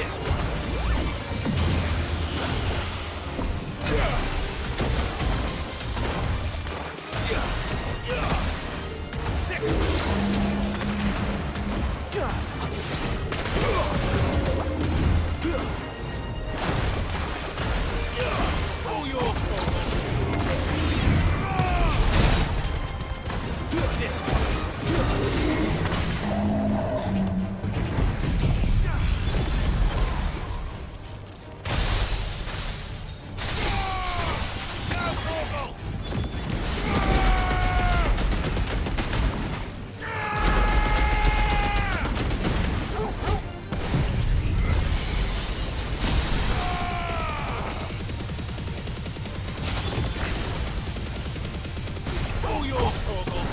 This one. All yours, Torvald. This one. All yours, Torvald.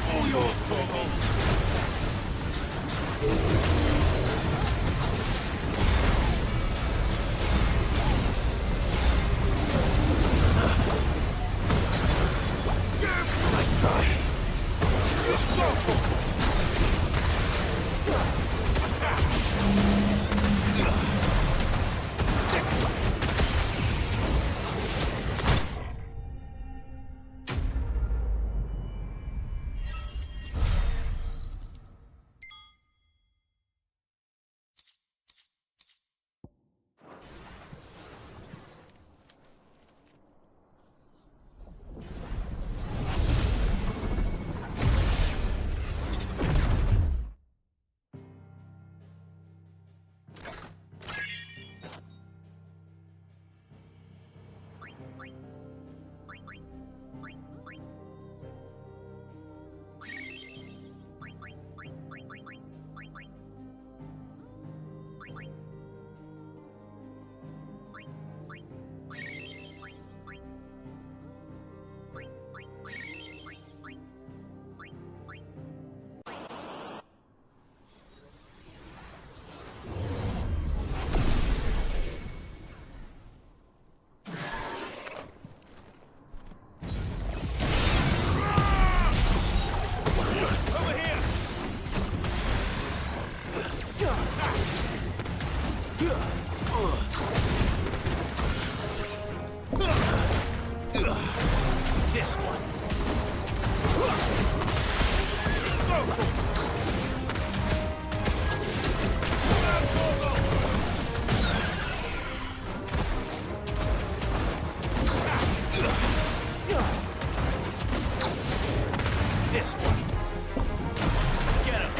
All yours, Torvald. Nice try. This one. This one. Get him.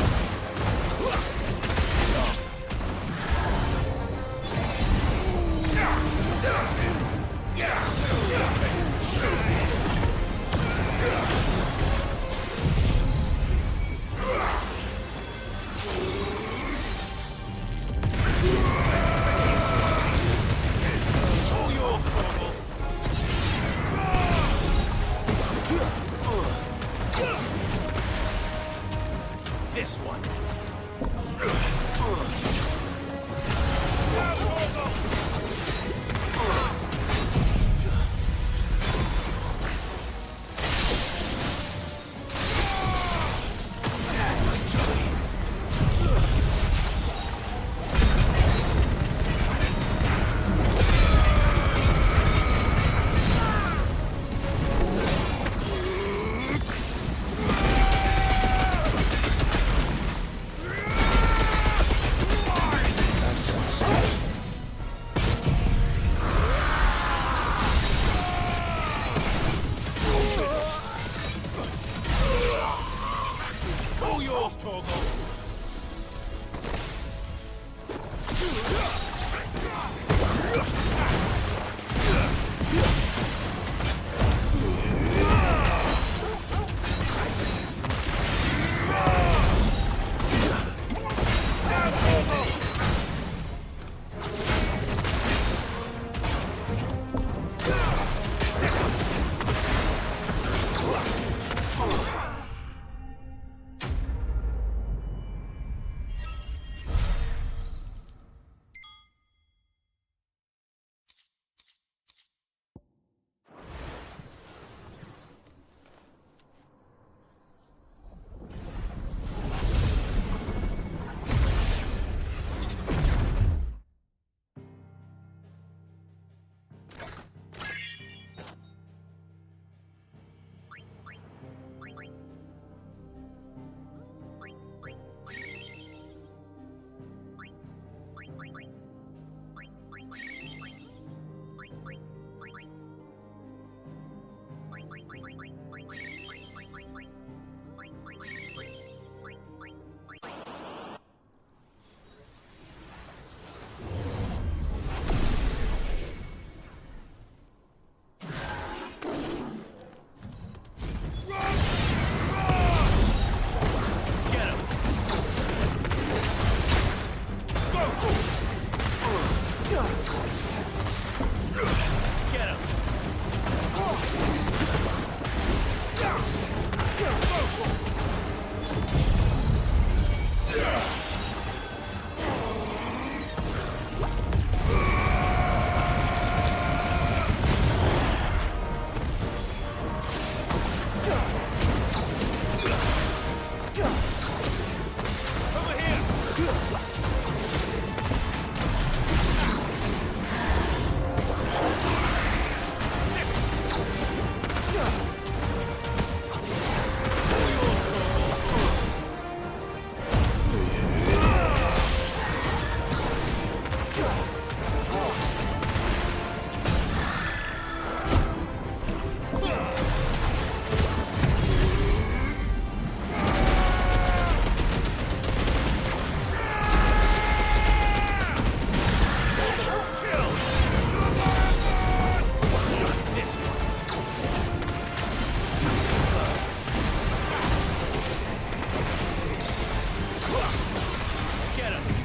Get him!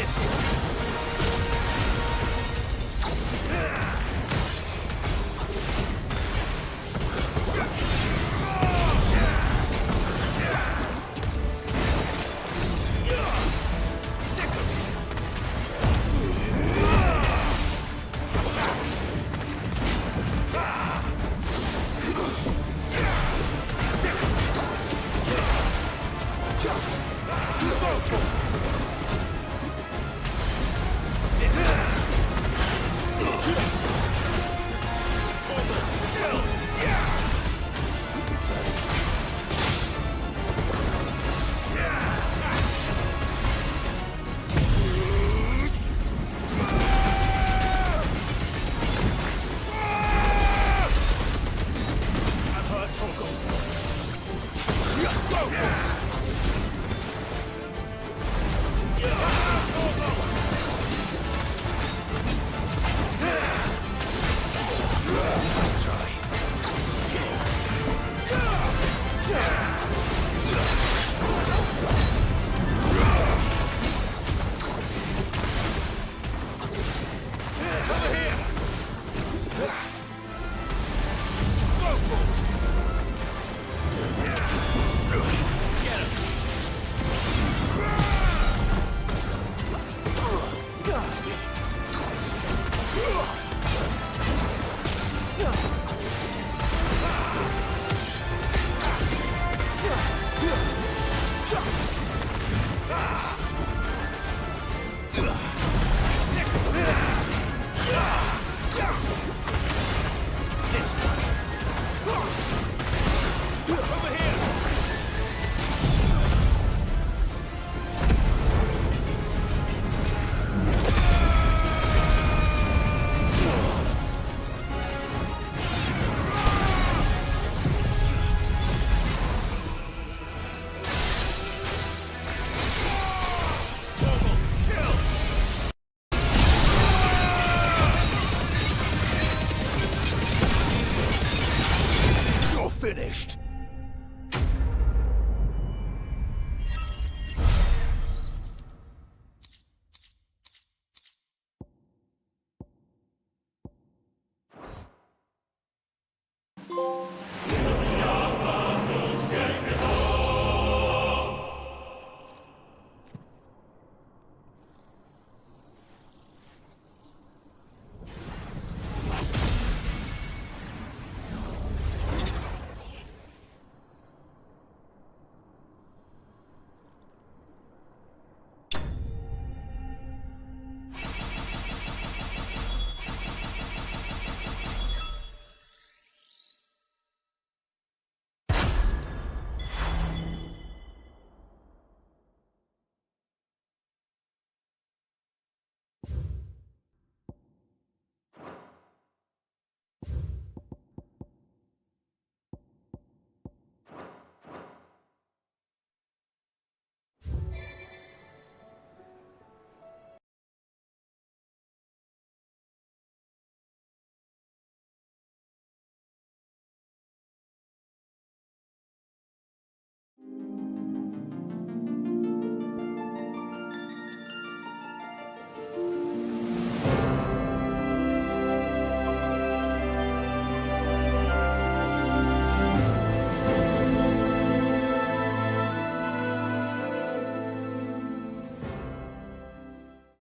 this.